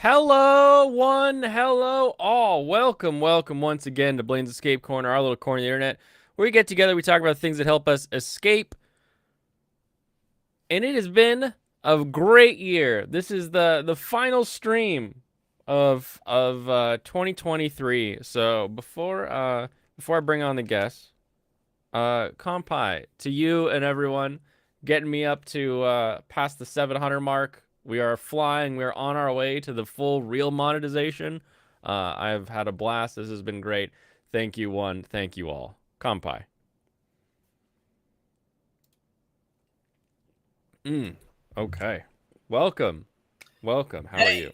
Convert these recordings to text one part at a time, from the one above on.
Hello, one, hello, all. Welcome once again to Blaine's Escape Corner, our little corner of the internet, where we get together, we talk about things that help us escape. And it has been a great year. This is the final stream of 2023. So before I bring on the guests, Kompai, to you and everyone, getting me up to past the 700 mark. We are flying. We're on our way to the full real monetization. I've had a blast. This has been great. Thank you, one. Thank you all. Kompai. Okay. Welcome. How are you?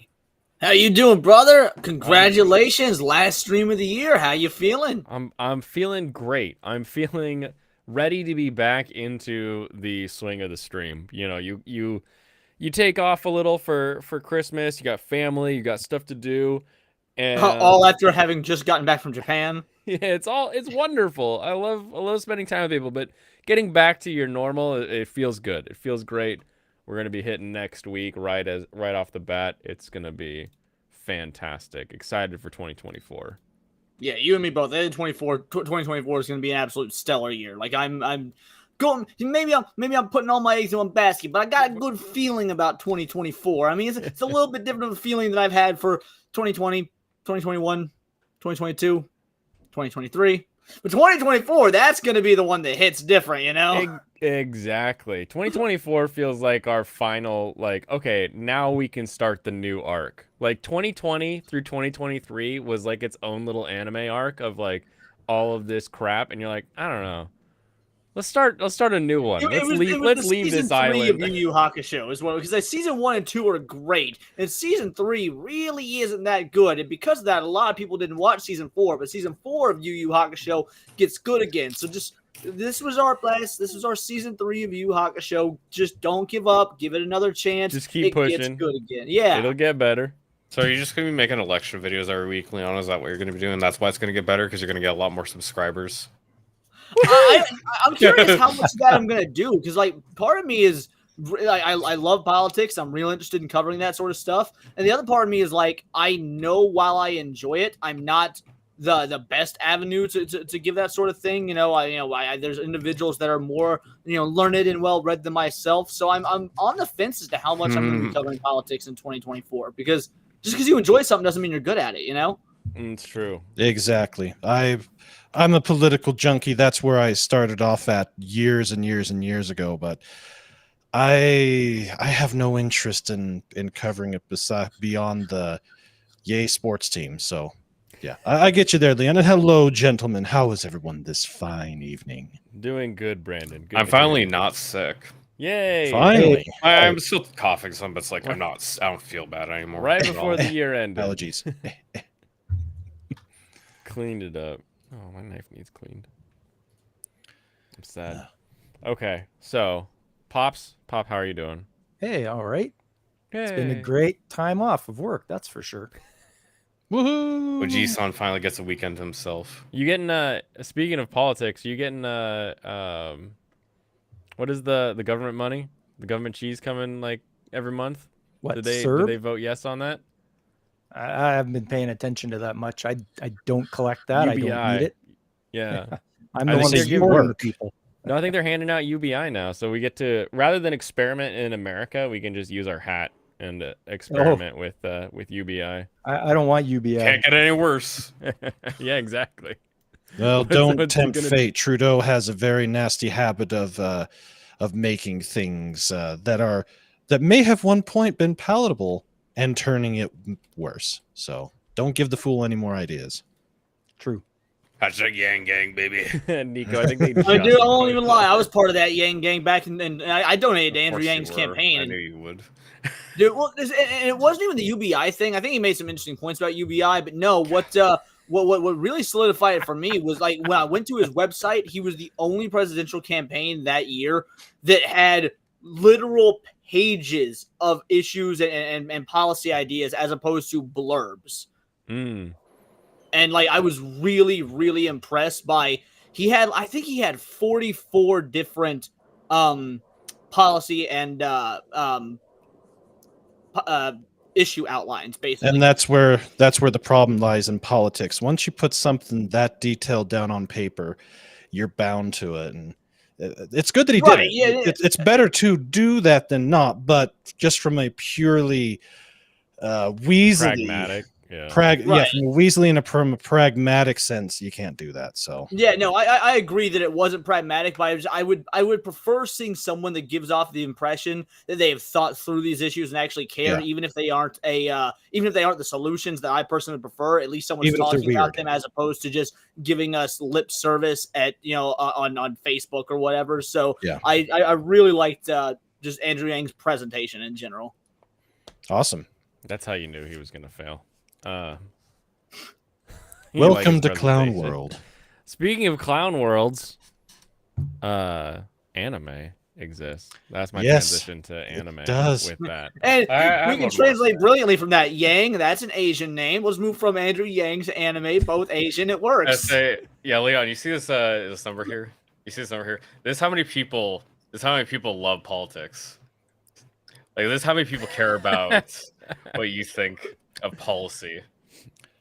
How you doing, brother? Congratulations, last stream of the year. How you feeling? I'm feeling great. I'm feeling ready to be back into the swing of the stream. You know, you take off a little for Christmas. You got family. You got stuff to do, and All after having just gotten back from Japan. yeah, it's wonderful. I love spending time with people, but getting back to your normal, it feels good. It feels great. We're gonna be hitting next week right off the bat. It's gonna be fantastic. Excited for 2024. Yeah, you and me both. 2024 is going to be an absolute stellar year. Like I'm going. Maybe I'm putting all my eggs in one basket, but I got a good feeling about 2024. I mean, it's a little bit different of a feeling that I've had for 2020, 2021, 2022, 2023. But 2024, that's going to be the one that hits different, you know? Exactly. 2024 feels like our final, like, okay, now we can start the new arc. Like 2020 through 2023 was like its own little anime arc of like all of this crap, and you're like, I don't know. Let's start a new one. Let's leave this island. Of Yu Yu Hakusho is what, because season 1 and 2 are great, and season 3 really isn't that good. And because of that, a lot of people didn't watch season 4. But season 4 of Yu Yu Hakusho gets good again. So this was our best. This was our season 3 of Yu Yu Hakusho. Just don't give up. Give it another chance. Just keep pushing. It gets good again. Yeah, it'll get better. So are you just going to be making election videos every week, Leon? Is that what you're going to be doing? That's why it's going to get better, because you're going to get a lot more subscribers. I'm curious how much of that I'm going to do, because like part of me is I love politics. I'm real interested in covering that sort of stuff, and the other part of me is like, I know while I enjoy it, I'm not the best avenue to give that sort of thing. There's individuals that are more learned and well read than myself, so I'm on the fence as to how much I'm going to be covering politics in 2024, because just because you enjoy something doesn't mean you're good at it, you know? It's true. Exactly. I'm a political junkie. That's where I started off at years and years and years ago, but I have no interest in covering it beyond the Yay sports team. So yeah, I get you there, Leon. And hello, gentlemen. How is everyone this fine evening? Doing good, Brandon. Good I'm finally not sick. Yay! Finally. I'm still coughing some, but it's like I don't feel bad anymore. Right before the year ended. Allergies. Cleaned it up. Oh, my knife needs cleaned. I'm sad. Okay, so Pop, how are you doing? Hey, all right. Hey. It's been a great time off of work, that's for sure. Woohoo! Oji-san finally gets a weekend to himself. You getting speaking of politics, you getting what is the government money? The government cheese coming like every month? What, did CERB? they vote yes on that? I haven't been paying attention to that much. I don't collect that. UBI. I don't need it. Yeah. I'm I the think one they're that's giving supporting the work. people. No, I think they're handing out UBI now, so we get to, rather than experiment in America, we can just use our hat and experiment with UBI. I don't want UBI. Can't get any worse. Yeah, exactly. Well, What's don't it tempt gonna fate. Trudeau has a very nasty habit of making things that may have one point been palatable and turning it worse. So don't give the fool any more ideas. True. Hashtag Yang Gang, baby. Nico, I think they. I won't even lie. I was part of that Yang Gang back, and I donated to Of Andrew course you Yang's were. campaign. I knew you would. Dude, well, and it wasn't even the UBI thing. I think he made some interesting points about UBI, but no, what really solidified it for me was like when I went to his website, he was the only presidential campaign that year that had literal pages of issues and policy ideas as opposed to blurbs. Mm. And like I was really, really impressed by I think he had 44 different policy and issue outlines, basically. And that's where the problem lies in politics. Once you put something that detailed down on paper, you're bound to it. And it's good that he did Right, it. yeah, It's better to do that than not. But just from a purely Weasley Pragmatic. Yeah. Right. yeah, from a Weasley in a pragmatic sense, you can't do that. So Yeah, no, I agree that it wasn't pragmatic, but I would prefer seeing someone that gives off the impression that they have thought through these issues and actually care, Yeah. even if they aren't the solutions that I personally prefer. At least someone's Even if they're talking about weird. them as opposed to just giving us lip service at on Facebook or whatever. So Yeah. I really liked just Andrew Yang's presentation in general. awesome. That's how you knew he was gonna fail. You like Welcome his to Clown presentation. World. Speaking of clown worlds, anime exists. That's my Yes, transition to anime. does. With that. And I we have can one translate brilliantly from that. Yang, that's an Asian name. Let's move from Andrew Yang to anime, both Asian. It I works. say, yeah, Leon, you see this number here? You see this number here? This is how many people love politics. Like, this is how many people care about what you think of policy.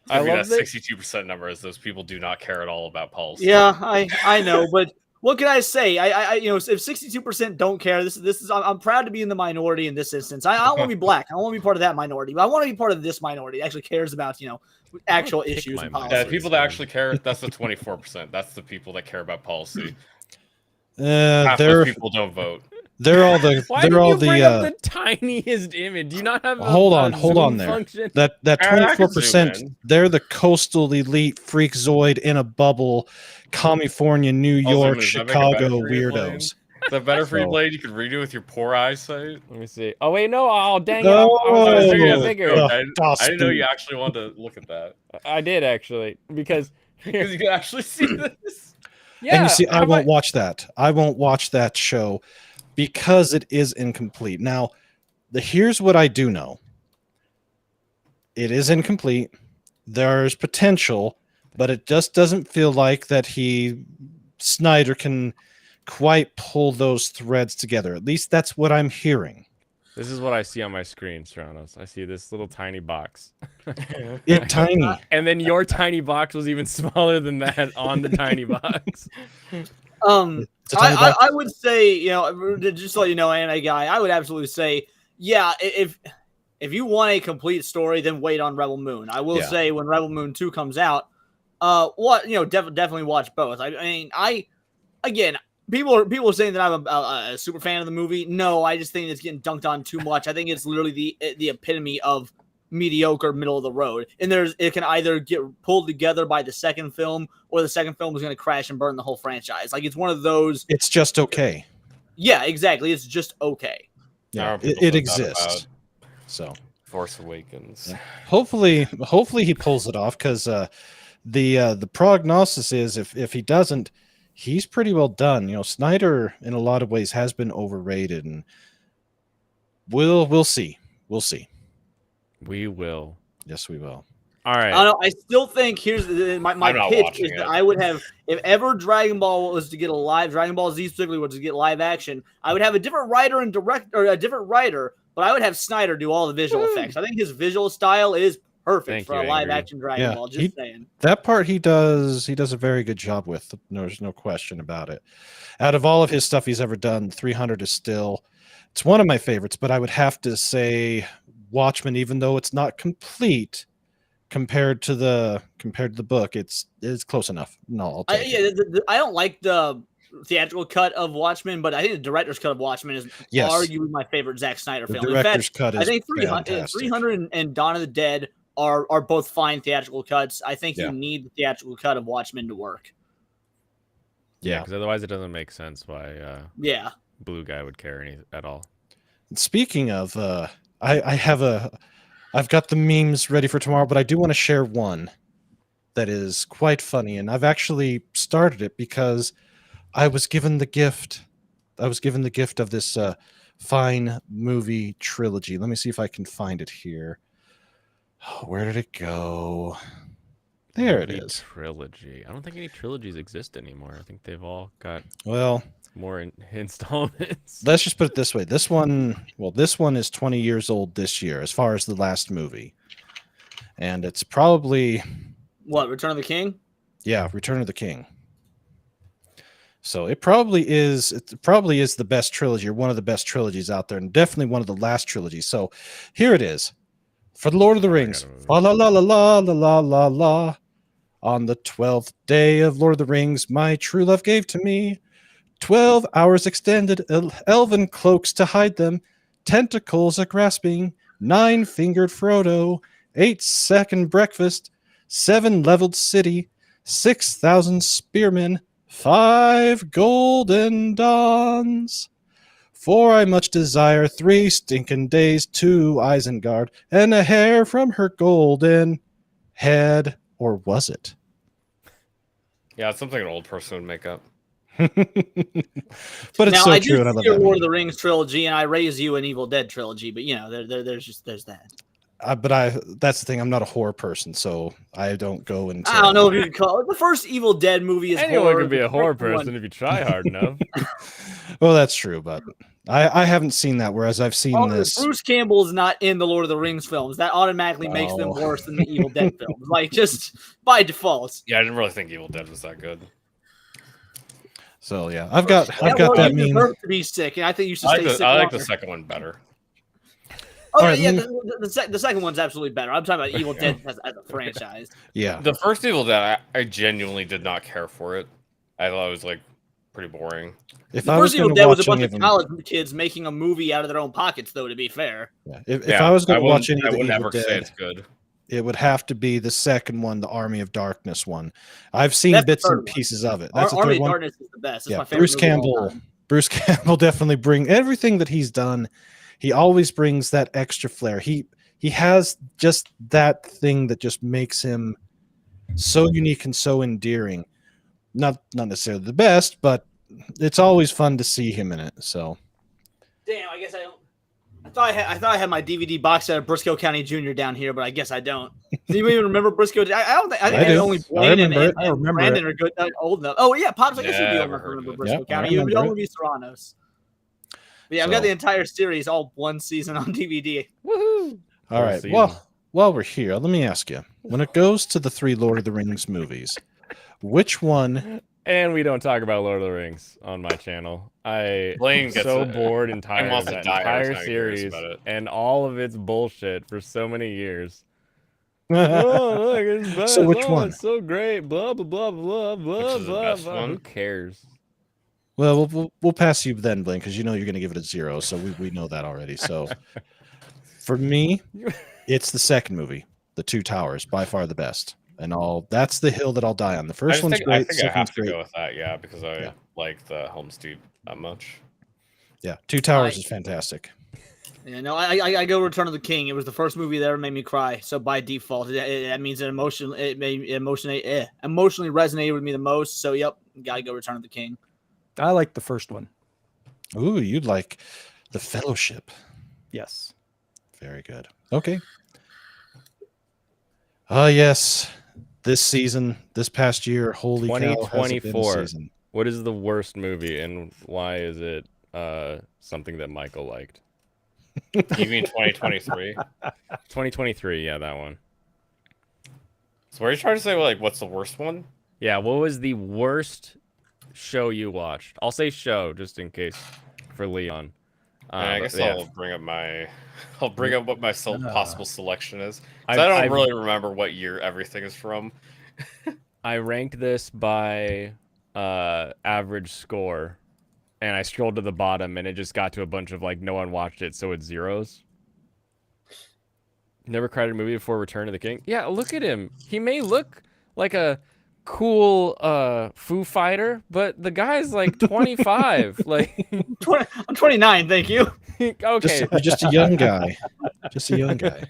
I mean, love that that. 62% number is those people do not care at all about policy. Yeah, I know, but what can I say? I if 62% don't care, this is I'm proud to be in the minority in this instance. I don't want to be black. I don't want to be part of that minority, but I want to be part of this minority that actually cares about actual Pick issues my and mind. Yeah, policies. the people that actually care, that's the 24%. That's the people that care about policy. Uh, Half they're those people don't vote. they're all the Why they're did all you bring up the the tiniest image? Do you not have? Hold on Zoom there. Function? that I can zoom 24%. in. They're the coastal elite freakzoid in a bubble, California, New Also, York, does that make it better Chicago for you, Blaine? weirdos. Is that better for you, So- Blade? You can read it with your poor eyesight. Let me see. Oh wait, no. Oh dang it! I No. was Oh, bigger, yeah, bigger. Oh, I didn't know you Dustin. actually wanted to look at that. I did actually because Because you can actually see this. yeah. And you see, I how won't about- watch that. I won't watch that show because it is incomplete. Now, here's what I do know. It is incomplete. There's potential, but it just doesn't feel like that Snyder can quite pull those threads together. At least that's what I'm hearing. This is what I see on my screen, Serranos. I see this little tiny box. It's tiny. And then your tiny box was even smaller than that on the tiny box. It's a tiny I box. would say, just to let you know, anime guy, I would absolutely say, yeah, if you want a complete story, then wait on Rebel Moon. I will Yeah. say when Rebel Moon 2 comes out, definitely watch both. I mean, again, people are saying that I'm a super fan of the movie. No, I just think it's getting dunked on too much. I think it's literally the epitome of mediocre, middle of the road. And it can either get pulled together by the second film, or the second film is going to crash and burn the whole franchise. Like, it's one of those. It's just okay. Yeah, exactly. It's just okay. Yeah, People it said that exists. So Force Awakens. hopefully he pulls it off, because the prognosis is if he doesn't, he's pretty well done. Snyder in a lot of ways has been overrated, and we'll see. We'll see. We will. Yes, we will. All I right. don't know. I still think here's my I'm not pitch watching is it. that I would have, if ever Dragon Ball was to get Dragon Ball Z specifically was to get live action, I would have a different writer and but I would have Snyder do all the visual effects. I think his visual style is perfect Thank for you, a live Angry. action Dragon Yeah, Ball. Just saying. That part he does a very good job with. There's no question about it. Out of all of his stuff he's ever done, 300 is still, it's one of my favorites, but I would have to say Watchmen, even though it's not complete compared to the book, it's close enough. No, I'll take it. I don't like the theatrical cut of Watchmen, but I think the director's cut of Watchmen is Yes. arguably my favorite Zack Snyder The film. In director's fact, cut is I think 300 and Dawn of the Dead are both fine theatrical cuts. I think Yeah. you need the theatrical cut of Watchmen to work. Yeah. Because otherwise it doesn't make sense why Yeah. Blue Guy would care at all. Speaking of, I've got the memes ready for tomorrow, but I do want to share one that is quite funny, and I've actually started it because I was given the gift. Of this fine movie trilogy. Let me see if I can find it here. Oh, where did it go? There it Movie is. Trilogy. I don't think any trilogies exist anymore. I think they've all got. Well, More installments. Let's just put it this way. This one is 20 years old this year as far as the last movie. And it's probably What, Return of the King? Return of the King. So it probably is the best trilogy, or one of the best trilogies out there, and definitely one of the last trilogies. So here it is. For the Lord of the Rings. Fa la la la la la la la la. On the 12th day of Lord of the Rings, my true love gave to me 12 hours extended elven cloaks to hide them, tentacles a grasping, 9-fingered Frodo, 8-second breakfast, 7 leveled city, 6,000 spearmen, 5 golden dawns. 4 I much desire, 3 stinking days, 2 Isengard, and a hair from her golden head. Or was it? Yeah, it's something an old person would make up. But it's Now, so I true, do and I love see a that Lord movie. of the Rings trilogy, and I raise you an Evil Dead trilogy, but there's that. That's the thing. I'm not a horror person, so I don't go into. I don't know if you could call it. The first Evil Dead movie is Anyone horror. can be The a horror second one- person if you try hard enough. Well, that's true, but I haven't seen that. Whereas I've seen this. Bruce Campbell is not in the Lord of the Rings films. That automatically makes them Oh. worse than the Evil Dead films. Like, just by default. Yeah, I didn't really think Evil Dead was that good. So yeah, I've got Yeah, that you meme. deserve to be sick, and I think you should I stay like, sick I like the longer. second one better. Oh, Alright, yeah, let the second one's absolutely better. I'm talking about Evil Dead as a franchise. Yeah, The first Evil Dead, I genuinely did not care for it. I thought it was like pretty boring. if The I was first Evil going to Dead watch was a bunch any of of them, college kids making a movie out of their own pockets, though. To be fair, if Yeah, I was going to wouldn't- watch any I of the would Evil never say Dead, it's good. it would have to be the second one, the Army of Darkness one. I've seen That's the bits third and one. pieces of it. That's the Army third of one. Darkness is the best. It's Yeah, my favorite Bruce movie of all Campbell. time. Bruce Campbell definitely bring everything that he's done. He always brings that extra flair. He has just that thing that just makes him so unique and so endearing. Not necessarily the best, but it's always fun to see him in it. So Damn, I guess I don't. I thought I had my DVD box set of Briscoe County Jr. down here, but I guess I don't. Do you even remember Briscoe? I don't think. I think I do. only I Blaine and, remember it. I remember Brandon are good, old enough. Oh yeah, Pops. I guess you'd be old Never enough to heard remember of it. Briscoe Yep, I County. You would remember only be Serranos. But yeah, I've So- got the entire series, all one season on DVD. Woohoo! all right. season. Well, while we're here, let me ask you: when it goes to the 3 Lord of the Rings movies, which one? And we don't talk about Lord of the Rings on my channon. I Blaine am gets so it. bored and tired of wants to that die every entire time he hears series about it. and all of its bullshit for so many years. Oh, look, it's best. So which Oh, one? It's so great. Blah blah blah blah blah Which is the blah best blah. one? Who cares? Well, we'll pass you then, Blaine, because you know you're going to give it a 0. So we know that already. So for me, it's the second movie, The Two Towers, by far the best. And that's the hill that I'll die on. The I first just one's think, great. I think I Second's have to great. go with that, yeah, because I Yeah. like the Helm's Deep that much. Yeah, Two Towers I- is fantastic. Yeah, no, I go Return of the King. It was the first movie that ever made me cry. So by default, that means it made emotionally resonated with me the most. So yep, gotta go Return of the King. I like the first one. Ooh, you'd like The Fellowship. Yes. Very good. Okay. Yes. This season, this past year, holy cow, has it been a 2024. season. What is the worst movie and why is it something that Michael liked? You mean 2023? 2023, yeah, that one. So are you trying to say like what's the worst one? Yeah, what was the worst show you watched? I'll say show just in case for Leon. I but guess yeah. I'll bring up what my possible selection is. 'Cause I've- I don't I've- really remember what year everything is from. I ranked this by average score, and I scrolled to the bottom, and it just got to a bunch of like no one watched it, so it's zeros. Never cried at a movie before Return of the King. Yeah, look at him. He may look like a cool Foo Fighter, but the guy's like 25. Like, I'm 29. Thank you. okay, Just a young guy. Just a young guy.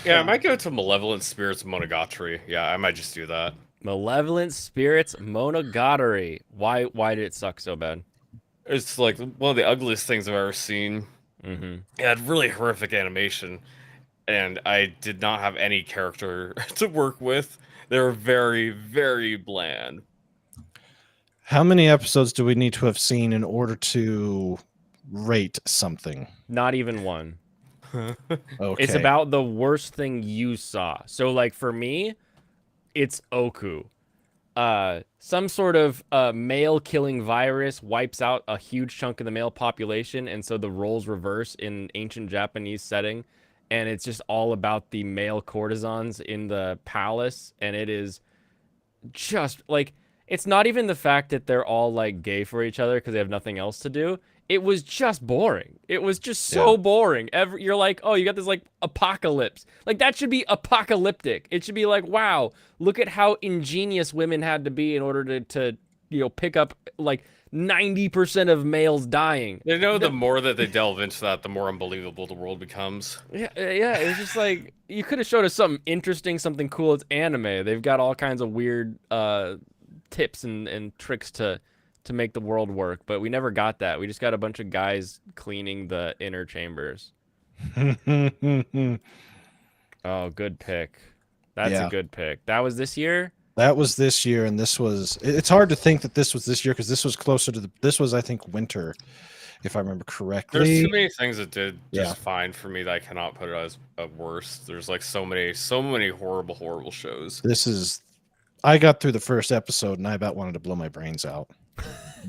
Yeah, I might go to Malevolent Spirits Monogatari. Yeah, I might just do that. Malevolent Spirits Monogatari. Why did it suck so bad? It's like one of the ugliest things I've ever seen. Mm-hmm. It had really horrific animation, and I did not have any character to work with. They were very, very bland. How many episodes do we need to have seen in order to rate something? Not even one. Okay. It's about the worst thing you saw. So like for me, it's Oku. Some sort of male killing virus wipes out a huge chunk of the male population, and so the roles reverse in ancient Japanese setting, and it's just all about the male courtesans in the palace, and it is just like, it's not even the fact that they're all like gay for each other because they have nothing else to do. It was just boring. It was just so boring. You're like, oh, you got this like apocalypse. Like that should be apocalyptic. It should be like, wow, look at how ingenious women had to be in order to pick up like 90% of males dying. You know, the more that they delve into that, the more unbelievable the world becomes. Yeah. It was just like, you could have showed us something interesting, something cool. It's anime. They've got all kinds of weird tips and tricks to make the world work, but we never got that. We just got a bunch of guys cleaning the inner chambers. Oh, good pick. That's a good pick. That was this year? That was this year, and this was... It's hard to think that this was this year because this was closer to this was, I think, winter, if I remember correctly. There's too many things that did just fine for me that I cannot put it as a worst. There's like so many horrible shows. This is... I got through the first episode, and I about wanted to blow my brains out.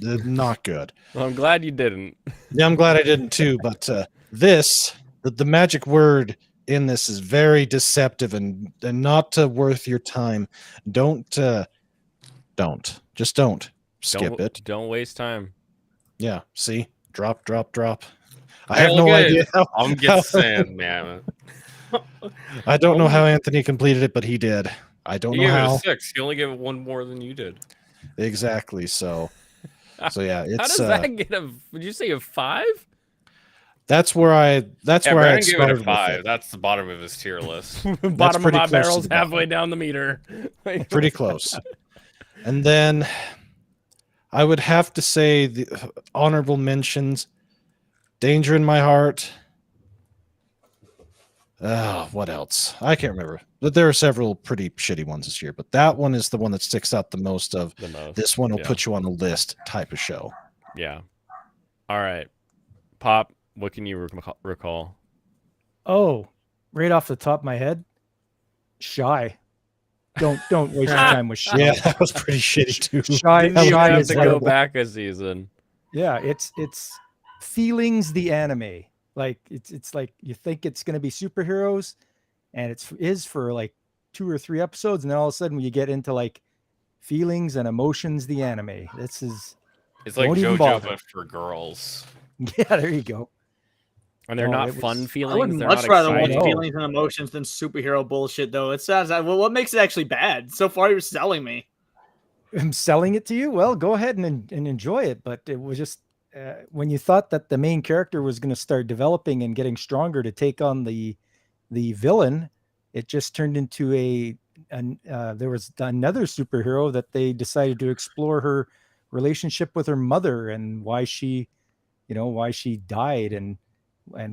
Not good. Well, I'm glad you didn't. Yeah, I'm glad I didn't too, but the magic word in this is very deceptive and not worth your time. Don't skip it. Don't waste time. Yeah, see? Drop. I have no idea how I'm getting sand, man. I don't know how Anthony completed it, but he did. I don't know how. He gave it a 6. He only gave it one more than you did. Exactly. So yeah, it's how does that get a? Would you say a 5? That's where I. That's where I gave it a 5. That's the bottom of his tier list. Bottom of my barrel's halfway down the meter. Pretty close. And then I would have to say the honorable mentions: Danger in My Heart. What else? I can't remember. But there are several pretty shitty ones this year. But that one is the one that sticks out the most. This one will put you on the list type of show. Yeah. All right. Pop, what can you recall? Oh, right off the top of my head, Shy. Don't waste your time with Shy. Yeah, that was pretty shitty too. Shy have is to go back a season. Yeah, it's Feelings the anime. Like it's like you think it's going to be superheroes, and it is for like 2 or 3 episodes, and then all of a sudden when you get into like Feelings and Emotions the anime, it's like JoJo but for girls. Yeah, there you go. And they're not fun feelings. I would much rather watch Feelings and Emotions than superhero bullshit, though. It sounds like, well, what makes it actually bad? So far, you're selling me. I'm selling it to you. Well, go ahead and enjoy it. But it was just when you thought that the main character was going to start developing and getting stronger to take on the villain, it just turned into there was another superhero that they decided to explore her relationship with her mother and why she died and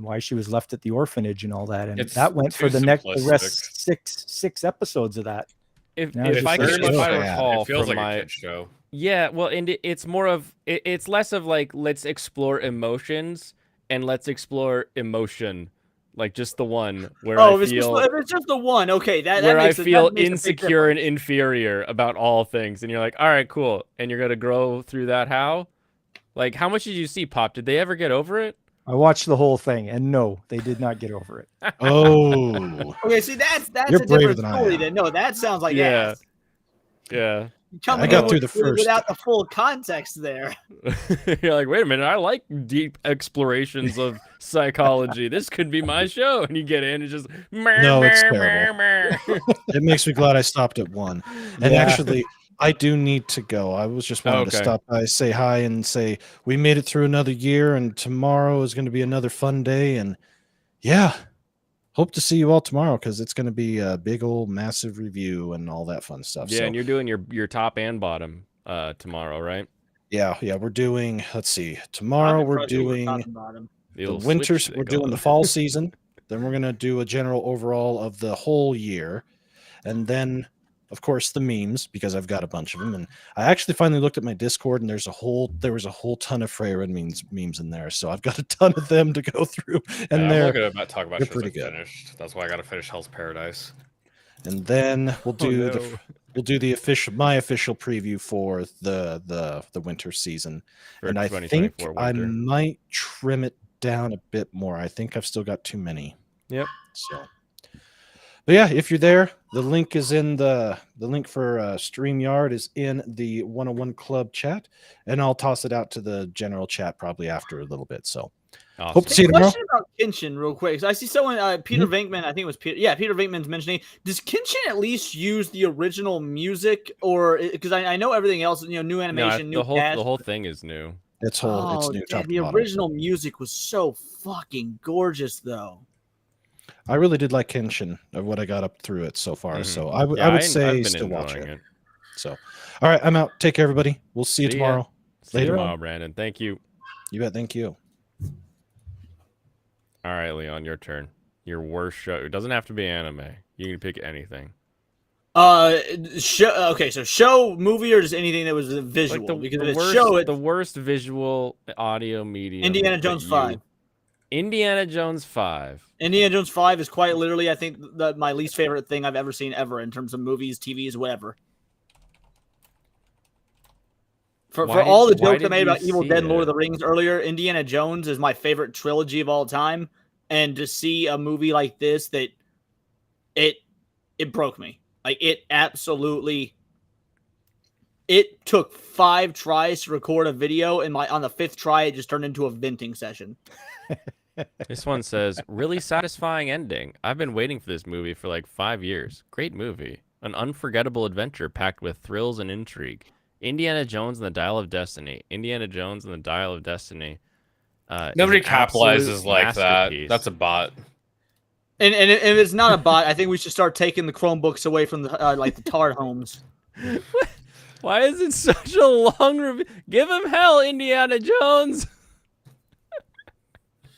why she was left at the orphanage and all that. And that went for the rest six episodes of that. If I recall, it feels like a kid show. Yeah, well, and it's more of it's less of like let's explore emotions and let's explore emotion, like just the one where if it's just the one, okay, I feel insecure and inferior about all things, and you're like, all right, cool, and you're gonna grow through that. How? Like, how much did you see, Pop? Did they ever get over it? I watched the whole thing, and no, they did not get over it. Oh, okay. See, that's You're a different than story. Then no, that sounds like ass. Yeah. I got through the first without the full context there. You're like, wait a minute, I like deep explorations of psychology. This could be my show. And you get in and just no, it's terrible. It makes me glad I stopped at 1. And actually, I do need to go. I was just wanting to stop by, say hi, and say we made it through another year, and tomorrow is going to be another fun day. And yeah, hope to see you all tomorrow because it's going to be a big old massive review and all that fun stuff. Yeah, and you're doing your top and bottom tomorrow, right? Yeah, we're doing. Let's see. Tomorrow we're doing the winters. We're doing the fall season. Then we're going to do a general overall of the whole year, and then of course, the memes, because I've got a bunch of them. And I actually finally looked at my Discord, and there was a whole ton of Freyrin memes in there. So I've got a ton of them to go through, and I'm they're looking at talk about they're shows pretty I good. finished. That's why I got to finish Hell's Paradise. And then we'll do no. we'll do my official preview for the winter season. For And I think 2024 I winter. might trim it down a bit more. I think I've still got too many. Yep. So, but yeah, if you're there, the link is in the link for StreamYard is in the 101 Club chat, and I'll toss it out to the general chat probably after a little bit. So Awesome. hope to see you tomorrow. Question about Kenshin, real quick. So I see someone, Peter Venkman. I think it was Peter. Yeah, Peter Venkman's mentioning. Does Kenshin at least use the original music, or because I know everything else? New No, animation, new the cast. whole thing is new. It's Oh, new. damn, Top to the bottom. original music was so fucking gorgeous, though. I really did like Kenshin of what I got up through it so far. Mhm. So I would Yeah, would I've say been still watch enjoying it. So, all right, I'm out. Take care, everybody. We'll see you See ya. tomorrow. See you Later. tomorrow, Brandon. Thank you. You bet. Thank you. All right, Leon, your turn. Your worst show. It doesn't have to be anime. You can pick anything. Okay, so show, movie, or just anything that was visual. Like because the if it's worst, show, the worst visual audio medium. Indiana that Jones you- 5. Indiana Jones 5. Indiana Jones 5 is quite literally, I think, my least favorite thing I've ever seen ever in terms of movies, TVs, whatever. For Why all the did- why jokes I did made you about Evil see Dead and Lord it? of the Rings earlier, Indiana Jones is my favorite trilogy of all time. And to see a movie like this, that it broke me. Like, it absolutely... It took 5 tries to record a video, and on the 5th try, it just turned into a venting session. This one says, really satisfying ending. I've been waiting for this movie for like 5 years. Great movie. An unforgettable adventure packed with thrills and intrigue. Indiana Jones and the Dial of Destiny. Indiana Jones and the Dial of Destiny. Is Nobody an absolute capitalizes like that. masterpiece. That's a bot. And if it's not a bot, I think we should start taking the Chromebooks away from the the Tar homes. Why is it such a long review? Give him hell, Indiana Jones.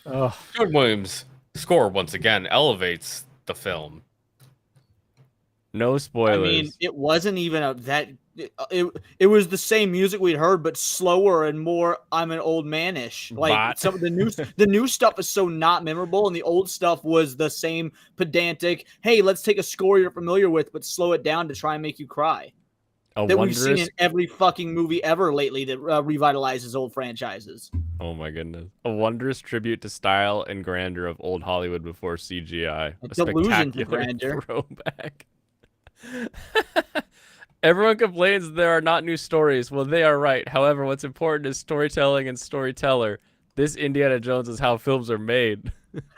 Oh, John Williams' score once again elevates the film. No spoilers. I mean, it wasn't even it was the same music we'd heard, but slower and more. I'm an old manish. Like Bot. some of the new stuff is so not memorable, and the old stuff was the same pedantic. Hey, let's take a score you're familiar with, but slow it down to try and make you cry. a That we've seen wondrous. in every fucking movie ever lately that revitalizes old franchises. Oh my goodness. A wondrous tribute to style and grandeur of old Hollywood before CGI. A A delusion to spectacular grandeur. throwback. Everyone complains that there are not new stories. Well, they are right. However, what's important is storytelling and storyteller. This Indiana Jones is how films are made.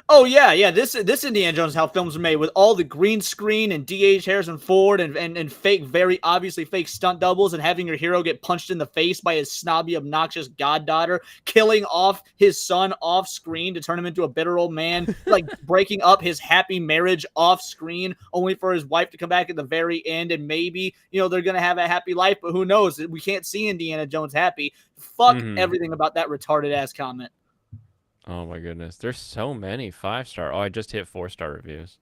Oh yeah. This Indiana Jones is how films are made, with all the green screen and DH Harrison Ford and fake, very obviously fake stunt doubles, and having your hero get punched in the face by his snobby, obnoxious goddaughter, killing off his son off screen to turn him into a bitter old man, like breaking up his happy marriage off screen, only for his wife to come back at the very end, and maybe they're gonna have a happy life, but who knows? We can't see Indiana Jones happy. Fuck Mhm. everything about that retarded ass comment. Oh my goodness. There's so many 5-star. Oh, I just hit 4-star reviews.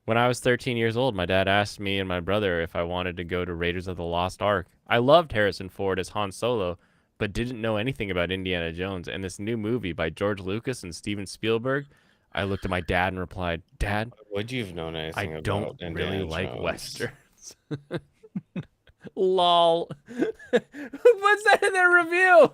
When I was 13 years old, my dad asked me and my brother if I wanted to go to Raiders of the Lost Ark. I loved Harrison Ford as Han Solo, but didn't know anything about Indiana Jones and this new movie by George Lucas and Steven Spielberg. I looked at my dad and replied, "Dad, Would you have known anything I about don't Indiana really like Jones? westerns." Lol. Who puts that in their review?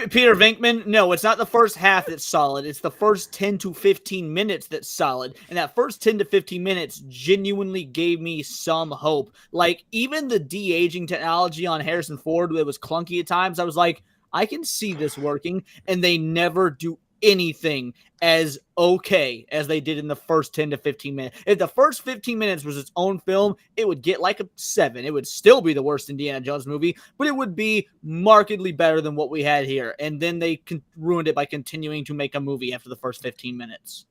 Peter Venkman, no, it's not the first half that's solid. It's the first 10 to 15 minutes that's solid. And that first 10 to 15 minutes genuinely gave me some hope. Like, even the de-aging technology on Harrison Ford that was clunky at times, I was like, I can see this working. And they never do anything as okay as they did in the first 10 to 15 minutes. If the first 15 minutes was its own film, it would get like a 7. It would still be the worst Indiana Jones movie, but it would be markedly better than what we had here. And then they ruined it by continuing to make a movie after the first 15 minutes.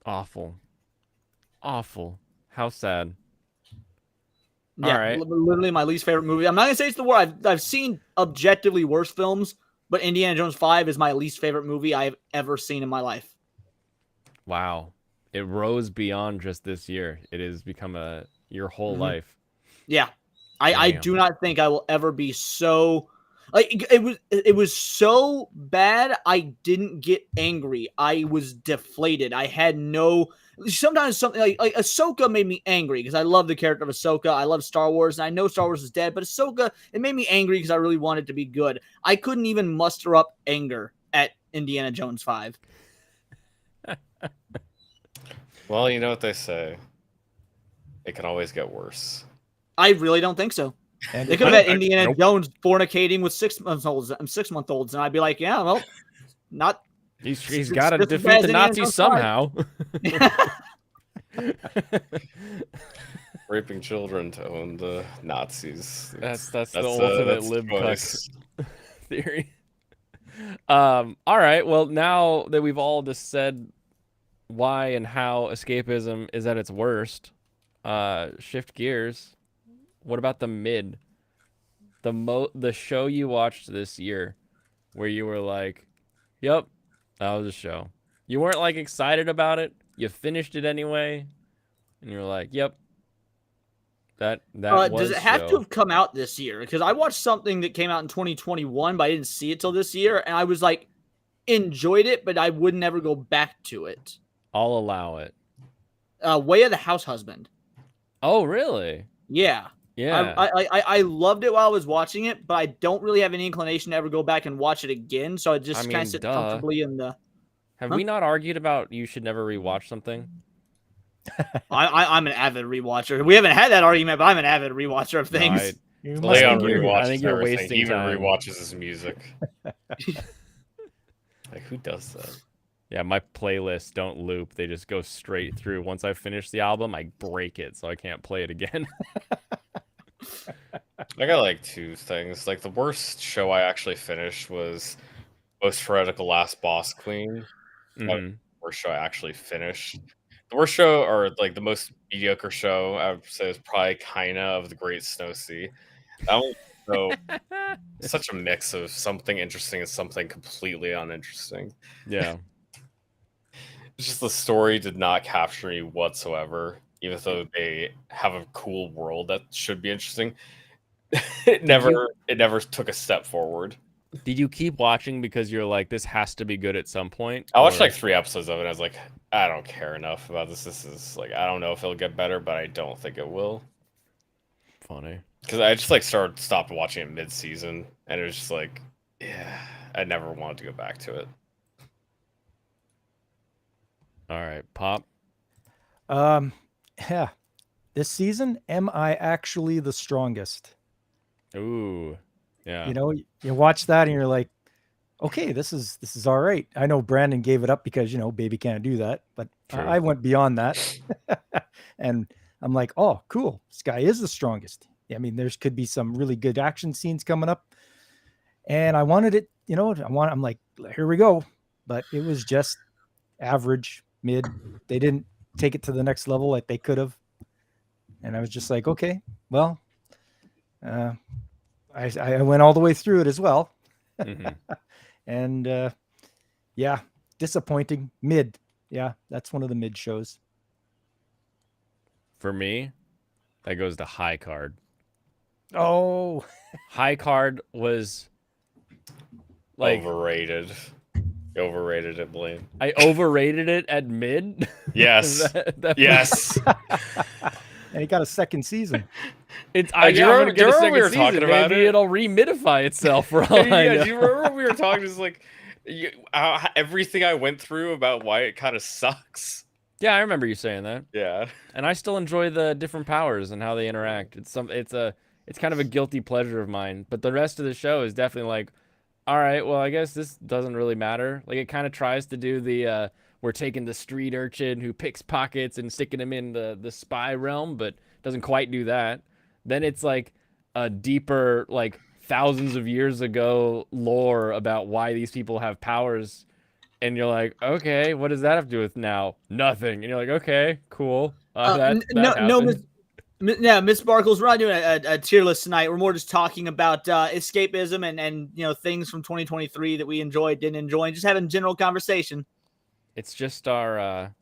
Awful. Awful. How sad. Yeah, All right. literally my least favorite movie. I'm not gonna say it's the worst. I've seen objectively worse films, but Indiana Jones 5 is my least favorite movie I've ever seen in my life. Wow. it rose beyond just this year. It has become your whole Mhm. life. Yeah. I Damn. do not think I will ever be so like it was so bad I didn't get angry. I was deflated. I had no sometimes something like Ahsoka made me angry because I love the character of Ahsoka. I love Star Wars and I know Star Wars is dead, but Ahsoka, it made me angry because I really wanted to be good. I couldn't even muster up anger at Indiana Jones 5. Well, you know what they say. It can always get worse. I really don't think so. And They could have had I- Indiana nope. Jones fornicating with 6-month-olds, 6-month-olds, and I'd be like, yeah, well, not. He's It's got to just as defeat bad the as Indiana Nazis Jones 5. somehow. Raping children to own the Nazis. That's the ultimate that's lib choice. theory. All right. Well, now that we've all just said why and how escapism is at its worst, shift gears. What about the mid? The show you watched this year, where you were like, "Yep, that was a show." You weren't like excited about it. You finished it anyway, and you were like, "Yep, that was." Does it have to show." have come out this year? Because I watched something that came out in 2021, but I didn't see it till this year, and I was like, enjoyed it, but I would never go back to it. I'll allow it. Way of the House Husband. Oh, really? Yeah. Yeah. I loved it while I was watching it, but I don't really have any inclination to ever go back and watch it again. So I just I kind mean, of sit duh. comfortably in the. Have Huh? we not argued about you should never rewatch something? I'm an avid rewatcher. We haven't had that argument, but I'm an avid rewatcher of No, things. you must Leon be- rewatches I think you're everything. wasting He even time. rewatches his music. Like, who does that? Yeah, my playlists don't loop. They just go straight through. Once I finish the album, I break it so I can't play it again. I got like two things. Like, the worst show I actually finished was Most Heretical Last Boss Queen. Mhm. Worst show I actually finished. The worst show, or like the most mediocre show, I would say is probably Kaina of the Great Snow Sea. That one was such a mix of something interesting and something completely uninteresting. Yeah. It's just the story did not capture me whatsoever, even though they have a cool world that should be interesting. It never took a step forward. Did you keep watching because you're like, this has to be good at some point? I watched Or- like 3 episodes of it. I was like, I don't care enough about this. This is like, I don't know if it'll get better, but I don't think it will. Funny. Because I just like stopped watching it mid-season, and it was just like, yeah, I never wanted to go back to it. All right, Pop. Yeah. This season, am I actually the strongest? Ooh. Yeah. You know, you watch that and you're like, okay, this is all right. I know Brandon gave it up because baby can't do that, but True. I went beyond that, and I'm like, oh, cool, this guy is the strongest. I mean, there's could be some really good action scenes coming up, and I wanted it. I'm like, here we go, but it was just average, mid. They didn't take it to the next level like they could have, and I was just like, okay, well. I went all the way through it as well. Mhm. And yeah, disappointing. Mid. Yeah, that's one of the mid shows. For me, that goes to High Card. Oh, High Card was like Overrated. You overrated it, Blaine. I overrated it at mid. Yes. That- Yes. and he got a second season. It's Do you yeah, I'm remember- gonna do get you a remember second we were season. talking about Maybe it? it'll remidify itself for all I Yeah, know. do you remember when we were talking? Just like everything I went through about why it kind of sucks. Yeah, I remember you saying that. Yeah. And I still enjoy the different powers and how they interact. It's kind of a guilty pleasure of mine. But the rest of the show is definitely like, all right, well, I guess this doesn't really matter. Like, it kind of tries to do the we're taking the street urchin who picks pockets and sticking him in the spy realm, but doesn't quite do that. Then it's like a deeper, like thousands of years ago lore about why these people have powers. And you're like, okay, what does that have to do with now? Nothing. And you're like, okay, cool. That happened. Miss Barkles, we're not doing a tier list tonight. We're more just talking about escapism and things from 2023 that we enjoyed, didn't enjoy, and just having general conversation. It's just our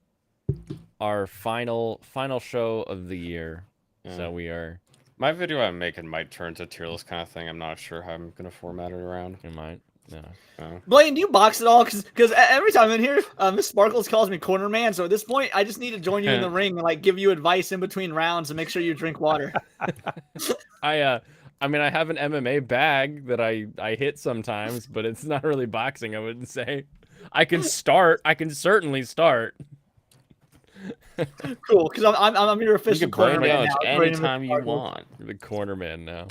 our final show of the year. Yeah. So we are. My video I'm making might turn to tier list kind of thing. I'm not sure how I'm gonna format it around. You might. No. Blaine, do you box at all? Because every time in here, Miss Sparkles calls me corner man. So at this point, I just need to join you in the ring and like give you advice in between rounds and make sure you drink water. I mean, I have an MMA bag that I hit sometimes, but it's not really boxing. I wouldn't say. I can start. I can certainly start. Cool, because I'm your You official can corner burn man out now. according to Miss anytime you Sparkles. want. You're the corner man now.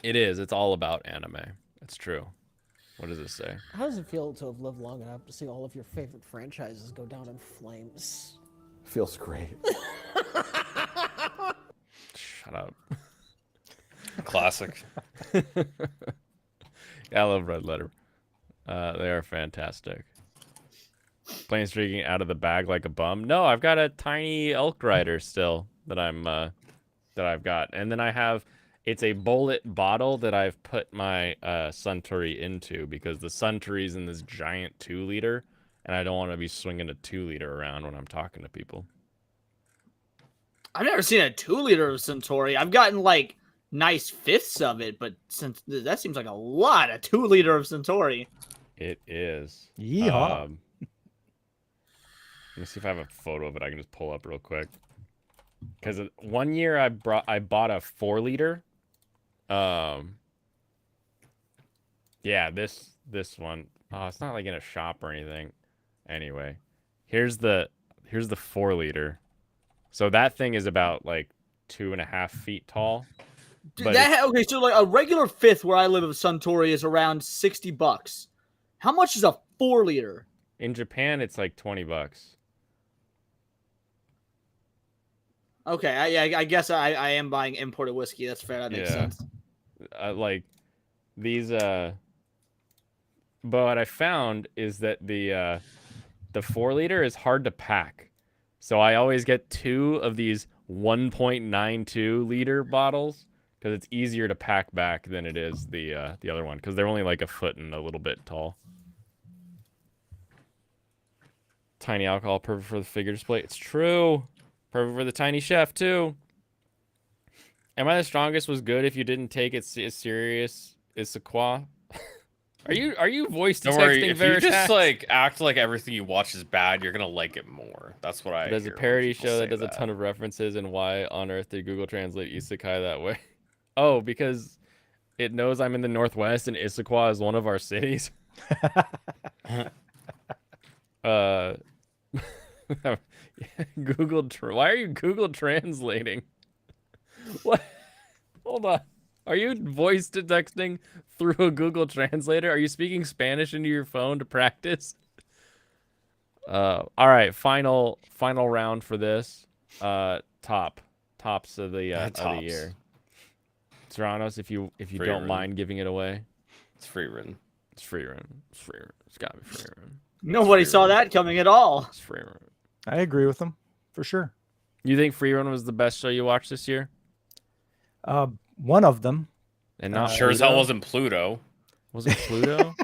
It is. It's all about anime. It's true. What does it say? How does it feel to have lived long enough to see all of your favorite franchises go down in flames? Feels great. Shut up. Classic. I love Red Letter. They are fantastic. Plain streaking out of the bag like a bum. No, I've got a tiny elk rider still that I've got, and then I have. It's a bullet bottle that I've put my Suntory into because the Suntory's in this giant 2-liter, and I don't want to be swinging a 2-liter around when I'm talking to people. I've never seen a 2-liter of Centauri. I've gotten like nice fifths of it, but since that seems like a lot, a 2-liter of Centauri. It is. Yeehaw. Let me see if I have a photo of it. I can just pull up real quick. Because one year I bought a 4-liter. Yeah, this one. Oh, it's not like in a shop or anything. Anyway, here's the 4-liter. So that thing is about like 2.5 feet tall. But Okay, so like a regular fifth where I live of Suntory is around $60. How much is a 4-liter? in Japan, it's like $20. Okay, I guess I am buying imported whiskey. That's fair. That makes Yeah. sense. Like these but what I found is that the 4-liter is hard to pack, so I always get 2 of these 1.92-liter bottles because it's easier to pack back than it is the other one, because they're only like a foot and a little bit tall. Tiny alcohol, perfect for the figure display. It's true. Perfect for the tiny chef too. Am I the strongest was good if you didn't take it as serious as Sequoia? Are you voice Don't worry, texting if you just Veritax? like act like everything you watch is bad, you're gonna like it more. That's what I. There's a hear when parody people show say that does a ton of references, and why on earth did Google translate isekai that way? Oh, because it knows I'm in the Northwest and Issaquah is one of our cities. Why are you Google translating? What? Hold on. Are you voice to texting through a Google Translator? Are you speaking Spanish into your phone to practice? All right, final round for this. Tops of the year. Serranos, if you Free don't run. mind giving it away. It's free written. It's free run. It's free run. It's gotta be free run. Nobody free saw run. that coming at all. It's free run. I agree with them for sure. You think Free Run was the best show you watched this year? One of them. And not Sure as hell Pluto? wasn't Pluto. Was it Pluto?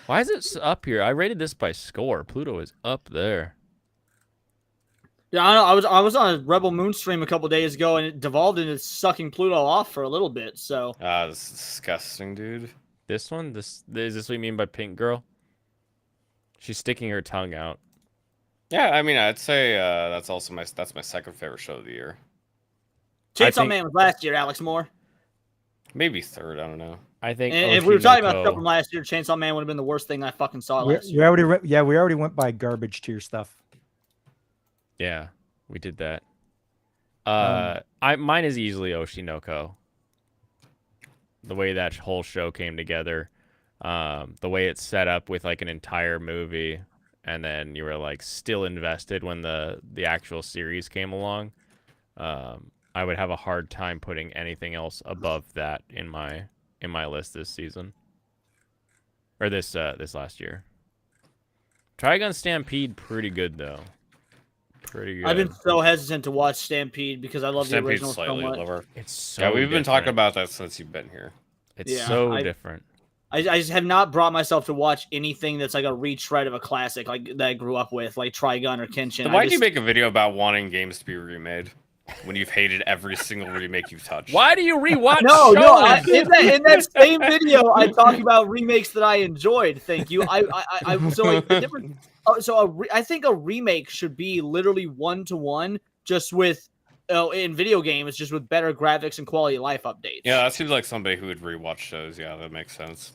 Why is it up here? I rated this by score. Pluto is up there. Yeah, I know. I was on a Rebel Moon stream a couple days ago, and it devolved into sucking Pluto off for a little bit. So This is disgusting, dude. This one? Is this what you mean by Pink Girl? She's sticking her tongue out. Yeah, I mean, I'd say that's also my second favorite show of the year. Chainsaw think- Man was last year, Alex Moore. Maybe third. I don't know. I think And if we were talking about Oshinoko- stuff from last year, Chainsaw Man would have been the worst thing I fucking saw We, last we year. already we already went by garbage tier stuff. Yeah, we did that. Um, Mine is easily Oshinoko. The way that whole show came together, the way it's set up with like an entire movie, and then you were like still invested when the actual series came along. I would have a hard time putting anything else above that in my list this season, or this last year. Trigun Stampede, pretty good though. Pretty good. I've been so hesitant to watch Stampede because I love the Stampede's original so slightly much. lower. It's so Yeah, we've been talking different. about that since you've been here. It's Yeah, so I- different. I just have not brought myself to watch anything that's like a retread of a classic like that I grew up with, like Trigun or Kenshin. Then why do you make a video about wanting games to be remade when you've hated every single remake you've touched? Why do you rewatch No, shows? in that same video, I talk about remakes that I enjoyed. Thank you. So like the different. I think a remake should be literally 1-to-1, just with, in video games, just with better graphics and quality of life updates. Yeah, that seems like somebody who would rewatch shows. Yeah, that makes sense.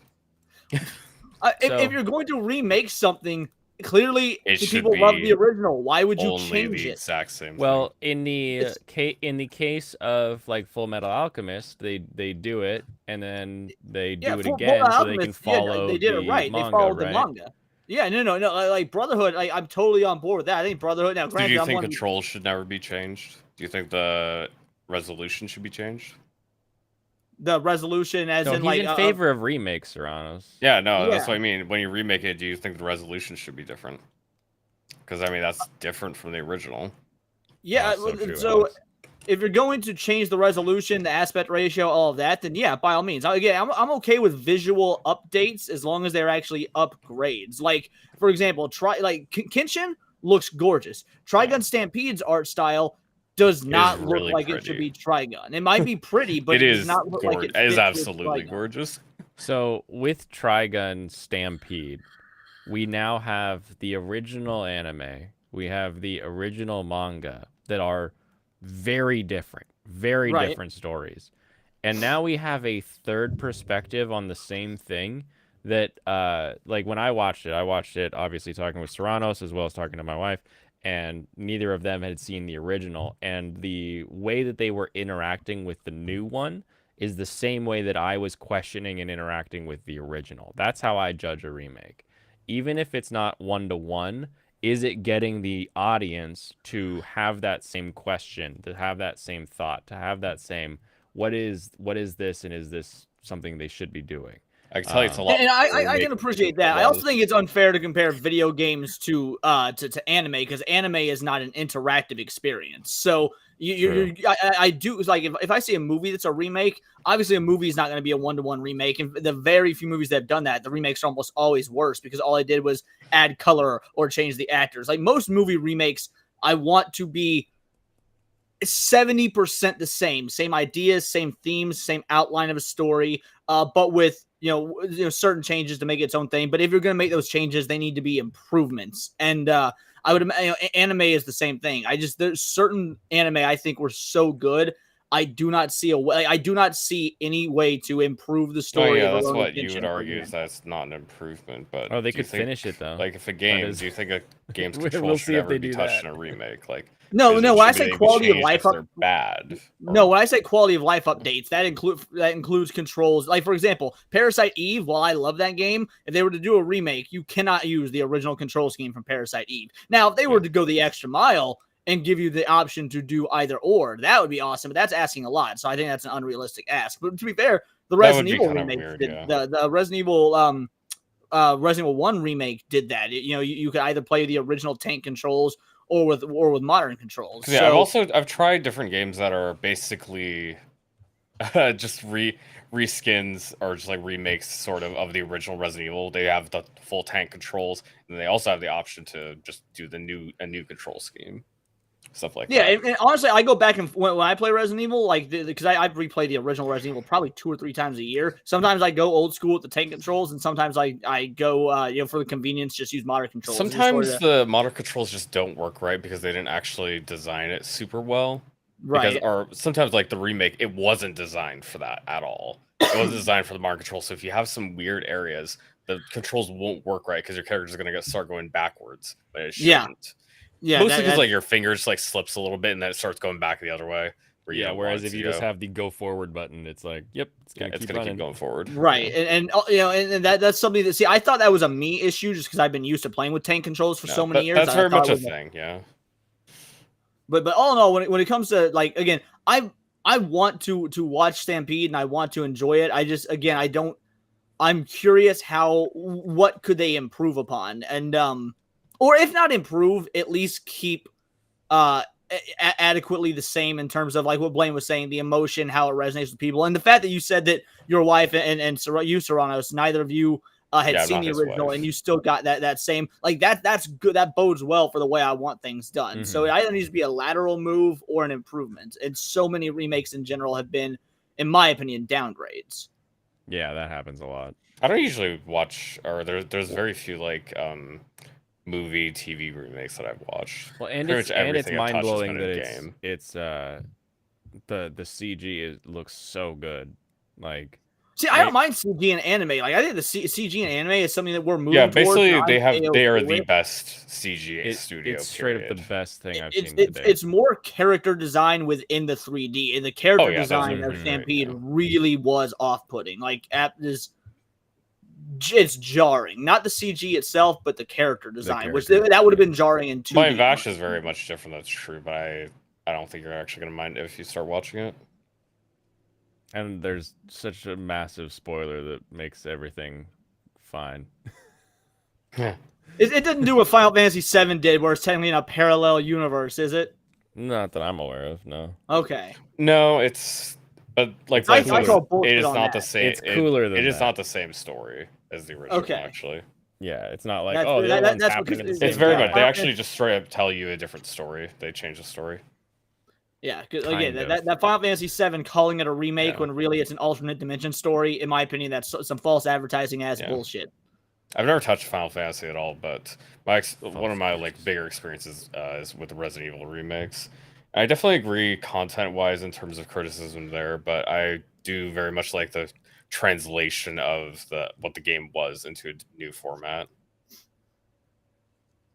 If you're going to remake something, clearly It should people love be the original. Why would you Only change the it? exact same. Well, in It's- the case of like Full Metal Alchemist, they do it and then they do it Full again Metal so they can Alchemist, yeah, follow they did the it right. manga, They followed right? the manga. Yeah, no. Like Brotherhood, I'm totally on board with that. I think Brotherhood. Now, Do granted, you I'm think one. controls should never be changed? Do you think the resolution should be changed? The resolution, as No, in he's like in favor of remakes, Serranos. Yeah, no, that's Yeah. what I mean. When you remake it, do you think the resolution should be different? Because I mean, that's different from the original. Yeah, True, so Alex. if you're going to change the resolution, the aspect ratio, all of that, then yeah, by all means. Again, I'm okay with visual updates as long as they're actually upgrades. Like, for example, Kenshin looks gorgeous. Trigun Stampede's art style does not look really like pretty. it should be Trigun. It might be pretty, but It it is does not look like it It is fits with absolutely Trigun. gorgeous. So with Trigun Stampede, we now have the original anime, we have the original manga that are very different, very Right. different stories. And now we have a third perspective on the same thing that like when I watched it obviously talking with Serranos as well as talking to my wife, and neither of them had seen the original, and the way that they were interacting with the new one is the same way that I was questioning and interacting with the original. That's how I judge a remake. Even if it's not 1-to-1, is it getting the audience to have that same question, to have that same thought, to have that same, what is this, and is this something they should be doing? I can tell you it's a lot. And I remake can appreciate that. than I it also was. think it's unfair to compare video games to anime, because anime is not an interactive experience. So I do like if I see a movie that's a remake, obviously a movie is not going to be a 1-to-1 remake. And the very few movies that have done that, the remakes are almost always worse because all I did was add color or change the actors. Like most movie remakes, I want to be 70% the same ideas, same themes, same outline of a story, but with certain changes to make its own thing. But if you're going to make those changes, they need to be improvements. And I would imagine anime is the same thing. There's certain anime I think were so good. I do not see any way to improve the Oh story. yeah, of that's Rurouni what you Kenshin, would for argue is example. that's not an improvement. But Oh, they do you could think, finish it though. like if a game, is- do you think a game's We'll control should see if ever they be do touched that. in a remake? Like No, is when it- I should say they be quality of changed life if they're bad. No, when I say quality of life updates, that includes controls. Like for example, Parasite Eve. While I love that game, if they were to do a remake, you cannot use the original control scheme from Parasite Eve. Now, if they were to go the extra mile and give you the option to do either or, that would be awesome. But that's asking a lot, so I think that's an unrealistic ask. But to be fair, the That would Resident be Evil kinda remake weird, did yeah. the Resident Evil Resident Evil 1 remake did that. You could either play the original tank controls or with modern controls. 'Cause, yeah, I've tried different games that are basically just reskins or just like remakes sort of the original Resident Evil. They have the full tank controls, and they also have the option to just do a new control scheme, stuff like Yeah, that. and honestly, I go back and when I play Resident Evil, like because I replay the original Resident Evil probably 2 or 3 times a year. Sometimes I go old school with the tank controls, and sometimes I go for the convenience just use modern controls. Just Sometimes sort of- the modern controls just don't work right because they didn't actually design it super well. right. Or sometimes like the remake, it wasn't designed for that at all. It wasn't designed for the modern controls. So if you have some weird areas, the controls won't work right because your character's gonna start going backwards, but it Yeah. shouldn't. Yeah, Mostly that- because like your fingers like slips a little bit and then it starts going back the other way. Where you Yeah, don't whereas want if it you to just go. have the go forward button, it's like, yep, it's Yeah, gonna it's keep gonna running. keep going forward. right, and that's something that I thought that was a me issue just because I've been used to playing with tank controls for Yeah, so many years. That's I very thought much it a was thing. Yeah. But all in all, when it comes to like again, I want to watch Stampede and I want to enjoy it. I'm curious what could they improve upon, and or if not improve, at least keep adequately the same in terms of like what Blaine was saying, the emotion, how it resonates with people, and the fact that you said that your wife and you, Serranos, neither of you had Yeah, I'm seen not the his original, wife. and you still got that same like that's good. That bodes well for the way I want things done. So it either needs to be a lateral move or an improvement. And so many remakes in general have been, in my opinion, downgrades. Yeah, that happens a lot. I don't usually watch, or there's very few like movie TV remakes that I've watched. Well, and Pretty it's much everything I've mind touched has blowing been that in-game. it's the CG looks so good. Like, See, I don't mind CG and anime. Like I think the CG and anime is something that we're moving Yeah, towards. basically and they I'm are A-okay the with. best CG it's studio. straight up period. the best thing I've It's seen today. it's more character design within the 3D, and the character yeah, that's design what of I'm Stampede saying, yeah. really was off-putting. Like it's jarring, not the CG itself, but the character design, which character, that would have been jarring in 2D. Mine Vash is very much different. That's true, but I don't think you're actually gonna mind if you start watching it. And there's such a massive spoiler that makes everything fine. Yeah. It didn't do what Final Fantasy VII did, where it's technically in a parallel universe, is it? Not that I'm aware of, no. Okay. No, it's but like I Blaine says, call bullshit it is on not the that. same. It's cooler than it is that. not the same story as the original. Okay. Actually, Yeah, it's not like, That's- oh, the that- other one's that's happening at the because same it's very time. much. They actually just straight up tell you a different story. They change the story. Yeah, 'cause, again, Kind of. that Final Fantasy VII calling it a remake Yeah. when really it's an alternate dimension story, in my opinion, that's some false advertising as Yeah. bullshit. I've never touched Final Fantasy at all, but one of my like bigger experiences is with the Resident Evil remakes. I definitely agree content-wise in terms of criticism there, but I do very much like the translation of what the game was into a new format.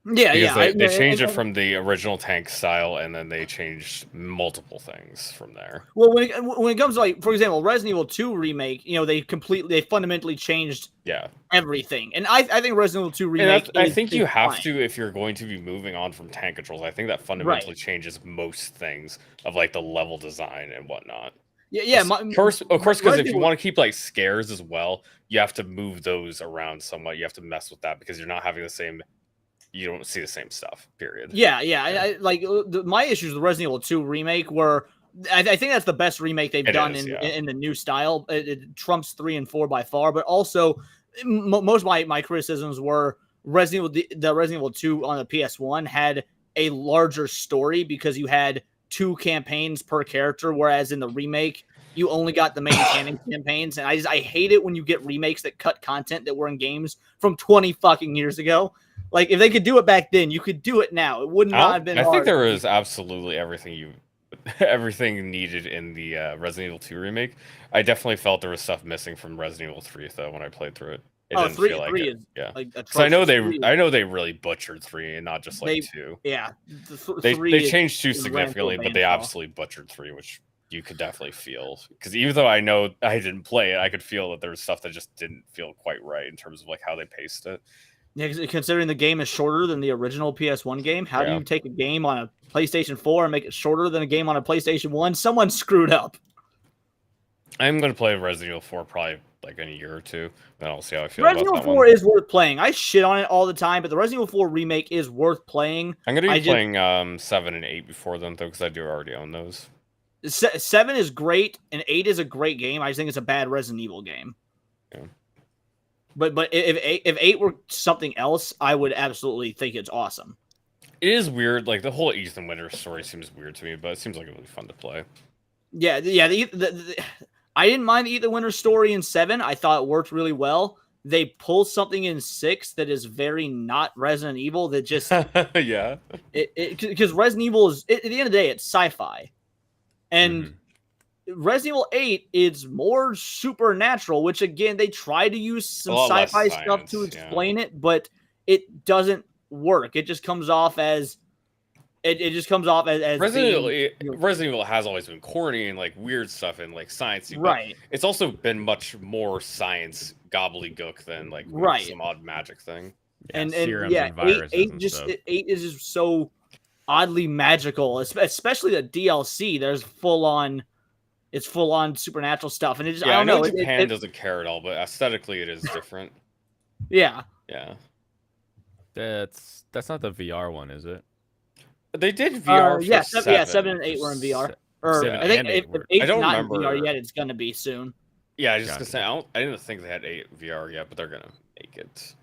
Yeah, Because yeah. they changed it from the original tank style, and then they changed multiple things from there. Well, when it comes to, like, for example, Resident Evil 2 remake, they fundamentally changed Yeah, everything, and I think Resident Evil 2 and remake. I think you have fine. to if you're going to be moving on from tank controls. I think that fundamentally changes most things of like the level design and whatnot. Yeah, yeah. Of course, because if Resident you Evil- want to keep like scares as well, you have to move those around somewhat. You have to mess with that because you're not having the same. You don't see the same stuff. Period. Yeah, yeah. I like my issues with Resident Evil 2 remake were. I think that's the best remake they've done in the new style. It trumps 3 and 4 by far, but also most of my criticisms were Resident Evil. The Resident Evil 2 on the PS1 had a larger story because you had 2 campaigns per character, whereas in the remake you only got the main canon campaigns. And I hate it when you get remakes that cut content that were in games from 20 fucking years ago. Like, if they could do it back then, you could do it now. It would not have been I hard. think there is absolutely everything needed in the Resident Evil 2 remake. I definitely felt there was stuff missing from Resident Evil 3 though when I played through it. It didn't feel like it. Is yeah. like So I know atrocious. I know they really butchered 3 and not just like 2. Yeah, They changed 2 is significantly, Rampage but they Bandsaw. absolutely butchered 3, which you could definitely feel. Because even though I know I didn't play it, I could feel that there was stuff that just didn't feel quite right in terms of like how they paced it. Yeah, considering the game is shorter than the original PS1 game, how do Yeah. you take a game on a PlayStation 4 and make it shorter than a game on a PlayStation 1? Someone screwed up. I'm going to play Resident Evil 4 probably like in a year or two. Then I'll see how I feel Resident about Evil that 4 one. is worth playing. I shit on it all the time, but the Resident Evil 4 remake is worth playing. I'm going to I be just- playing 7 and 8 before then, though, because I do already own those. 7 is great, and 8 is a great game. I just think it's a bad Resident Evil game. Yeah. But if 8 were something else, I would absolutely think it's awesome. It is weird. Like, the whole Ethan Winters story seems weird to me, but it seems like really fun to play. Yeah. I didn't mind the Ethan Winters story in 7. I thought it worked really well. They pull something in 6 that is very not Resident Evil. That just Yeah. because Resident Evil is at the end of the day, it's sci-fi, and Resident Evil 8 is more supernatural, which again they try to use some lot less sci-fi stuff to science, yeah. explain it, but it doesn't work. It just comes off as it just comes off as Resident being- Evil has always been corny and like weird stuff and like sciencey, but right. it's also been much more science gobbledygook than like Right. some odd magic thing. And serums yeah, and viruses eight and just stuff. 8 is just so oddly magical, especially the DLC. There's full on supernatural stuff, and it just Yeah, I don't know. Japan doesn't care at all, but aesthetically it is different. Yeah, Yeah. That's not the VR one, is it? They did VR for yeah, 7. 7 and 8 were in VR. Or Seven I think and eight if were. 8's I don't not in remember. VR yet, it's gonna be soon. Yeah, I was just Gotcha. gonna say I didn't think they had 8 VR yet, but they're gonna make it.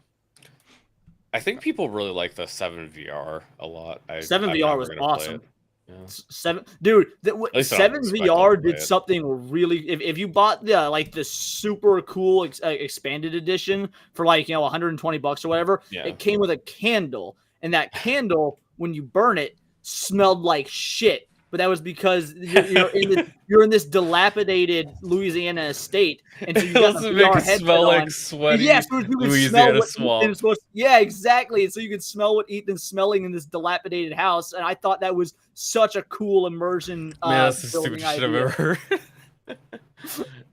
I think people really like the 7 VR a lot. 7 I'm VR never was gonna play awesome. it. Yeah. 7, dude. least I 7 don't expect them VR to play did it. something really. If you bought the super cool expanded edition for $120 or whatever, Yeah. it came with a candle, and that candle, when you burn it, smelled like shit. But that was because you're in this dilapidated Louisiana estate, and so you got the VR headset smell on. like sweaty Yeah, so you could smell Louisiana what swamp. Ethan's supposed. Yeah, exactly. And so you could smell what Ethan's smelling in this dilapidated house, and I thought that was such a cool immersion. Man, that's the building stupidest shit I've idea.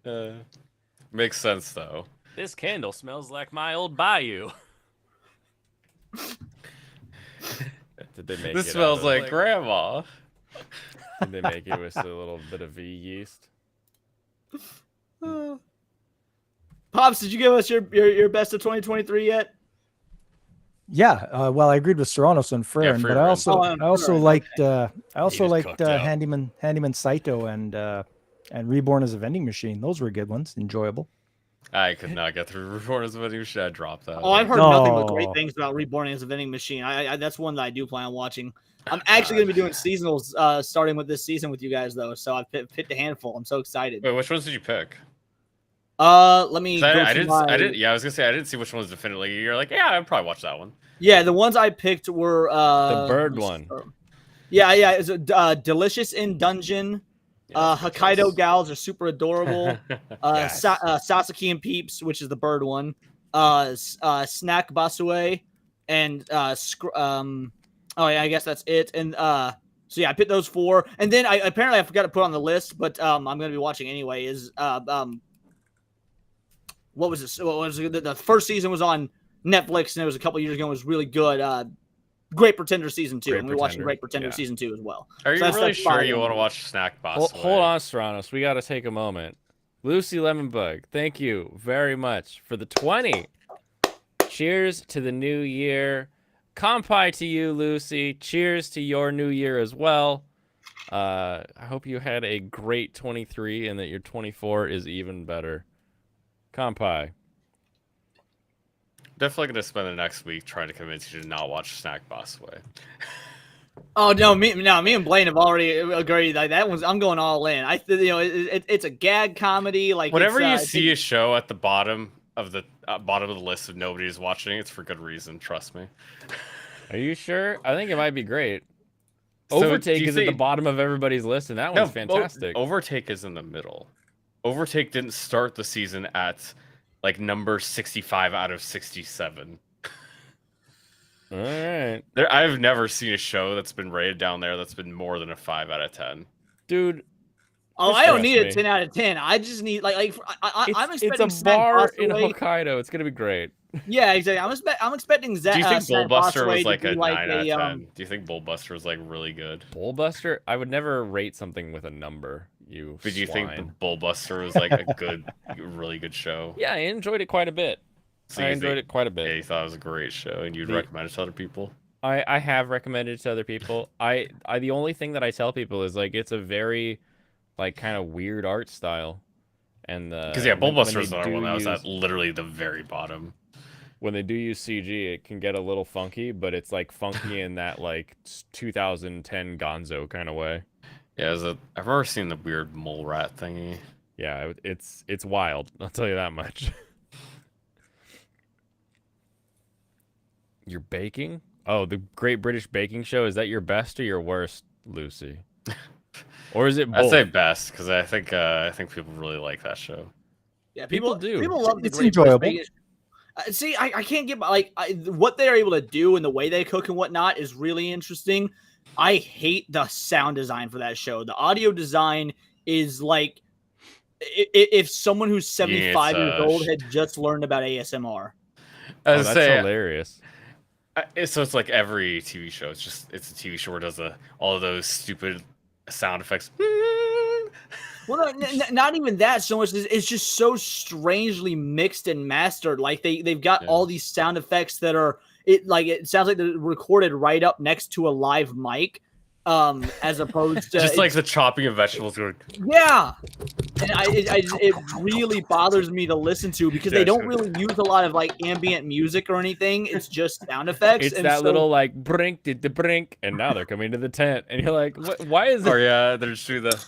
ever heard. Makes sense though. This candle smells like my old bayou. Did they make This it smells out of, like grandma. Did they make it with a little bit of V yeast? Pops, did you give us your best of 2023 yet? Yeah, well, I agreed with Serranos and Frere, Frere but I and- also Oh, I also Frere, liked just cooked out. Handyman Saito and Reborn as a Vending Machine. Those were good ones, enjoyable. I could not get through Reborn as a Vending Machine. I dropped that. Oh, I've heard nothing but great No. things about Reborn as a Vending Machine. I that's one that I do plan on watching. I'm actually going to be doing seasonals starting with this season with you guys though, so I've picked a handful. I'm so excited. Wait, which ones did you pick? Let me 'Cause go I to didn't. my- I didn't. Yeah, I was gonna say I didn't see which ones definitively. You're like, yeah, I'd probably watch that one. Yeah, the ones I picked were The bird one. Yeah, it's Delicious in Dungeon. Hokkaido Gals are super adorable. Yes. Sasaki and Peeps, which is the bird one. Snack Basue, and oh yeah, I guess that's it. And so yeah, I picked those 4, and then I forgot to put on the list, but I'm gonna be watching anyway. Is what was this? What was it? The first season was on Netflix, and it was a couple years ago. It was really good. Great Pretender season 2, Great and we're watching Pretender, Great Pretender yeah. season 2 as well. Are you So that's really the sure fire you one. want to watch Snack Boss? Hold on, Serranos. We got to take a moment. Lucy Lemonbug, thank you very much for the 20. Cheers to the new year. Kampai to you, Lucy. Cheers to your new year as well. I hope you had a great 23 and that your 24 is even better. Kampai. Definitely gonna spend the next week trying to convince you to not watch Snack Boss Way. Oh no, me and Blaine have already agreed. Like that one's, I'm going all in. It's a gag comedy. Like Whenever you it's, see a show at the bottom of the list of nobody is watching, it's for good reason. Trust me. Are you sure? I think it might be great. So, do Overtake you is at the think- bottom of everybody's list, and that No, one's fantastic. Overtake is in the middle. Overtake didn't start the season at like number 65 out of 67. All right. I've never seen a show that's been rated down there that's been more than a 5 out of 10. Dude, Oh, Just I don't trust need a me. 10 out of 10. I just need I'm it's expecting a Snack bar in Bossaway- Hokkaido. It's gonna be great. Yeah, exactly. I'm expecting Do you think Snack Bullbuster Bossaway was to like be a 9 out of 10? a, Do you think Bullbuster was like really good? Bullbuster? I would never rate something with a number. You. But do you think swine. Bullbuster was like a good, really good show? Yeah, I enjoyed it quite a bit. So I you enjoyed think- it quite a Yeah, bit. you thought it was a great show, and you'd The- recommend it to other people. I have recommended it to other people. I the only thing that I tell people is like it's a very like kind of weird art style. And Because yeah, when Bullbuster they was another do one that was use- at literally the very bottom. when they do use CG, it can get a little funky, but it's like funky in that like 2010 Gonzo kind of way. Yeah, I've remember seeing the weird mole rat thingy. Yeah, it's wild. I'll tell you that much. You're baking? Oh, the Great British Baking Show. Is that your best or your worst, Lucy? Or is it both? I'd say best because I think people really like that show. Yeah, People do. People love the It's Great enjoyable. British Baking- See, I can't get what they're able to do and the way they cook and whatnot is really interesting. I hate the sound design for that show. The audio design is like if someone who's 75 years old had just learned about ASMR. I Oh, would that's say hilarious. so it's like every TV show. It's a TV show where it does all of those stupid sound effects. Well, not even that so much. It's just so strangely mixed and mastered. Like they've got Yeah. all these sound effects that are it sounds like they're recorded right up next to a live mic. as opposed to Just like the chopping of vegetables going. yeah. And it really bothers me to listen to because they don't really use a lot of like ambient music or anything. It's just sound effects. It's and that so, little like brink did the brink, and now they're coming to the tent, and you're like, what? Why is Or it? yeah, they're just doing the.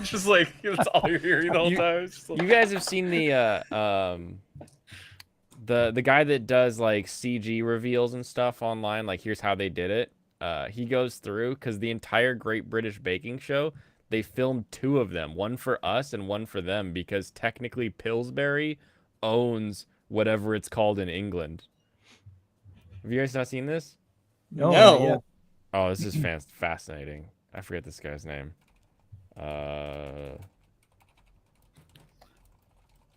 Just like that's all you're hearing the whole time. It's just like- You guys have seen the guy that does like CG reveals and stuff online. Like, here's how they did it. He goes through because the entire Great British Baking Show, they filmed 2 of them, one for us and one for them, because technically Pillsbury owns whatever it's called in England. Have you guys not seen this? No, No. not yet. Oh, this is fascinating. I forget this guy's name.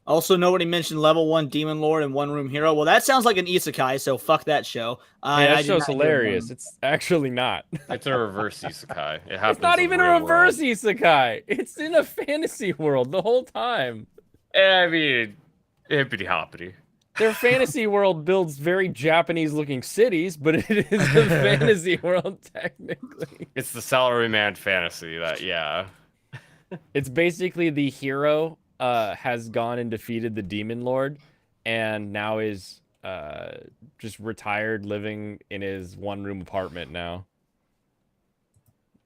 Also, nobody mentioned level 1 Demon Lord and One Room Hero. Well, that sounds like an isekai, so fuck that show. Hey, I that did show's not hear hilarious. them. It's actually not. It's a reverse isekai. It happens. It's not in even a real reverse world. isekai. It's in a fantasy world the whole time. I mean, hippity hoppity. Their fantasy world builds very Japanese-looking cities, but it is a fantasy world technically. It's the salaryman fantasy that yeah. It's basically the hero has gone and defeated the demon lord, and now is just retired, living in his one-room apartment now.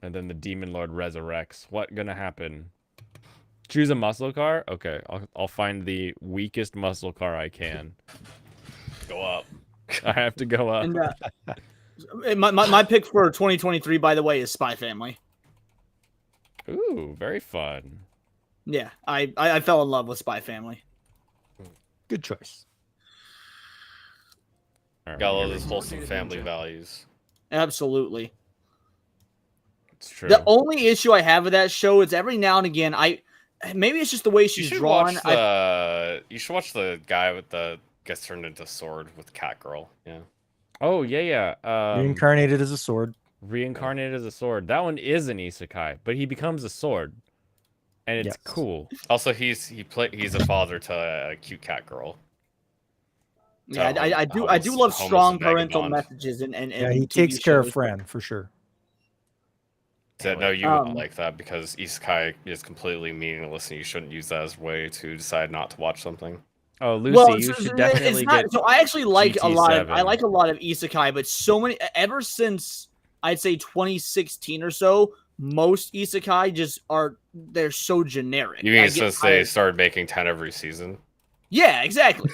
And then the demon lord resurrects. What gonna happen? Choose a muscle car? Okay, I'll find the weakest muscle car I can. Go up. I have to go up. And my pick for 2023, by the way, is Spy Family. Ooh, very fun. Yeah, I fell in love with Spy Family. Good choice. All right, Got all here we those go. wholesome family values. Absolutely. It's true. The only issue I have with that show is every now and again, maybe it's just the way You she's should drawn. watch the. You should watch the guy with the gets turned into sword with Catgirl. Yeah. Oh yeah. Reincarnated as a sword. Reincarnated as a sword. That one is an isekai, but he becomes a sword, and it's Yes. cool. Also, he's a father to a cute cat girl. Yeah, I do Almost love strong parental vagabond. messages and Yeah, he TV takes care of shows. Fran for sure. Said no, you Um, wouldn't like that because isekai is completely meaningless, and you shouldn't use that as a way to decide not to watch something. Oh, Lucy, Well, you so- should so definitely it's not, get. So I actually like a lot of GT7. isekai, but so many ever since I'd say 2016 or so, most isekai they're so generic. You I mean get since they tired. started making 10 every season? Yeah, exactly.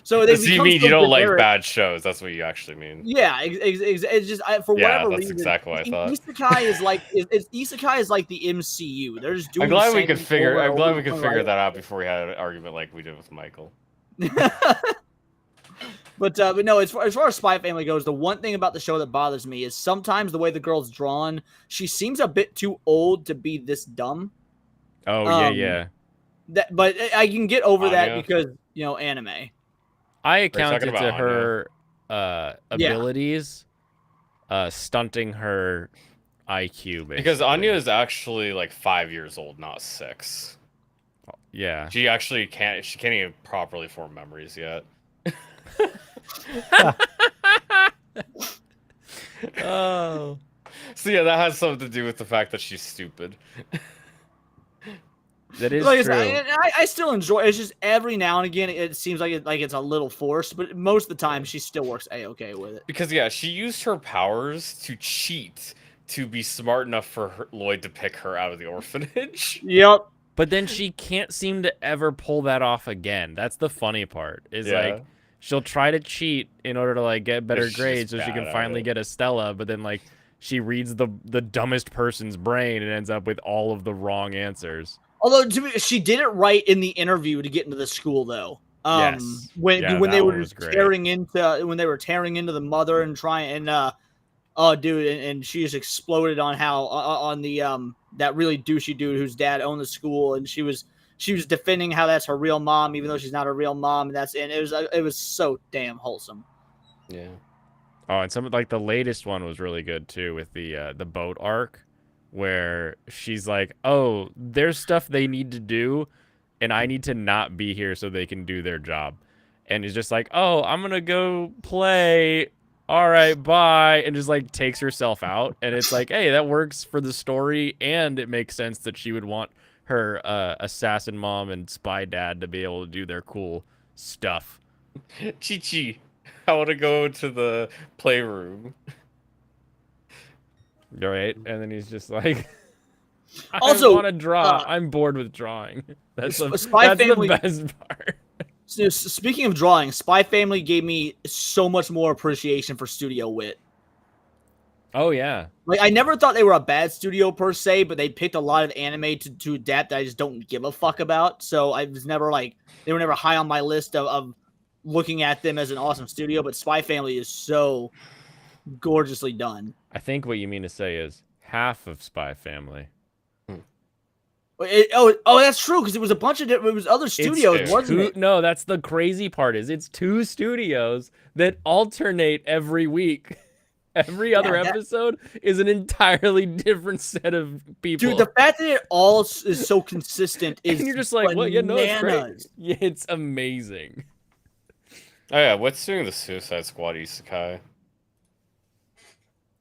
So they So you become mean so you don't like generic. bad shows? That's what you actually mean. Yeah, it's just for Yeah, whatever that's reason. exactly what I thought. Isekai is like isekai is like the MCU. They're just doing. I'm glad the we same could thing figure. over I'm and glad over we could and figure over. that out before we had an argument like we did with Michael. But no, as far as Spy Family goes, the one thing about the show that bothers me is sometimes the way the girl's drawn, she seems a bit too old to be this dumb. Oh yeah. But I can get over that Anya? because anime. I you accounted talking to about her Yeah. abilities, stunting her IQ. Basically. Because Anya is actually like 5 years old, not 6. Yeah. She actually can't. She can't even properly form memories yet. Oh. So yeah, that has something to do with the fact that she's stupid. That is Like true. I still enjoy. It's just every now and again it seems like it's a little forced, but most of the time she still works a-okay with it. Because yeah, she used her powers to cheat to be smart enough for Lloyd to pick her out of the orphanage. Yep. But then she can't seem to ever pull that off again. That's the funny part. Is like she'll try to cheat in order to like get better she's grades so she bad can at finally it. get a Stella, but then like she reads the dumbest person's brain and ends up with all of the wrong answers. Although she did it right in the interview to get into the school, though. Yes. When Yeah, they that were one was great. tearing into the mother and trying and oh dude, and she just exploded on how on the that really douchey dude whose dad owned the school, and she was defending how that's her real mom, even though she's not her real mom, and it was so damn wholesome. Yeah. Oh, and some like the latest one was really good too with the boat arc, where she's like, "Oh, there's stuff they need to do, and I need to not be here so they can do their job," and it's just like, "Oh, I'm gonna go play all right, bye, and just like takes herself out. And it's like, hey, that works for the story, and it makes sense that she would want her assassin mom and spy dad to be able to do their cool stuff. Chi-Chi, I want to go to the playroom. Right? And then he's just like, I Also, want to draw. uh, I'm bored with drawing. That's the, Spy that's Family- the best part. So, speaking of drawing, Spy Family gave me so much more appreciation for studio wit. Oh yeah. Like, I never thought they were a bad studio per se, but they picked a lot of anime to adapt that I just don't give a fuck about. So I was never like, they were never high on my list of looking at them as an awesome studio. But Spy Family is so gorgeously done. I think what you mean to say is half of Spy Family. Oh, that's true because it was a bunch of it was other studios, It's wasn't Two, it? no, that's the crazy part is it's 2 studios that alternate every week. Every other that- episode is an entirely different set of people. Dude, the fact that it all is so consistent is and you're just like, well, yeah, no, it's great. bananas. Yeah, it's amazing. Oh yeah, what's doing the Suicide Squad isekai?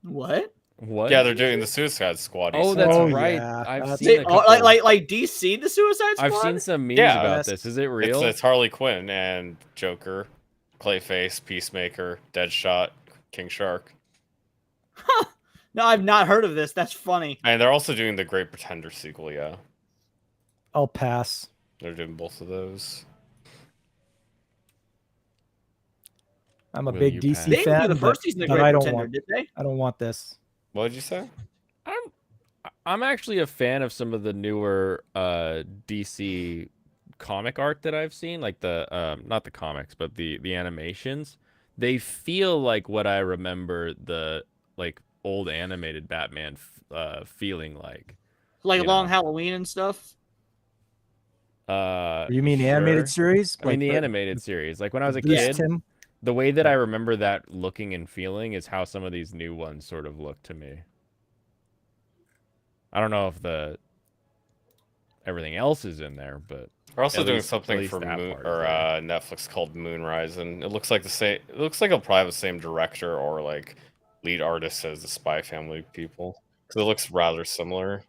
What? What? Yeah, they're doing the Suicide Squad. Oh, isekai. that's Oh, right. yeah, I've that's- seen They, a couple. like DC, the Suicide Squad. I've seen some memes Yeah. about Yes. this. Is it real? It's Harley Quinn and Joker, Clayface, Peacemaker, Deadshot, King Shark. No, I've not heard of this. That's funny. And they're also doing the Great Pretender sequel, yeah. I'll pass. They're doing both of those. I'm a Will big you DC pass? They didn't fan, do the but, first season of but Great I don't Pretender, want. did they? I don't want this. What did you say? I'm actually a fan of some of the newer DC comic art that I've seen, like the not the comics, but the animations. They feel like what I remember the like old animated Batman feeling like. Like You Long know. Halloween and stuff. Uh, You mean the sure. animated series? I mean the Like animated series. Like when I was a Bruce kid, Timm? the way that I remember that looking and feeling is how some of these new ones sort of look to me. I don't know if everything else is in there, but We're also At doing least- at something least for that Moon, part is or there. Netflix called Moonrise, and it looks like the same. It looks like it'll probably have the same director or like lead artist as the Spy Family people, because it looks rather similar.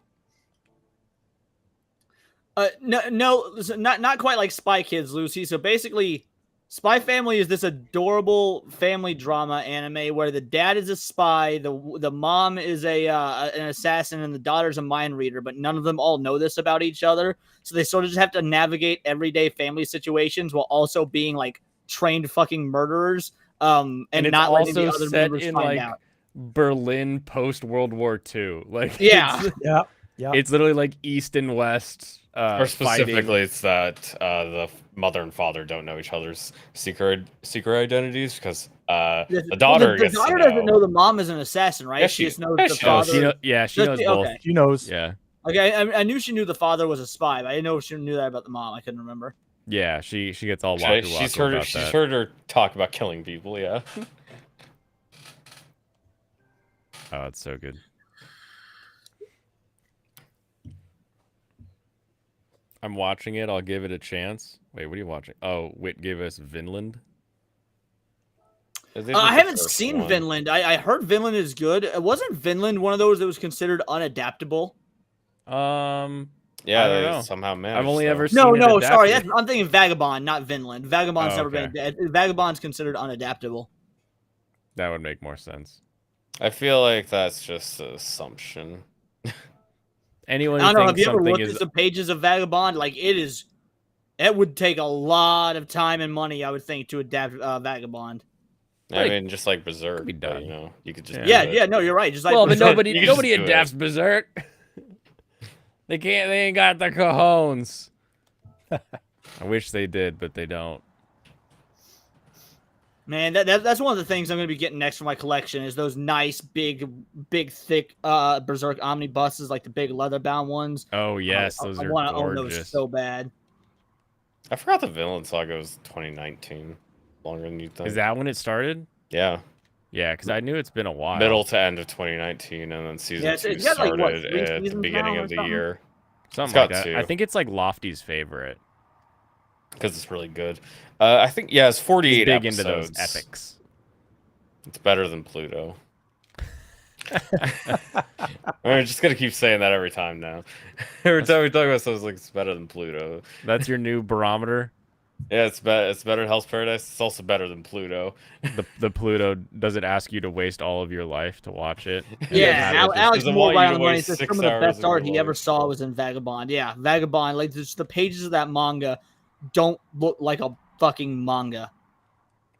No, listen, not quite like Spy Kids, Lucy. So basically, Spy Family is this adorable family drama anime where the dad is a spy, the mom is an assassin, and the daughter's a mind reader. But none of them all know this about each other, so they sort of just have to navigate everyday family situations while also being like trained fucking murderers. And it's not letting the also other set members in find like out. Berlin post World War II. Like Yeah. Yeah. Yeah. it's literally like East and West. Or Fighting. specifically, it's that the mother and father don't know each other's secret identities because the daughter the gets daughter to doesn't know the mom is an assassin, right? Yeah, she she- just knows yeah, the she knows. father. She knows Just- both. okay. She knows. Yeah, Okay, I knew she knew the father was a spy, but I didn't know she knew that about the mom. I couldn't remember. yeah. She gets all She's waku heard her, about she's that. heard her talk about killing people. Yeah. Oh, it's so good. I'm watching it. I'll give it a chance. Wait, what are you watching? Oh, Wit gave us Vinland. I haven't seen Vinland. I heard Vinland is good. Wasn't Vinland one of those that was considered unadaptable? Yeah, I don't they know. somehow managed. I've only though. ever No, seen no, it sorry. adapted. I'm thinking Vagabond, not Vinland. Vagabond's Oh, never okay. been. Vagabond's considered unadaptable. That would make more sense. I feel like that's just an assumption. Anyone I who don't know. Have thinks you ever something looked is at some pages of Vagabond? Like it is. It would take a lot of time and money, I would think, to adapt Vagabond. I Like, mean, just like Berserk, be but, done. you know, you could just Yeah. do Yeah, it. no, you're right. Just like well, but Berserk. nobody You can just nobody do it. adapts Berserk. They can't. They ain't got the cajones. I wish they did, but they don't. Man, that's one of the things I'm going to be getting next for my collection is those nice, big, thick Berserk omnibuses, like the big leather-bound ones. Oh yes, I those are want to own those gorgeous. so bad. I forgot the Villain Saga was 2019. Longer than you think. Is that when it started? Yeah. Yeah, because I knew it's been a while. Middle to end of 2019, and then season Yeah, it's 2 got, like, what, started 3 at the seasons beginning now or of the something? year. Something got like that. two. I think it's like Lofty's favorite. Because it's really good. I think, yeah, it's 48 He's big episodes. into those epics. It's better than Pluto. We're just gonna keep saying that every time now. Every time we talk about something, it's like it's better than Pluto. That's your new barometer. Yeah, it's better. It's better than Hell's Paradise. It's also better than Pluto. The Pluto, does it ask you to waste all of your life to watch it? And then Yeah, have it just- Alex doesn't Moore want you right to on the money waste says 6 some of the hours best of your art he ever life. saw was in Vagabond. Yeah, Vagabond, like just the pages of that manga don't look like a fucking manga.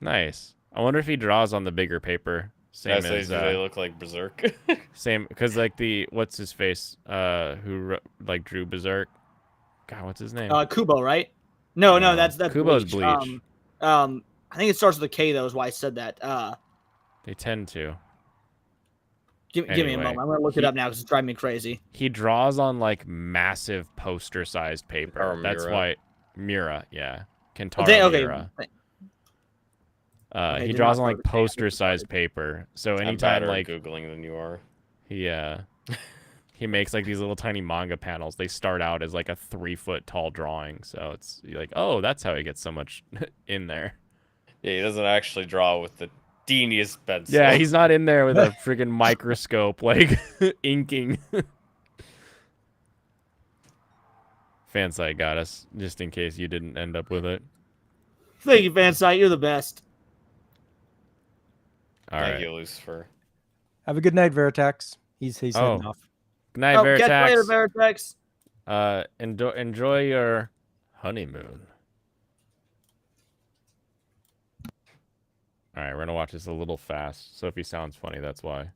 Nice. I wonder if he draws on the bigger paper. Same Yeah, so as they look like Berserk. same because like the what's his face like drew Berserk. God, what's his name? Kubo, right? No, No, that's Kubo's Bleach. Bleach. I think it starts with a K though, is why I said that. They tend to. Give me a Anyway, moment. I'm gonna look it up now because it's driving me crazy. He draws on like massive poster-sized paper. Or That's Mura. why Mura, yeah, Kentaro Okay. Mura. Okay, He did draws not on know like the K. poster-sized paper. So I'm anytime better like at googling than you are. he makes like these little tiny manga panels. They start out as like a 3-foot tall drawing. So it's you're like, oh, that's how he gets so much in there. Yeah, he doesn't actually draw with the teeniest pencil. Yeah, he's not in there with a freaking microscope like inking. Fansite got us, just in case you didn't end up with it. Thank you, Fansite. You're the best. All Thank right. you, Lucifer. Have a good night, Veritax. He's heading Oh. off. Good night, Catch you later, Veritax. Veritex. Enjoy your honeymoon. All right, we're gonna watch this a little fast. So if he sounds funny, that's why.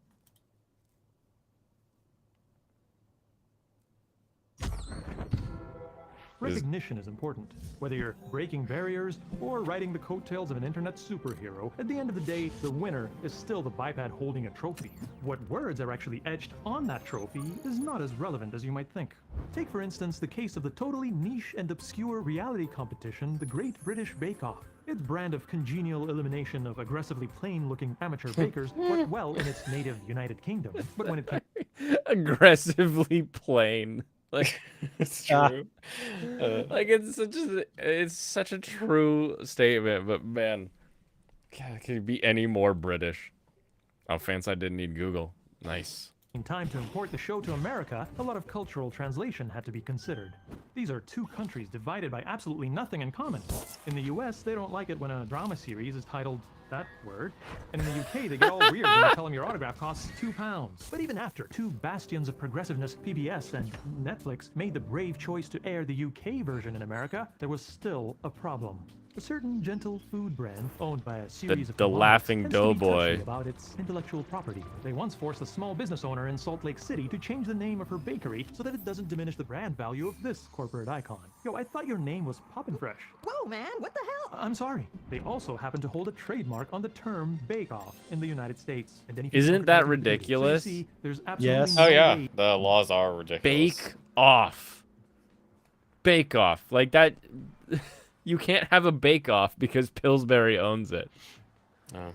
Recognition is important. Whether you're breaking barriers or riding the coattails of an internet superhero, at the end of the day, the winner is still the biped holding a trophy. What words are actually etched on that trophy is not as relevant as you might think. Take, for instance, the case of the totally niche and obscure reality competition, the Great British Bake Off. Its brand of congenial elimination of aggressively plain-looking amateur bakers worked well in its native United Kingdom. But when it came Aggressively plain. Like It's Ah. true. like it's such a true statement, but man, God, can it be any more British? Oh, Fanside didn't need Google. Nice. time to import the show to America, a lot of cultural translation had to be considered. These are two countries divided by absolutely nothing in common. In the US, they don't like it when a drama series is titled that word. And in the UK, they get all weird when you tell them your autograph costs £2. But even after two bastions of progressiveness, PBS and Netflix, made the brave choice to air the UK version in America, there was still a problem. A certain gentle food brand owned by a series of the conglomerates Laughing tends to be touchy Doughboy. about its intellectual property. They once forced a small business owner in Salt Lake City to change the name of her bakery so that it doesn't diminish the brand value of this corporate icon. Yo, I thought your name was Poppin' Fresh. Whoa, man, what the hell? I'm sorry. They also happen to hold a trademark on the term Bake Off in the United States. And any Isn't future that company can do it. So you ridiculous? see, there's absolutely Yes. no Oh yeah, way the laws are ridiculous. Bake Off. Bake Off. Like that. You can't have a Bake Off because Pillsbury owns it. Oh.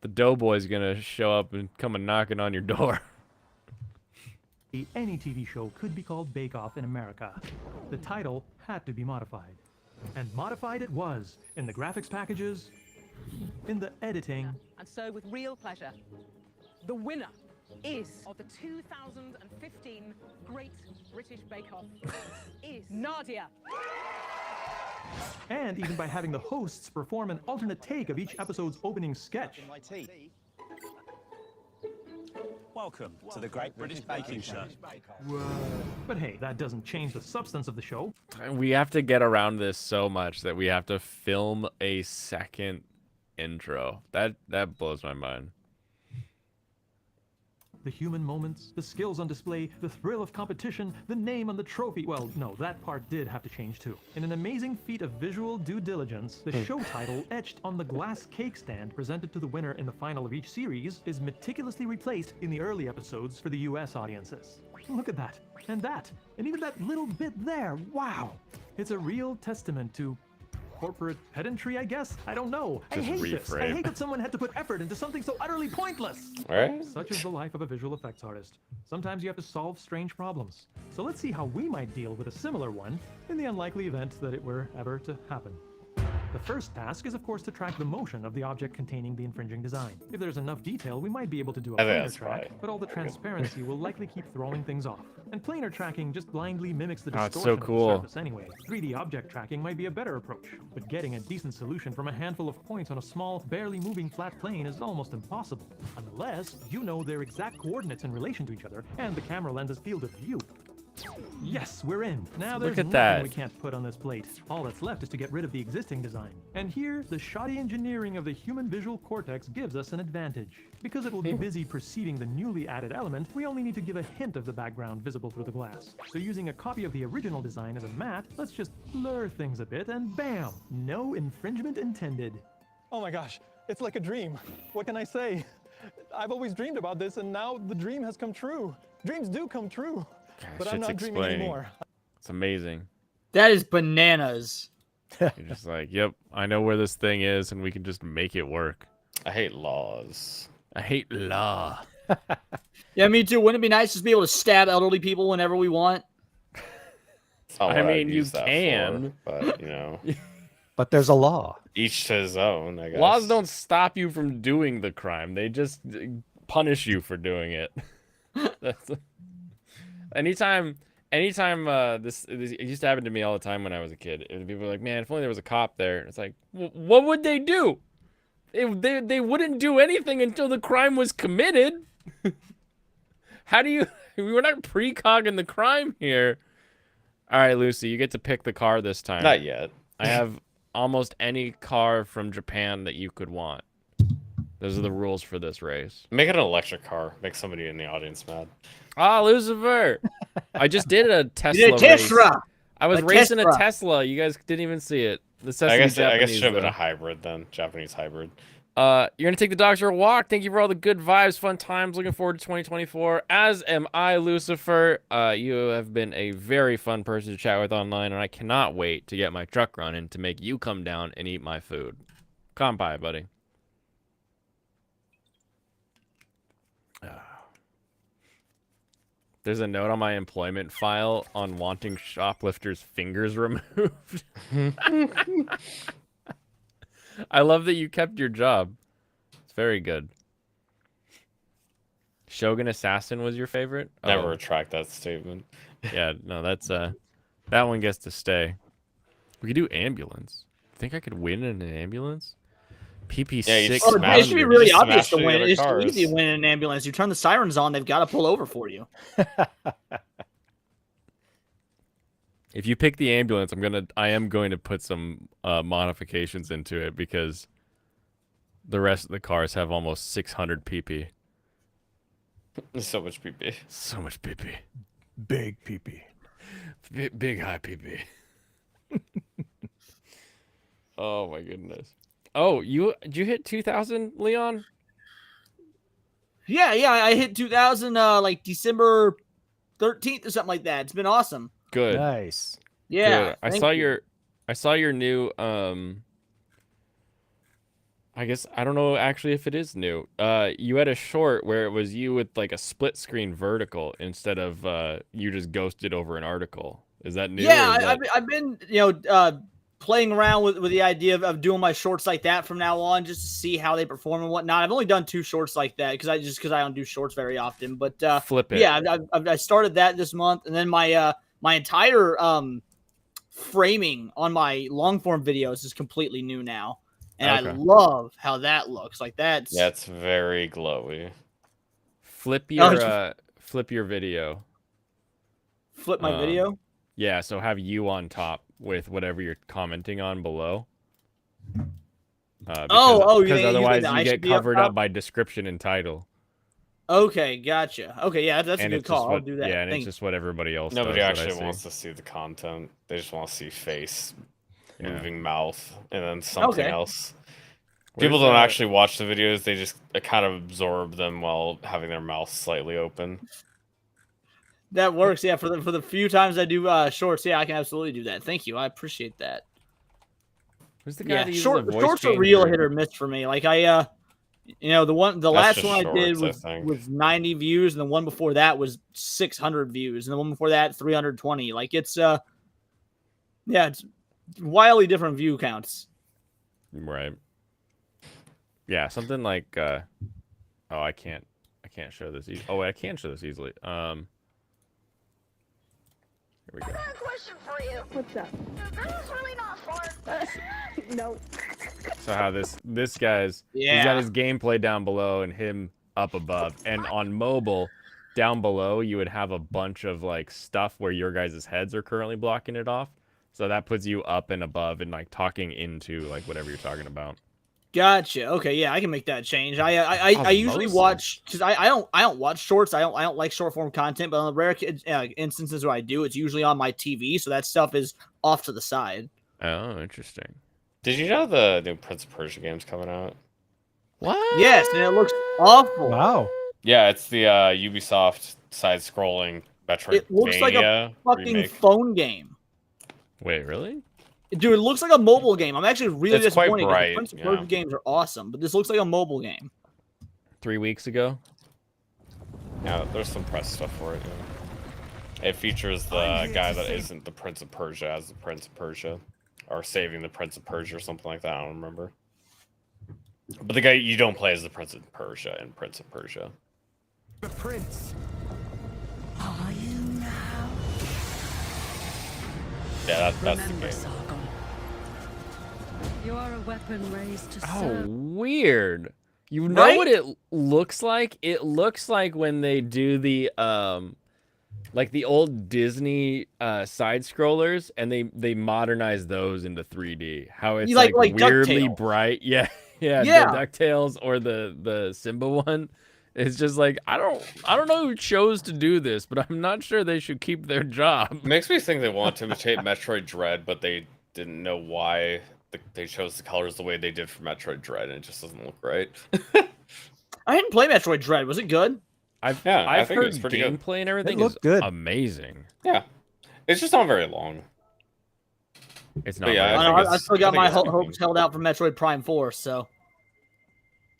The Doughboy's gonna show up and come and knocking on your door. any TV show could be called Bake Off in America. The title had to be modified. And modified it was, in the graphics packages, in the editing, And so, with real pleasure, the winner is of the 2015 Great British Bake Off is Nadia. and even by having the hosts perform an alternate take of each episode's opening sketch. Welcome to the Great British Baking Show. But hey, that doesn't change the substance of the show. We have to get around this so much that we have to film a second intro. That blows my mind. The human moments, the skills on display, the thrill of competition, the name on the trophy. Well, no, that part did have to change too. In an amazing feat of visual due diligence, the show title etched on the glass cake stand presented to the winner in the final of each series is meticulously replaced in the early episodes for the US audiences. Look at that, and even that little bit there. Wow! It's a real testament to corporate pedantry, I guess? I don't know. I Just hate this. I reframe. hate that someone had to put effort into something so utterly pointless. All right. Such is the life of a visual effects artist. Sometimes you have to solve strange problems. So let's see how we might deal with a similar one in the unlikely event that it were ever to happen. The first task is, of course, to track the motion of the object containing the infringing design. If there's enough detail, we might be able to do a I think planar that's track, right. but all the transparency will likely keep throwing things off. And planar tracking just blindly mimics the Oh, it's distortion so of cool. the surface anyway. 3D object tracking might be a better approach, but getting a decent solution from a handful of points on a small, barely moving flat plane is almost impossible, unless you know their exact coordinates in relation to each other and the camera lens's field of view. Yes, we're in. Now there's at nothing that. we can't put on this plate. All that's left is to get rid of the existing design. And here, the shoddy engineering of the human visual cortex gives us an advantage. Because it will be busy perceiving the newly added element, we only need to give a hint of the background visible through the glass. So using a copy of the original design as a matte, let's just blur things a bit and bam! No infringement intended. Oh my gosh, it's like a dream. What can I say? I've always dreamed about this, and now the dream has come true. Dreams do come true. But I'm Shit's not dreaming explaining. anymore. It's amazing. That is bananas. You're just like, yep, I know where this thing is, and we can just make it work. I hate laws. I hate law. Yeah, me too. Wouldn't it be nice just to be able to stab elderly people whenever we want? It's not I what I'd mean, you use that can. for, but you know, But there's a law. each to his own. I guess Laws don't stop you from doing the crime; they just punish you for doing it. That's anytime this it used to happen to me all the time when I was a kid. People were like, "Man, if only there was a cop there." It's like, what would they do? They wouldn't do anything until the crime was committed. How do you? We're not precogging the crime here. All right, Lucy, you get to pick the car this time. not yet. I have almost any car from Japan that you could want. Those are the rules for this race. Make it an electric car. Make somebody in the audience mad. Ah, Lucifer! I just did a Tesla You did a race. Tesla. I was A racing a Tesla. Tesla. You guys didn't even see it. The I Sesame guess it Japanese, should have been though. a hybrid then. Japanese hybrid. You're gonna take the dogs for a walk. Thank you for all the good vibes, fun times. Looking forward to 2024. As am I, Lucifer. You have been a very fun person to chat with online, and I cannot wait to get my truck running to make you come down and eat my food. Come by, buddy. There's a note on my employment file on wanting shoplifters' fingers removed. I love that you kept your job. It's very good. Shogun Assassin was your favorite? Never Oh, retract that statement. yeah, no, that's that one gets to stay. We could do ambulance. Think I could win in an ambulance? PP6. Yeah, you just Oh, smash it should be it. really Just obvious smash to the win. other It's cars. easy to win in an ambulance. You turn the sirens on, they've got to pull over for you. If you pick the ambulance, I am going to put some modifications into it because the rest of the cars have almost 600 pp. So much PP. So much pp. Big PP. Big high pp. Oh my goodness. Oh, did you hit 2,000, Leon? Yeah, I hit 2000 like December 13th or something like that. It's been awesome. Good. Nice. Yeah. Good. I thank saw you. your new I guess I don't know actually if it is new. You had a short where it was you with like a split screen vertical instead of you just ghosted over an article. Is that new? Yeah, or is that... I've been playing around with the idea of doing my shorts like that from now on, just to see how they perform and whatnot. I've only done 2 shorts like that because I don't do shorts very often. But Flip it. yeah, I started that this month, and then my my entire framing on my long form videos is completely new now, and I Okay. love how that looks. Like that's Yeah, it's very glowy. Flip Oh, your video. flip my um, video. Yeah, so have you on top with whatever you're commenting on below. You because think otherwise that I you should get be up covered top? up by description and title. Okay, gotcha. Okay, yeah, that's a and good it's just call. I'll what, do that. yeah, and Thank it's just what everybody else Nobody does that I actually see. wants to see the content. They just want to see face, Yeah. moving mouth, and then something Okay. else. Where's People don't the- actually watch the videos. They just kind of absorb them while having their mouth slightly open. That works, yeah. For the few times I do shorts, yeah, I can absolutely do that. Thank you, I appreciate that. Who's the guy Yeah, that uses a voice shorts are real changer? hit or miss for me. Like the last just one I did shorts, I think. was 90 views, and the one before that was 600 views, and the one before that 320. Like it's wildly different view counts. Right. Yeah, something like oh, I can't show this. Oh, wait, I can show this easily. Here we go. I got a question for you. What's up? That was really not fun. No. So how this guy's he's got Yeah. his gameplay down below and him up above, and on mobile down below you would have a bunch of like stuff where your guys' heads are currently blocking it off. So that puts you up and above and like talking into like whatever you're talking about. Gotcha. Okay, yeah, I can make that change. I usually Osmosis. watch because I don't watch shorts. I don't like short form content, but on the rare instances where I do, it's usually on my TV, so that stuff is off to the side. Oh, interesting. Did you know the new Prince of Persia game's coming out? What? Yes, and it looks awful. Wow. Yeah, it's the Ubisoft side-scrolling Metroidvania It looks like a fucking remake. phone game. Wait, really? Dude, it looks like a mobile game. I'm actually really It's quite disappointed. 'cause bright, The Prince of yeah. Persia games are awesome, but this looks like a mobile game. 3 weeks ago. Yeah, there's some press stuff for it. Yeah. It features the guy that isn't the Prince of Persia as the Prince of Persia, or saving the Prince of Persia or something like that. I don't remember. But the guy you don't play as the Prince of Persia in Prince of Persia. The prince. Are you now? Yeah, that's the game. Sargon. You are a weapon raised to Oh, serve. weird. You know Right? what it looks like? It looks like when they do the like the old Disney side scrollers and they modernize those into 3D. How it's You like weirdly DuckTales. bright. Yeah. Yeah, Yeah. the DuckTales or the Simba one. It's just like I don't know who chose to do this, but I'm not sure they should keep their job. It makes me think they want to imitate Metroid Dread, but they didn't know why they chose the colors the way they did for Metroid Dread, and it just doesn't look right. I didn't play Metroid Dread. Was it good? I've I think heard it's pretty good. gameplay and everything looked is good. amazing. Yeah, it's just not very long. It's But not yeah, very I, I don't think know, I it's- still I got think my it's pretty hopes good. held out for Metroid Prime 4, so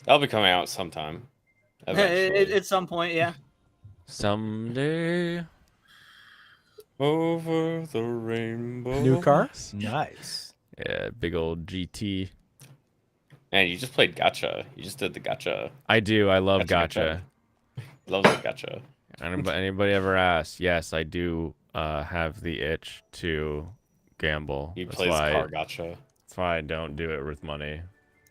That'll be coming out sometime. Eventually. at some point, yeah. someday. Over the rainbow. New car? Nice. Yeah, big old GT. Man, you just played Gacha. You just did the Gacha. I do. I love That's a good Gacha. Love the Gacha. Anybody ever asked? Yes, I do have the itch to gamble. You That's play why, car Gacha. that's why I don't do it with money.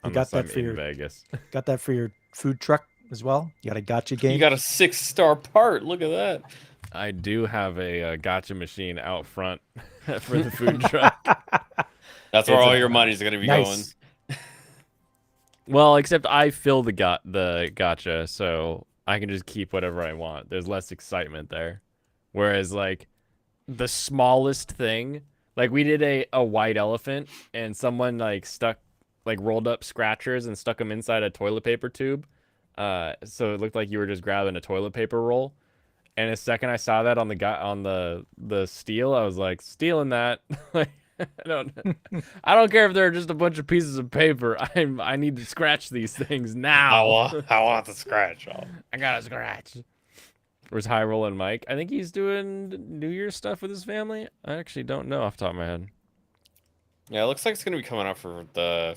You got Unless that I'm for in your- Vegas. Got that for your food truck as well? You got a gotcha game? You got a 6-star part. Look at that. I do have a gotcha machine out front for the food truck. That's where It's all a- your money's gonna be Nice. Well, except I fill the gotcha, so I can just keep whatever I want. There's less excitement there. Whereas like the smallest thing, like we did a white elephant and someone rolled up scratchers and stuck them inside a toilet paper tube. So it looked like you were just grabbing a toilet paper roll. And the second I saw that on the steel, I was like, stealing that. Like, I don't care if they're just a bunch of pieces of paper. I need to scratch these things now. I want the scratch. I gotta scratch. Where's High Rollin' Mike? I think he's doing New Year's stuff with his family. I actually don't know off the top of my head. Yeah, it looks like it's gonna be coming out for the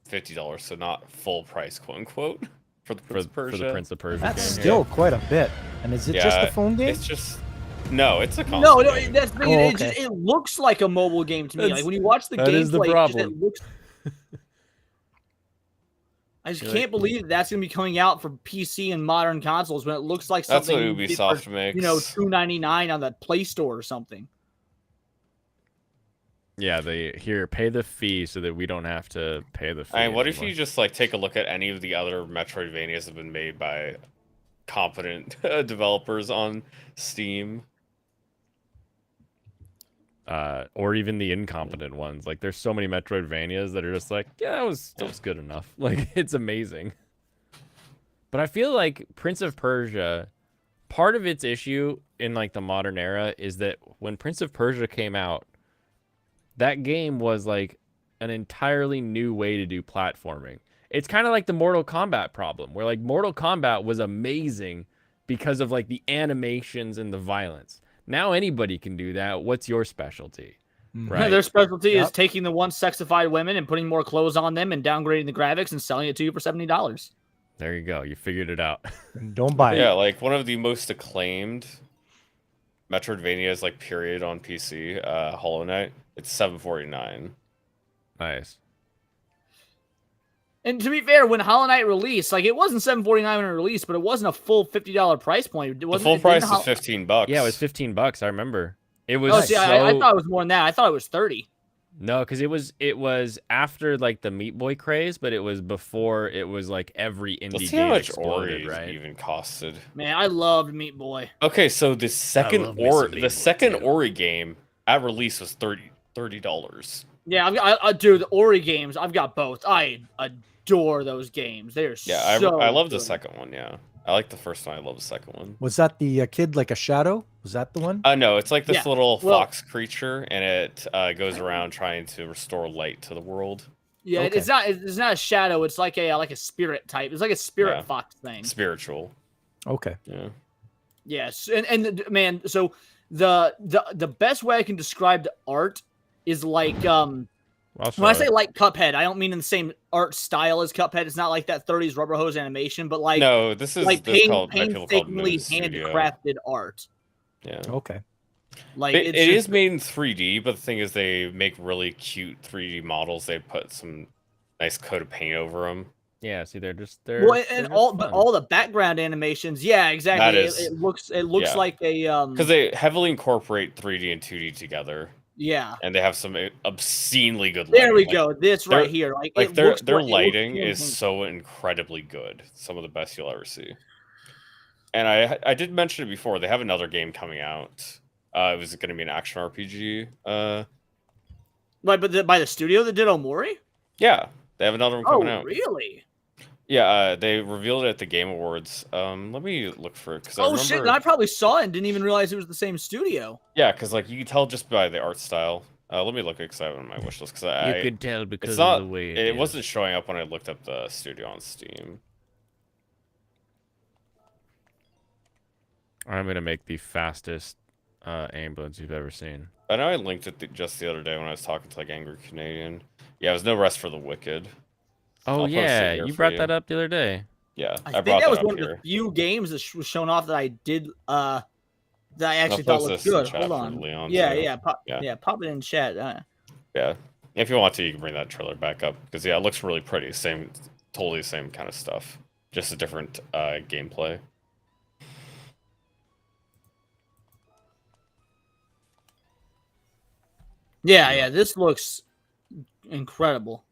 $50, so not full price, quote unquote, for the Prince of For Persia. the Prince of Persia That's game. still quite a bit. And is it just Yeah, a phone game? It's just it's a console. No, game. that's the thing. Oh, It, just, okay. it looks like a mobile game to me. That's- Like when you watch the that gameplay, is the it just- problem. it looks. I just You're can't believe that's gonna be coming out for PC and modern consoles when it looks like That's something what you get Ubisoft for, makes. $2.99 on the Play Store or something. Yeah, they pay the fee so that we don't have to pay the fee. I mean, what if anymore. you just like take a look at any of the other Metroidvanias that have been made by competent developers on Steam? Or even the incompetent ones. Like, there's so many Metroidvanias that are just like, yeah, that was good enough. Like, it's amazing. But I feel like Prince of Persia, part of its issue in like the modern era is that when Prince of Persia came out, that game was like an entirely new way to do platforming. It's kind of like the Mortal Kombat problem, where like Mortal Kombat was amazing because of like the animations and the violence. Now anybody can do that. What's your specialty? Right. Their specialty is Yep. taking the once sexified women and putting more clothes on them and downgrading the graphics and selling it to you for $70. There you go. You figured it out. And don't buy Yeah, it. like one of the most acclaimed Metroidvanias, like period on PC, Hollow Knight. It's $7.49. Nice. And to be fair, when Hollow Knight released, like it wasn't $7.49 when it released, but it wasn't a full $50 price point. It The wasn't, full it price didn't is $15. Yeah, it was $15. I remember. It was Oh, see, so... I thought it was more than that. I thought it was 30. No, because it was after like the Meat Boy craze, but it was before it was like every indie Let's see how game much exploded, Ori right? even costed. Man, I loved Meat Boy. Okay, so the second love me some Meat Boy, second too. Ori game at release was $30. Yeah, dude, the Ori games, I've got both. I adore those games. They're Yeah, so I love the good. second one. Yeah, I like the first one. I love the second one. Was that the kid like a shadow? Was that the one? No, it's like this Yeah, little well- fox creature, and it goes around trying to restore light to the world. Yeah, Okay. it's not a shadow. It's like a spirit type. It's like a spirit Yeah. fox thing. Spiritual. Okay. Yeah. Yes, man, so the best way I can describe the art is like when I say like Cuphead, I don't mean in the same art style as Cuphead. It's not like that 30s rubber hose animation, but like No, this is like this called by people called painstakingly Moon Studio. handcrafted art. Yeah. Okay. Like It it's is just- made in 3D, but the thing is, they make really cute 3D models. They put some nice coat of paint over them. Yeah, see, they're well, they're and just all but fun. all the background animations. Yeah, exactly. That is- It looks yeah. like a Because they heavily incorporate 3D and 2D together, yeah. and they have some obscenely good. There we lighting. go. This they're- right here. Like Like it their looks like- it looks lighting really is clean. so incredibly good. Some of the best you'll ever see. And I did mention it before. They have another game coming out. It was going to be an action RPG. Like, but by the studio that did Omori. Yeah, they have another one Oh, coming out. really? Yeah, they revealed it at the Game Awards. Let me look for it because I Oh remember. shit! And I probably saw it and didn't even realize it was the same studio. Yeah, because like you can tell just by the art style. Let me look because I have it on my wish list. Because You could tell because it's not. of the way It is. wasn't showing up when I looked up the studio on Steam. I'm gonna make the fastest ambulance you've ever seen. I know I linked it just the other day when I was talking to like Angry Canadian. Yeah, it was No Rest for the Wicked. Oh I'll post it yeah, here you for brought you. that up the other day. Yeah, I brought think that was up one of here. the few games that was shown off that I did. That I actually I'll thought post looked this in good. chat Hold for on. Leon, Yeah, too. yeah, Yeah. pop it in chat. Yeah, if you want to, you can bring that trailer back up because yeah, it looks really pretty. Same, totally the same kind of stuff, just a different gameplay. Yeah, this looks incredible.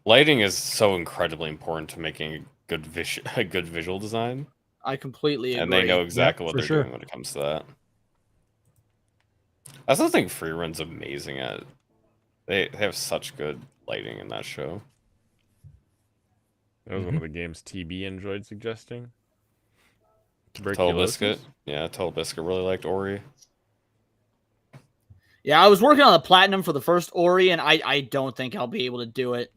Lighting is so incredibly important to making a good visual design, I completely agree. and they know exactly what for they're sure. doing when it comes to that. I also think Free Run's amazing at. They have such good lighting in that show. That was one of the games TB enjoyed suggesting. Total Tuberculosis? Biscuit, yeah, Total Biscuit really liked Ori. Yeah, I was working on the platinum for the first Ori, and I don't think I'll be able to do it.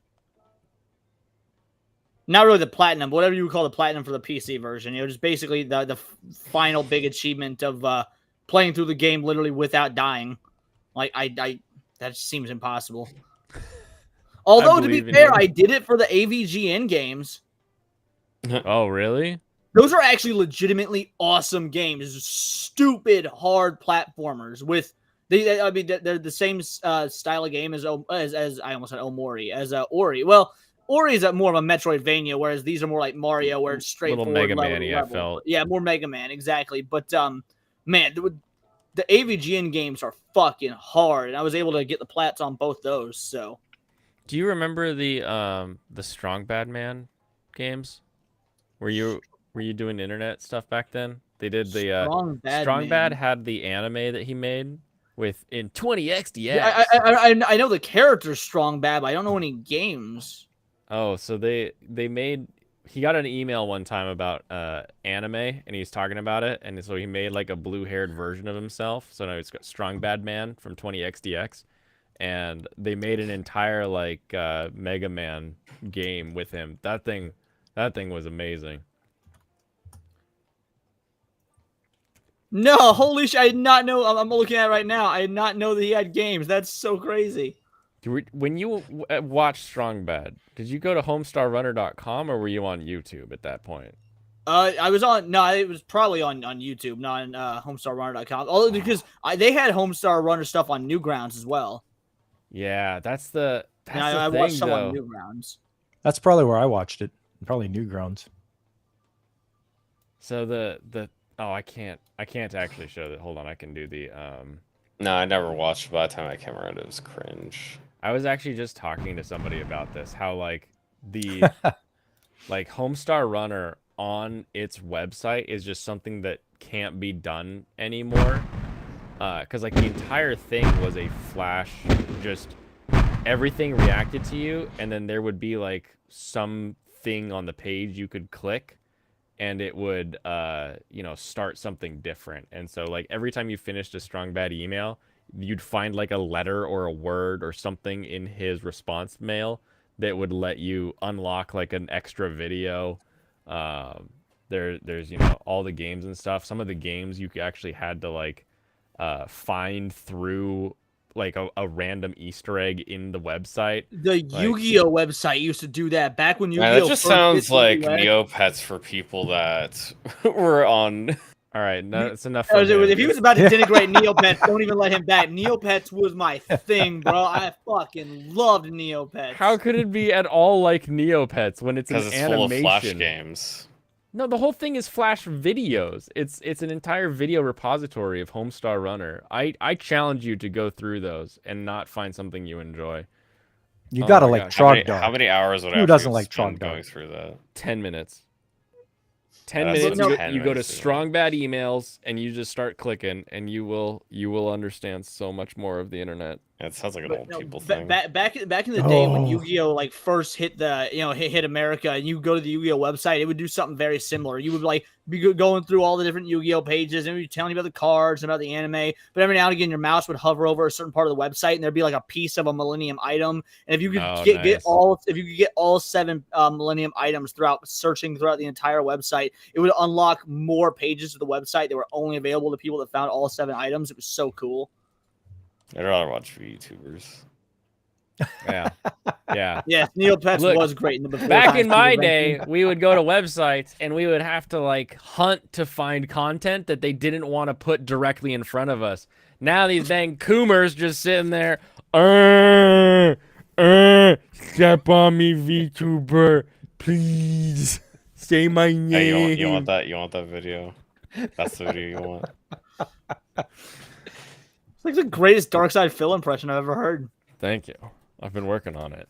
Not really the platinum, but whatever you would call the platinum for the PC version. You know, just basically the final big achievement of playing through the game literally without dying. Like I that seems impossible. Although to be believe in fair, you. I did it for the AVGN games. Oh really? Those are actually legitimately awesome games. Stupid hard platformers with I mean they're the same style of game as I almost said Omori as Ori. Well, Ori is more of a Metroidvania, whereas these are more like Mario, where it's straightforward. Mega level to Man-y, I level. felt. Yeah, more Mega Man, exactly. But man, the AVGN games are fucking hard, and I was able to get the plats on both those. So Do you remember the Strong Bad Man games? Were you doing internet stuff back then? They did the Strong Bad Strong Man. Bad had the anime that he made with in 20xdx. Yeah, I know the character Strong Bad, but I don't know any games. Oh, so they made. He got an email one time about anime, and he's talking about it, and so he made like a blue-haired version of himself. So now it's got Strong Bad Man from 20xdx, and they made an entire like Mega Man game with him. That thing was amazing. No, holy shit! I did not know. I'm looking at it right now. I did not know that he had games. That's so crazy. When you watched Strong Bad, did you go to homestarrunner.com or were you on YouTube at that point? I was on. No, it was probably on YouTube, not on homestarrunner.com. Although because they had Homestar Runner stuff on Newgrounds as well. Yeah, that's the And I thing, watched some though. on Newgrounds. That's probably where I watched it. Probably Newgrounds. So oh, I can't actually show that. Hold on, I can do the No, I never watched it. By the time I came around, it was cringe. I was actually just talking to somebody about this, how like the like Homestar Runner on its website is just something that can't be done anymore. Because like the entire thing was a Flash, just everything reacted to you, and then there would be like something on the page you could click, and it would start something different. And so like every time you finished a Strong Bad email, you'd find like a letter or a word or something in his response mail that would let you unlock like an extra video. There's all the games and stuff. Some of the games you actually had to like find through like a random Easter egg in the website. The Yu-Gi-Oh website used to do that back when Yu-Gi-Oh. Yeah, that just first sounds hit the like US. Neopets for people that were on. All right, no, it's enough. If he was about to denigrate Neopets, don't even let him back. Neopets was my thing, bro. I fucking loved Neopets. How could it be at all like Neopets when it's an Because it's animation? full of Flash games. No, the whole thing is Flash videos. It's an entire video repository of Homestar Runner. I challenge you to go through those and not find something you enjoy. You Oh gotta my like gosh. Trogdor. How many hours would I Who have doesn't to like spend Trogdor? going through that? 10 minutes. 10 That's minutes. like 10 You go to minutes, yeah. Strong Bad emails and you just start clicking, and you will understand so much more of the internet. It sounds like an But old no, people ba- thing. back in the day when Oh. Yu-Gi-Oh like first hit the hit America, and you go to the Yu-Gi-Oh website, it would do something very similar. You would like be going through all the different Yu-Gi-Oh pages, and it would be telling you about the cards and about the anime. But every now and again, your mouse would hover over a certain part of the website, and there'd be like a piece of a Millennium item. And if you could get nice. all 7 Millennium items throughout searching throughout the entire website, it would unlock more pages of the website that were only available to people that found all 7 items. It was so cool. I'd rather watch VTubers. Yeah. Yeah. Yes, Neopets Look, was great in the before Back times in my of the day, ranking. we would go to websites and we would have to like hunt to find content that they didn't want to put directly in front of us. Now these dang coomers just sitting there, step on me, VTuber, please. Say my name. Hey, you want that? You want that video? That's the video you want. It's like the greatest Darkseid Phil impression I've ever heard. Thank you. I've been working on it.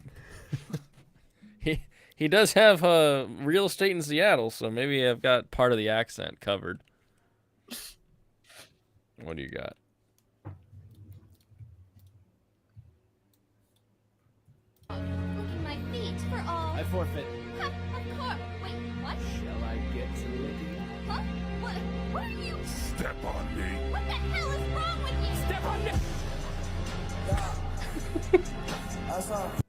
He does have real estate in Seattle, so maybe I've got part of the accent covered. What do you got? Look at my feet for all. I forfeit. Huh, of course. Wait, what? Shall I get to licking? Huh? What are you? Step on me. What the hell is wrong with you? Step on me.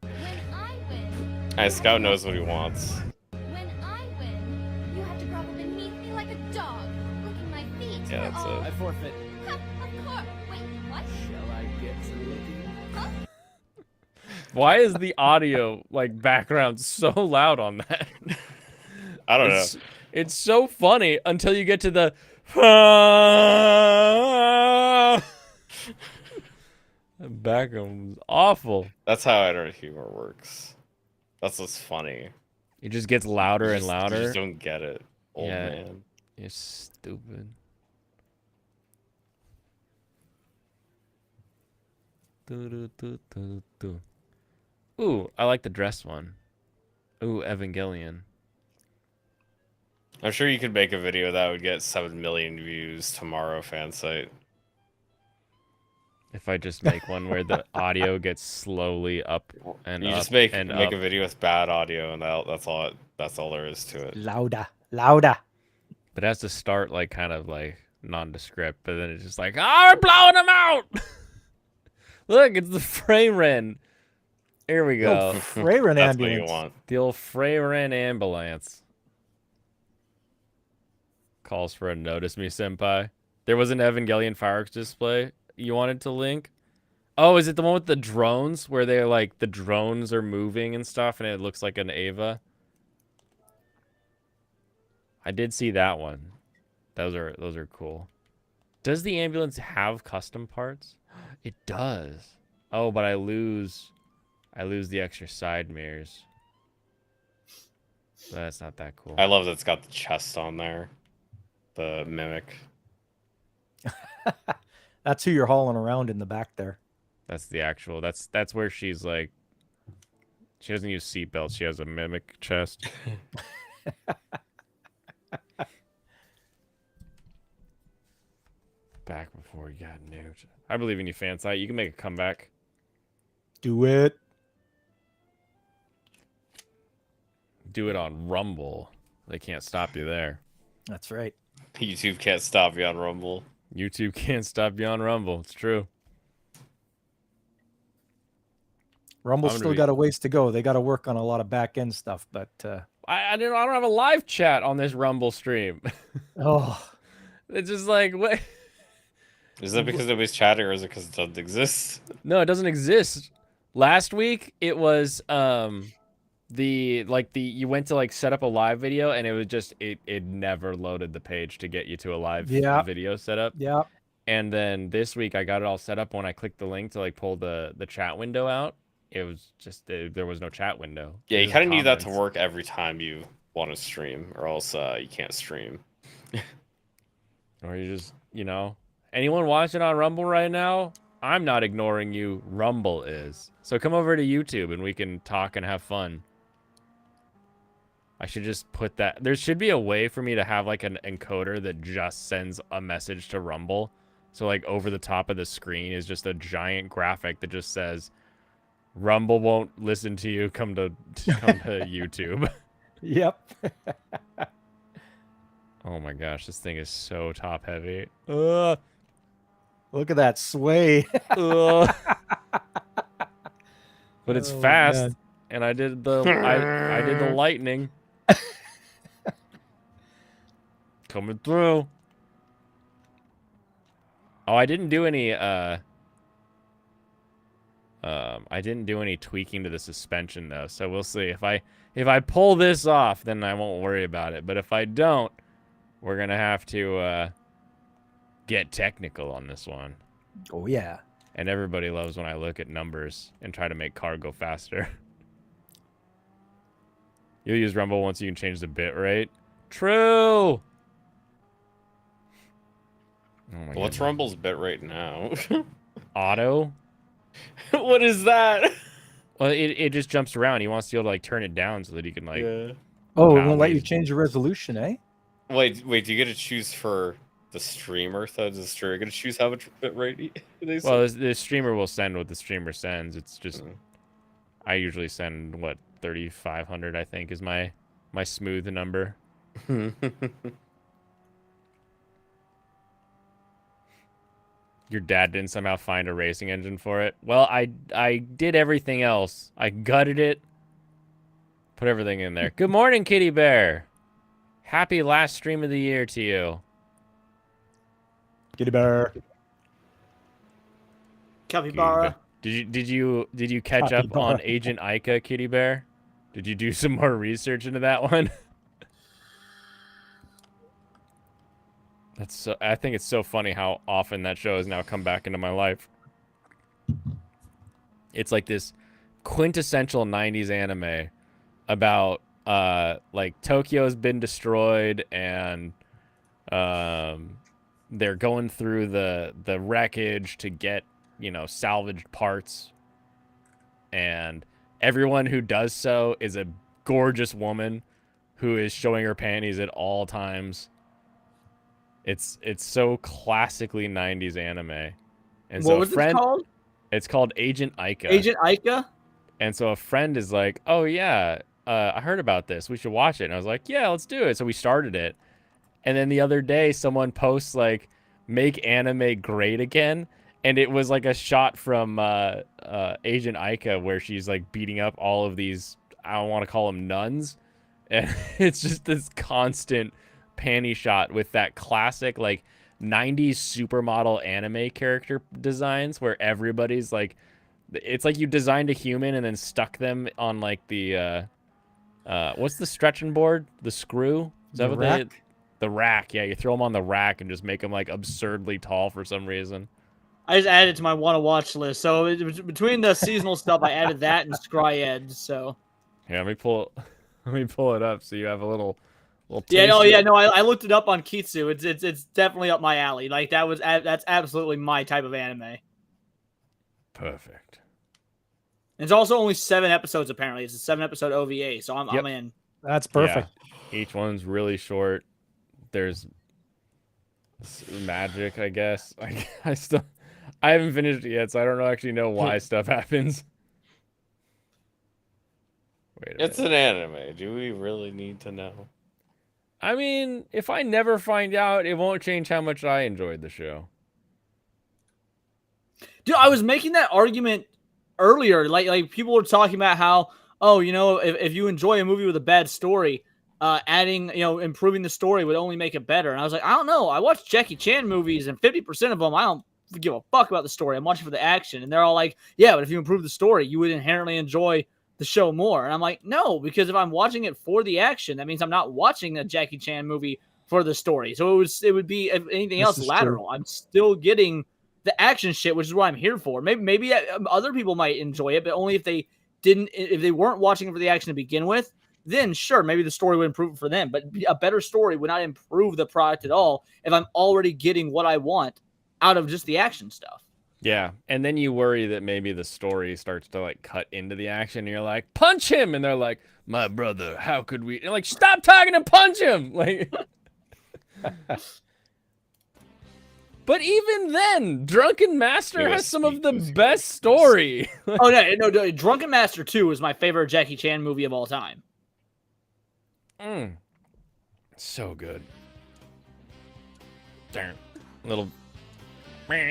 When I win, Hey, Scout knows what he wants. when I win, you have to grovel beneath me like a dog. Look at my feet Yeah, for that's all. it. I forfeit. Huh, of course. Wait, what? Shall I get to licking? Huh? Why is the audio like background so loud on that? I don't know. It's so funny until you get to the the background was awful. That's how internet humor works. That's what's funny. It just gets louder and You louder. just don't get it, old Yeah. man. You're stupid. Ooh, I like the dress one. Ooh, Evangelion. I'm sure you could make a video that would get 7 million views tomorrow, fan site. If I just make one where the audio gets slowly up and You up just make and a up. video with bad audio, and that's all there is to it. Louder. Louder. But it has to start like kind of like nondescript, but then it's just like, we're blowing them out. Look, it's the Freyren. Here we go. Freyren That's what you ambulance. want. The old Freyren ambulance. Calls for a notice me, senpai. There was an Evangelion fireworks display you wanted to link. Oh, is it the one with the drones where they're like the drones are moving and stuff and it looks like an Ava? I did see that one. Those are cool. Does the ambulance have custom parts? It does. Oh, but I lose the extra side mirrors. So that's not that cool. I love that it's got the chest on there. The mimic. That's who you're hauling around in the back there. That's the actual. That's where she's like. She doesn't use seatbelts. She has a mimic chest. Back before you got nuked. I believe in you, Fansite. You can make a comeback. Do it. Do it on Rumble. They can't stop you there. That's right. YouTube can't stop you on Rumble. YouTube can't stop you on Rumble. It's true. Rumble's I'm still gonna got a ways to go. They got to work on a lot of back end stuff, but I don't have a live chat on this Rumble stream. oh, It's just like what? Is that because nobody's chatting, or is it because it doesn't exist? No, it doesn't exist. Last week it was you went to like set up a live video and it was just it never loaded the page to get you to a live video setup. yeah. And then this week I got it all set up. When I clicked the link to like pull the chat window out, it was just there was no chat window. Yeah, you Just kind of need that to comments. work every time you want to stream, or else you can't stream. Or you just, anyone watching on Rumble right now, I'm not ignoring you. Rumble is. So come over to YouTube and we can talk and have fun. I should just put that. There should be a way for me to have like an encoder that just sends a message to Rumble. So like over the top of the screen is just a giant graphic that just says, Rumble won't listen to you. Come to YouTube. Yep. Oh my gosh, this thing is so top heavy. Look at that sway. But it's Oh, fast, man. and I did the I did the lightning coming through. Oh, I didn't do any tweaking to the suspension though, so we'll see. If I pull this off, then I won't worry about it. But if I don't, we're gonna have to get technical on this one. Oh yeah. And everybody loves when I look at numbers and try to make car go faster. You'll use Rumble once you can change the bit rate. True. Oh my What's goodness. Rumble's bitrate now? Auto? What is that? Well, it just jumps around. He wants to be able to like turn it down so that he can like. Yeah. Oh, it Wow, won't let you wait. change the resolution, eh? Wait, do you get to choose for the streamer? So does the streamer get to choose how much bitrate they send? Well, the streamer will send what the streamer sends. It's just I usually send what 3,500 I think is my smooth number. Your dad didn't somehow find a racing engine for it. Well, I did everything else. I gutted it. Put everything in there. Good morning, Kitty Bear. Happy last stream of the year to you. Kitty Bear. Capybara. Did you catch up on Agent Ica, Kitty Bear? Did you do some more research into that one? I think it's so funny how often that show has now come back into my life. It's like this quintessential 90s anime about like Tokyo's been destroyed and they're going through the wreckage to get, salvaged parts, and everyone who does so is a gorgeous woman who is showing her panties at all times. It's so classically 90s anime. And so What was it called? It's called Agent Ica. Agent Ica? And so a friend is like, oh yeah, I heard about this. We should watch it. And I was like, yeah, let's do it. So we started it. And then the other day someone posts like, make anime great again. And it was like a shot from Agent Ica where she's like beating up all of these, I don't want to call them nuns. And it's just this constant panty shot with that classic like 90s supermodel anime character designs where everybody's like, it's like you designed a human and then stuck them on like the what's the stretching board? The screw? Is that The what rack? the rack? Yeah, you throw them on the rack and just make them like absurdly tall for some reason. I just added it to my want to watch list. So it was between the seasonal stuff, I added that and Scryed. So Yeah, let me pull it up so you have a little yeah, taste oh of yeah, it. no, I looked it up on Kitsu. It's definitely up my alley. Like that's absolutely my type of anime. Perfect. It's also only 7 episodes apparently. It's a 7-episode OVA, so I'm in. That's perfect. Yeah. Each one's really short. There's magic, I guess. I haven't finished it yet, so I don't actually know why stuff happens. Wait a It's an anime. Do we really need to know? I mean, if I never find out, it won't change how much I enjoyed the show. Dude, I was making that argument earlier. Like people were talking about how, oh, you know, if you enjoy a movie with a bad story, adding, you know, improving the story would only make it better. And I was like, I don't know. I watch Jackie Chan movies, and 50% of them, I don't give a fuck about the story. I'm watching for the action. And they're all like, yeah, but if you improve the story, you would inherently enjoy the show more. And I'm like, no, because if I'm watching it for the action, that means I'm not watching a Jackie Chan movie for the story. So it would be, if anything else, lateral. I'm still getting the action shit, which is what I'm here for. Maybe other people might enjoy it, but only if they weren't watching it for the action to begin with. Then sure, maybe the story would improve for them. But a better story would not improve the product at all if I'm already getting what I want out of just the action stuff. Yeah, and then you worry that maybe the story starts to like cut into the action, and you're like, punch him, and they're like, my brother, how could we? And like, stop talking and punch him, like. But even then, Drunken Master has some of the best story. Oh no, Drunken Master 2 is my favorite Jackie Chan movie of all time. So good. Damn. Little. Right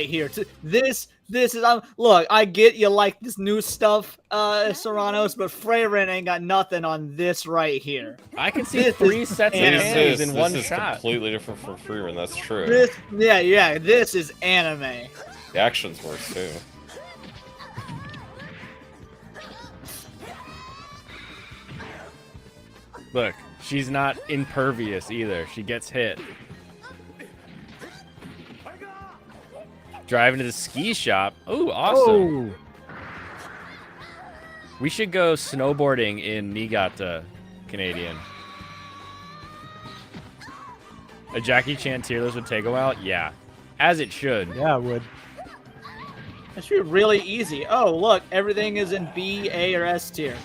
here. This is look, I get you like this new stuff, Serranos, but Freyren ain't got nothing on this right here. I can see 3 sets of animes in one shot. Completely different from Freeman. That's true. This is anime. The action's worse too. Look, she's not impervious either. She gets hit. Driving to the ski shop. Oh, awesome. Oh. We should go snowboarding in Niigata, Canadian. A Jackie Chan tier list would take a while? Yeah. As it should. Yeah, it would. That should be really easy. Oh, look, everything is in B, A, or S tier.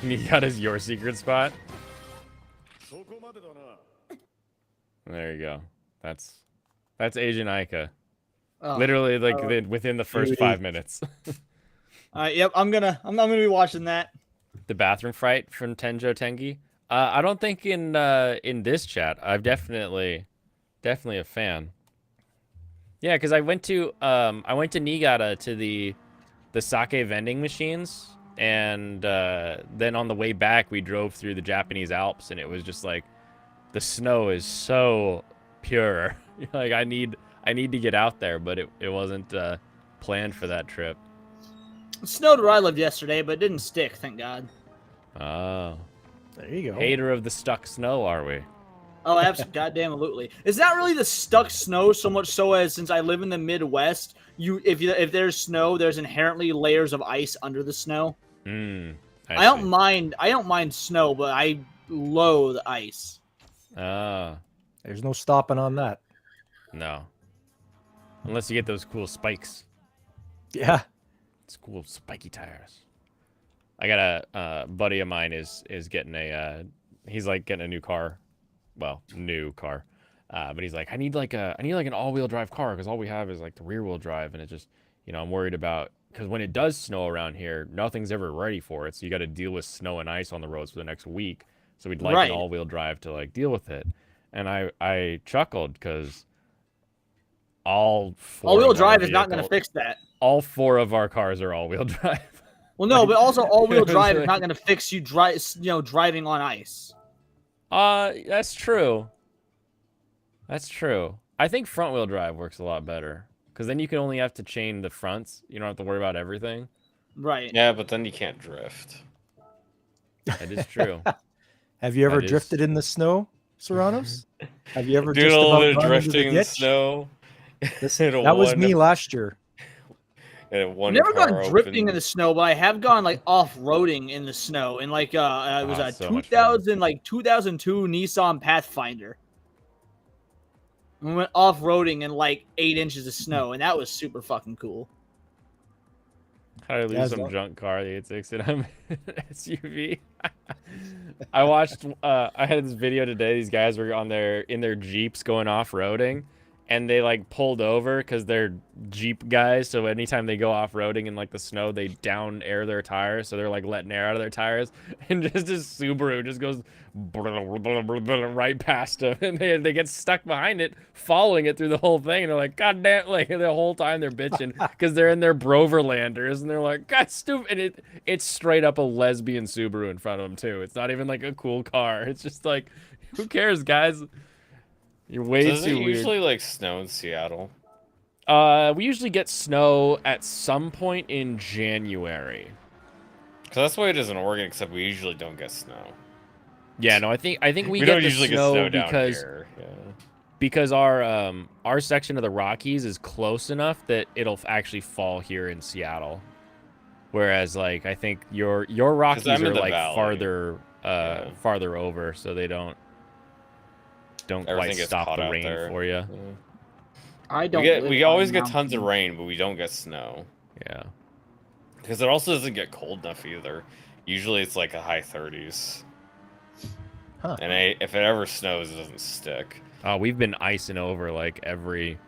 Niigata's your secret spot? There you go. That's Asian Aika. Oh, literally, like within the first 5 minutes. Yep, I'm gonna be watching that. The bathroom fight from Tenjo Tengi. I don't think in this chat. I'm definitely a fan. Yeah, because I went to Niigata to the sake vending machines, and then on the way back we drove through the Japanese Alps, and it was just like the snow is so pure. Like I need to get out there, but it wasn't planned for that trip. It snowed where I lived yesterday, but it didn't stick, thank God. Oh. There you go. Hater of the stuck snow, are we? Oh, absolutely, goddamn-lutely. It's not really the stuck snow so much so as since I live in the Midwest, if there's snow, there's inherently layers of ice under the snow. I don't mind snow, but I loathe ice. There's no stopping on that. No. Unless you get those cool spikes. Yeah. It's cool spiky tires. I got a buddy of mine is getting he's like getting a new car. Well, new car. But he's like, I need like an all-wheel drive car because all we have is like the rear-wheel drive, and it just, I'm worried about, because when it does snow around here, nothing's ever ready for it. So you got to deal with snow and ice on the roads for the next week. So we'd like an all-wheel drive to like deal with it. And I chuckled because all four. All-wheel of our drive is not going to vehicles- fix that. All 4 of our cars are all-wheel drive. Well, no, but also all-wheel drive is like- not going to fix you driving on ice. That's true. That's true. I think front-wheel drive works a lot better because then you can only have to chain the fronts. You don't have to worry about everything. Right. Yeah, but then you can't drift. That is true. Have you ever That is- drifted in the snow, Serranos? Have you ever Doing just a little about bit of gone into drifting in the ditch? snow. That was me last year. I've never gone drifting in the snow, but I have gone like off-roading in the snow. And like it was a so much fun. 2002 Nissan Pathfinder. We went off-roading in like 8 inches of snow, and that was super fucking cool. How to lose That's some all- junk car, the 860, and I'm an SUV. I watched. I had this video today. These guys were in their Jeeps going off-roading, and they like pulled over because they're Jeep guys. So anytime they go off-roading in like the snow, they down air their tires. So they're like letting air out of their tires, and just this Subaru just goes right past them, and they get stuck behind it, following it through the whole thing. And they're like, God damn! Like the whole time they're bitching because they're in their Broverlanders, and they're like, God, stupid! And it's straight up a lesbian Subaru in front of them too. It's not even like a cool car. It's just like, who cares, guys? You're way Does it too weird. usually like snow in Seattle? We usually get snow at some point in January. Because that's the way it is in Oregon, except we usually don't get snow. Yeah, no, I think we get don't the usually snow, get snow down because here. Yeah. because our section of the Rockies is close enough that it'll actually fall here in Seattle. Whereas like I think your Rockies I'm in are the like valley. farther over, so they don't Everything quite gets stop caught the out rain there. for you. Yeah. I don't. We always get tons of rain, but we don't get snow. Yeah. Because it also doesn't get cold enough either. Usually it's like a high 30s. Huh. And if it ever snows, it doesn't stick. We've been icing over like every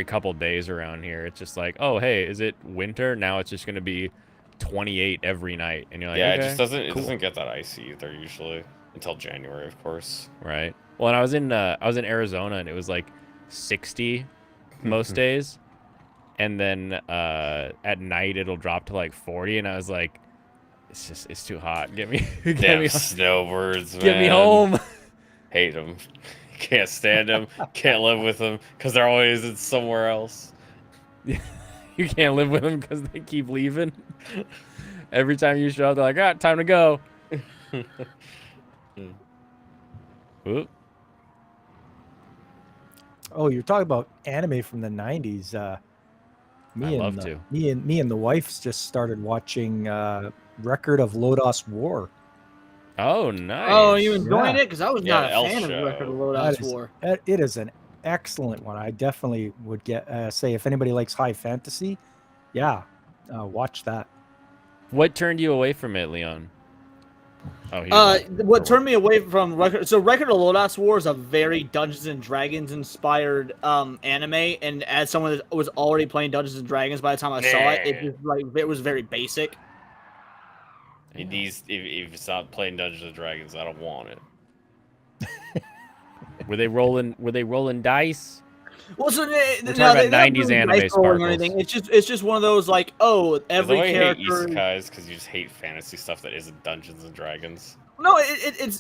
couple days around here. It's just like, oh hey, is it winter? Now it's just gonna be 28 every night, and you're like, Yeah, okay, it just doesn't. It cool. doesn't get that icy either usually until January, of course. Right. Well, and I was in Arizona, and it was like 60 most days, and then at night it'll drop to like 40, and I was like, it's too hot. Get me, Damn snowbirds, man. get me home. Hate them. Can't stand them. Can't live with them because they're always in somewhere else. You can't live with them because they keep leaving. Every time you show up, they're like, time to go. Oop. Oh, you're talking about anime from the 90s. I'd love to. Me and the wife just started watching Record of Lodoss War. Oh, nice. Oh, you enjoying Yeah. it? Because I was Yeah, not a the Elf fan of show. Record of That Lodoss is- War. It is an excellent one. I definitely would say if anybody likes high fantasy, yeah, watch that. What turned you away from it, Leon? Oh, What turned me away from Record? So Record of Lodoss War is a very Dungeons and Dragons inspired anime, and as someone that was already playing Dungeons and Dragons by the time I saw it, it was very basic. It needs, if it's not playing Dungeons and Dragons, I don't want it. Were they rolling dice? Well, so We're talking about 90s anime or sparkles. anything. It's just one of those like, oh, every Is that why you hate character. isekais? Because you just hate fantasy stuff that isn't Dungeons and Dragons. No, it's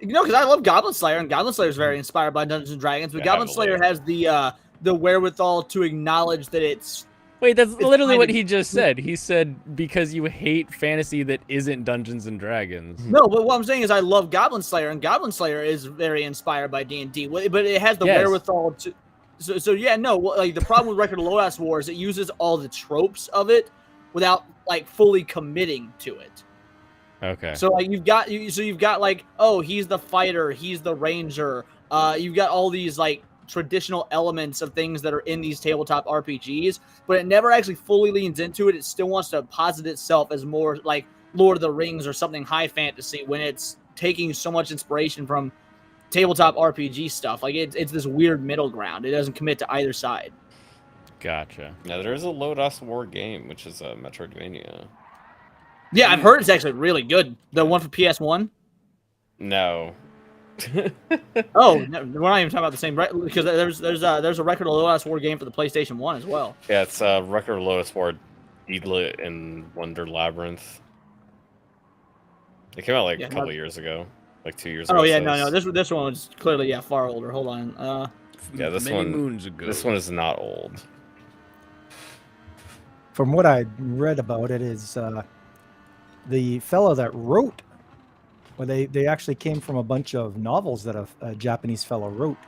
because I love Goblin Slayer, and Goblin Slayer is very inspired by Dungeons and Dragons. But Yeah, Goblin heavily. Slayer has the wherewithal to acknowledge that it's. Wait, that's It's literally kind what of- he just said. He said because you hate fantasy that isn't Dungeons and Dragons. No, but what I'm saying is I love Goblin Slayer, and Goblin Slayer is very inspired by D&D, but it has the Yes. wherewithal to. So yeah, no, like the problem with Record of Lodoss War is it uses all the tropes of it without like fully committing to it. Okay. So like you've got like, oh, he's the fighter, he's the ranger. You've got all these like traditional elements of things that are in these tabletop RPGs, but it never actually fully leans into it. It still wants to posit itself as more like Lord of the Rings or something high fantasy when it's taking so much inspiration from tabletop RPG stuff. Like it's this weird middle ground. It doesn't commit to either side. Gotcha. Now there is a Lodoss War game, which is a Metroidvania. Yeah, I've heard it's actually really good. The one for PS1. No, Oh, no, we're not even talking about the same because there's a Record of Lodoss War game for the PlayStation 1 as well. Yeah, it's Record of Lodoss War, Deedlit, and Wonder Labyrinth. It came out like a couple years ago, like 2 years ago. Oh yeah, no, this one was clearly far older. Hold on. Yeah, this Many one. moons ago. This one is not old. From what I read about it, is the fellow that wrote. Well, they actually came from a bunch of novels that a Japanese fellow wrote.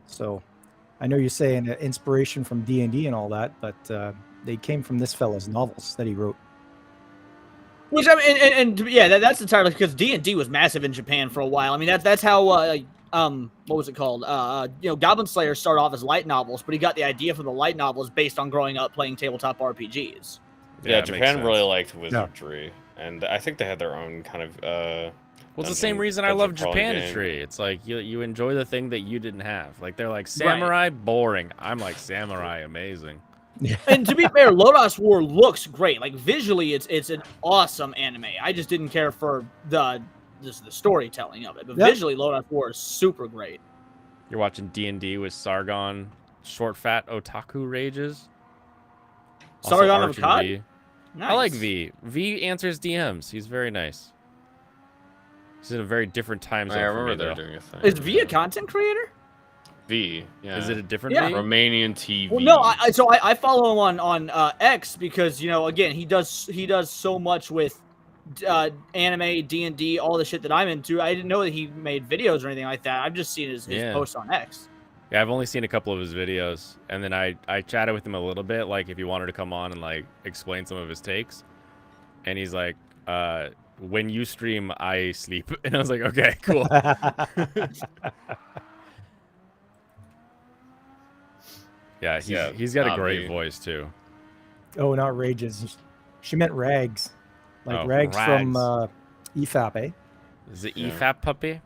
So, I know you're saying inspiration from D&D and all that, but they came from this fellow's novels that he wrote. Which I mean, and yeah, that's entirely because D&D was massive in Japan for a while. I mean, that's how what was it called? Goblin Slayer started off as light novels, but he got the idea from the light novels based on growing up playing tabletop RPGs. Yeah, Japan really liked wizardry, and I think they had their own kind of. Well, it's the same reason I love Japanistry. It's like you enjoy the thing that you didn't have. Like they're like samurai boring. I'm like samurai amazing. And to be fair, Lodoss War looks great. Like visually, it's an awesome anime. I just didn't care for the storytelling of it, but visually, Lodoss War is super great. You're watching D&D with Sargon, short fat otaku rages. Sargon of Akkad? Nice. I like V. V answers DMs. He's very nice. He's in a very different time zone. I remember for me, they're though. doing a thing. Is V a content creator? V, yeah. Is it a different V? Romanian TV. Well, no, I follow him on X because again he does so much with anime, D&D, all the shit that I'm into. I didn't know that he made videos or anything like that. I've just seen his posts on X. Yeah, I've only seen a couple of his videos, and then I chatted with him a little bit, like if he wanted to come on and like explain some of his takes, and he's like, when you stream, I sleep, and I was like, okay, cool. Yeah, he's got a great voice too. Oh, not rages. She meant rags, like rags. from EFAP, eh? Is it EFAP puppy?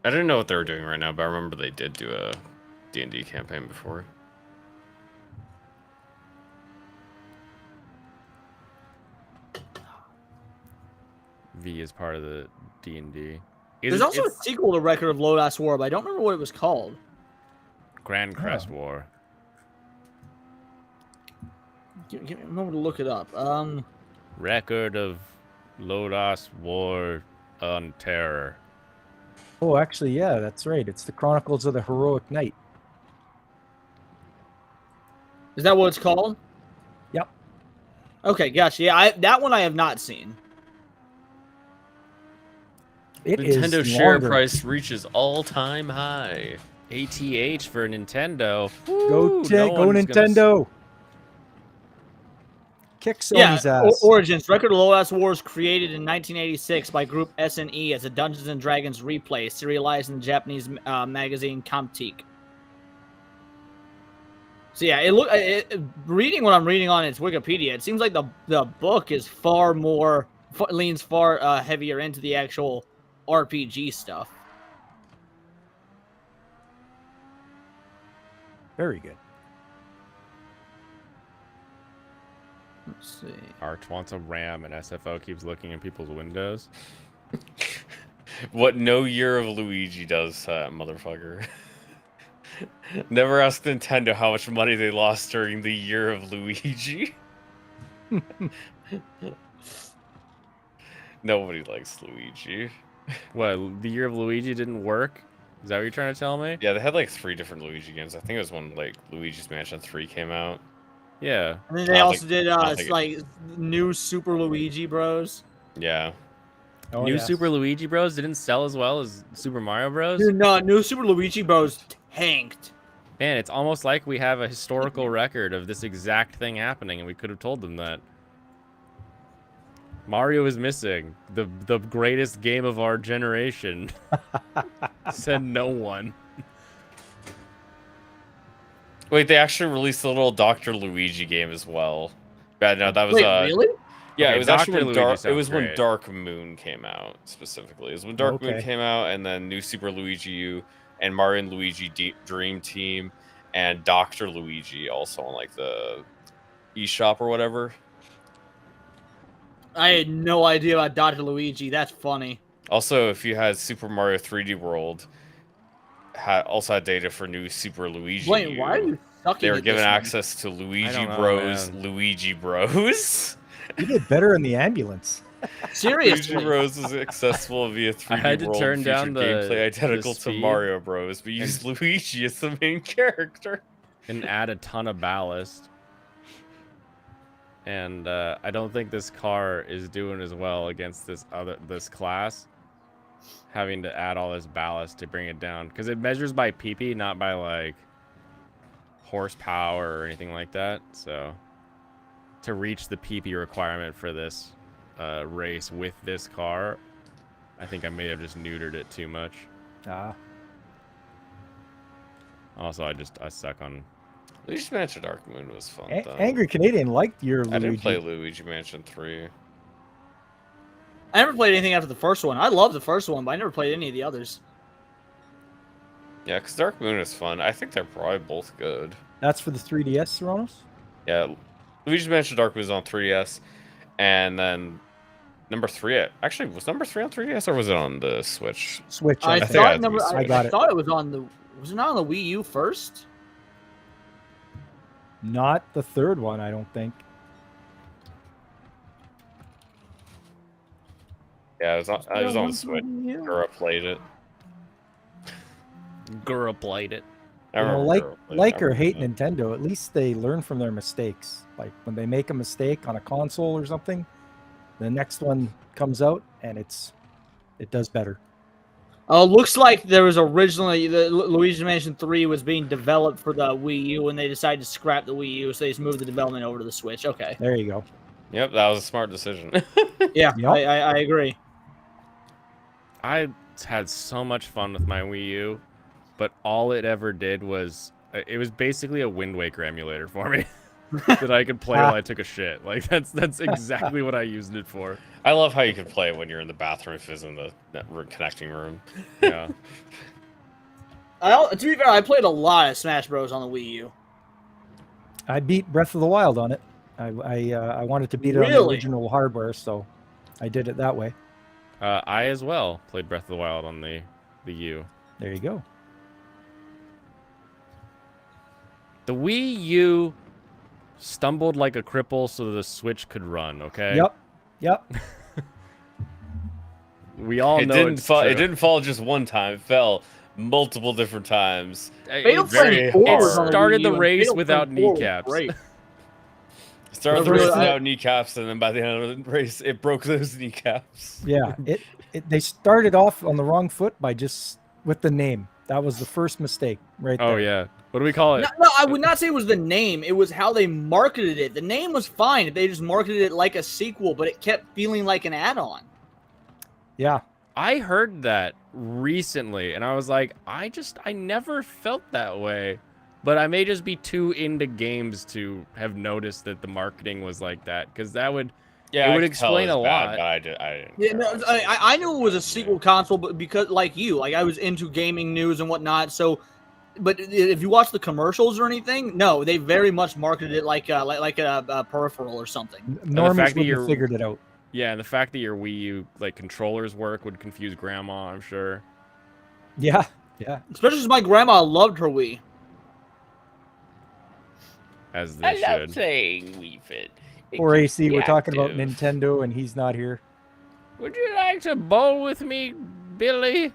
I didn't know what they were doing right now, but I remember they did do a D&D campaign before. V is part of the D&D. There's also a sequel to Record of Lodoss War, but I don't remember what it was called. Grand Crest War. Give me a moment to look it up. Record of Lodoss War on Terror. Oh, actually, yeah, that's right. It's the Chronicles of the Heroic Knight. Is that what it's called? Yep. Okay, gotcha. Yeah, that one I have not seen. Nintendo share price reaches all-time high. ATH for Nintendo. Go Nintendo. Kick Sony's ass. Origins. Record of Lodoss War was created in 1986 by Group SNE as a Dungeons & Dragons replay, serialized in the Japanese magazine Comptique. So yeah, reading what I'm reading on its Wikipedia, it seems like the book is leans far heavier into the actual RPG stuff. Very good. Let's see. Arch wants a RAM and SFO keeps looking in people's windows. What no Year of Luigi does, motherfucker. Never ask Nintendo how much money they lost during the Year of Luigi. Nobody likes Luigi. What, the Year of Luigi didn't work? Is that what you're trying to tell me? Yeah, they had like 3 different Luigi games. I think it was when like Luigi's Mansion 3 came out. Yeah. And then they also did New Super Luigi Bros. Yeah. Oh, New Super Luigi Bros didn't sell as well as Super Mario Bros. Dude, no, New Super Luigi Bros tanked. Man, it's almost like we have a historical record of this exact thing happening, and we could have told them that. Mario is missing. The greatest game of our generation. Said no one. Wait, they actually released a little Dr. Luigi game as well. Yeah, no, that was really? Yeah, Okay, it was actually Dr. Luigi it was when great. Dark Moon came out specifically. It was when Dark Moon came out, and then New Super Luigi U and Mario and Luigi Dream Team and Dr. Luigi also on like the eShop or whatever. I had no idea about Dr. Luigi. That's funny. Also, if you had Super Mario 3D World, also had data for new Super Luigi Wait, U, why are you sucking they were at given this one? access to Luigi don't know, Bros. man. Luigi Bros. You did better in the ambulance. Seriously. Luigi Bros is accessible via 3D I had to World turn down featured the gameplay identical to speed Mario Bros, but used Luigi as the main character. And add a ton of ballast. And I don't think this car is doing as well against this class, having to add all this ballast to bring it down, because it measures by PP, not by like horsepower or anything like that. So to reach the PP requirement for this race with this car, I think I may have just neutered it too much. Also, I suck on. Luigi's Mansion Dark Moon was fun. though. Angry Canadian liked your Luigi. I didn't play Luigi Mansion 3. I never played anything after the first one. I love the first one, but I never played any of the others. Yeah, because Dark Moon is fun. I think they're probably both good. That's for the 3DS, Serranos? Yeah, Luigi's Mansion Dark Moon was on 3DS, and then number 3. Actually, was number 3 on 3DS or was it on the Switch? Switch. I think. thought I got it. thought it was on the. Was it not on the Wii U first? Not the third one, I don't think. Yeah, it was on Switch. Gura played it. Gura played it. I You know, remember like Gura played it. like I or hate remember Nintendo, at least they learn from their mistakes. Like when they make a mistake on a console or something, the next one comes out and it does better. Looks like there was originally the Luigi's Mansion 3 was being developed for the Wii U, and they decided to scrap the Wii U, so they just moved the development over to the Switch. Okay. There you go. Yep, that was a smart decision. Yeah, Yep. I agree. I had so much fun with my Wii U, but all it ever did was it was basically a Wind Waker emulator for me that I could play while I took a shit. Like that's exactly what I used it for. I love how you can play it when you're in the bathroom if it's in the connecting room. Yeah. To be fair, I played a lot of Smash Bros on the Wii U. I beat Breath of the Wild on it. I wanted to beat it on the Really? original hardware, so I did it that way. I as well played Breath of the Wild on the U. There you go. The Wii U stumbled like a cripple so the Switch could run. Okay. Yep. We all It know didn't it's fall. true. It didn't fall just one time. It fell multiple different times. Fatal Very Frame 4 hard. was on the started Wii the U, and race Fatal without Frame 4 was kneecaps. great. Started the Really, race I- without kneecaps, and then by the end of the race, it broke those kneecaps. Yeah. They started off on the wrong foot by just with the name. That was the first mistake right there. Oh yeah. What do we call it? No, I would not say it was the name. It was how they marketed it. The name was fine. They just marketed it like a sequel, but it kept feeling like an add-on. Yeah. I heard that recently, and I was like, I never felt that way. But I may just be too into games to have noticed that the marketing was like that, because that would Yeah, it would I could tell explain it a was bad, lot. but I didn't Yeah, care. no, I knew it was a sequel console, but because like you, like I was into gaming news and whatnot. So, but if you watch the commercials or anything, no, they very much marketed it like a peripheral or something. Normies fact that would you're- have figured it out. Yeah, and the fact that your Wii U like controllers work would confuse Grandma, I'm sure. Yeah. Yeah. Especially since my grandma loved her Wii. As they should. playing Wii Fit. Or AC, we're talking about Nintendo and he's not here. Would you like to bowl with me, Billy?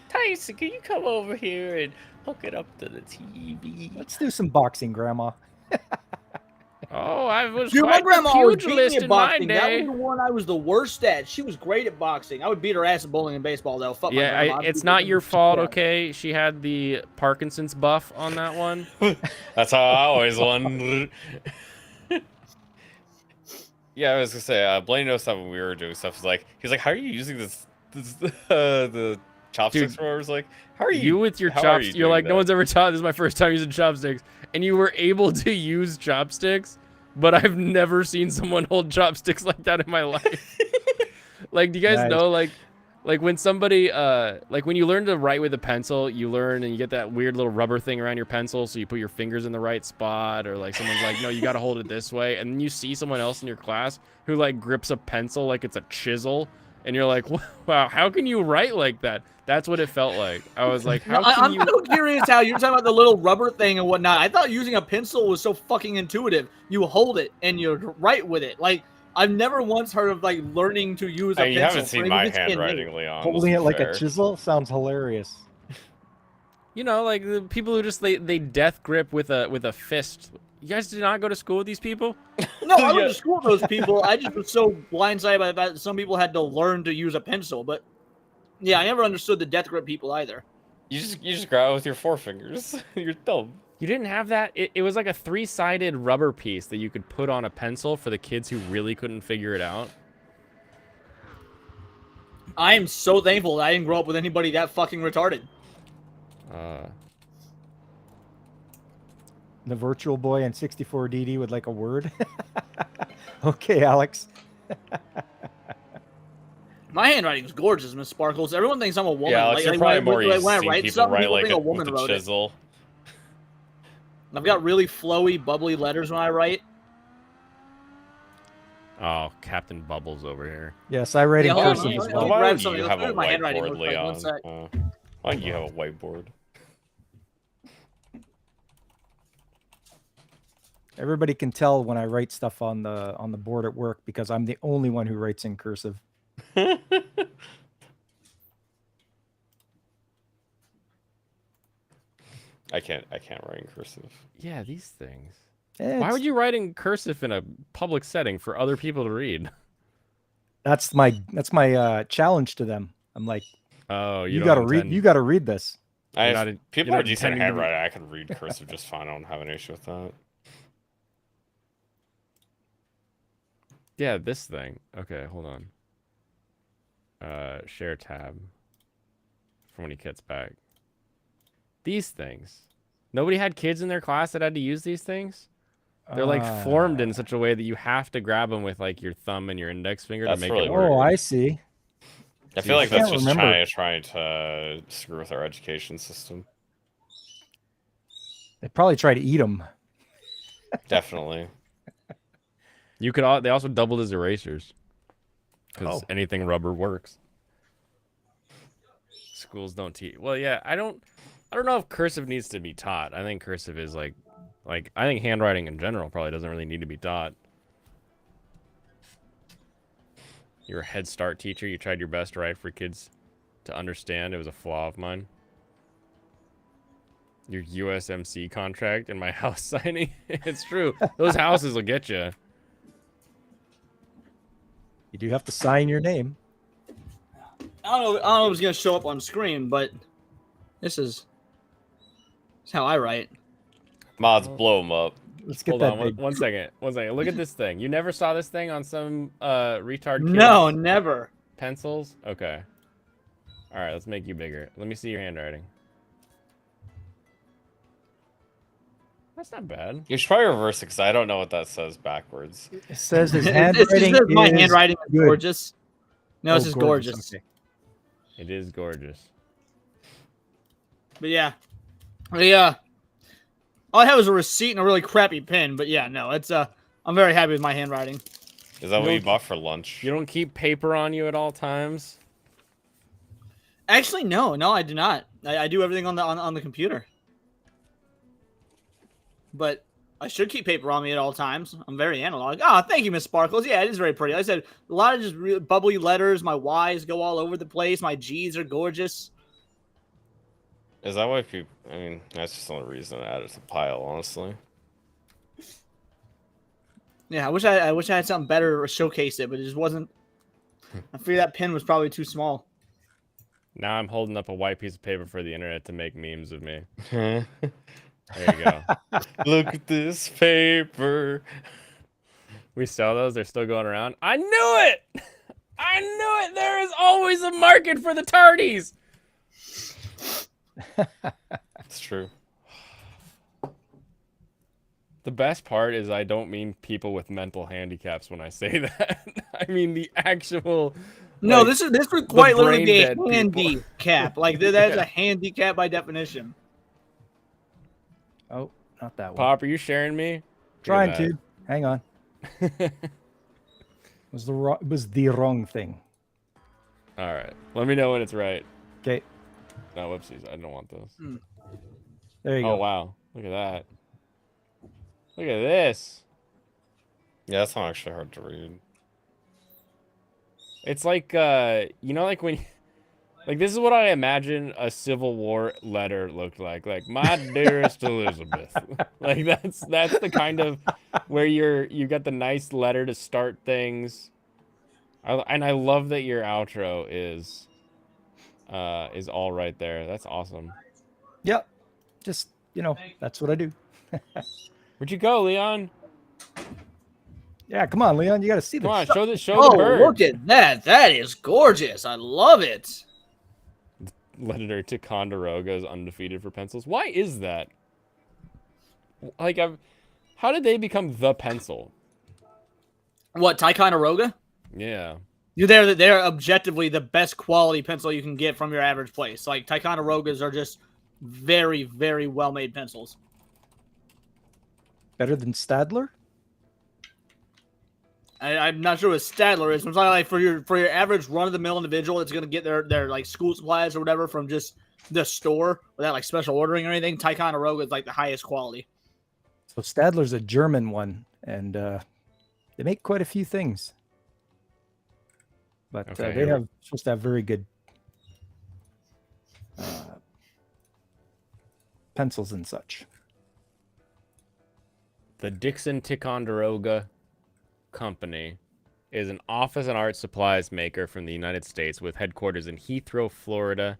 Tyson, can you come over here and hook it up to the TV? Let's do some boxing, Grandma. Oh, I was Dude, my quite grandma the always beat pugilist me at in my boxing. That day. was the one I was the worst at. She was great at boxing. I would beat her ass at bowling and baseball, though. Fuck my Yeah, grandma. I'd it's beat not her your the shit fault, out of her. okay? She had the Parkinson's buff on that one. That's how I always won. Yeah, I was gonna say, Blaine knows that when we were doing stuff. He's like, how are you using this the chopsticks? Dude, Or I was like, how are You with your how are chopsticks, you you're doing like, that? no one's ever taught. This is my first time using chopsticks, and you were able to use chopsticks, but I've never seen someone hold chopsticks like that in my life. Like, do you guys Nice. know, like when somebody, like when you learn to write with a pencil, you learn and you get that weird little rubber thing around your pencil, so you put your fingers in the right spot, or like someone's like, no, you got to hold it this way, and then you see someone else in your class who like grips a pencil like it's a chisel, and you're like, wow, how can you write like that? That's what it felt like. I was like, how I'm can you? so curious how you're talking about the little rubber thing and whatnot. I thought using a pencil was so fucking intuitive. You hold it and you write with it. Like, I've never once heard of like learning to use a pencil. You haven't seen Maybe my this kid handwriting, knew. Leon. Holding it like fair. a chisel sounds hilarious. You know, like the people who just they death grip with a fist. You guys did not go to school with these people? No, I went to school with those people. I just was so blindsided by the fact that some people had to learn to use a pencil. But yeah, I never understood the death grip people either. You just grab it with your forefingers. You're dumb. You didn't have that? It was like a 3-sided rubber piece that you could put on a pencil for the kids who really couldn't figure it out. I am so thankful that I didn't grow up with anybody that fucking retarded. The Virtual Boy and 64DD with like a word. Okay, Alex. My handwriting is gorgeous, Miss Sparkles. Everyone thinks I'm a woman. Yeah, Alex, you're probably more used to when I seeing write people something, write people like think a, a woman with a wrote it. chisel. I've got really flowy, bubbly letters when I write. Oh, Captain Bubbles over here. Yes, I write in Yeah, hold on, cursive let as me well. Why grab don't something. you Let's have a do my handwriting whiteboard, real quick. One Leon? sec. Why don't you have a whiteboard? Everybody can tell when I write stuff on the board at work because I'm the only one who writes in cursive. I can't write in cursive. Yeah, these things. Eh, Why it's- would you write in cursive in a public setting for other people to read? That's my challenge to them. I'm like, Oh, you don't gotta read. intend- You gotta read this. You're not in- People you're are not decent intending to be- handwriting. I can read cursive just fine. I don't have an issue with that. Yeah, this thing. Okay, hold on. Share tab. For when he gets back. These things. Nobody had kids in their class that had to use these things? They're like formed in such a way that you have to grab them with like your thumb and your index finger That's to make really it work. Oh, I see. I feel like I that's can't just remember. trying to screw with our education system. They probably try to eat them. Definitely. You could they also doubled as erasers. Because anything rubber works. Schools don't teach. Well, yeah, I don't know if cursive needs to be taught. I think cursive is like I think handwriting in general probably doesn't really need to be taught. You're a Head Start teacher. You tried your best to write for kids to understand. It was a flaw of mine. Your USMC contract and my house signing. It's true. Those houses will get you. You do have to sign your name. I don't know if it's gonna show up on screen, but this is how I write. Mods, blow them up. Let's get Hold that. on, big. one second. Look at this thing. You never saw this thing on some retard kid No, never. pencils? Okay. All right, let's make you bigger. Let me see your handwriting. That's not bad. You should probably reverse it because I don't know what that says backwards. It says his It handwriting says my is handwriting is good. gorgeous. No, Oh, it's just gorgeous. okay. It is gorgeous. But yeah, all I have is a receipt and a really crappy pen. But yeah, no, it's I'm very happy with my handwriting. Is that what you don't- bought for lunch? You don't keep paper on you at all times? Actually, no, I do not. I do everything on the computer. But I should keep paper on me at all times. I'm very analog. Oh, thank you, Miss Sparkles. Yeah, it is very pretty. Like I said, a lot of just really bubbly letters. My Y's go all over the place. My G's are gorgeous. Is that why people? I mean, that's just the only reason I added to the pile, honestly. Yeah, I wish I had something better to showcase it, but it just wasn't. I figured that pen was probably too small. Now I'm holding up a white piece of paper for the internet to make memes of me. There you go. Look at this paper. We sell those. They're still going around. I knew it. I knew it. There is always a market for the tardies. It's true. The best part is I don't mean people with mental handicaps when I say that. I mean the actual. No, like, this would quite literally be a brain-dead people. handicap. Like that is Yeah. a handicap by definition. Oh, not that one. Pop, are you sharing me? Trying Look at to. Hang on. Was the wrong thing. All right. Let me know when it's right. Okay. No, whoopsies. I don't want those. There you Oh, go. wow. Look at that. Look at this. Yeah, that's not actually hard to read. It's like, you know, like when, like this is what I imagine a Civil War letter looked like. Like, my dearest Elizabeth. Like that's the kind of where you got the nice letter to start things. And I love that your outro is all right there. That's awesome. Yep. Just, you know, that's what I do. Where'd you go, Leon? Yeah, come on, Leon. You got to see this. Come on, show the Oh, bird. look at that. That is gorgeous. I love it. Legendary Ticonderoga is undefeated for pencils. Why is that? Like, how did they become the pencil? What, Ticonderoga? Yeah. They're objectively the best quality pencil you can get from your average place. Like, Ticonderogas are just very, very well-made pencils. Better than Stadler? I'm not sure what Stadler is. I'm talking like for your average run-of-the-mill individual that's going to get their like school supplies or whatever from just the store without like special ordering or anything. Ticonderoga is like the highest quality. So Stadler's a German one, and they make quite a few things. But Okay, they have supposed to have very good pencils and such. The Dixon Ticonderoga Company is an office and art supplies maker from the United States with headquarters in Heathrow, Florida.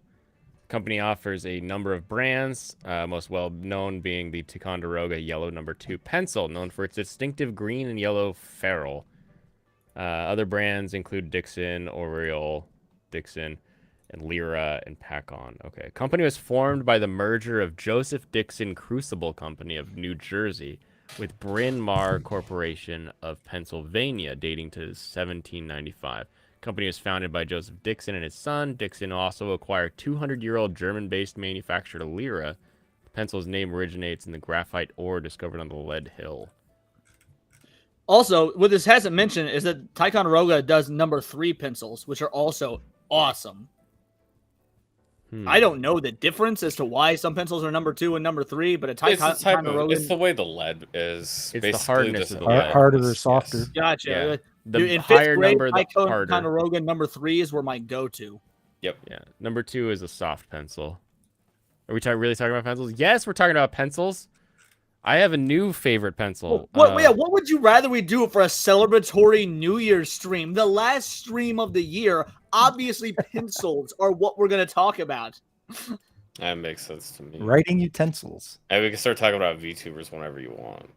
The company offers a number of brands, most well known being the Ticonderoga Yellow No. 2 pencil, known for its distinctive green and yellow ferrule. Other brands include Dixon, Oriole, Dixon, and Lyra and Pacon. Okay. Company was formed by the merger of Joseph Dixon Crucible Company of New Jersey with Bryn Mawr Corporation of Pennsylvania, dating to 1795. Company was founded by Joseph Dixon and his son. Dixon also acquired 200-year-old German-based manufacturer Lyra. The pencil's name originates in the graphite ore discovered on the Lead Hill. Also, what this hasn't mentioned is that Ticonderoga does No. 3 pencils, which are also awesome. I don't know the difference as to why some pencils are No. 2 and No. 3, but a Ticonderoga... It's the way the lead is. It's basically the hardness just of the lead. Harder or softer. Yes. Gotcha. Yeah. The Dude, in higher 5th grade, number, the harder. Ticonderoga No. 3s were my go-to. Yep. Yeah. No. 2 is a soft pencil. Are we really talking about pencils? Yes, we're talking about pencils. I have a new favorite pencil. What would you rather we do for a celebratory New Year's stream? The last stream of the year. Obviously, pencils are what we're going to talk about. That makes sense to me. Writing utensils. And we can start talking about VTubers whenever you want.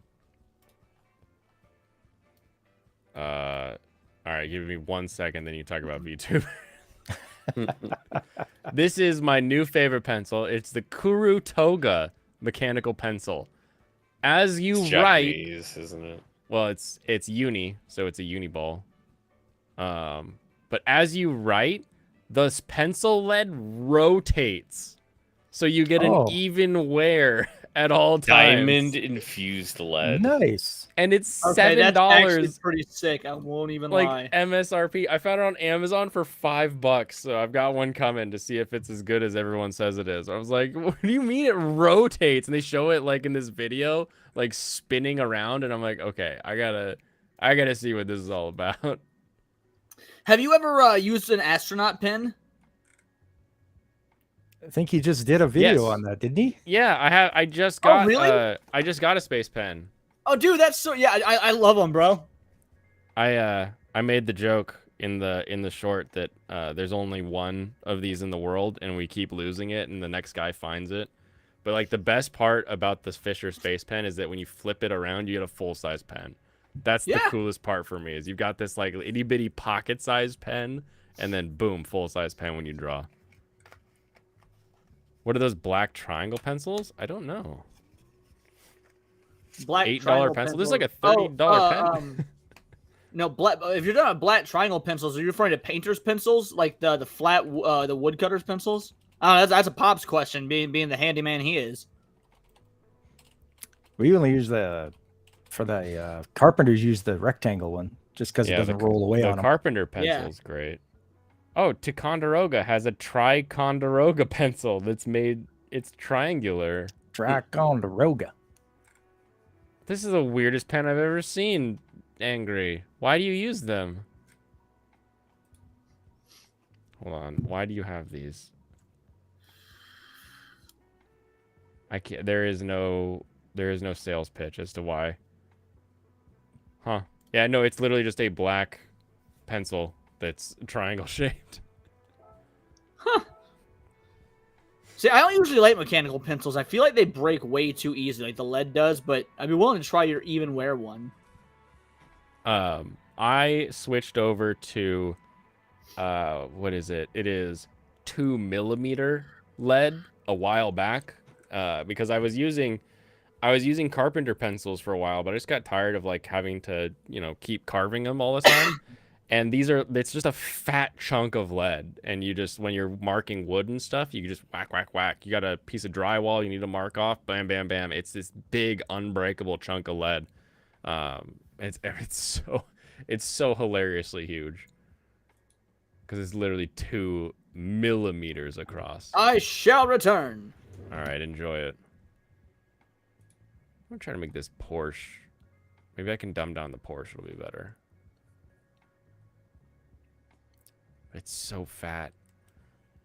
All right, give me 1 second, then you talk about VTuber. This is my new favorite pencil. It's the Kuru Toga mechanical pencil. As you It's write, Japanese, isn't it? well, it's uni, so it's a uni ball. But as you write, the pencil lead rotates, so you get an even wear at all times. Diamond infused lead. Nice. And it's Okay, $7. that's actually pretty sick. I won't even lie. MSRP. I found it on Amazon for $5, so I've got one coming to see if it's as good as everyone says it is. I was like, what do you mean it rotates? And they show it like in this video, like spinning around, and I'm like, okay, I gotta see what this is all about. Have you ever used an astronaut pen? I think he just did a video Yes. on that, didn't he? Yeah, I just got really? I just got a space pen. Oh, dude, that's so... Yeah, I love them, bro. I made the joke in the short that there's only one of these in the world, and we keep losing it, and the next guy finds it. But like the best part about this Fisher Space Pen is that when you flip it around, you get a full-size pen. That's the coolest part for me, is you've got this like itty-bitty pocket-sized pen, and then boom, full-size pen when you draw. What are those black triangle pencils? I don't know. Black $8 triangle pencil. This is like a $30 pen. No, black. If you're talking about black triangle pencils, are you referring to painter's pencils, like the flat the woodcutter's pencils? I don't know, that's a Pop's question, being the handyman he is. We only use for the carpenters use the rectangle one just because it doesn't roll away on them. The carpenter pencil is great. Oh, Ticonderoga has a Triconderoga pencil that's made. It's triangular. Ticonderoga. This is the weirdest pen I've ever seen. Angry. Why do you use them? Hold on. Why do you have these? I can't. There is no sales pitch as to why. Huh. Yeah, no, it's literally just a black pencil that's triangle shaped. See, I don't usually like mechanical pencils. I feel like they break way too easily, like the lead does, but I'd be willing to try your even wear one. I switched over to what is it? It is 2mm lead a while back. Because I was using carpenter pencils for a while, but I just got tired of like having to, keep carving them all the time. And it's just a fat chunk of lead. And you just, when you're marking wood and stuff, you just whack, whack, whack. You got a piece of drywall you need to mark off, bam, bam, bam. It's this big unbreakable chunk of lead. It's so hilariously huge. Because it's literally 2mm across. I shall return. All right, enjoy it. I'm trying to make this Porsche. Maybe I can dumb down the Porsche. It'll be better. It's so fat.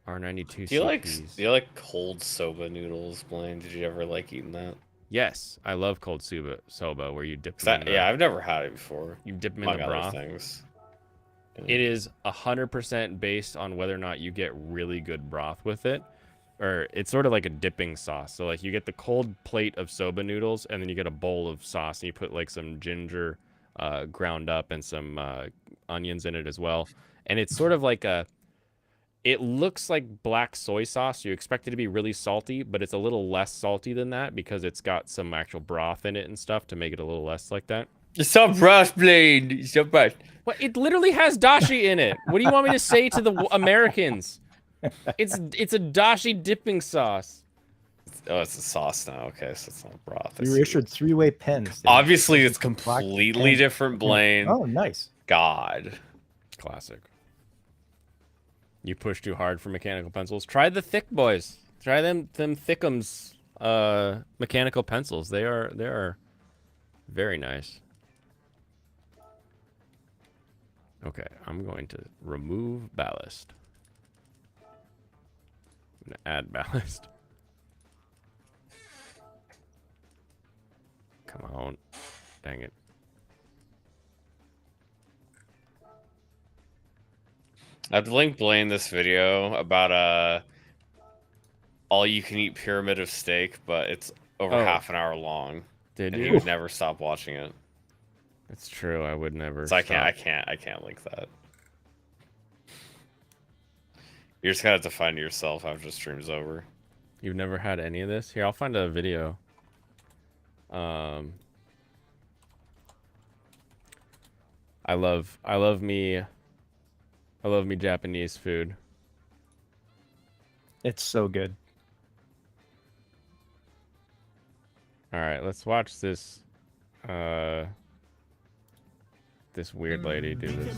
R92 Do you CPs. like cold soba noodles, Blaine? Did you ever like eating that? Yes, I love cold soba where you dip them in Yeah, I've never had it before. You dip them in Among the other broth. things. It is 100% based on whether or not you get really good broth with it. Or it's sort of like a dipping sauce. So like you get the cold plate of soba noodles and then you get a bowl of sauce and you put like some ginger ground up and some onions in it as well. And it's sort of like it looks like black soy sauce. You expect it to be really salty, but it's a little less salty than that because it's got some actual broth in it and stuff to make it a little less like that. It's so broth, Blaine. It's so broth. Well, it literally has dashi in it. What do you want me to say to the Americans? It's a dashi dipping sauce. Oh, it's a sauce now. Okay, so it's not broth. You issued 3-way pens. Obviously, it's completely different, Blaine. Oh, nice. God. Classic. You push too hard for mechanical pencils. Try the thick boys. Try them thickums mechanical pencils. They are very nice. Okay, I'm going to remove ballast. I'm gonna add ballast. Come on. Dang it. I've linked Blaine this video about all you can eat pyramid of steak, but it's over half an hour long. Did and you? he would never stop watching it. It's true. I would never. So I stop. can't link that. You're just gonna have to find it yourself after the stream's over. You've never had any of this? Here, I'll find a video. I love me Japanese food. It's so good. All right, let's watch this. This weird lady do this.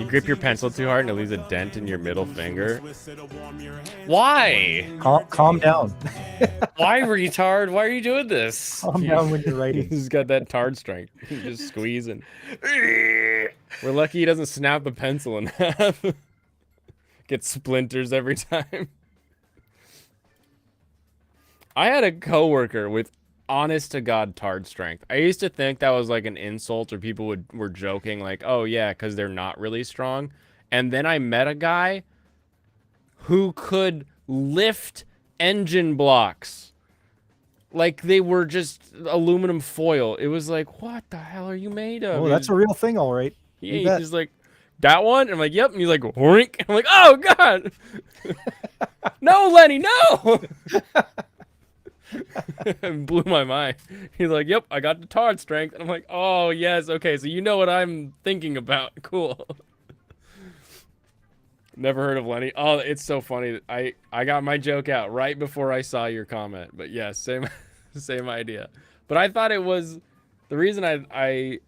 You grip your pencil too hard and it leaves a dent in your middle finger. Why? Calm down. Why, retard? Why are you doing this? Calm down when you're writing. He's got that tard strength. He's just squeezing. We're lucky he doesn't snap the pencil in half. Get splinters every time. I had a coworker with honest to God tard strength. I used to think that was like an insult or people were joking like, oh yeah, because they're not really strong. And then I met a guy who could lift engine blocks like they were just aluminum foil. It was like, what the hell are you made of? Oh, that's a real thing, all right. Yeah, he's like, that one? I'm like, yep. And he's like, whink. I'm like, oh God. No, Lenny, no. Blew my mind. He's like, yep, I got the tard strength. And I'm like, oh yes, okay, so you know what I'm thinking about. Cool. Never heard of Lenny. Oh, it's so funny. I got my joke out right before I saw your comment. But yeah, same idea. But I thought it was the reason I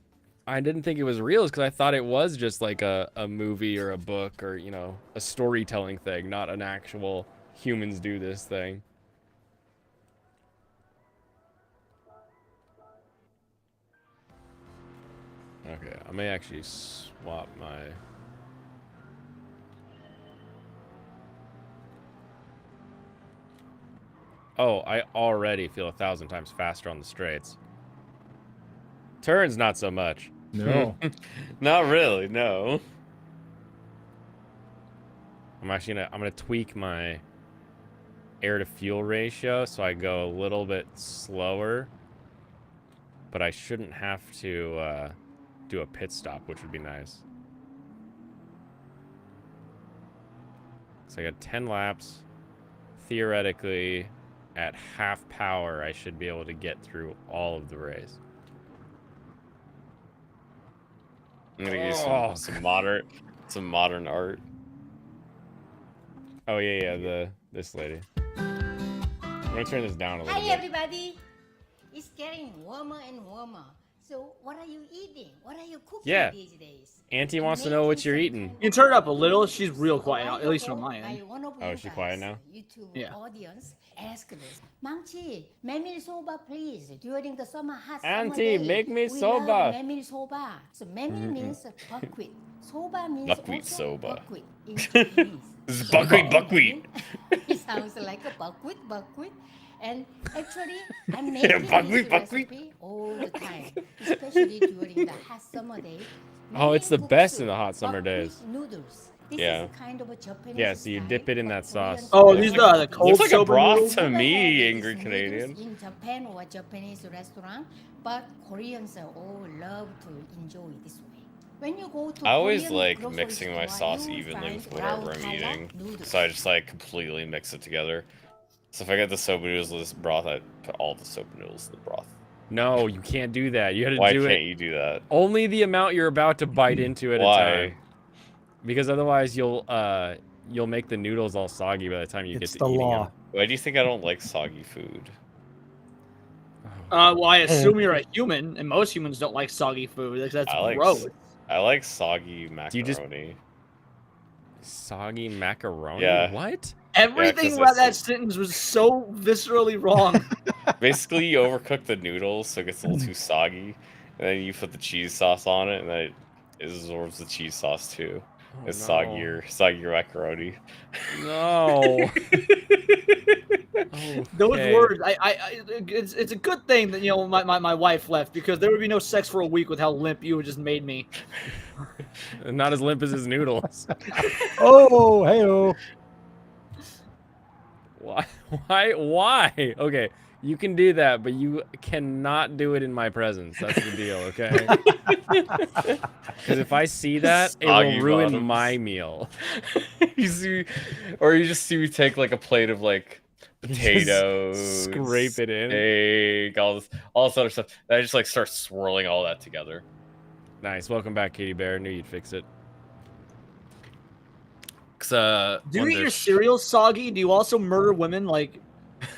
I didn't think it was real is because I thought it was just like a movie or a book or, you know, a storytelling thing, not an actual humans do this thing. Okay, I may actually swap my... Oh, I already feel 1,000 times faster on the straights. Turns, not so much. No. Not really, no. I'm actually gonna tweak my air to fuel ratio so I go a little bit slower, but I shouldn't have to do a pit stop, which would be nice. So I got 10 laps. Theoretically, at half power, I should be able to get through all of the race. I'm gonna use some modern art. Oh yeah, this lady. I'm gonna turn this down a little Hi bit. everybody! It's getting warmer and warmer. So what are you eating? What are you cooking Yeah. these days? Auntie wants to know what you're eating. You can turn it up a little. She's real quiet, at least on my end. Oh, is she quiet now? YouTube Yeah. audience ask this. Mangchi, make me soba please. During the summer hot Auntie, summer day, make me we soba. love Memi soba. So Memi means buckwheat. Soba means Buckwheat also soba. buckwheat in Japanese. This is buckwheat. It sounds like a buckwheat. And actually, I'm making Buckwheat. this recipe all the time, especially during the hot summer days. Oh, it's the Many best cooks in the hot summer buckwheat days. Noodles. This Yeah. is a kind of a Japanese Yeah, so you dip it in that sauce. Oh, these are the cold Looks like a soba broth noodles? to me, Never angry had these Canadian. noodles in Japan or Japanese restaurant, but Koreans all love to enjoy this way. When you go to I always Korean like grocery mixing my store, sauce you will evenly with find whatever brown I'm color eating. noodles. So I just like completely mix it together. So if I get the soba noodles with this broth, I put all the soba noodles in the broth. No, you can't do that. You got to Why do can't it you do that? only the amount you're about to bite into at a Why? time. Because otherwise you'll make the noodles all soggy by the time you It's get to the eating law. them. Why do you think I don't like soggy food? Well, I assume you're a human, and most humans don't like soggy food. That's I like gross. I like soggy you just- macaroni. Soggy macaroni? Yeah. What? Everything 'cause about it's- that sentence was so viscerally wrong. Basically, you overcook the noodles so it gets a little too soggy, and then you put the cheese sauce on it, and then it absorbs the cheese sauce too. Oh, It's no. soggier macaroni. No. Those Okay. words, it's a good thing that my wife left, because there would be no sex for a week with how limp you just made me. Not as limp as his noodles. Oh, hey-oh. Why? Why? Okay, you can do that, but you cannot do it in my presence. That's the deal, okay? Because if I see that, it will Soggy ruin bottoms. my meal. you just see me take like a plate of like potatoes, scrape it in. egg, all this other stuff. And I just like start swirling all that together. Nice. Welcome back, Katie Bear. Knew you'd fix it. 'Cause, Do you one eat your dish- cereal soggy? Do you also murder women? Like,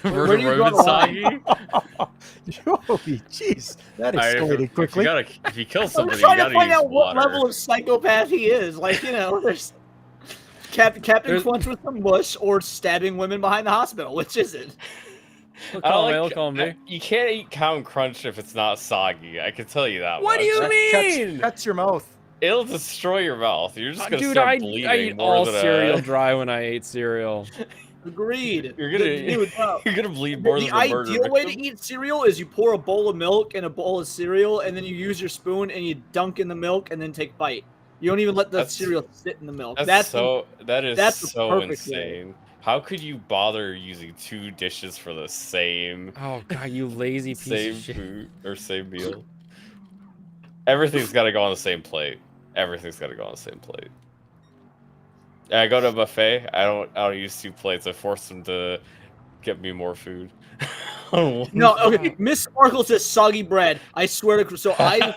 Murder where do you draw women the line? soggy? Joey, jeez, that I- escalated if quickly. if you kill I'm somebody, you trying to gotta find use out what water. level of psychopath he is. Like, there's Captain There's- Crunch with some mush, or stabbing women behind the hospital. Which is it? He'll I call don't me. like- He'll call me. You can't eat Captain Crunch if it's not soggy. I can tell you that. What do you much. mean? Shut your mouth. It'll destroy your mouth. You're just gonna Dude, start I bleeding eat more all than cereal a... dry when I ate cereal. Agreed. You're gonna Dude, no. you're gonna bleed more The than a murder ideal way to victim. eat cereal is you pour a bowl of milk and a bowl of cereal, and then you use your spoon and you dunk in the milk and then take a bite. You don't even let the That's- cereal sit in the milk. That is that's the so perfect way. insane. How could you bother using two dishes for the same Oh god, you lazy piece same of shit. food or same meal? Everything's got to go on the same plate. Everything's got to go on the same plate. I go to a buffet. I don't use two plates. I force them to get me more food. No, okay. Miss Sparkle says soggy bread. I swear to. So I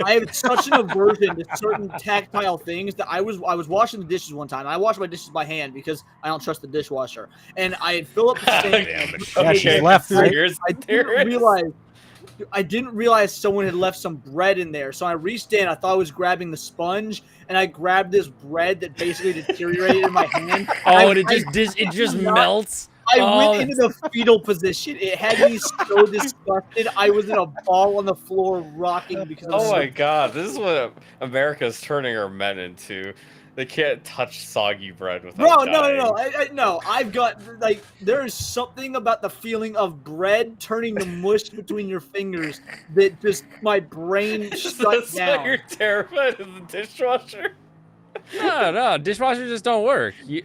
have such an aversion to certain tactile things that I was washing the dishes one time. I wash my dishes by hand because I don't trust the dishwasher. And I fill up the sink. Damn it. Yeah, she's left, right? Here's I didn't realize I didn't realize someone had left some bread in there. So I reached in. I thought I was grabbing the sponge, and I grabbed this bread that basically deteriorated in my hand. Oh, and it just melts. I went into the fetal position. It had me so disgusted. I was in a ball on the floor rocking because. Oh my god, this is what America's turning our men into. They can't touch soggy bread without dying. No. I've got like there's something about the feeling of bread turning to mush between your fingers that just my brain shut So down. you're terrified of the dishwasher? No, dishwashers just don't work. You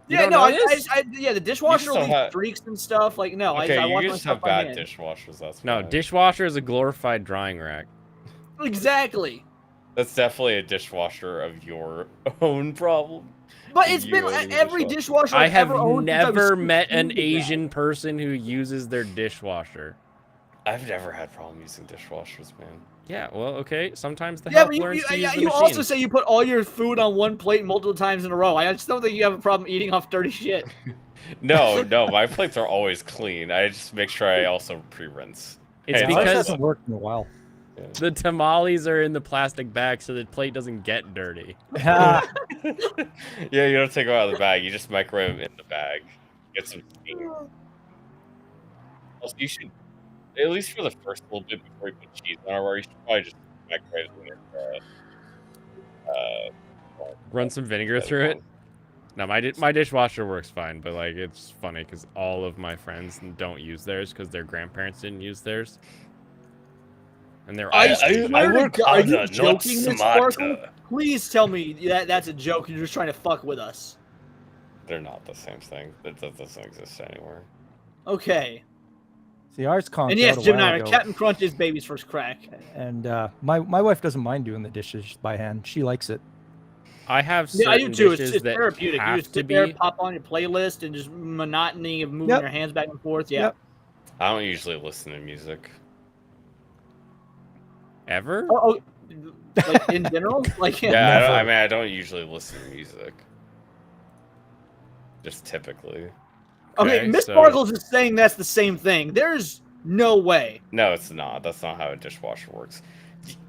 Yeah, don't no, know this? The dishwasher don't leaves have- streaks and stuff. Like, no, Okay, I you want my just stuff have by bad hand. dishwashers. That's No, fine. dishwasher is a glorified drying rack. Exactly. That's definitely a dishwasher of your own problem. But it's You been owning a every dishwasher I I've have ever owned since I was never met 16 an did that. Asian person who uses their dishwasher. I've never had problem using dishwashers, man. Yeah, well, okay. Sometimes the Yeah, help but learns to use the you machine. also say you put all your food on one plate multiple times in a row. I just don't think you have a problem eating off dirty shit. No, my plates are always clean. I just make sure I also pre-rinse. It's Hey, Ours because hasn't worked in a while. the tamales are in the plastic bag, so the plate doesn't get dirty. Yeah, you don't take them out of the bag. You just microwave them in the bag. Get some steam. Also, you should, at least for the first little bit before you put cheese on it, or you should probably just microwave it in Run some vinegar through it. No, my dishwasher works fine, but like it's funny because all of my friends don't use theirs because their grandparents didn't use theirs, and they're all Asian. Are you joking, Miss Sparkle? Please tell me that's a joke. You're just trying to fuck with us. They're not the same thing. That doesn't exist anywhere. Okay. See, ours conked And yes, out a Jim while Niner, ago. Captain Crunch is baby's first crack. And my wife doesn't mind doing the dishes by hand. She likes it. I have Yeah, I do certain too. It's dishes just that therapeutic. You have just to sit there, be. pop on your playlist, and just monotony of moving Yep. your hands back and forth. Yeah. Yep. I don't usually listen to music. Ever? Oh, like in general, like Yeah, I don't usually listen to music. Just typically. Okay, Miss so- Sparkles is saying that's the same thing. There's no way. No, it's not. That's not how a dishwasher works.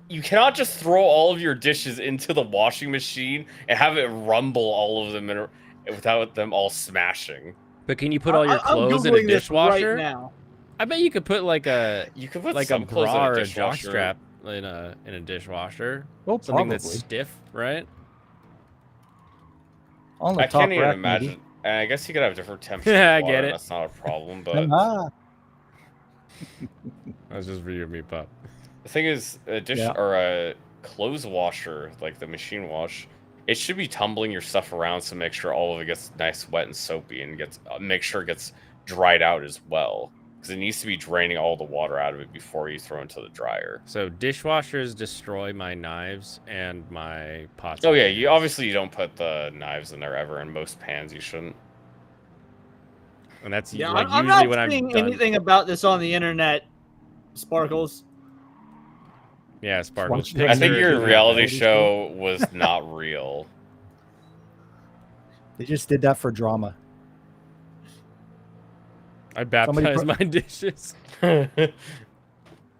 You cannot just throw all of your dishes into the washing machine and have it rumble all of them without them all smashing. But can you put all your I'm clothes in a Googling this right dishwasher? now. I bet you could put like a put like a some clothes in bra a or a dishwasher. jockstrap in a dishwasher. Oh, Something that's probably. stiff, right? On the I top can't even rack, imagine. maybe. And I guess you could have different temperatures. Yeah, of I water, get it. That's not a problem. But Ah, That's just for you, me pup. the thing is, a dish Yeah. or a clothes washer, like the machine wash, it should be tumbling your stuff around to make sure all of it gets nice, wet, and soapy, and gets make sure it gets dried out as well. Because it needs to be draining all the water out of it before you throw it into the dryer. So dishwashers destroy my knives and my pots. Oh and yeah, pans. you obviously you don't put the knives in there ever. In most pans, you shouldn't. And that's Yeah, like I'm usually not when I'm seeing done. anything about this on the internet. Sparkles. Yeah, Sparkles. Watch the I think Picture your of the reality reality show was not real. they just did that for drama. I baptize my dishes.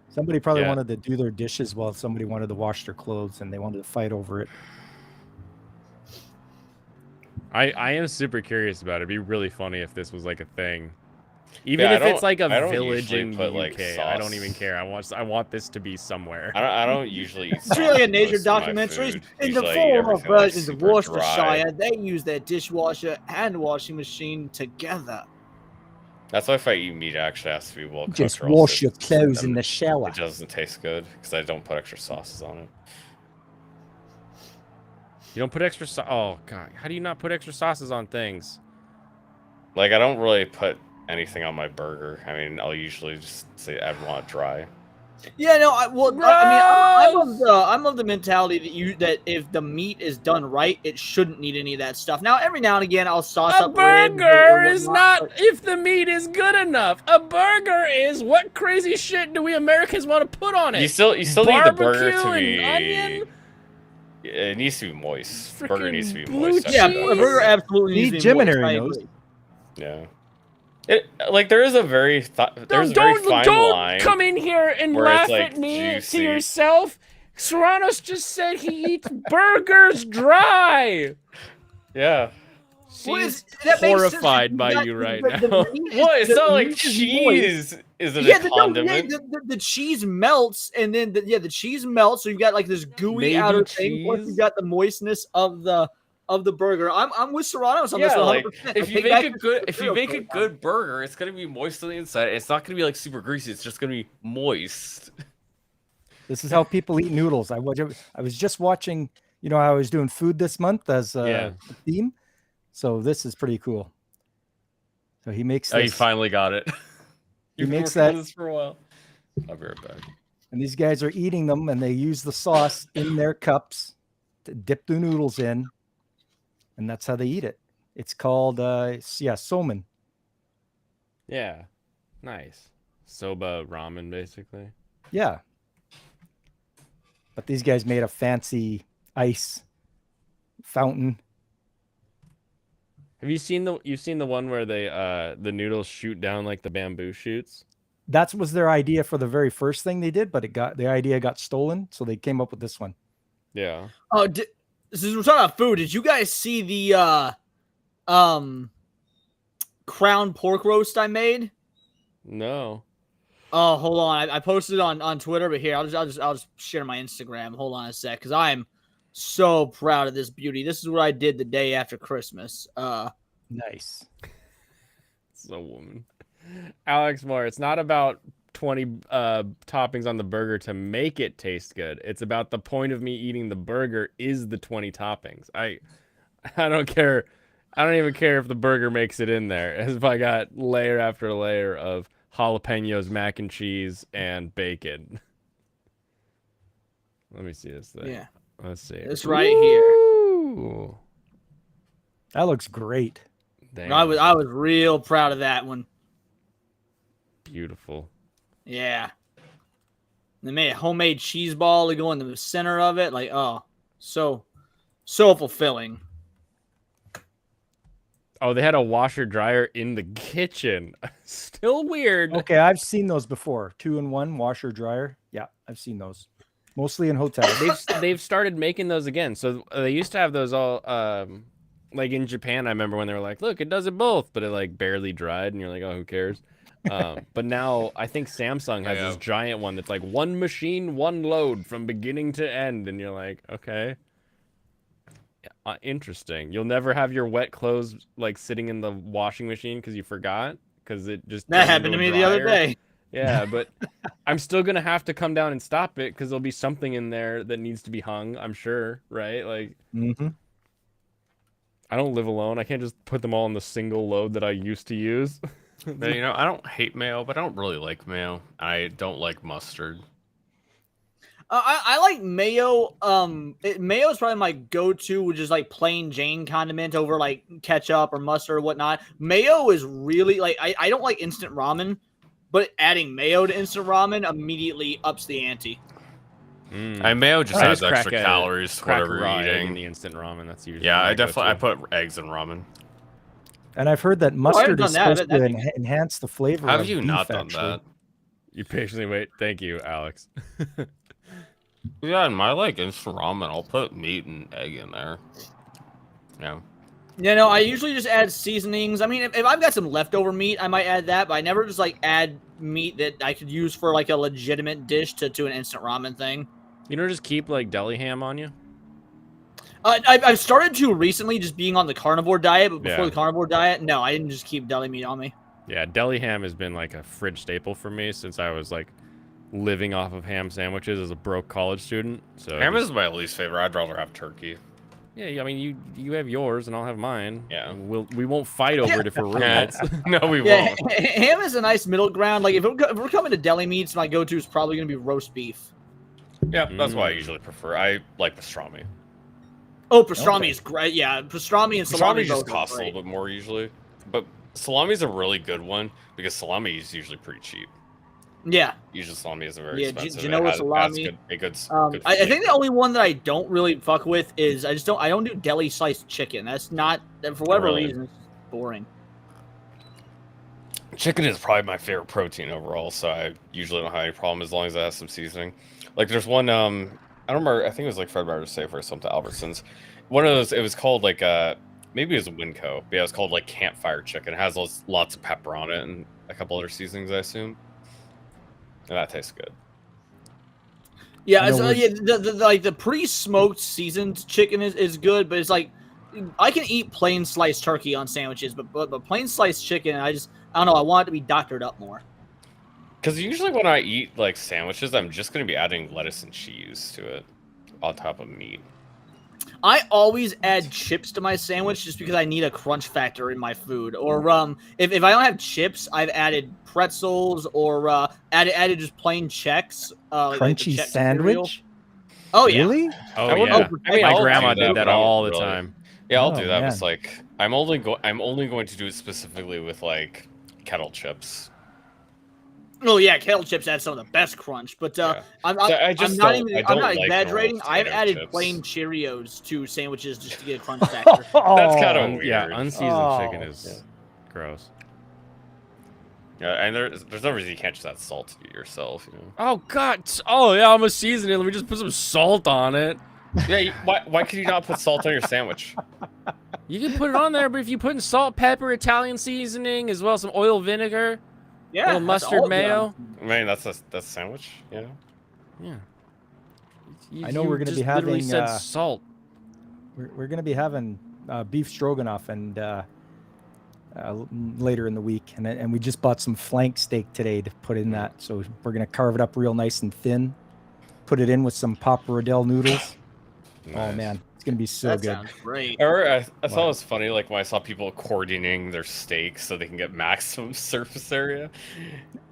Somebody probably Yeah. wanted to do their dishes while somebody wanted to wash their clothes, and they wanted to fight over it. I am super curious about it. It'd be really funny if this was like a thing. Even Yeah, I if it's don't- like a I don't village usually in put, the like, UK. I don't sauce. even care. I want this to be somewhere. I don't usually eat It's really a sauce nature with most of my documentary. food. In the Usually I eat former everything, like, versions of super Worcestershire, dry. they use their dishwasher and washing machine together. That's why if I eat meat, it actually has to be well cooked. Just or else wash it- your clothes in the shower. It doesn't taste good because I don't put extra sauces on it. You don't put extra sauce. Oh god, how do you not put extra sauces on things? Like I don't really put anything on my burger. I mean, I'll usually just say I want it dry. Yeah, no, I'm of the mentality that if the meat is done right, it shouldn't need any of that stuff. Now, every now and again, I'll sauce A up ribs or burger is whatnot, not if the meat is good enough. A burger is what crazy shit do we Americans want to put on it? You still need the burger to Barbecue be. and onion? It needs to be moist. Burger Frickin' needs to be blue moist. Yeah, cheese. a burger absolutely needs See, to be moist. Geminary I knows. agree. Yeah. Like there is a very there's a very fine don't line. come in here and where laugh it's, like, at me juicy. to yourself. Serranos just said he eats burgers dry. Yeah. She's that makes sense. horrified by got- you right the- the now. meat is- What? It's the not like meat is cheese isn't Yeah, a condiment. the cheese melts, and then the cheese melts, so you got like this gooey Maybe outer thing. Plus, cheese? you got the moistness of the burger. I'm with Serranos on this. Yeah, 100%. like if I you take make back a the good if you cereal make a program. good burger, it's gonna be moist on the inside. It's not gonna be like super greasy. It's just gonna be moist. This is how people eat noodles. I was just watching, you know, I was doing food this month as a theme. So this is pretty cool. So he makes Oh, you this, finally got it. He You've been makes working on that- this for a while. I'll be right back. and these guys are eating them, and they use the sauce in their cups to dip the noodles in, and that's how they eat it. It's called somen. Yeah, nice. Soba ramen, basically. Yeah. But these guys made a fancy ice fountain. Have you seen the one where they the noodles shoot down like the bamboo shoots? That was their idea for the very first thing they did, but the idea got stolen, so they came up with this one. Yeah. Oh, since we're talking about food, did you guys see the crown pork roast I made? No. Oh, hold on. I posted it on Twitter, but here I'll just share my Instagram. Hold on a sec, because I am so proud of this beauty. This is what I did the day after Christmas. Nice. It's a woman. Alex Moore, it's not about 20 toppings on the burger to make it taste good. It's about the point of me eating the burger is the 20 toppings. I don't care. I don't even care if the burger makes it in there. As if I got layer after layer of jalapenos, mac and cheese, and bacon. Let me see this thing. Yeah. Let's see. It's right here. Ooh. That looks great. Damn. I was real proud of that one. Beautiful. Yeah. They made a homemade cheese ball to go in the center of it. Like, oh, so fulfilling. Oh, they had a washer dryer in the kitchen. Still weird. Okay, I've seen those before. 2-in-1 washer dryer. Yeah, I've seen those. Mostly in hotels. They've started making those again. So they used to have those all like in Japan. I remember when they were like, "Look, it does it both," but it like barely dried, and you're like, "Oh, who cares?" But now I think Samsung has this giant one that's like one machine, one load from beginning to end, and you're like, "Okay, interesting." You'll never have your wet clothes like sitting in the washing machine because you forgot because it just That turned happened into to a me the other dryer. day. Yeah, but I'm still gonna have to come down and stop it because there'll be something in there that needs to be hung. I'm sure, right? Like, I don't live alone. I can't just put them all in the single load that I used to use. But, you know, I don't hate mayo, but I don't really like mayo. I don't like mustard. I like mayo. Mayo is probably my go-to, which is like plain Jane condiment over like ketchup or mustard or whatnot. Mayo is really like I don't like instant ramen, but adding mayo to instant ramen immediately ups the ante. And mayo just adds extra calories to whatever you're eating. In the instant ramen, that's usually Yeah, my I definitely go-to. put eggs in ramen. And I've heard that haven't mustard done is that. supposed to enhance the flavor. How have of you beef, not done actually. that? You patiently wait. Thank you, Alex. Yeah, in my like instant ramen, I'll put meat and egg in there. Yeah. You know, I usually just add seasonings. I mean, if I've got some leftover meat, I might add that, but I never just like add meat that I could use for like a legitimate dish to an instant ramen thing. You know, just keep like deli ham on you. I've started to recently, just being on the carnivore diet, but before Yeah. the carnivore diet, no, I didn't just keep deli meat on me. Yeah, deli ham has been like a fridge staple for me since I was like living off of ham sandwiches as a broke college student. So Ham just- is my least favorite. I'd rather have turkey. yeah, I mean you have yours and I'll have mine. Yeah. We won't fight over it if we're roommates. No, we Yeah, won't. ham is a nice middle ground. Like if we're coming to deli meats, my go-to is probably going to be roast beef. Yeah, that's what I usually prefer. I like pastrami. Oh, pastrami is great. Yeah, pastrami and salami Pastrami just both are costs a great. little bit more usually, but salami is a really good one because salami is usually pretty cheap. Yeah. Usually salami isn't very Yeah, expensive. Genoa It has salami. good I think the only one that I don't really fuck with is I don't do deli sliced chicken. That's not for whatever really? reason it's boring. Chicken is probably my favorite protein overall, so I usually don't have any problem as long as it has some seasoning. Like there's one, I don't remember, I think it was like Fred Meyer's Safe or something, Albertsons. One of those, it was called like, maybe it was a Winco, but yeah, it was called like Campfire Chicken. It has lots of pepper on it and a couple other seasonings, I assume. And that tastes good. Yeah, like the pre-smoked seasoned chicken is good, but it's like I can eat plain sliced turkey on sandwiches, but plain sliced chicken, I don't know. I want it to be doctored up more. Because usually when I eat like sandwiches, I'm just going to be adding lettuce and cheese to it on top of meat. I always add chips to my sandwich just because I need a crunch factor in my food. Or if I don't have chips, I've added pretzels or added just plain Chex. Crunchy Chex sandwich? cereal. Oh yeah. Really? Oh I would yeah. I mean, My I'll grandma do that, did that but I don't all the really- time. Yeah, I'll Oh, do that. But it's man. like I'm only going to do it specifically with like kettle chips. Oh yeah, kettle chips add some of the best crunch. But Yeah. I'm So I not just even. don't- I I'm don't not like exaggerating. normal I've potato added chips. plain Cheerios to sandwiches just to get a crunch factor. That's kind of weird. Yeah, unseasoned Oh. chicken is gross. Yeah, and there's no reason you can't just add salt to it yourself. You know? Oh god. Oh yeah, I'm gonna season it. Let me just put some salt on it. Yeah, why could you not put salt on your sandwich? You can put it on there, but if you put in salt, pepper, Italian seasoning, as well as some oil, vinegar, Yeah, little that's mustard all mayo. I mean, that's a sandwich, you know. Yeah. I know we're gonna be just literally having, said uh, salt. We're going to be having beef stroganoff and later in the week, and we just bought some flank steak today to put in that. So we're going to carve it up real nice and thin, put it in with some Papa Rodell noodles. Oh Nice. man, it's going to be so That good. sounds great. I thought it was funny, like when I saw people coordinating their steaks so they can get maximum surface area.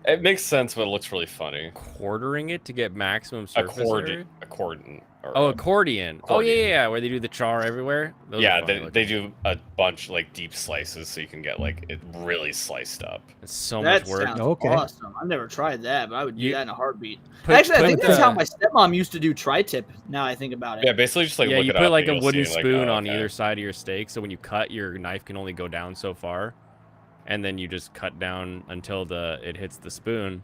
It makes sense, but it looks really funny. Quartering it to get maximum surface area? Accordion. Oh, accordion. Oh yeah, where they do the char everywhere. Those are Yeah, funny they looking. do a bunch like deep slices, so you can get like it really sliced up. It's so That much work. sounds Okay. awesome. I've never tried that, but I would do You- that in a heartbeat. Put- Actually, I put think that's how the- my stepmom used to do tri-tip. Now I think about it. Yeah, basically just like Yeah, look you it put up like and a you'll wooden see, like, spoon oh, on okay. either side of your steak, so when you cut, your knife can only go down so far, and then you just cut down until it hits the spoon,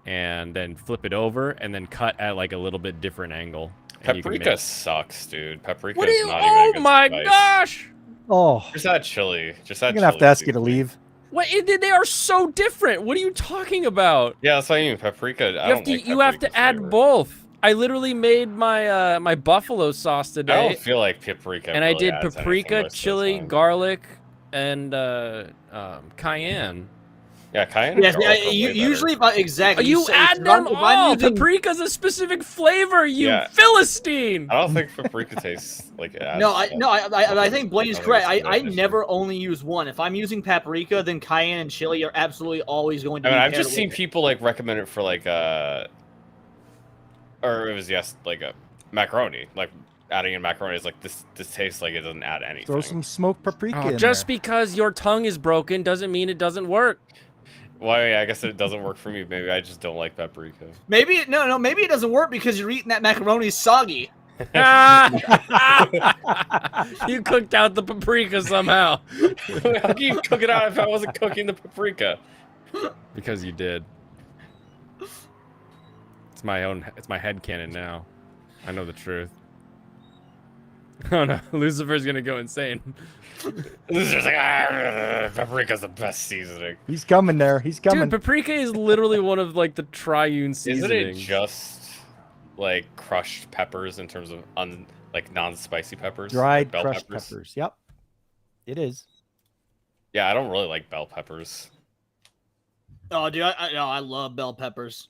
and then flip it over, and then cut at like a little bit different angle. and you can Paprika make- sucks, dude. Paprika What do is you? not even a Oh good my spice. gosh! Oh, Just add chili. Just I'm add going to have to chili ask you to seasoning. leave. What? They are so different. What are you talking about? Yeah, that's what I mean. Paprika. You have to add both. I literally made my my buffalo sauce I today, don't feel like paprika. and I really did adds anything paprika, most of the chili, time. garlic, and cayenne. Yeah, cayenne. Yes, and garlic are way better. usually exactly. You say- add if them I'm all. using- Paprika's a specific flavor. You Yeah. Philistine. I don't think paprika tastes like it adds No, I stuff. think Blaine is I think correct. it's I no never only use one. If I'm using paprika, then cayenne and chili are absolutely always going to I be. mean, I've paired just seen with it. people like recommend it for like or it was like a macaroni, like adding in macaroni is like this tastes like it doesn't add anything. Throw some smoked paprika in Just there. because your tongue is broken doesn't mean it doesn't work. Well, yeah, I guess it doesn't work for me. Maybe I just don't like paprika. Maybe it doesn't work because you're eating that macaroni soggy. You cooked out the paprika somehow. How can you cook it out if I wasn't cooking the paprika? Because you did. It's my headcanon now. I know the truth. Oh no, Lucifer's gonna go insane. Lucifer's like, paprika's the best seasoning. He's coming there. He's coming. Dude, paprika is literally one of like the triune Isn't seasonings. it just like crushed peppers in terms of like non-spicy peppers? Dried like bell crushed peppers. Yep. It is. Yeah, I don't really like bell peppers. Oh, dude, I love bell peppers.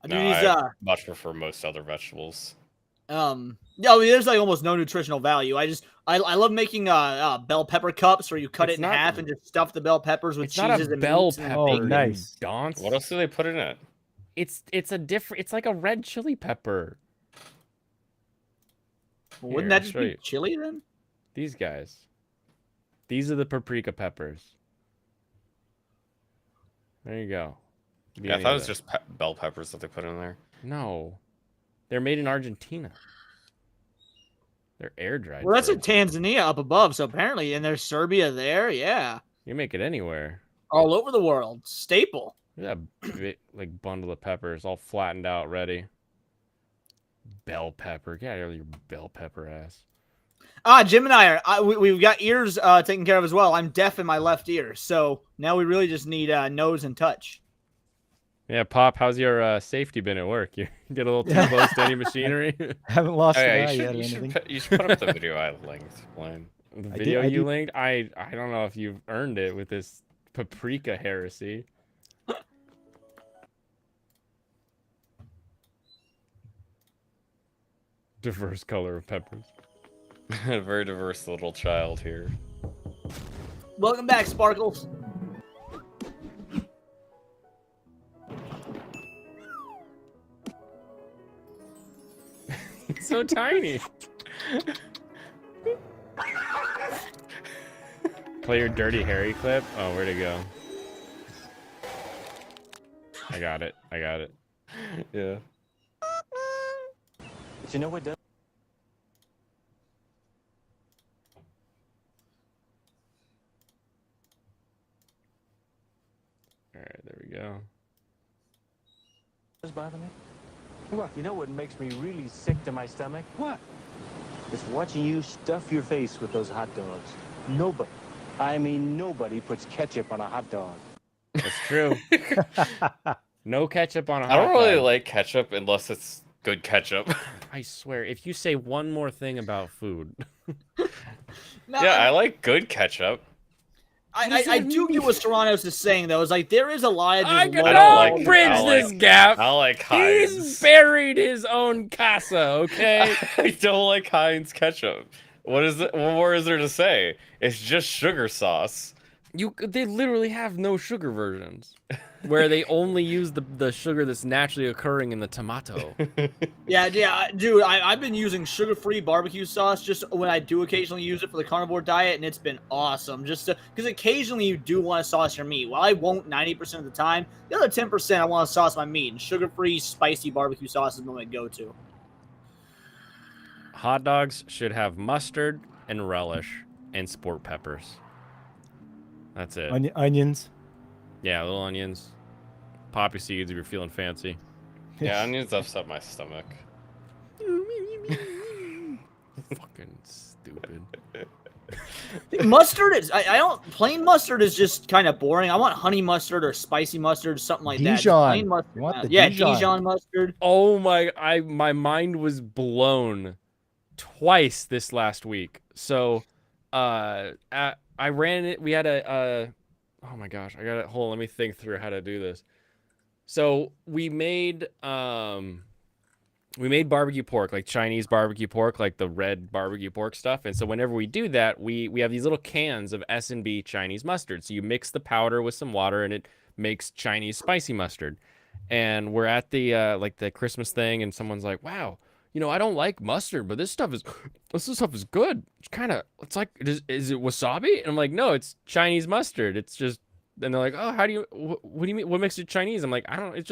I No, mean, these, I much prefer most other vegetables. yeah, I mean, there's like almost no nutritional value. I love making bell pepper cups where you cut It's it in not- half and just stuff the bell peppers with It's not cheeses a and bell meats and pepper. Oh, bacon. nice. Don'ts. What else do they put in it? It's a different. It's like a red chili pepper. Wouldn't Here, that I'll just show be you. chili then? These guys. These are the paprika peppers. There you go. Could be Yeah, I any thought it of was them. just bell peppers that they put in there. No, they're made in Argentina. They're air dried. Well, that's in Tanzania up above, so apparently, and there's Serbia there. Yeah. You make it anywhere. All over the world. Staple. Yeah, big, like bundle of peppers all flattened out, ready. Bell pepper. Get out of here with your bell pepper ass. Jim and we've got ears taken care of as well. I'm deaf in my left ear, so now we really just need nose and touch. Yeah, Pop, how's your safety been at work? You get a little too close to any machinery? Haven't lost Oh, an yeah, eye yet or you anything. should put up the video I linked, Blaine. The I video did- you linked? I don't know if you've earned it with this paprika heresy. Diverse color of peppers. A very diverse little child here. Welcome back, Sparkles. It's so tiny. Play your Dirty Harry clip? Oh, where'd it go? I got it. I got it. Yeah. But you know what does? Alright, there we go. Does bother me? What? You know what makes me really sick to my stomach? What? It's watching you stuff your face with those hot dogs. Nobody, I mean nobody, puts ketchup on a hot dog. That's true. No ketchup on a hot I don't really dog. like ketchup unless it's good ketchup. I swear, if you say one more thing about food. Yeah, I like good ketchup. I do get what Serranos is saying though. Is like there is a lot of. I just can low not quality- bridge this gap. I like Heinz. He's buried his own casa, okay? I don't like Heinz ketchup. What is it? What more is there to say? It's just sugar sauce. They literally have no sugar versions, where they only use the sugar that's naturally occurring in the tomato. Yeah, dude. I've been using sugar-free barbecue sauce just when I do occasionally use it for the carnivore diet, and it's been awesome. Just because occasionally you do want to sauce your meat. While I won't 90% of the time, the other 10% I want to sauce my meat, and sugar-free spicy barbecue sauce is my go-to. Hot dogs should have mustard and relish and sport peppers. That's it. Onions. Yeah, little onions. Poppy seeds if you're feeling fancy. Yeah, onions upset my stomach. Fucking stupid. Mustard is I don't plain mustard is just kind of boring. I want honey mustard or spicy mustard, something like that. Just Dijon. plain mustard. You want the yeah, Dijon. Dijon mustard. Oh my mind was blown twice this last week. So I ran it. We had oh my gosh, I got it. Hold on, let me think through how to do this. So we made barbecue pork, like Chinese barbecue pork, like the red barbecue pork stuff. And so whenever we do that, we have these little cans of S&B Chinese mustard. So you mix the powder with some water and it makes Chinese spicy mustard. And we're at the like the Christmas thing, and someone's like, "Wow, you know, I don't like mustard, but this stuff is good. It's like, is it wasabi?" And I'm like, "No, it's Chinese mustard. It's just." And they're like, "Oh, how do you? What do you mean? What makes it Chinese?" I'm like, "I don't. It's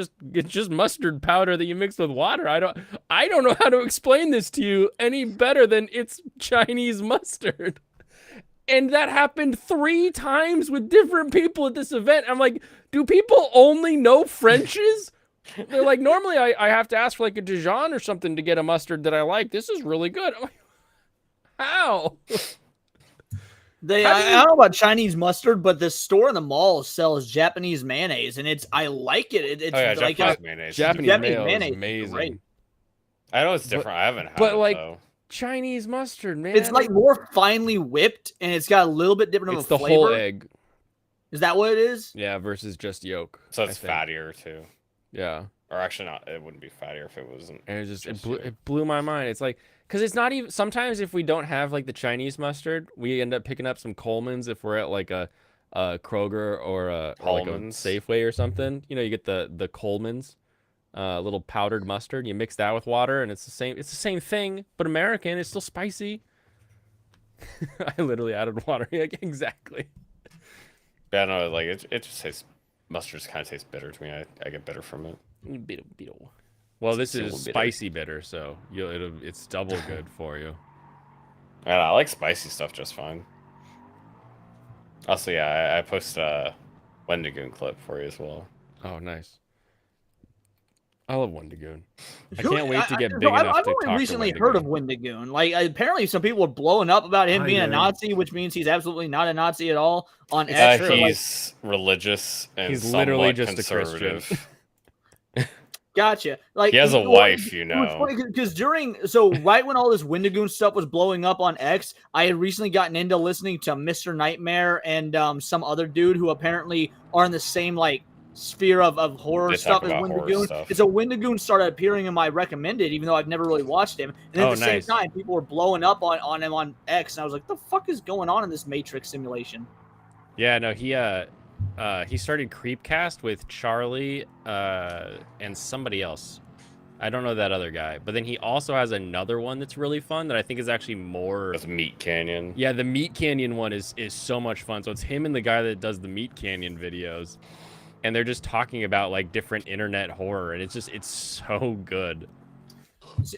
just mustard powder that you mix with water. I don't know how to explain this to you any better than it's Chinese mustard." And that happened 3 times with different people at this event. I'm like, "Do people only know Frenches?" They're like, "Normally I have to ask for like a Dijon or something to get a mustard that I like. This is really good." I'm like, how? I don't know about Chinese mustard, but the store in the mall sells Japanese mayonnaise, and I like it. It's Oh yeah, like Japanese mayonnaise. Japanese mayo is is amazing. great. I know it's different. I haven't had But it like though. Chinese mustard, man. It's like more finely whipped, and it's got a little bit different it's of the a flavor. whole egg. Is that what it is? Yeah, versus just yolk. So I it's think. fattier too. Yeah. Or actually not. It wouldn't be fattier if it wasn't. And it Just blew my mind. It's like, because it's not even, sometimes if we don't have like the Chinese mustard, we end up picking up some Coleman's if we're at like a Kroger or like a Coleman's. Safeway or something. You know, you get the Coleman's little powdered mustard. You mix that with water, and it's the same thing, but American. It's still spicy. I literally added water. Like, exactly. Yeah, no, like it just tastes. Mustard kind of tastes bitter to me. I get bitter from it. Bitter. Well, this It's a is little bitter. spicy bitter, so it's double good for you. And I like spicy stuff just fine. Also, yeah, I post what Wendigoon clip for you as well. Oh, nice. I love Wendigoon. I Who- can't wait to get so big enough I've to only talk recently to heard of Wendigoon. Wendigoon. Like apparently, some people were blowing up about him I being a did. Nazi, which means he's absolutely not a Nazi at all. On X, or, like, He's religious and He's literally somewhat just a Christian. conservative. gotcha. Like He has a wife, you It was know. funny because right when all this Wendigoon stuff was blowing up on X, I had recently gotten into listening to Mr. Nightmare and some other dude who apparently are in the same like sphere of horror They stuff talk as about horror Wendigoon. stuff. And so Wendigoon started appearing in my recommended, even though I've never really watched him. And at Oh, the nice. same time, people were blowing up on him on X, and I was like, "The fuck is going on in this Matrix simulation?" Yeah, no, he started Creepcast with Charlie and somebody else. I don't know that other guy, but then he also has another one that's really fun that I think is actually more. That's Meat Canyon. Yeah, the Meat Canyon one is so much fun. So it's him and the guy that does the Meat Canyon videos, and they're just talking about like different internet horror, and it's so good.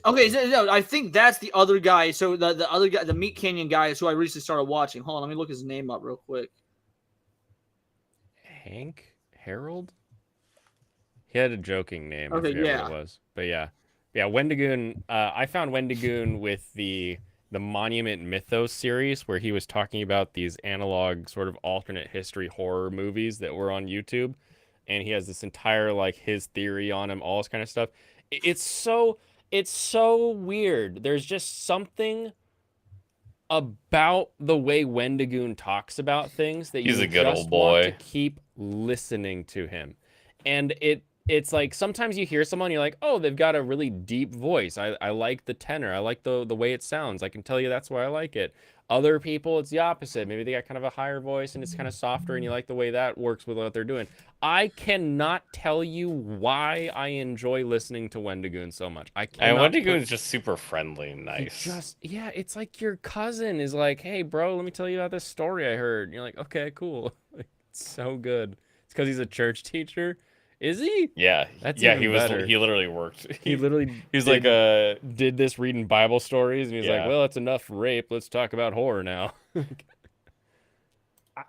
Okay, no, I think that's the other guy. So the other guy, the Meat Canyon guy, is who I recently started watching. Hold on, let me look his name up real quick. Hank Harold. He had a joking name. Okay, I forget yeah. what it was, but yeah, Wendigoon. I found Wendigoon with the Monument Mythos series, where he was talking about these analog sort of alternate history horror movies that were on YouTube, and he has this entire like his theory on them, all this kind of stuff. It's so weird. There's just something about the way Wendigoon talks about things that He's you a good just old want to boy. keep listening to him. And it's like sometimes you hear someone, you're like, oh, they've got a really deep voice. I like the tenor. I like the way it sounds. I can tell you that's why I like it. Other people, it's the opposite. Maybe they got kind of a higher voice and it's kind of softer and you like the way that works with what they're doing. I cannot tell you why I enjoy listening to Wendigoon so much. I And cannot Wendigoon's just super friendly and he nice. it's like your cousin is like, hey, bro, let me tell you about this story I heard. And you're like, okay, cool. It's so good. It's because he's a church teacher. Is he? Yeah, That's yeah. even He was. better. He literally worked. He literally He's like a. did this reading Bible stories, and he's like, Yeah. well, it's enough rape. Let's talk about horror now.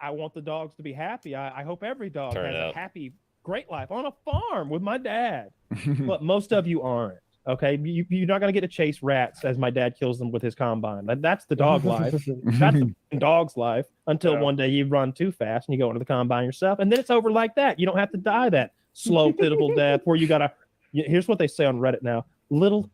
I want the dogs to be happy. I hope every dog Turn has it a up. happy, great life on a farm with my dad. But most of you aren't. Okay, you're not gonna get to chase rats as my dad kills them with his combine. That's the dog life. That's the dog's life until one day you run too fast and you go into the combine yourself, and then it's over like that. You don't have to die that slow, pitiful death where you gotta. Here's what they say on Reddit now: little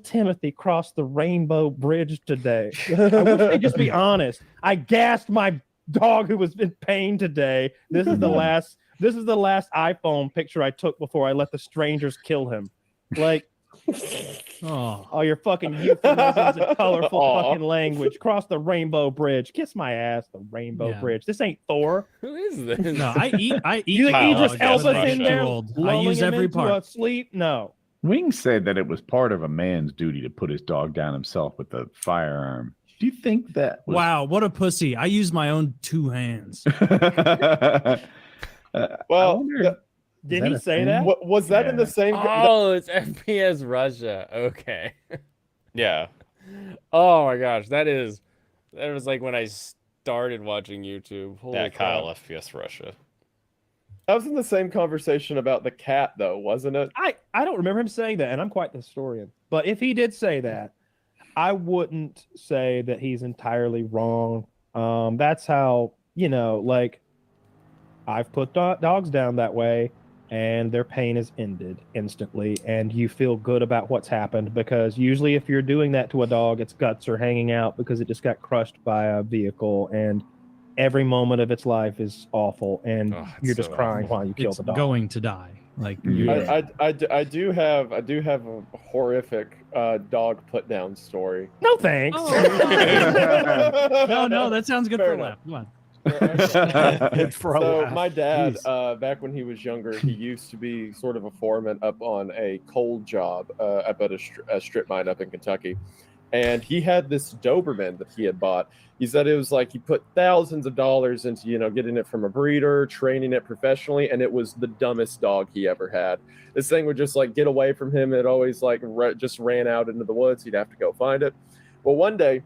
Timothy crossed the Rainbow Bridge today. I wish they'd just be honest. I gassed my dog who was in pain today. This is the last iPhone picture I took before I let the strangers kill him. Like. Oh, your fucking euphemisms and colorful Aw. fucking language. Cross the Rainbow Bridge. Kiss my ass, the Rainbow Yeah. Bridge. This ain't Thor. Who is this? No, I eat. You think Kyle, Idris I guess Elba's in Russia. there? I lulling use him every into part. a sleep? No. Wings said that it was part of a man's duty to put his dog down himself with a firearm. Do you think that was... Wow, what a pussy! I use my own two hands. Well, Did he say that? was that in the same? Oh, it's FPS Russia. Okay. Yeah. Oh my gosh, that was like when I started watching YouTube. Holy Yeah, crap. Kyle FPS Russia. That was in the same conversation about the cat, though, wasn't it? I don't remember him saying that, and I'm quite the historian. But if he did say that, I wouldn't say that he's entirely wrong. That's how, like, I've put dogs down that way, and their pain is ended instantly, and you feel good about what's happened, because usually if you're doing that to a dog, its guts are hanging out because it just got crushed by a vehicle, and every moment of its life is awful, and you're just crying while you kill It's the dog. going to die. Like I do have a horrific dog put down story. No thanks. No, that sounds good for a laugh. Come on. So my dad, back when he was younger, he used to be sort of a foreman up on a coal job up at a strip mine up in Kentucky. And he had this Doberman that he had bought. He said it was like he put thousands of dollars into, getting it from a breeder, training it professionally, and it was the dumbest dog he ever had. This thing would just like get away from him. It always like just ran out into the woods. He'd have to go find it. Well, one day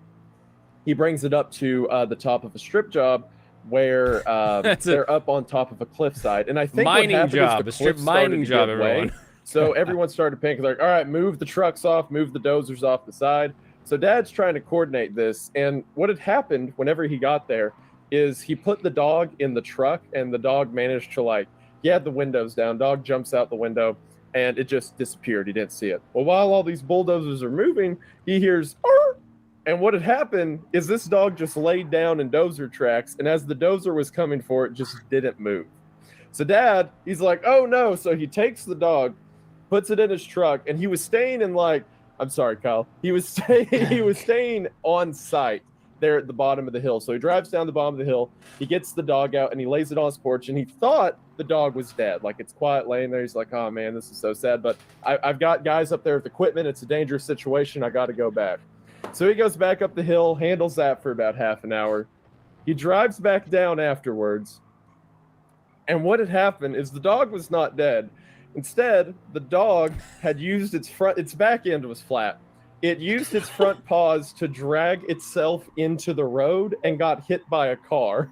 he brings it up to the top of a strip job, where That's they're up on top of a cliffside, and I think mining what happened job, a is the strip cliff started mining to job, give way. everyone. So everyone started panicking, like, all right, move the trucks off, move the dozers off the side. So Dad's trying to coordinate this, and what had happened whenever he got there is he put the dog in the truck, and the dog managed to, like, he had the windows down. Dog jumps out the window, and it just disappeared. He didn't see it. Well, while all these bulldozers are moving, he hears, "Arr!" And what had happened is this dog just laid down in dozer tracks, and as the dozer was coming for it, just didn't move. So Dad, he's like, oh no. So he takes the dog, puts it in his truck, and he was staying in, like, I'm sorry, Kyle. He was staying on site there at the bottom of the hill. So he drives down the bottom of the hill, he gets the dog out, and he lays it on his porch, and he thought the dog was dead. Like, it's quiet laying there. He's like, oh man, this is so sad, but I've got guys up there with equipment. It's a dangerous situation. I got to go back. So he goes back up the hill, handles that for about half an hour. He drives back down afterwards. And what had happened is the dog was not dead. Instead, the dog had used its back end was flat. It used its front paws to drag itself into the road and got hit by a car.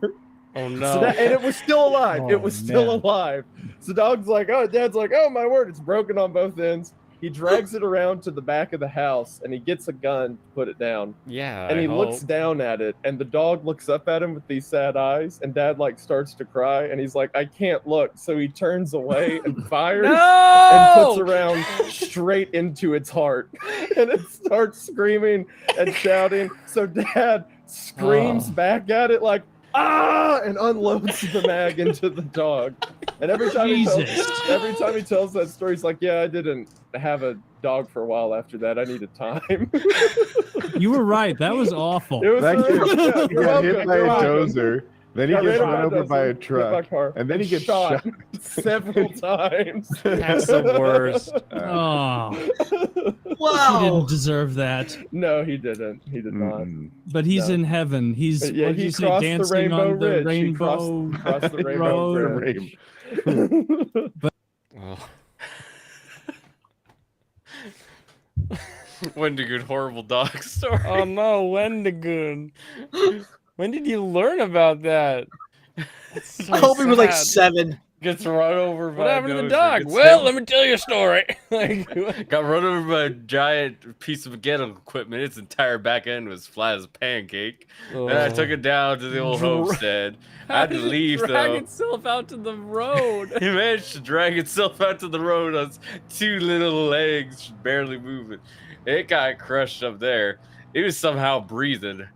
Oh no. So and it was still alive. Oh, It was still man. alive. So Dad's like, oh my word, it's broken on both ends. He drags it around to the back of the house, and he gets a gun to put it down. Yeah. And I he looks hope. down at it, and the dog looks up at him with these sad eyes, and Dad, like, starts to cry, and he's like, I can't look. So he turns away and fires and puts a round straight into its heart. And it starts screaming and shouting. So Dad screams back at it like, ah, and unloads the mag into the dog. And every time he tells that story, he's like, yeah, I didn't have a dog for a while after that. I needed time. You were right. That was awful. It was That really- kid yeah, he you're got hit welcome, by a you're welcome. dozer. Then he Got gets rid of run my over by a dozer, hit truck, by car, and then he gets shot shot. several times. That's the worst. Oh, he Wow. didn't deserve that. No, he didn't. He did not. But he's No. in heaven. He's Yeah, what did he you say, crossed the dancing rainbow on the ridge. He rainbow crossed the rainbow road. ridge. Oh. Wendigoon horrible dog story. Oh no, Wendigoon. When did you learn about that? That's so I hope he was like sad. 7. Gets run over by What a happened to the dozer, dog? gets Well, hit- let me tell you a story. Like, got run over by a giant piece of mechanical equipment. Its entire back end was flat as a pancake. Then I took it down to the old homestead. I had to leave drag though. itself out to the road. He managed to drag itself out to the road on its 2 little legs, barely moving. It got crushed up there. It was somehow breathing,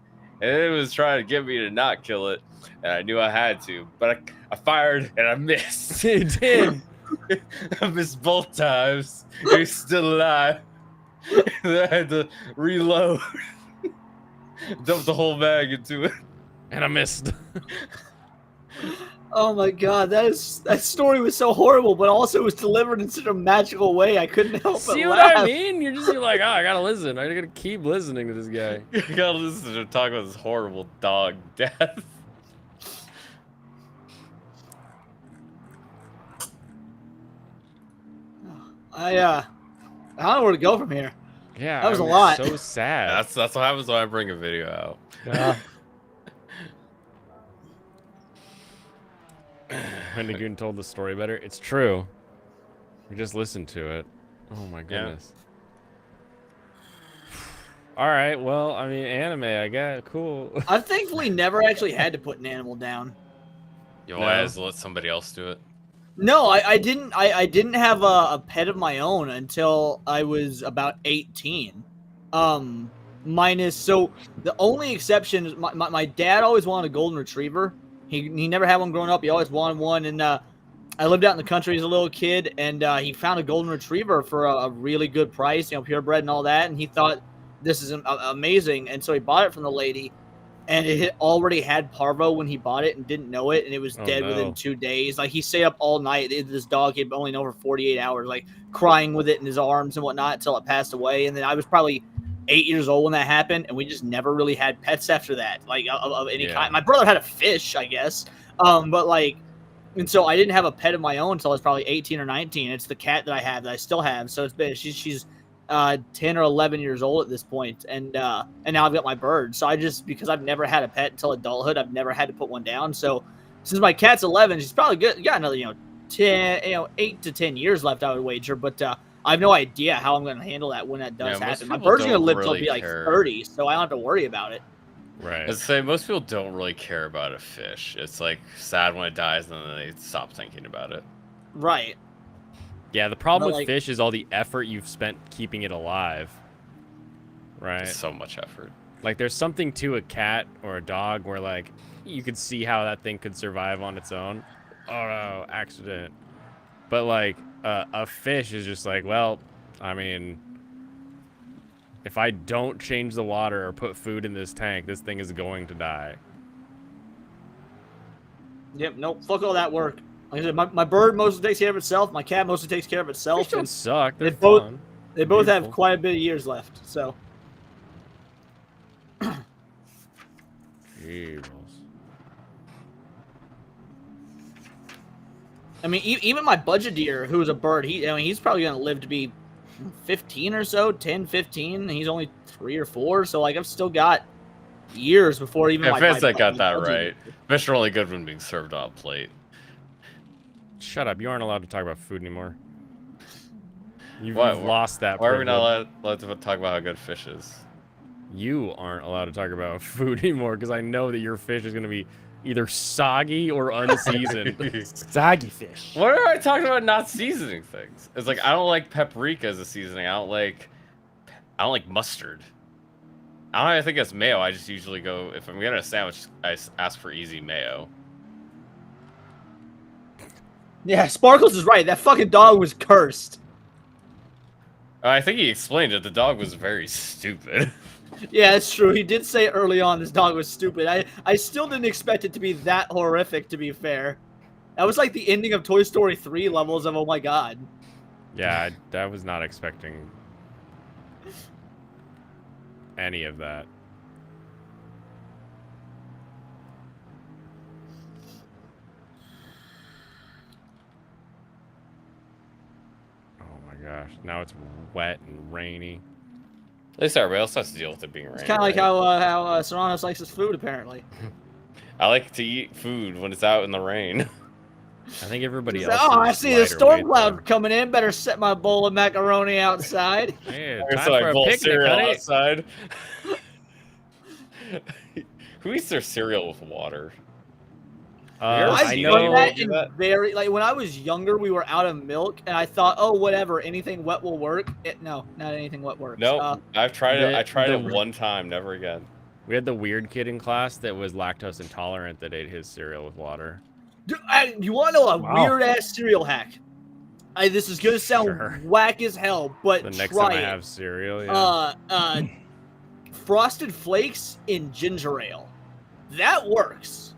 and it was trying to get me to not kill it. And I knew I had to, but I fired and I missed. You did. I missed both times. It was still alive. Then I had to reload. Dump the whole mag into it. And I missed. Oh my god, that story was so horrible, but also it was delivered in such a magical way. I couldn't help but See what laugh. I mean? You're just like, oh, I gotta listen. I gotta keep listening to this guy. You gotta listen to him talk about this horrible dog death. I don't know where to go from here. Yeah, That was I a mean, lot. So sad. That's what happens when I bring a video out. Yeah. Wendigoon told the story better. It's true. We just listened to it. Oh my goodness. All right. Well, I mean, anime. I got cool. I've thankfully never actually had to put an animal down. You always let somebody else do it. No, I didn't. I didn't have a pet of my own until I was about 18. Minus, so the only exception is my dad always wanted a golden retriever. He never had one growing up. He always wanted one, and I lived out in the country as a little kid, and he found a golden retriever for a really good price, purebred and all that, and he thought this is amazing, and so he bought it from the lady. And it already had parvo when he bought it and didn't know it, and it was dead within 2 days. Like, he stayed up all night. This dog had only known for 48 hours, like crying with it in his arms and whatnot until it passed away. And then I was probably 8 years old when that happened, and we just never really had pets after that, like of any kind. My brother had a fish, I guess, but like, and so I didn't have a pet of my own until I was probably 18 or 19. It's the cat that I have that I still have. So it's been she's 10 or 11 years old at this point, and now I've got my bird. So because I've never had a pet until adulthood, I've never had to put one down. So since my cat's 11, she's probably got another 8 to 10 years left, I would wager. But I have no idea how I'm going to handle that when that does happen. My bird's going to live till be like 30, so I don't have to worry about it. Right. I'd say most people don't really care about a fish. It's like sad when it dies, and then they stop thinking about it. Right. Yeah, the problem But, with fish is all the effort you've spent keeping it alive. Right. It's so much effort. Like, there's something to a cat or a dog where, like, you could see how that thing could survive on its own. Oh, no, accident. But, like, a fish is just like, well, I mean, if I don't change the water or put food in this tank, this thing is going to die. Yep, nope, fuck all that work. Like I said, my bird mostly takes care of itself. My cat mostly takes care of itself. Fish don't suck. They're They both fun. they both have Beautiful. quite a bit of years left. So Jeez. I mean, even my budget deer, who's a bird, he's probably gonna live to be 15 or so, 10, 15. And he's only 3 or 4, so like I've still got years before even. Yeah, my Vince, I got my that budget. right. Fish are only good when being served on a plate. Shut up. You aren't allowed to talk about food anymore. You've Why- lost that. Why are we not privilege. allowed to talk about how good fish is? You aren't allowed to talk about food anymore because I know that your fish is going to be either soggy or unseasoned. Soggy fish. What are I talking about not seasoning things? It's like I don't like paprika as a seasoning. I don't like mustard. I don't think it's mayo. I just usually go, if I'm getting a sandwich, I ask for easy mayo. Yeah, Sparkles is right. That fucking dog was cursed. I think he explained it. The dog was very stupid. Yeah, it's true. He did say early on this dog was stupid. I still didn't expect it to be that horrific, to be fair. That was like the ending of Toy Story 3 levels of oh my god. Yeah, I was not expecting any of that. Oh my gosh, now it's wet and rainy. At least everybody else has to deal with it being rainy. It's kind of like how Serranos likes his food, apparently. I like to eat food when it's out in the rain. I think everybody He's else. like, oh, is I see the lighter storm weight, cloud coming in. Better set my bowl of macaroni outside. though. Hey, So time I for a bowl picnic, cereal honey. outside. Who eats their cereal with water? I I've know. done that do in that? very like when I was younger, we were out of milk, and I thought, oh, whatever, anything wet will work. No, not anything wet works. No, I've tried it. the- I tried the- it one time, never again. We had the weird kid in class that was lactose intolerant that ate his cereal with water. Dude, you want to know a Wow. weird ass cereal hack? This is gonna sound Sure. whack as hell, but The next try time I it. have cereal, yeah. Frosted Flakes in ginger ale. That works.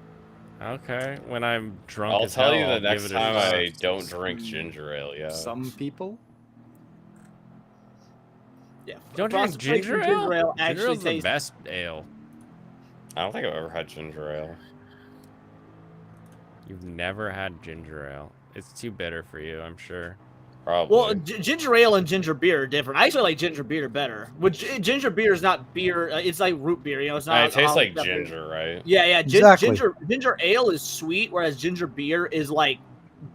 Okay, when I'm drunk I'll as tell hell, you the I'll next give it time a I shot. don't drink ginger ale. Yeah. Some people. Yeah. Don't drink Frosted Flakes ginger and ale? ginger ale Ginger actually ale's the tastes. best ale. I don't think I've ever had ginger ale. You've never had ginger ale. It's too bitter for you, I'm sure. Probably. Well, ginger ale and ginger beer are different. I actually like ginger beer better. Which ginger beer is not beer; it's like root beer. You know, it's not. it tastes like alcoholic beer. ginger, right? Yeah, yeah. Exactly. Ginger ale is sweet, whereas ginger beer is like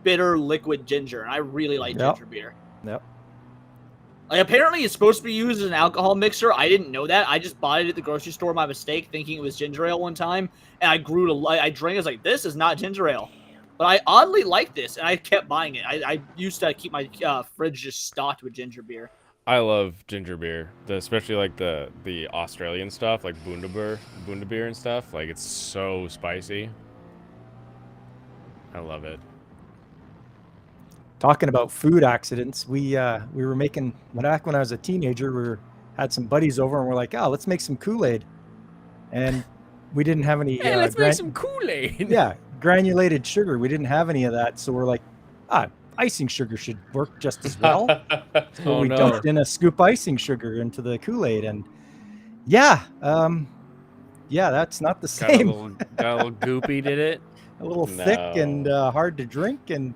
bitter liquid ginger. And I really like Yep. ginger beer. Yep. Like apparently, it's supposed to be used as an alcohol mixer. I didn't know that. I just bought it at the grocery store by mistake, thinking it was ginger ale one time, and I grew to like. I drank. I was like, this is not ginger ale. But I oddly like this, and I kept buying it. I used to keep my fridge just stocked with ginger beer. I love ginger beer, especially like the Australian stuff, like Bundabeer and stuff. Like it's so spicy. I love it. Talking about food accidents, we were making back when I was a teenager. Had some buddies over, and we're like, oh, let's make some Kool-Aid, and we didn't have any. Hey, let's make some Kool-Aid. Yeah, granulated sugar. We didn't have any of that, so we're like, icing sugar should work just as well. So Oh, we no. dumped in a scoop icing sugar into the Kool-Aid, and yeah, that's not the Got a same. little goopy, did it? A little thick and hard to drink, and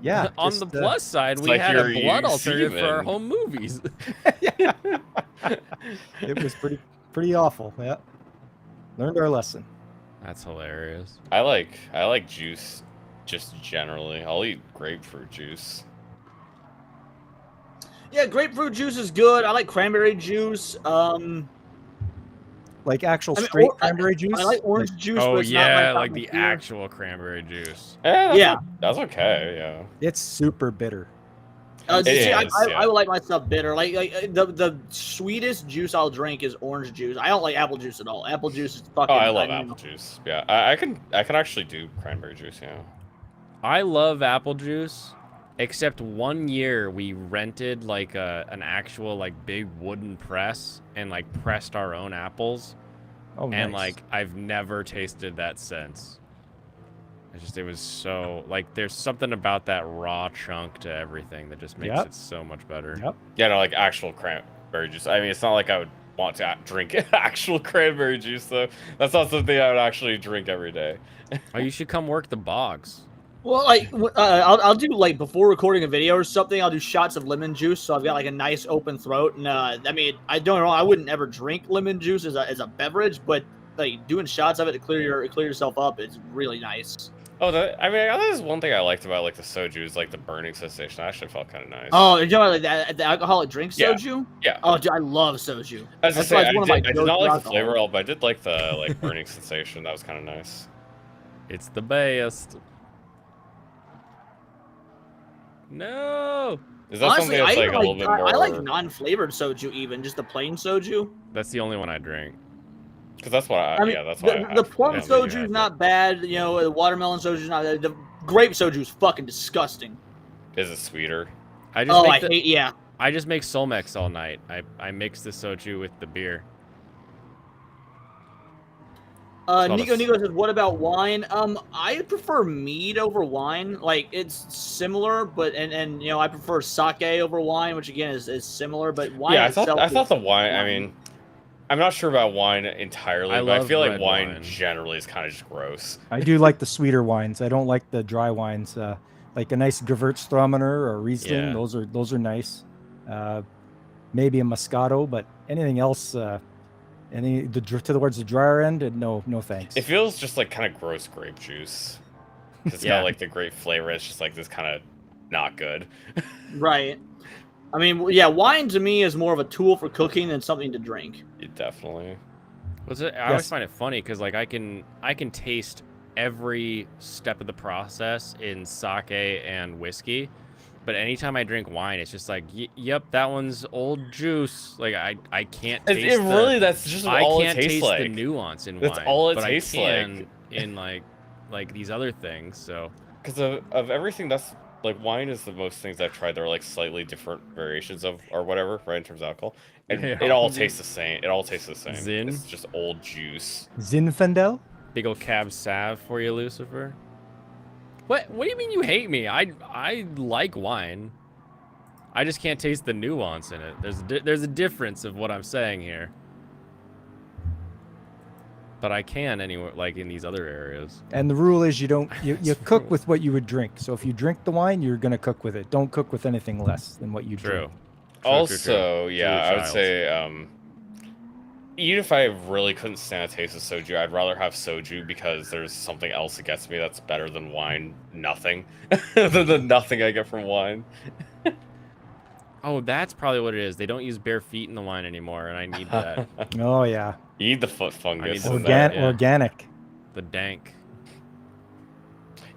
Yeah. On just, the plus side, it's we like had a you're blood alternative for our semen. home movies. It was pretty awful. Yeah. Learned our lesson. That's hilarious. I like juice just generally. I'll eat grapefruit juice. Yeah, grapefruit juice is good. I like cranberry juice. Like actual I mean, straight or- cranberry juice. I like orange juice, Oh but it's not my yeah, top like of the tier. actual cranberry juice. Yeah. That's okay. Yeah. It's super bitter. It See, is, yeah. I would like my stuff bitter. Like the sweetest juice I'll drink is orange juice. I don't like apple juice at all. Apple juice is fucking. Oh, I love mean, apple juice. Yeah, I can actually do cranberry juice. Yeah. I love apple juice, except one year we rented like an actual like big wooden press and like pressed our own apples. Oh, And nice. like I've never tasted that since. It was so like there's something about that raw chunk to everything that just makes Yep. it so much better. Yep. Yeah, no, like actual cranberry juice. I mean, it's not like I would want to drink actual cranberry juice though. That's not something I would actually drink every day. Oh, you should come work the bogs. Well, like I'll do like before recording a video or something. I'll do shots of lemon juice, so I've got like a nice open throat. And I mean, I don't know. I wouldn't ever drink lemon juice as a beverage, but like doing shots of it to clear yourself up is really nice. Oh, I mean, that is one thing I liked about like the soju is like the burning sensation. That actually felt kind of nice. Oh, you know like the alcoholic drink Yeah. soju? Yeah. Oh, dude, I love soju. As I That's say, why it's I one of my did not go-to like the alcohols. flavor, but I did like the like burning sensation. That was kind of nice. It's the best. No. Is that Honestly, something that's I like even a little bit more? I like non-flavored soju, even just the plain soju. That's the only one I drink. Because that's what I mean, yeah, that's what the plum yeah, soju you is have not bad. You know, the watermelon soju is not bad. The grape soju is fucking disgusting. Is it sweeter? I just Oh, make I the- hate. Yeah. I just make Solmex all night. I mix the soju with the beer. It's called Nico a- Nico says, "What about wine?" I prefer mead over wine. Like it's similar, but and you know I prefer sake over wine, which again is similar. But wine Yeah, I itself thought the is wine. I mean, I'm not sure about wine entirely, I but I love feel like red wine wine. generally is kind of just gross. I do like the sweeter wines. I don't like the dry wines. Like a nice Gewürztraminer or Riesling. Yeah. Those are nice. Maybe a Moscato, but anything else, towards the drier end, no thanks. It feels just like kind of gross grape juice. It's Yeah. got like the grape flavor. It's just like this kind of not good. right. I mean, yeah, wine to me is more of a tool for cooking than something to drink. Definitely. I always find it funny because like I can taste every step of the process in sake and whiskey, but anytime I drink wine, it's just like, yep, that one's old juice. Like I can't taste. It really that's just I all can't it tastes taste like. the nuance in That's wine. all it but tastes I can like. in like these other things. So Because of everything that's like wine is the most things I've tried. There are like slightly different variations of or whatever, right, in terms of alcohol, and Yeah. it all tastes the same. It all tastes the same. Zin? It's just old juice. Zinfandel? big ol' Cab Sav for you, Lucifer. What do you mean you hate me? I like wine. I just can't taste the nuance in it. There's a difference of what I'm saying here. But I can anywhere, like in these other areas. And the rule is you cook with what you would drink. So if you drink the wine, you're gonna cook with it. Don't cook with anything less than what you drink. Also, yeah, I would Child. say, even if I really couldn't stand the taste of soju, I'd rather have soju because there's something else that gets me that's better than wine. Nothing. the nothing I get from wine. Oh, that's probably what it is. They don't use bare feet in the wine anymore, and I need that. Oh yeah. You need the foot fungus. I need in that. Organic. The dank.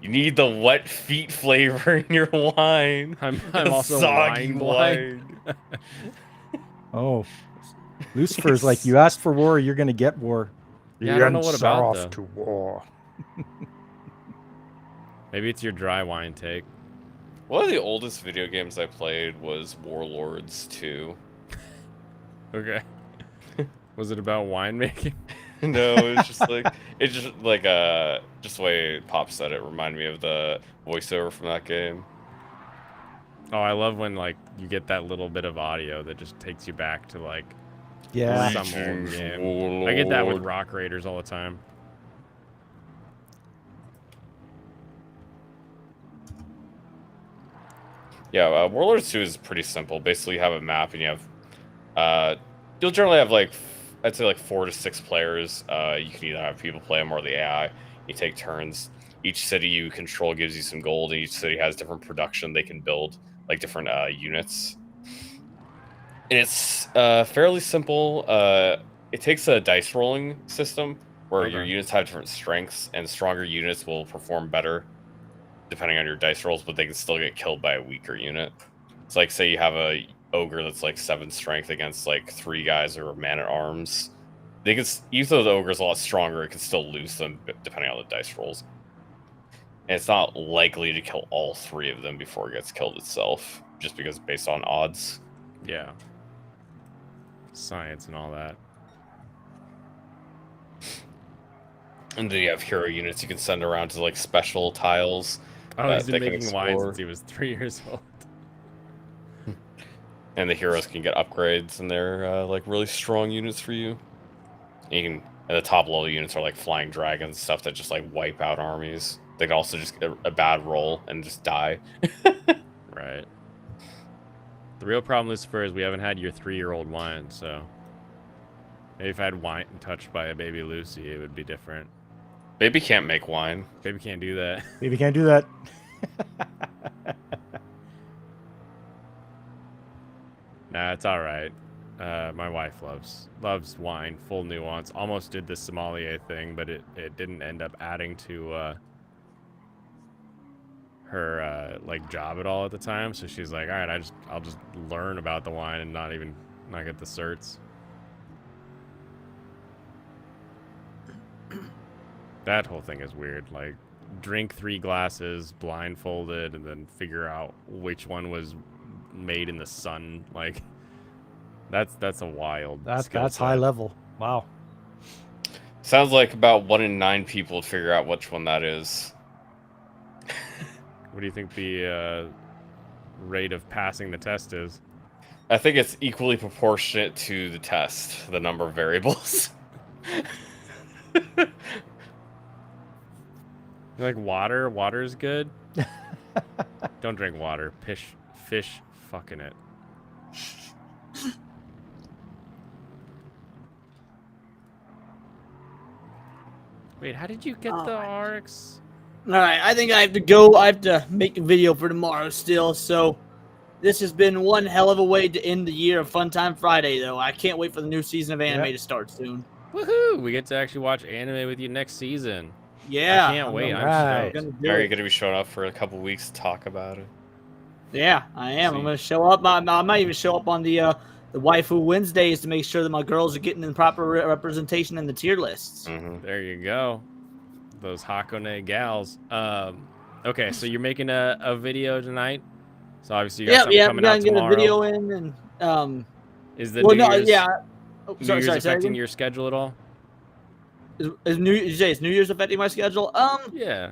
You need the wet feet flavor in your wine. I'm The also soggy wine blind. Oh, Lucifer's like, you asked for war, you're gonna get war. Yeah, I don't know what about Answer though. to war. Maybe it's your dry wine take. One of the oldest video games I played was Warlords 2. Okay. Was it about winemaking? No, it's just like just the way Pop said it reminded me of the voiceover from that game. Oh, I love when like you get that little bit of audio that just takes you back to like Yeah. some old Greetings, game. I get that with Warlord. Rock Raiders all the time. Yeah, Warlords 2 is pretty simple. Basically, you have a map and you have, you'll generally have like, I'd say like 4 to 6 players. You can either have people play them or the AI. You take turns. Each city you control gives you some gold, and each city has different production. They can build like different units. And it's fairly simple. It takes a dice rolling system where your units have different strengths, and stronger units will perform better depending on your dice rolls, but they can still get killed by a weaker unit. It's like, say you have a ogre that's like 7 strength against like 3 guys who are man-at-arms. They can, even though the ogre's a lot stronger, it can still lose them depending on the dice rolls. And it's not likely to kill all 3 of them before it gets killed itself, just because it's based on odds. Yeah. Science and all that. And then you have hero units you can send around to like special tiles. Oh, he's they been can making wine explore. since he was 3 years old. And the heroes can get upgrades, and they're like really strong units for you. And you can, at the top level units are like flying dragons, stuff that just like wipe out armies. They can also just get a bad roll and just die. Right. The real problem, Lucifer, is we haven't had your 3-year-old wine, so maybe if I had wine touched by a baby Lucy, it would be different. Baby can't make wine. Baby can't do that. Baby can't do that. Nah, it's all right. My wife loves wine, full nuance. Almost did the sommelier thing, but it didn't end up adding to her like job at all at the time. So she's like, all right, I'll just learn about the wine and not get the certs. That whole thing is weird. Like, drink 3 glasses blindfolded and then figure out which one was made in the sun. Like, that's a wild. That's high level. Wow. Sounds like about 1 in 9 people would figure out which one that is. What do you think the rate of passing the test is? I think it's equally proportionate to the test, the number of variables. You like water? Water's good. Don't drink water. Fish fucking it. Wait, how did you get the RX? All right, I think I have to go. I have to make a video for tomorrow still. So this has been one hell of a way to end the year of Funtime Friday, though. I can't wait for the new season of anime to start soon. Woohoo! We get to actually watch anime with you next season. Yeah, I can't wait. right. I'm stoked. Are you going to be showing up for a couple weeks to talk about it? Yeah, I am. I'm going to show up. I might even show up on the Waifu Wednesdays to make sure that my girls are getting the proper representation in the tier lists. There you go. Those Hakone gals. Okay, so you're making a video tonight. So obviously you got something coming out tomorrow. Get a video in and is the New Year's, Oh, New sorry, Year's sorry, affecting your schedule at all? Is New Year's affecting my schedule? Yeah.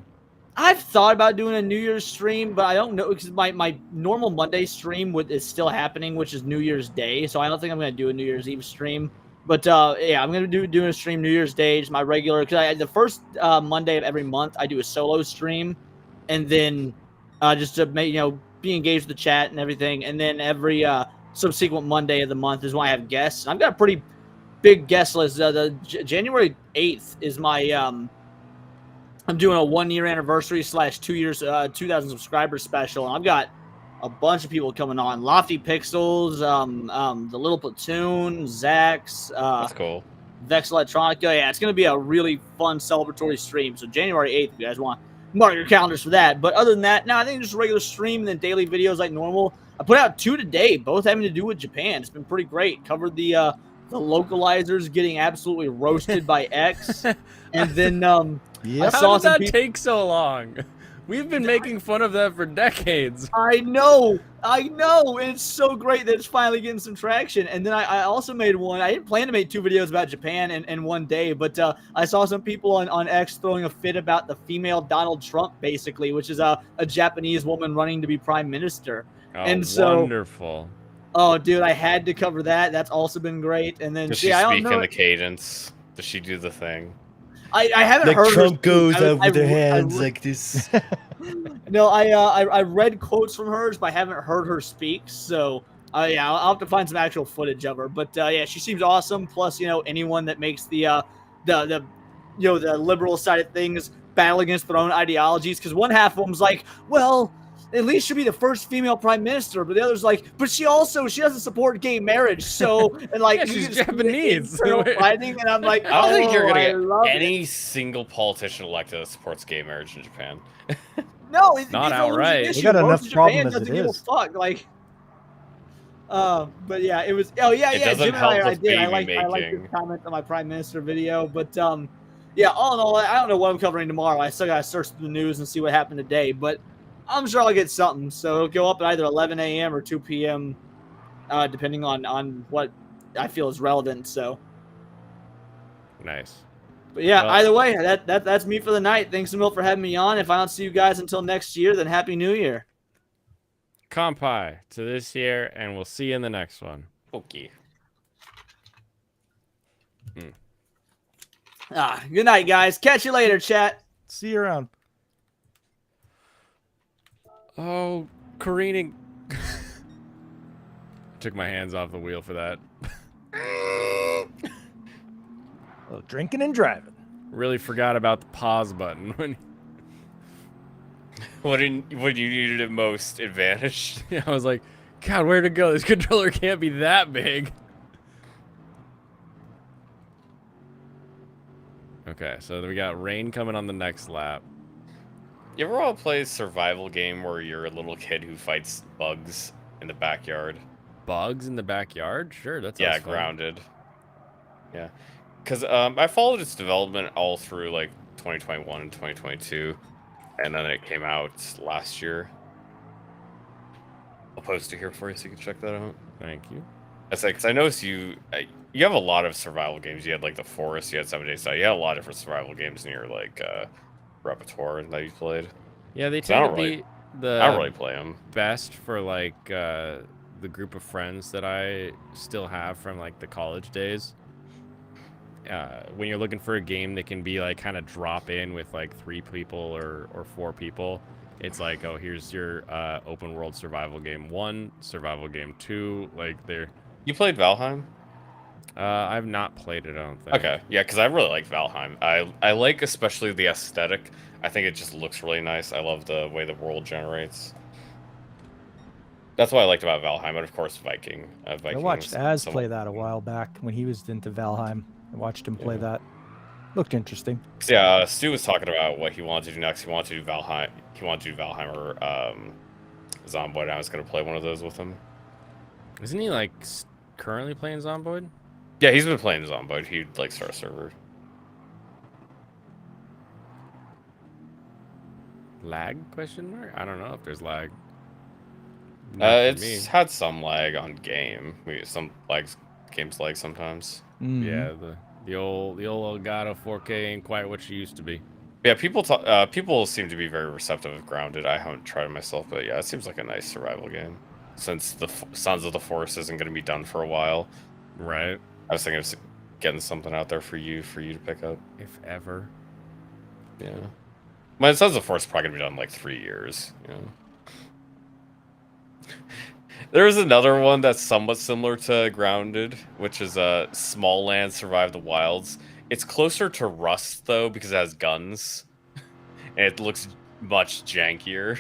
I've thought about doing a New Year's stream, but I don't know because my normal Monday stream is still happening, which is New Year's Day. So I don't think I'm going to do a New Year's Eve stream. But yeah, I'm going to do a stream New Year's Day, just my regular. Because the first Monday of every month, I do a solo stream, and then just to make be engaged with the chat and everything. And then every subsequent Monday of the month is when I have guests. I've got a pretty big guest list. The January 8th is my I'm doing a 1-year anniversary / 2 years 2,000 subscribers special, and I've got a bunch of people coming on. Lofty Pixels, the Little Platoon, Zax, That's cool. Vex Electronica. Yeah, it's gonna be a really fun celebratory stream. So January 8th, if you guys want, mark your calendars for that. But other than that, no, I think just a regular stream and then daily videos like normal. I put out 2 today, both having to do with Japan. It's been pretty great. Covered the localizers getting absolutely roasted by X, and then I saw How did some that people. take so long? We've been making fun of that for decades. I know. And it's so great that it's finally getting some traction. And then I also made one. I didn't plan to make 2 videos about Japan in one day, but I saw some people on X throwing a fit about the female Donald Trump, basically, which is a Japanese woman running to be prime minister. Oh, and so, wonderful. Oh, dude, I had to cover that. That's also been great. And then Does she I don't speak know. in the cadence? Does she do the thing? I haven't Like heard her Trump speak. goes I- out I- with their I- hands like this. No, I read quotes from hers, but I haven't heard her speak. So yeah, I'll have to find some actual footage of her. But yeah, she seems awesome. Plus, anyone that makes the liberal side of things battle against their own ideologies, because one half of them's like, well, at least she'll be the first female prime minister, but the other's like, but she doesn't support gay marriage, so and like Yeah, you she's just see the Japanese. internal fighting, and I'm like, I don't think you're I gonna love get it. any single politician elected that supports gay marriage in Japan. No, Not it's a outright. losing We issue. got Most enough of problem Japan as it doesn't give a is. fuck. Like, but yeah, it was. Oh yeah, It yeah. doesn't Jim and I help with did. I baby like making. his comment on my prime minister video, but yeah. All in all, I don't know what I'm covering tomorrow. I still gotta search through the news and see what happened today, but I'm sure I'll get something. So it'll go up at either 11 a.m. or 2 p.m. Depending on what I feel is relevant. So. Nice. But yeah, Well- either way, that's me for the night. Thanks, Emil, for having me on. If I don't see you guys until next year, then Happy New Year. Kampai to this year, and we'll see you in the next one. Okay. Good night, guys. Catch you later, chat. See you around. Oh, careening. Took my hands off the wheel for that. Well, drinking and driving. Really forgot about the pause button when When you needed it most, it vanished. yeah, I was like, God, where'd it go? This controller can't be that big. Okay, so we got rain coming on the next lap. You ever want to play a survival game where you're a little kid who fights bugs in the backyard? Bugs in the backyard? Sure, that's Yeah, Grounded. Yeah, because I followed its development all through like 2021 and 2022, and then it came out last year. I'll post it here for you so you can check that out. Thank you. That's like, because I noticed you have a lot of survival games. You had like The Forest, you had 7 Days Out. You had a lot of different survival games in your like repertoire that you played. Yeah, they So I tend don't to really- be the I don't really play them. best for like the group of friends that I still have from like the college days. When you're looking for a game that can be like kind of drop in with like 3 people or 4 people, it's like, oh, here's your open world survival game 1, survival game 2. Like they're. You played Valheim? I've not played it, I don't think. Okay, yeah, because I really like Valheim. I like especially the aesthetic. I think it just looks really nice. I love the way the world generates. That's what I liked about Valheim, but of course Viking. I Viking watched was Az somewhat- play that a while back when he was into Valheim. I watched him play that. Looked interesting. Yeah, Stu was talking about what he wanted to do next. He wanted to do Valheim. He wanted to do Valheim or Zomboid. And I was going to play one of those with him. Isn't he like currently playing Zomboid? Yeah, he's been playing Zomboid. He'd like start a server. Lag? Question mark? I don't know if there's lag. Not for me. It's had some lag on game. Games lag sometimes. Yeah, the old Elgato 4K ain't quite what she used to be. Yeah, people seem to be very receptive of Grounded. I haven't tried it myself, but yeah, it seems like a nice survival game. Since the Sons of the Forest isn't going to be done for a while, right? I was thinking of getting something out there for you to pick up, if ever. Yeah, my Sons of the Forest is probably going to be done in like 3 years. You know. There's another one that's somewhat similar to Grounded, which is Small Land Survive the Wilds. It's closer to Rust, though, because it has guns. And it looks much jankier.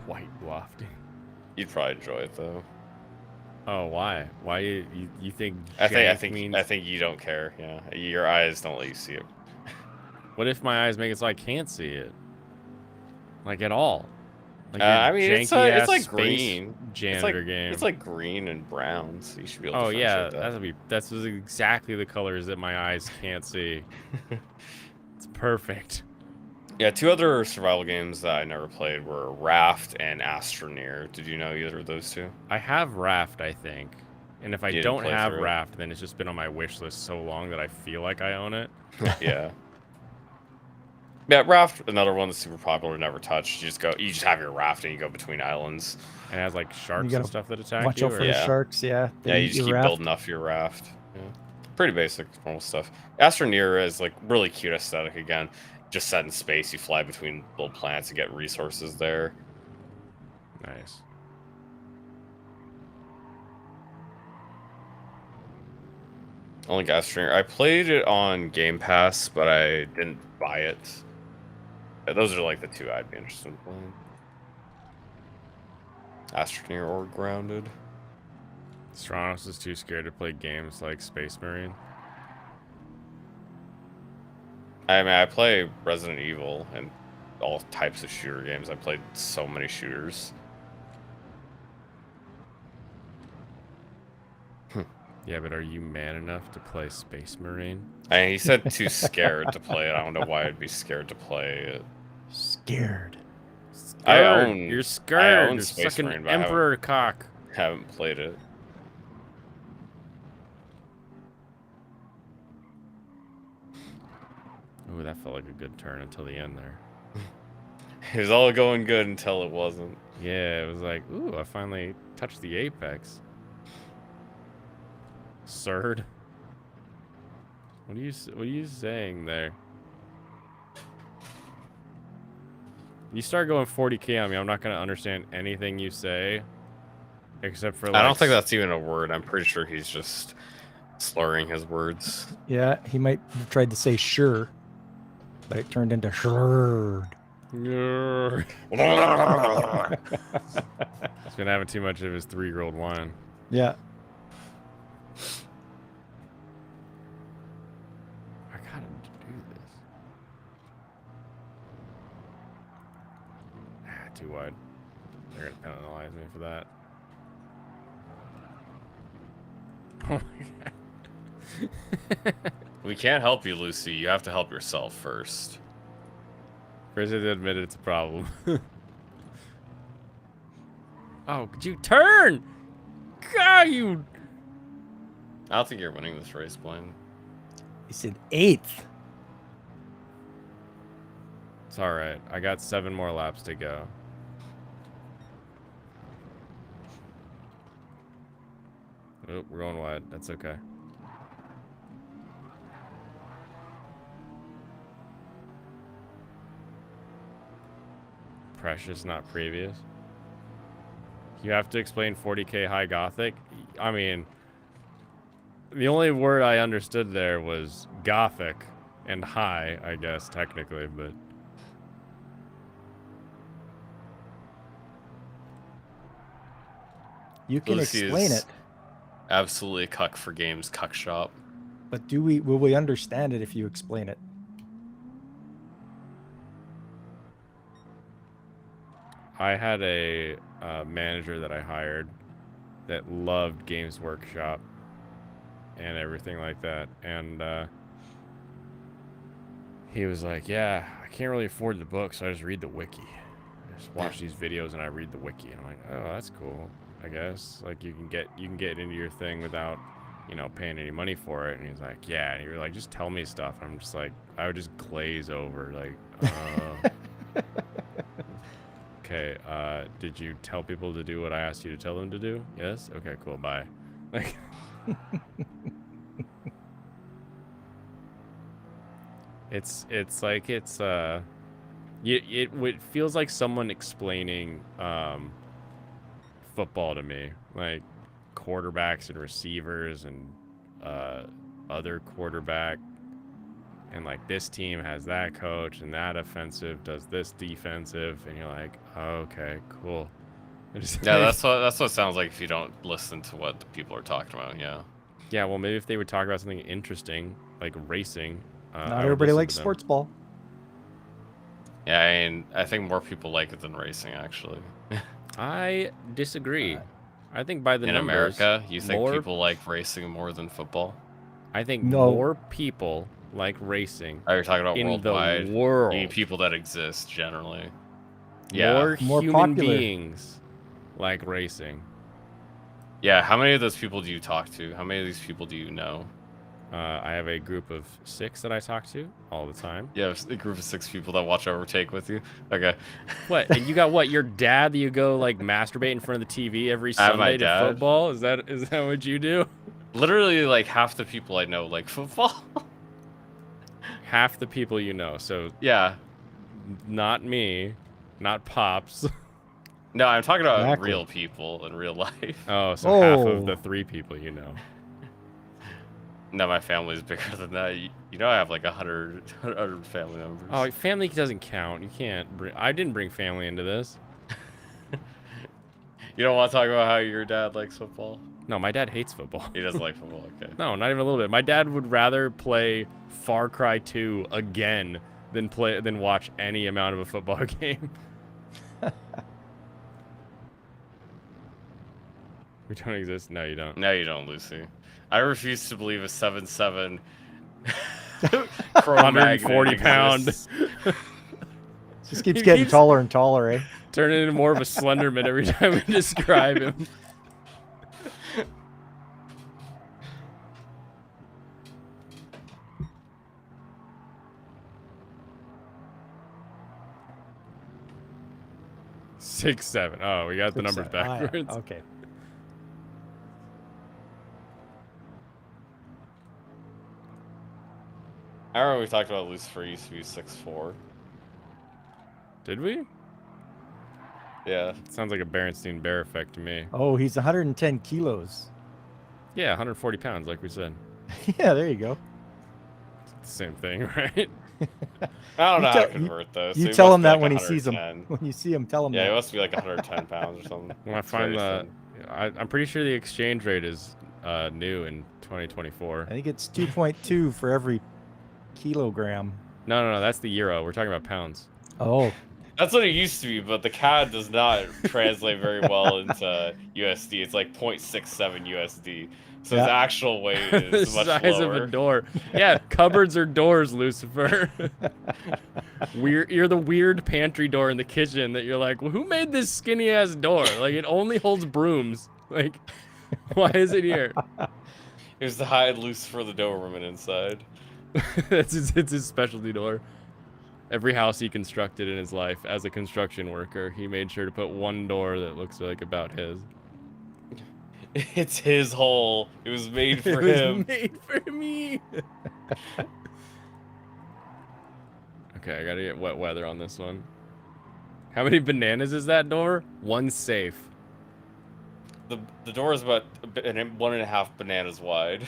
White wafting. You'd probably enjoy it, though. Oh, why? Why you think I jank think means... I think you don't care, yeah. Your eyes don't let you see it. What if my eyes make it so I can't see it? Like, at all? Like I mean, it's like space green. janitor game. It's like green and brown, so you should be able to Oh yeah, differentiate that. that's exactly the colors that my eyes can't see. It's perfect. Yeah, 2 other survival games that I never played were Raft and Astroneer. Did you know either of those 2? I have Raft, I think. And if I You didn't don't play have through it? Raft, then it's just been on my wish list so long that I feel like I own it. Yeah. Yeah, Raft, another one that's super popular, never touched. You just have your raft and you go between islands. And it has like sharks gotta and stuff that attack Watch you. out for or- the sharks. Yeah. They Yeah, you eat just your keep raft. building up your raft. Yeah. Pretty basic, normal stuff. Astroneer is like really cute aesthetic again. just set in space. You fly between little planets and get resources there. Nice. Only Astroneer. I played it on Game Pass, but I didn't buy it. Those are like the two I'd be interested in playing. Astroneer or Grounded. Stranos is too scared to play games like Space Marine. I mean, I play Resident Evil and all types of shooter games. I played so many shooters. Yeah, but are you man enough to play Space Marine? I mean, he said too scared to play it. I don't know why I'd be scared to play it. Scared. You're scared. You're Space sucking Marine, but Emperor cock. Haven't played it. Ooh, that felt like a good turn until the end there. It was all going good until it wasn't. Yeah, it was like, ooh, I finally touched the apex. Surd. What are you saying there? You start going 40k on me, I'm not gonna understand anything you say, except for. Like, I don't think that's even a word. I'm pretty sure he's just slurring his words. Yeah, he might have tried to say sure, but it turned into shurd. He's been having too much of his 3-year-old wine. Yeah. I gotta do this. Too wide. They're gonna penalize me for that. Oh my god. We can't help you, Lucy. You have to help yourself first. First, I have to admit it's a problem. Oh, could you turn? God, you. I don't think you're winning this race, Blaine. He's in 8th. It's all right. I got 7 more laps to go. Oh, we're going wide. That's okay. Precious, not previous. You have to explain 40k high gothic. I mean, the only word I understood there was gothic and high, I guess, technically, but. You can Lucy explain is it, Absolutely a cuck for games, cuck shop. but will we understand it if you explain it? I had a manager that I hired that loved Games Workshop and everything like that. And he was like, yeah, I can't really afford the book, so I just read the wiki. I just watch these videos and I read the wiki. And I'm like, oh, that's cool, I guess. Like, you can get into your thing without, paying any money for it. And he's like, yeah. And you're like, just tell me stuff. I'm just like, I would just glaze over, like, okay, did you tell people to do what I asked you to tell them to do? Yes? Okay, cool, bye. Like, it feels like someone explaining football to me, like quarterbacks and receivers and other quarterback. And like, this team has that coach and that offensive does this defensive, and you're like, oh, okay, cool. Yeah, that's what it sounds like if you don't listen to what the people are talking about. Yeah. Yeah, well, maybe if they would talk about something interesting like racing. Not everybody likes sports ball. Yeah, I think more people like it than racing, actually. I disagree. I think by the in numbers, America, you think more, people like racing more than football? I think No. more people like racing. Oh, you're talking about in worldwide. the world. You mean people that exist generally. Yeah. More human popular. beings like racing. Yeah. How many of those people do you talk to? How many of these people do you know? I have a group of 6 that I talk to all the time. Yeah, a group of 6 people that watch Overtake with you. Okay. What? And you got what? Your dad that you go like masturbate in front of the TV every I have my Sunday to dad. football? Is that what you do? Literally, like half the people I know like football. half the people you know. So Yeah. not me, not Pops. No, I'm talking about Exactly. real people in real life. Oh, so half Oh. of the 3 people you know. No, my family's bigger than that. You know, I have like 100 family members. Oh, family doesn't count. You can't bring. I didn't bring family into this. You don't want to talk about how your dad likes football? No, my dad hates football. He doesn't like football. Okay. No, not even a little bit. My dad would rather play Far Cry 2 again than watch any amount of a football game. We don't exist. No, you don't. No, you don't, Lucy. I refuse to believe a 7'7" 140 pound. exists. Just keeps getting taller and taller, eh? Turning into more of a Slenderman every time we describe him. Six, 7. Oh, we got the 6, numbers 7. Ah, yeah. backwards. Okay. I remember we talked about Lucifer used to be 6'4". Did we? Yeah. Sounds like a Berenstein Bear effect to me. Oh, he's 110 kilos. Yeah, 140 pounds, like we said. Yeah, there you go. Same thing, right? I don't know how to tell- convert those. You tell him that when he sees him. When you see him, tell him Yeah, that. it must be like 110 pounds or something. When I It's find very the, I'm pretty sure the exchange rate is new in 2024. I think it's 2.2 for every kilogram. No, that's the euro. We're talking about pounds. Oh, That's what it used to be, but the CAD does not translate very well into USD. It's like 0.67 USD. So Yeah. the actual weight The is much size lower. of a door. Yeah, cupboards are doors, Lucifer. You're the weird pantry door in the kitchen that you're like, well, who made this skinny ass door? Like it only holds brooms. Like, why is it here? It was to hide Lucifer the Doberman inside. it's his specialty door. Every house he constructed in his life as a construction worker, he made sure to put one door that looks like about his. It's his hole. It was made for It was him. made for me. Okay, I gotta get wet weather on this one. How many bananas is that door? One safe. The door is about 1.5 bananas wide.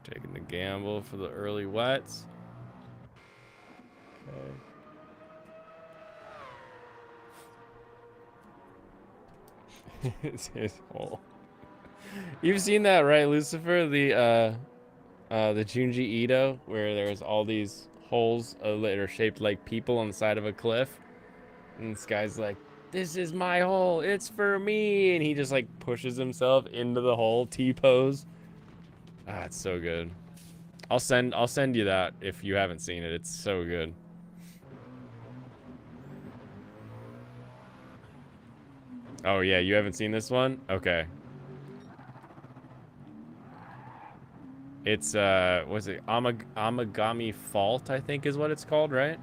Taking the gamble for the early wets. Okay. It's his hole. You've seen that, right, Lucifer? The Junji Ito, where there's all these holes that are shaped like people on the side of a cliff, and this guy's like, "This is my hole. It's for me," and he just like pushes himself into the hole, T-pose. Ah, it's so good. I'll send you that if you haven't seen it. It's so good. Oh yeah, you haven't seen this one? Okay. It's was it Amagami Fault, I think is what it's called, right?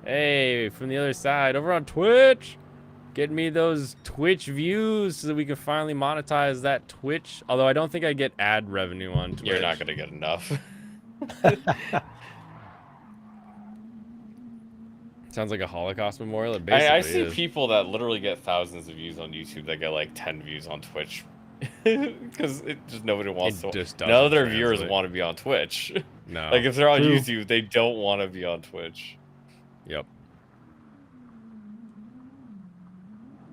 Hey, from the other side, over on Twitch. Get me those Twitch views so that we can finally monetize that Twitch. Although I don't think I get ad revenue on Twitch. You're not gonna get enough. Sounds like a Holocaust memorial. It basically I see is. people that literally get thousands of views on YouTube that get like 10 views on Twitch. Because it just nobody wants It to. just None of their doesn't viewers translate. want to be on Twitch. No. Like if they're on True. YouTube, they don't want to be on Twitch. Yep.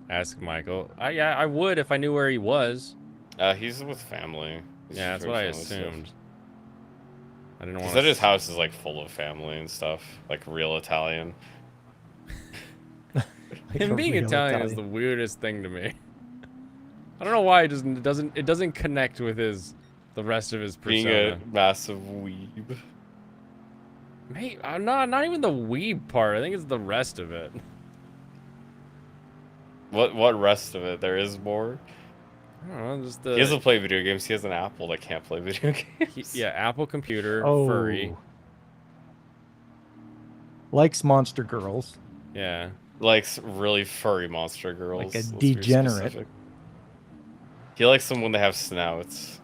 Ask Michael. Yeah, I would if I knew where he was. He's with family. He's Yeah, that's doing what I family stuff. assumed. I didn't He want said his house is like full of family and stuff, like real Italian. Him being Italian is the weirdest thing to me. I don't know why it doesn't connect with the rest of his persona. Being a massive weeb. Mate, I'm not even the weeb part. I think it's the rest of it. What rest of it? There is more. I don't know, just He doesn't play video games. He has an Apple that can't play video games. Yeah, Apple computer, Oh. furry. likes monster girls. Yeah. Likes really furry monster girls. Like a Let's be degenerate. specific. He likes them when they have snouts.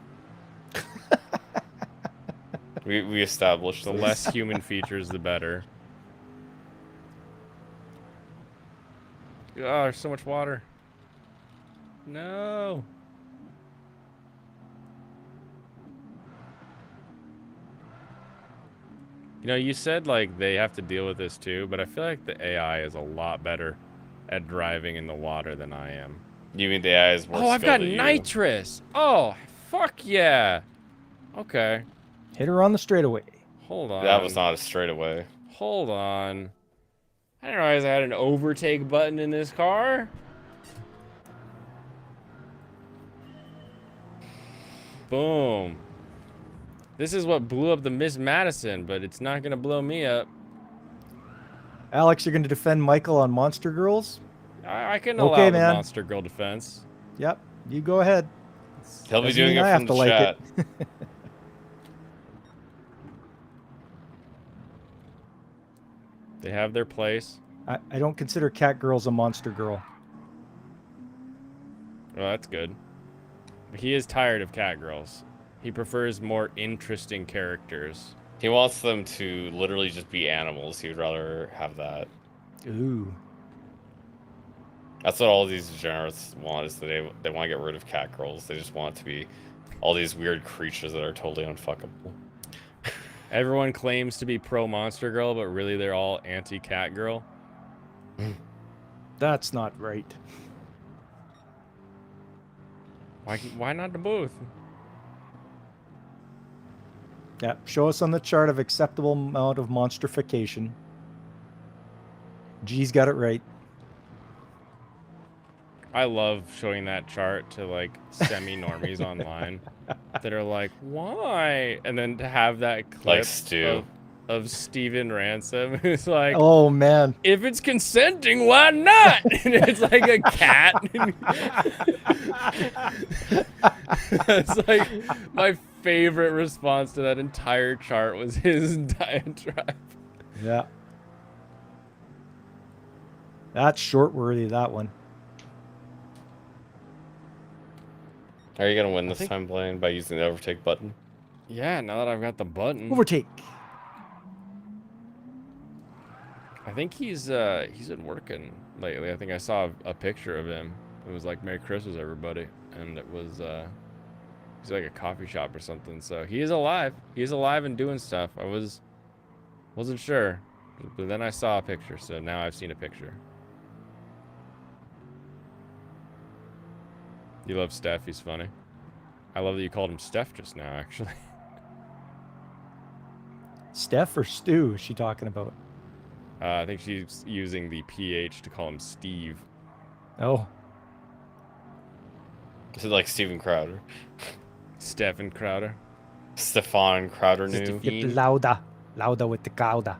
we established The this. less human features, the better. Oh, there's so much water. No. You know, you said like they have to deal with this too, but I feel like the AI is a lot better at driving in the water than I am. You mean the AI is more Oh, I've skilled got than you? nitrous. Oh, fuck yeah. Okay. Hit her on the straightaway. Hold on. That was not a straightaway. Hold on. I didn't realize I had an overtake button in this car. Boom. This is what blew up the Miss Madison, but it's not gonna blow me up. Alex, you're going to defend Michael on Monster Girls? I can allow Okay, the man. Monster Girl defense. Yep, you go ahead. He'll be Doesn't doing mean it I from have the to like chat. it. They have their place. I don't consider Cat Girls a Monster Girl. Well, that's good. But he is tired of cat girls. He prefers more interesting characters. He wants them to literally just be animals. He would rather have that. Ooh. That's what all these degenerates want, is that they want to get rid of cat girls. They just want it to be all these weird creatures that are totally unfuckable. Everyone claims to be pro Monster Girl, but really they're all anti Cat Girl. That's not right. Why not the both? Yeah, show us on the chart of acceptable amount of monstrification. G's got it right. I love showing that chart to like semi-normies online that are like, why? And then to have that clip Like Stu. of Steven Ransom who's like, Oh man. if it's consenting, why not? And it's like a cat. It's like my favorite response to that entire chart was his diatribe. Yeah. That's short worthy, that one. Are you gonna win this think- time, Blaine, by using the overtake button? Yeah, now that I've got the button. Overtake. I think he's been working lately. I think I saw a picture of him. It was like Merry Christmas, everybody, and it was he's like a coffee shop or something. So he is alive. He's alive and doing stuff. I wasn't sure, but then I saw a picture, so now I've seen a picture. You love Steph. He's funny. I love that you called him Steph just now, actually. Steph or Stu is she talking about? I think she's using the PH to call him Steve. Oh. Is it like Steven Crowder? Stephen Crowder. Stefan Crowder new. Get louder. Louder with the cowder.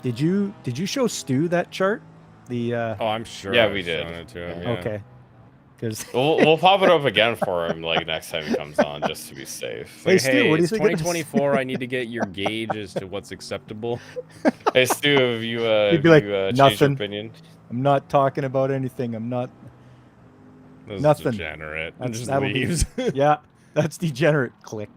Did you show Stu that chart? The Oh, I'm sure. Yeah, I've we did. shown it to him, yeah. Okay. Because We'll pop it up again for him like next time he comes on, just to be safe. It's like, Hey, Stu, hey, what do you it's think of this? 2024. I need to get your gauge as to what's acceptable. Hey Stu, have you He'd be like, changed your nothing. opinion? I'm not talking about anything. I'm not. This Nothing. is degenerate. And just that'll be- leaves. yeah, that's degenerate. Click.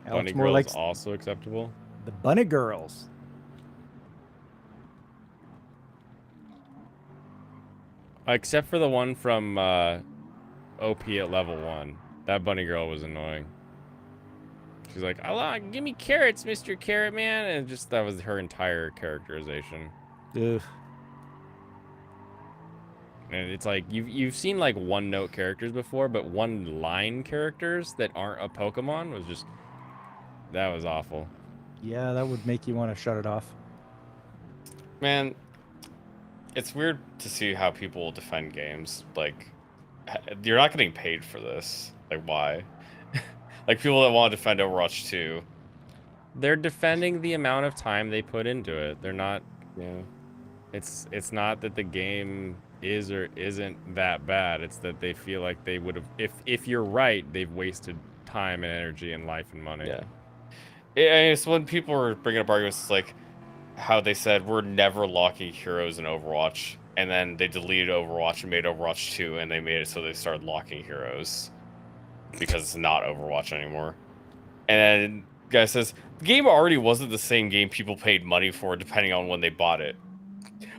Bunny Alex more Girl likes is also acceptable. the bunny girls. Except for the one from OP at level 1. That bunny girl was annoying. She's like, give me carrots, Mr. Carrot Man. And just that was her entire characterization. Ugh. And it's like you've seen like one note characters before, but one line characters that aren't a Pokemon was just that was awful. Yeah, that would make you want to shut it off. Man, it's weird to see how people defend games. Like, you're not getting paid for this. Like, why? Like, people that want to defend Overwatch 2. They're defending the amount of time they put into it. They're not Yeah. It's not that the game is or isn't that bad. It's that they feel like they would have, if you're right, they've wasted time and energy and life and money. Yeah. It's when people were bringing up arguments, it's like how they said we're never locking heroes in Overwatch, and then they deleted Overwatch and made Overwatch 2, and they made it so they started locking heroes because it's not Overwatch anymore. And then the guy says the game already wasn't the same game people paid money for depending on when they bought it.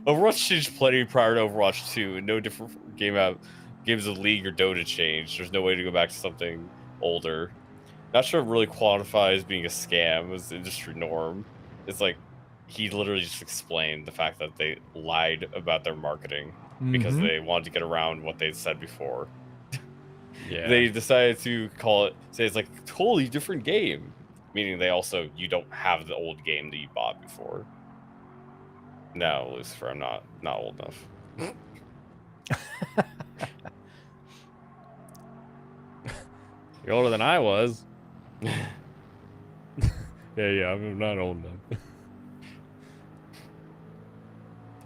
Overwatch changed plenty prior to Overwatch 2, and no different games of League or Dota changed. There's no way to go back to something older. Not sure it really qualifies being a scam as the industry norm. It's like he literally just explained the fact that they lied about their marketing because they wanted to get around what they'd said before. Yeah. They decided to say it's like a totally different game, meaning you don't have the old game that you bought before. No, Lucifer, I'm not old enough. You're older than I was. yeah, I'm not old enough.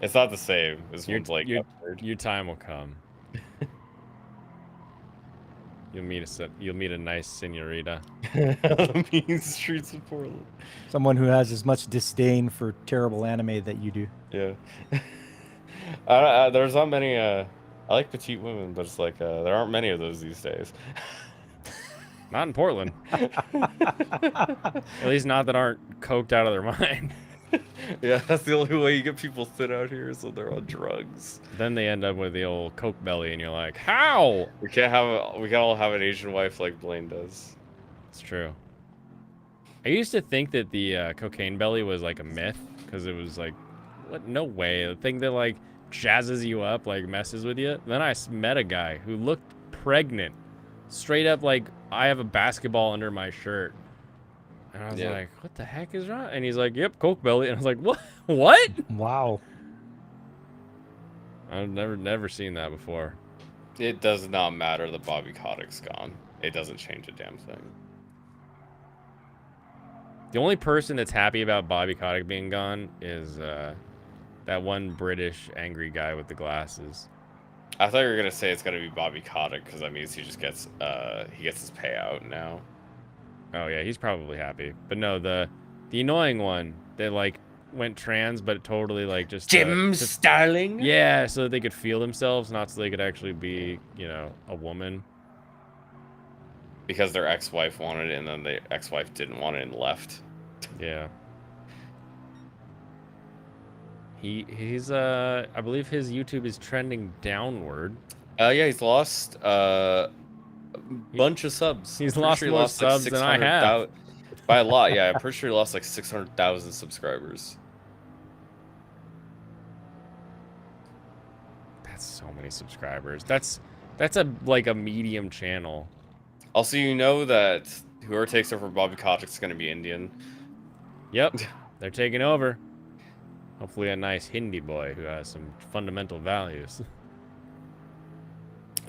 It's not the same. It's your upward. time will come. You'll meet a nice senorita. Mean streets of Portland. Someone who has as much disdain for terrible anime that you do. Yeah. There's not many. I like petite women, but it's like there aren't many of those these days. Not in Portland. At least not that aren't coked out of their mind. Yeah, that's the only way you get people thin out here, so they're on drugs. Then they end up with the old coke belly, and you're like, how? We can't all have an Asian wife like Blaine does. It's true. I used to think that the cocaine belly was like a myth, because it was like, what? No way. The thing that like jazzes you up, like messes with you. Then I met a guy who looked pregnant. Straight up like, I have a basketball under my shirt. And I was like, what the heck is wrong? And he's like, yep, coke belly. And I was like, what? What? Wow. I've never seen that before. It does not matter that Bobby Kotick's gone. It doesn't change a damn thing. The only person that's happy about Bobby Kotick being gone is that one British angry guy with the glasses. I thought you were gonna say it's gonna be Bobby Kotick because that means he just gets his payout now. Oh yeah, he's probably happy. But no, the annoying one that like went trans, but totally like just Jim Starling. Yeah, so that they could feel themselves, not so they could actually be, a woman. Because their ex-wife wanted it, and then the ex-wife didn't want it and left. Yeah. He's I believe his YouTube is trending downward. Yeah, he's lost bunch of subs. He's lost more subs than I have. By a lot, yeah. I'm pretty sure he lost like 600,000 subscribers. That's so many subscribers. That's a medium channel. Also, you know that whoever takes over Bobby Kotick's going to be Indian. Yep, they're taking over. Hopefully a nice Hindi boy who has some fundamental values.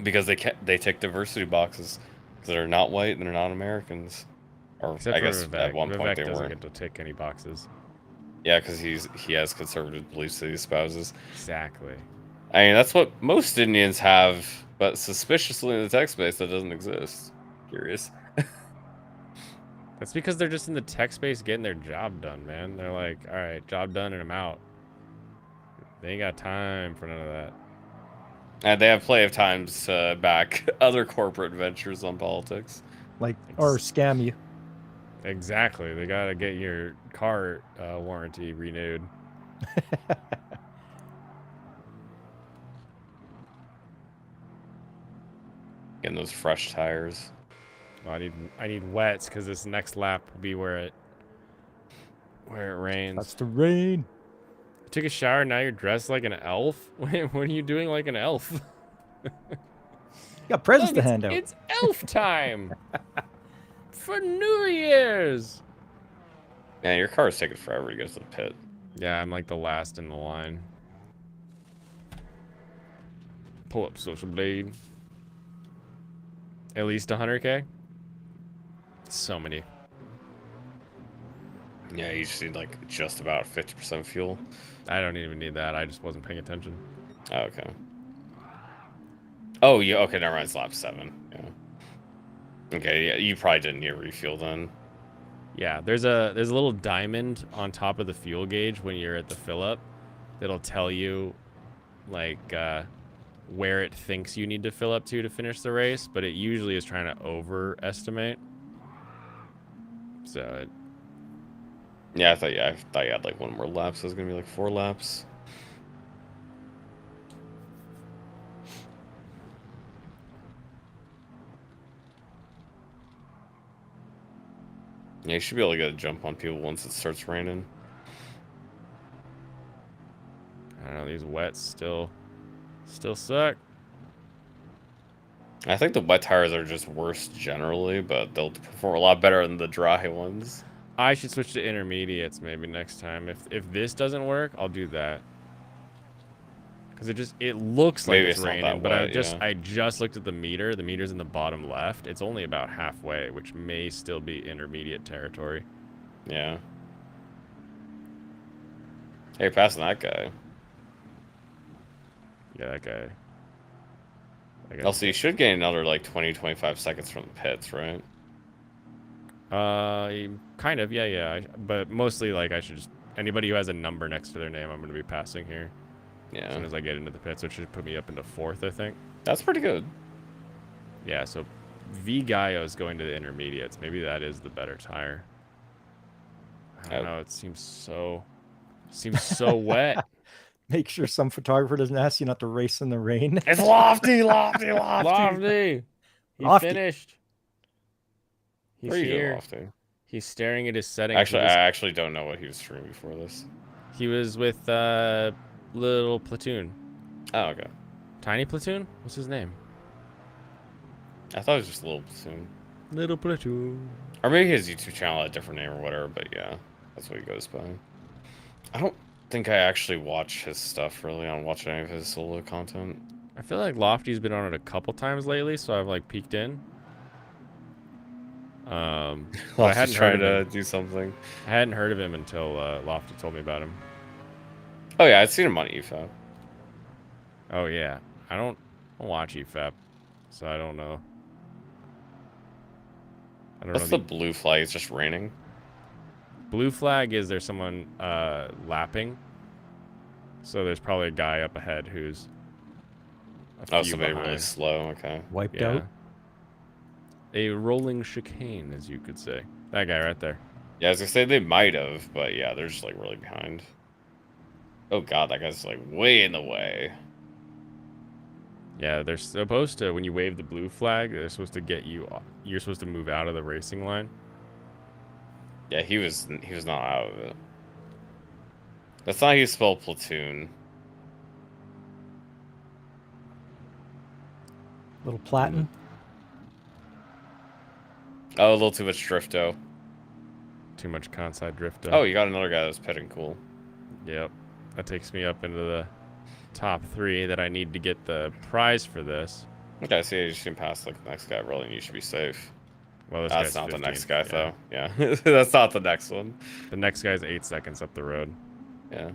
Because they tick diversity boxes. Because they're not white and they're not Americans. Or Except I guess Vivek. at one point they doesn't weren't. get to tick any boxes. Yeah, because he has conservative beliefs that he espouses. Exactly. I mean, that's what most Indians have, but suspiciously in the tech space that doesn't exist. Curious. That's because they're just in the tech space getting their job done, man. They're like, all right, job done and I'm out. They ain't got time for none of that. And they have plenty of times to back other corporate ventures on politics. Or scam you. Exactly. They got to get your car warranty renewed. Getting those fresh tires. Well, I need wets because this next lap will be where it rains. That's the rain. You took a shower. Now you're dressed like an elf. What are you doing like an elf? You got presents Look, to hand out. It's elf time for New Year's. Man, your car is taking forever to get to the pit. Yeah, I'm like the last in the line. Pull up Social Blade. At least 100K. So many. Yeah, you just need like just about 50% fuel. I don't even need that. I just wasn't paying attention. Oh, okay. Oh, yeah. Okay, never mind. It's lap 7. Yeah. Okay, yeah. You probably didn't need a refuel then. Yeah, there's a little diamond on top of the fuel gauge when you're at the fill up that'll tell you like where it thinks you need to fill up to finish the race, but it usually is trying to overestimate. So Yeah, I thought you had like 1 more lap, so it's gonna be like 4 laps. Yeah, you should be able to get a jump on people once it starts raining. I don't know, these wets still suck. I think the wet tires are just worse generally, but they'll perform a lot better than the dry ones. I should switch to intermediates maybe next time. If this doesn't work, I'll do that. Because it looks like Maybe it's it's not that raining, but wet, I just looked at the meter. The meter's in the bottom left. It's only about halfway, which may still be intermediate territory. Yeah. Hey, you're passing that guy. Yeah, that guy. Also, you should gain another like 20-25 seconds from the pits, right? Kind of, yeah. But mostly, like, I should just anybody who has a number next to their name, I'm going to be passing here. Yeah. As soon as I get into the pits, which should put me up into 4th, I think. That's pretty good. Yeah. So, V Gaio is going to the intermediates. Maybe that is the better tire. I don't know. It seems so wet. Make sure some photographer doesn't ask you not to race in the rain. It's lofty. Lofty. He Lofty. finished. He's Where are you here. Lofty? He's staring at his settings. Actually, I actually don't know what he was streaming before this. He was with Little Platoon. Oh, okay. Tiny Platoon? What's his name? I thought it was just Little Platoon. Little Platoon. Or maybe his YouTube channel had a different name or whatever, but yeah, that's what he goes by. I don't think I actually watch his stuff really. I don't watch any of his solo content. I feel like Lofty's been on it a couple times lately, so I've like peeked in. I hadn't trying heard of to him. do something. I hadn't heard of him until Lofty told me about him. Oh yeah, I'd seen him on EFAP. Oh yeah, I don't watch EFAP, so I don't know. What's the blue flag? It's just raining. Blue flag is there's someone lapping. So there's probably a guy up ahead who's Somebody really slow. Okay. Wiped out. A rolling chicane, as you could say. That guy right there. Yeah, I was gonna say they might have, but yeah, they're just like really behind. Oh god, that guy's like way in the way. Yeah, they're supposed to, when you wave the blue flag, they're supposed to get you, you're supposed to move out of the racing line. Yeah, he was not out of it. That's not how you spell platoon. Little Platin. Oh, a little too much drifto. Too much Kansai drifto. Oh, you got another guy that's pitting cool. Yep. That takes me up into the top 3 that I need to get the prize for this. Okay, so you just can pass like the next guy rolling, you should be safe. Well, this that's guy's not 15th, the next guy though. Yeah. That's not the next one. The next guy's 8 seconds up the road. Yeah.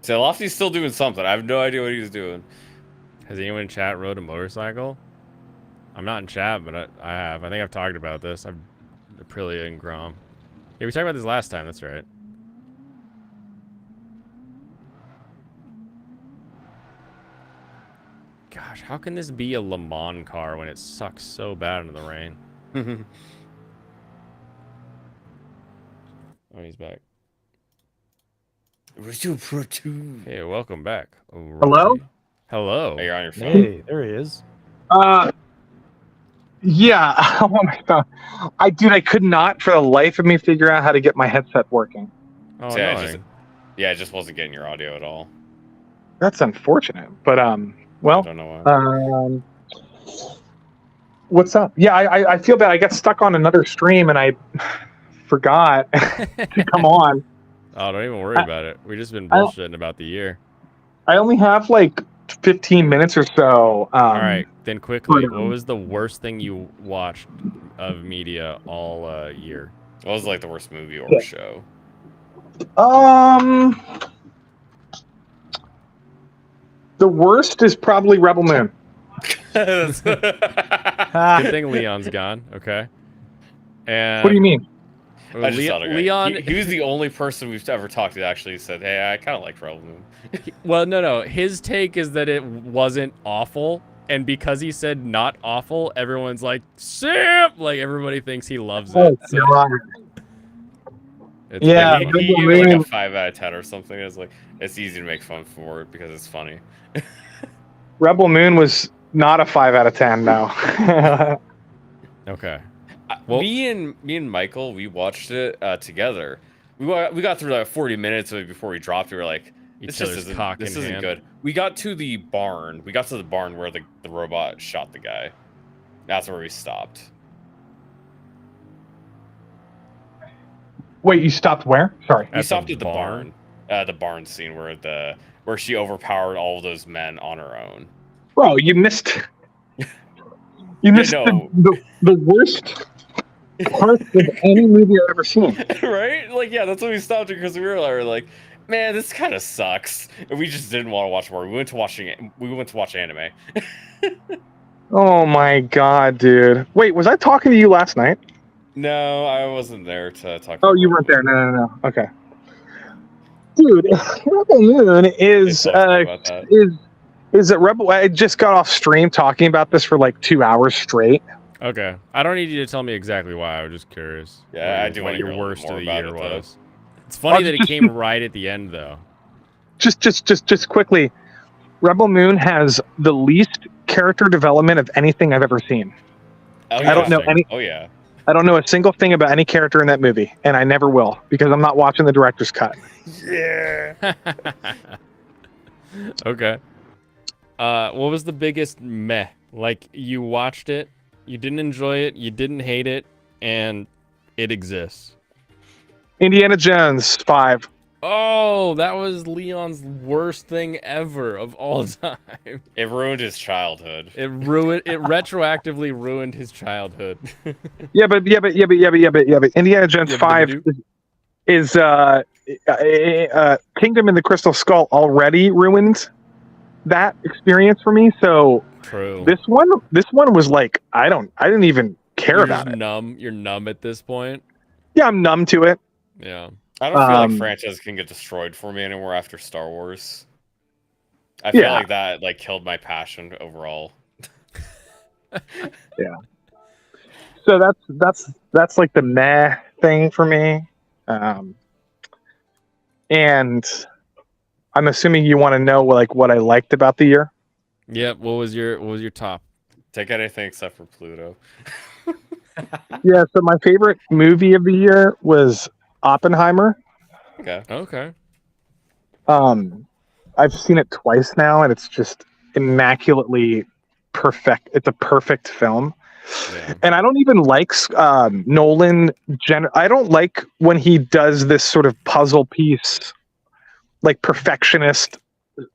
So Lofty's still doing something. I have no idea what he's doing. Has anyone in chat rode a motorcycle? I'm not in chat, but I have. I think I've talked about this. I've Aprilia and Grom. Yeah, we talked about this last time. That's right. Gosh, how can this be a Le Mans car when it sucks so bad in the rain? Oh, he's back. Hey, welcome back. Hello? Hello. Hey, you're on your phone. Hey, there he is. Yeah, I'm on my phone. I could not for the life of me figure out how to get my headset working. Oh, So, yeah, it just wasn't getting your audio at all. That's unfortunate, but well, I don't know why. what's up? Yeah, I feel bad. I got stuck on another stream and I forgot to come on. Oh, don't even worry about it. We've just been bullshitting about the year. I only have like 15 minutes or so. All right, then quickly, what was the worst thing you watched of media all year? What was like the worst movie or show? The worst is probably Rebel Moon. Good thing Leon's gone. Okay. And What do you mean? I just thought, okay. Leon, he was the only person we've ever talked to that actually said, "Hey, I kind of like Rebel Moon." well, no. His take is that it wasn't awful, and because he said not awful, everyone's like, "Simp!" Like everybody thinks he loves it. So it's Yeah, he Rebel gave it like Moon. a 5 out of 10 or something. It's like it's easy to make fun for it because it's funny. Rebel Moon was not a 5 out of 10. No. Okay. Me and Michael, we watched it together. We got through like 40 minutes of it before we dropped. We were like, Each this other's isn't, cock this in isn't hand. good. We got to the barn. We got to the barn where the robot shot the guy. That's where we stopped. Wait, you stopped where? Sorry. We stopped at the barn. The barn scene where she overpowered all of those men on her own. Bro, you missed. You missed no. the worst part of any movie I've ever seen. Right? Like, yeah, that's when we stopped because we were like, man, this kind of sucks. And we just didn't want to watch more. We went to watch anime. Oh my god, dude. Wait, was I talking to you last night? No, I wasn't there to talk. Oh, you weren't there. No. Okay. Dude, Rebel Moon is a Rebel. I just got off stream talking about this for like 2 hours straight. Okay. I don't need you to tell me exactly why. I was just curious. Yeah, I do what want to your hear a little worst more of the about year it, though. was. It's funny that it just- came right at the end, though. Just quickly, Rebel Moon has the least character development of anything I've ever seen. Oh, I don't know any. Oh yeah. I don't know a single thing about any character in that movie, and I never will because I'm not watching the director's cut. Yeah. Okay. What was the biggest meh? Like, you watched it, you didn't enjoy it, you didn't hate it, and it exists. Indiana Jones 5. Oh, that was Leon's worst thing ever of all time. It ruined his childhood. It retroactively ruined his childhood. Yeah, but Indiana Jones 5 is Kingdom in the Crystal Skull already ruined that experience for me. So True. This one was like I didn't even care You're about just it. numb. You're numb at this point. Yeah, I'm numb to it. Yeah. I don't feel like franchise can get destroyed for me anymore after Star Wars. I feel Yeah. like that killed my passion overall. Yeah. So that's like the meh thing for me. And I'm assuming you want to know like what I liked about the year. Yep. What was your top? Take anything except for Pluto. Yeah, so my favorite movie of the year was Oppenheimer. Okay. I've seen it twice now, and it's just immaculately perfect. It's a perfect film. Yeah. And I don't even like Nolan. I don't like when he does this sort of puzzle piece, like perfectionist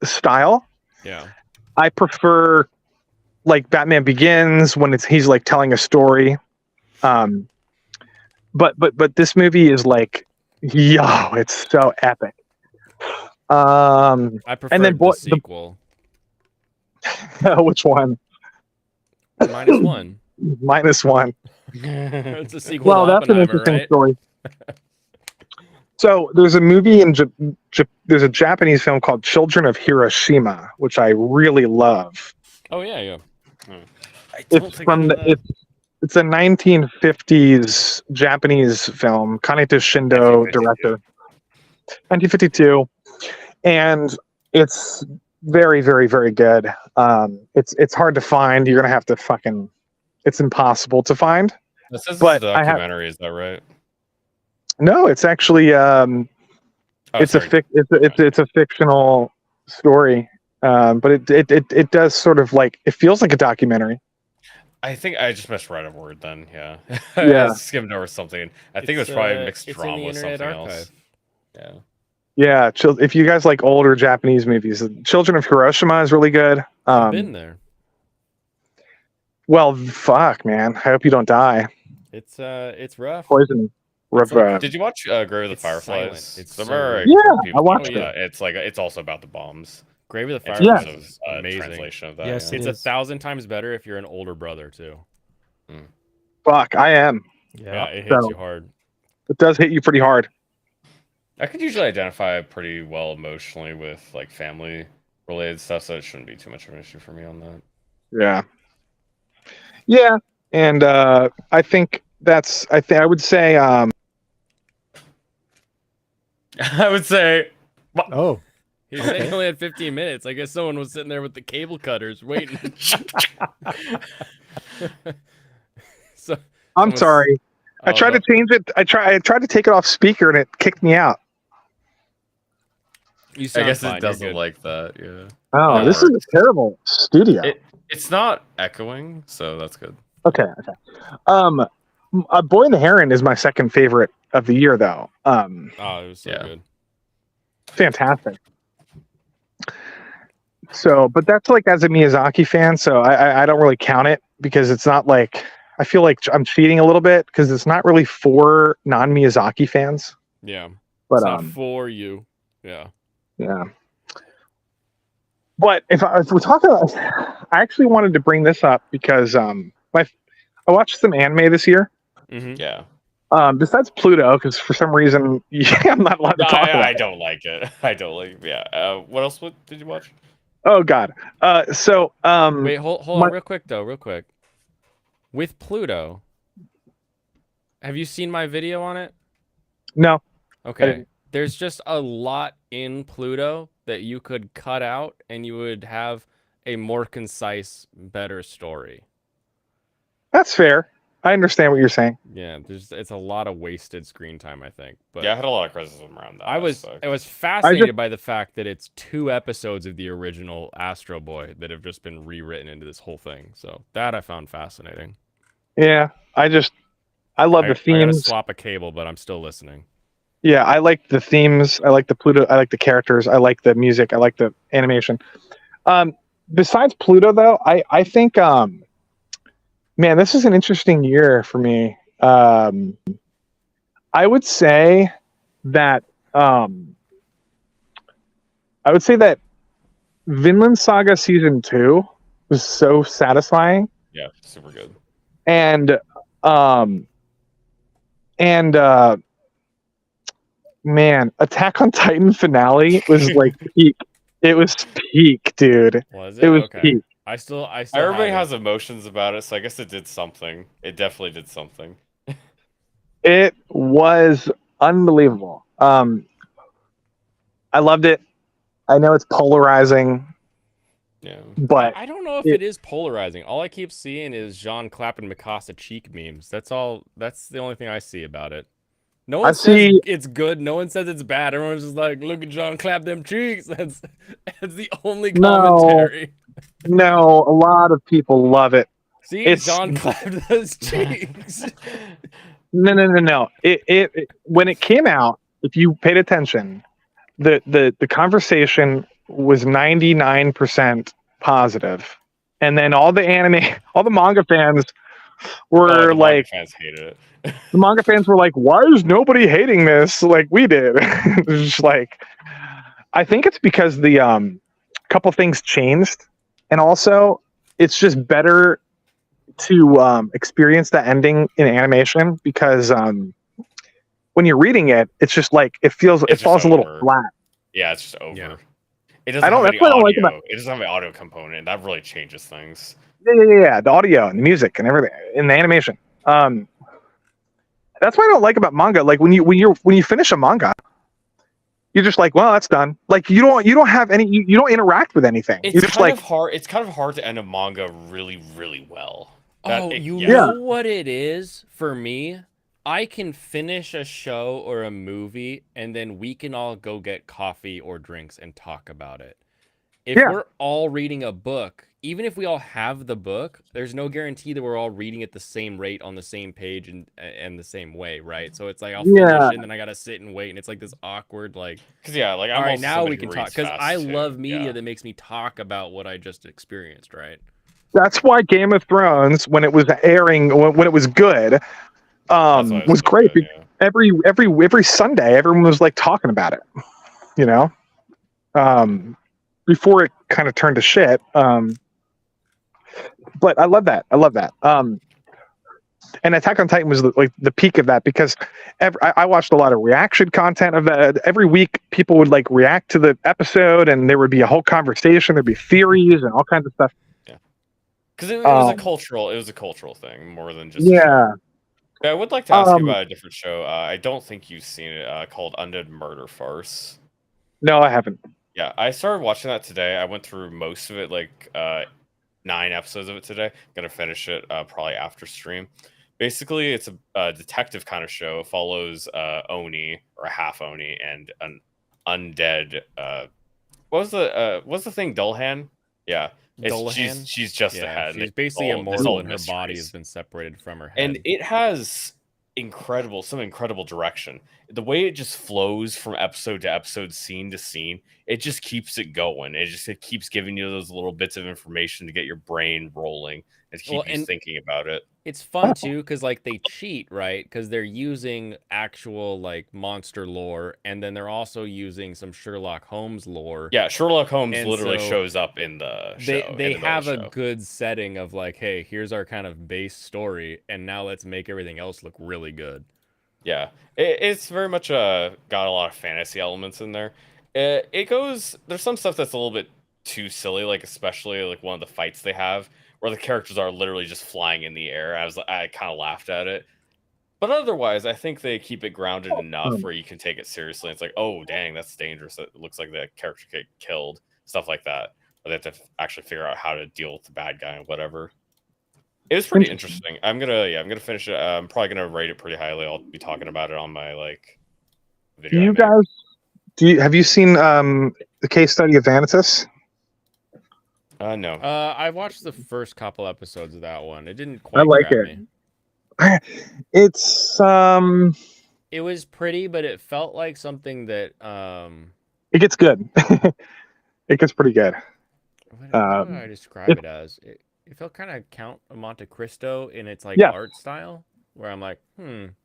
style. Yeah. I prefer like Batman Begins when he's like telling a story. But this movie is like, yo, it's so epic. I prefer and then the sequel. Which one? -1. -1. It's a sequel. Well, to that's an Oppenheimer, interesting right? story. So there's a movie in there's a Japanese film called Children of Hiroshima, which I really love. Oh yeah. It's from it's a 1950s Japanese film. Kaneto Shindo director. 1952, and it's very, very, very good. It's hard to find. You're gonna have to fucking. It's impossible to find. This is But a I have- documentary, is that right? No, it's actually it's a fictional story, but it does sort of like it feels like a documentary. I think I just misread a word then. Yeah. Yeah. I skimmed over something. I think it was probably mixed it's in drama the with Internet something Archive. else. Yeah. Yeah, if you guys like older Japanese movies, Children of Hiroshima is really good. I've been there. Well, fuck, man. I hope you don't die. It's rough. Poison. Did you watch Grave of the Fireflies? Silent. It's I watched it. It's also about the bombs. Grave of the It's Fireflies also is a amazing. translation of that. Yes, It's it is. 1,000 times better if you're an older brother too. Fuck, I am. Yeah, it hits So, you hard. It does hit you pretty hard. I could usually identify pretty well emotionally with like family related stuff, so it shouldn't be too much of an issue for me on that. Yeah. Yeah, and I think I would say I would say Oh. He said he only had 15 minutes. I guess someone was sitting there with the cable cutters waiting. So I'm sorry. I tried to change it. I tried to take it off speaker and it kicked me out. You I sound guess fine, it you're doesn't good. like that. Yeah. Oh, this is a terrible studio. It's not echoing, so that's good. Okay. Boy and the Heron is my second favorite of the year, though. Oh, it was so good. Fantastic. So, but that's like as a Miyazaki fan, so I don't really count it because it's not like I feel like I'm cheating a little bit because it's not really for non-Miyazaki fans. Yeah. But it's not for you. Yeah. Yeah. But if we're talking about, I actually wanted to bring this up because I watched some anime this year. Yeah. Besides Pluto, because for some reason I'm not allowed to talk about I it. don't like it. I don't like. Yeah. What else? What did you watch? Oh God. So Wait, hold on, real quick. With Pluto, have you seen my video on it? No. Okay. There's just a lot in Pluto that you could cut out and you would have a more concise, better story. That's fair. I understand what you're saying. Yeah, it's a lot of wasted screen time, I think. But Yeah, I had a lot of criticism around that. I was aspect. fascinated by the fact that it's 2 episodes of the original Astro Boy that have just been rewritten into this whole thing. So that I found fascinating. Yeah, I love the I gotta themes. swap a cable, but I'm still listening. Yeah, I like the themes. I like the Pluto. I like the characters. I like the music. I like the animation. Besides Pluto, though, I think, man, this is an interesting year for me. I would say that Vinland Saga Season 2 was so satisfying. Yeah, super good. And man, Attack on Titan finale was like peak. It was peak, dude. Was it? It was okay. peak. I still Everybody have has emotions about it, so I guess it did something. It definitely did something. It was unbelievable. I loved it. I know it's polarizing. Yeah. But I don't know if it is polarizing. All I keep seeing is Jean clapping Mikasa cheek memes. That's all. That's the only thing I see about it. No one says it's good. No one says it's bad. Everyone's just like, look at John clap them cheeks. That's the only commentary. No, a lot of people love it. See, John clapped those cheeks. No. It when it came out, if you paid attention, the conversation was 99% positive, and then all the manga fans were like, fans hated it. the manga fans were like, why is nobody hating this like we did? It's just like, I think it's because the couple things changed, and also it's just better to experience the ending in animation because when you're reading it, it's just like it falls a little flat. Yeah, it's just over. Yeah. It doesn't I don't. have That's any what I don't audio. like about. It doesn't have an audio component. That really changes things. Yeah. The audio and the music and everything in the animation. That's what I don't like about manga. Like when you finish a manga, you're just like, well, that's done. Like you don't have any. You don't interact with anything. It's You're just kind like of hard. It's kind of hard to end a manga really, really well. Know what it is for me? I can finish a show or a movie, and then we can all go get coffee or drinks and talk about it. If we're all reading a book, even if we all have the book, there's no guarantee that we're all reading at the same rate on the same page and the same way, right? So it's like I'll finish Yeah. it and then I gotta sit and wait, and it's like this awkward like. Because like I'm all right, also now somebody we who can talk reads because fast, I too. love media Yeah. that makes me talk about what I just experienced, right? That's why Game of Thrones, when it was airing, when it was good, was great. Every Sunday, everyone was like talking about it, you know, before it kind of turned to shit. But I love that. And Attack on Titan was like the peak of that because I watched a lot of reaction content of that. Every week, people would like react to the episode, and there would be a whole conversation. There'd be theories and all kinds of stuff. Because it was a cultural thing more than just. Yeah. I would like to ask you about a different show. I don't think you've seen it. Called Undead Murder Farce. No, I haven't. Yeah, I started watching that today. I went through most of it, like 9 episodes of it today. Gonna finish it probably after stream. Basically, it's a detective kind of show. It follows Oni or a half Oni and an undead. What's the thing? Dullhan? Yeah. Dullahan? She's just Yeah, a head. she's basically immortal and her body has been separated from her head. And it has some incredible direction. The way it just flows from episode to episode, scene to scene, it just keeps it going. It keeps giving you those little bits of information to get your brain rolling and keep you thinking about it. It's fun too because like they cheat, right? Because they're using actual like monster lore, and then they're also using some Sherlock Holmes lore. Yeah, Sherlock Holmes And literally so shows up in the show. They in the have a show. good setting of like, hey, here's our kind of base story, and now let's make everything else look really good. Yeah, it's very much got a lot of fantasy elements in there. There's some stuff that's a little bit too silly, like especially like one of the fights they have where the characters are literally just flying in the air. I kind of laughed at it, but otherwise, I think they keep it grounded enough where you can take it seriously. It's like, oh dang, that's dangerous. It looks like the character get killed, stuff like that. But they have to actually figure out how to deal with the bad guy and whatever. It was pretty interesting. I'm gonna finish it. I'm probably gonna rate it pretty highly. I'll be talking about it on my video. Have you seen the case study of Vanitas? No. I watched the first couple episodes of that one. It didn't quite. I like grab it. Me. It's It was pretty, but it felt like something that it gets good. It gets pretty good. What do I describe it as? It felt kind of Count of Monte Cristo in its like Yeah. art style, where I'm like,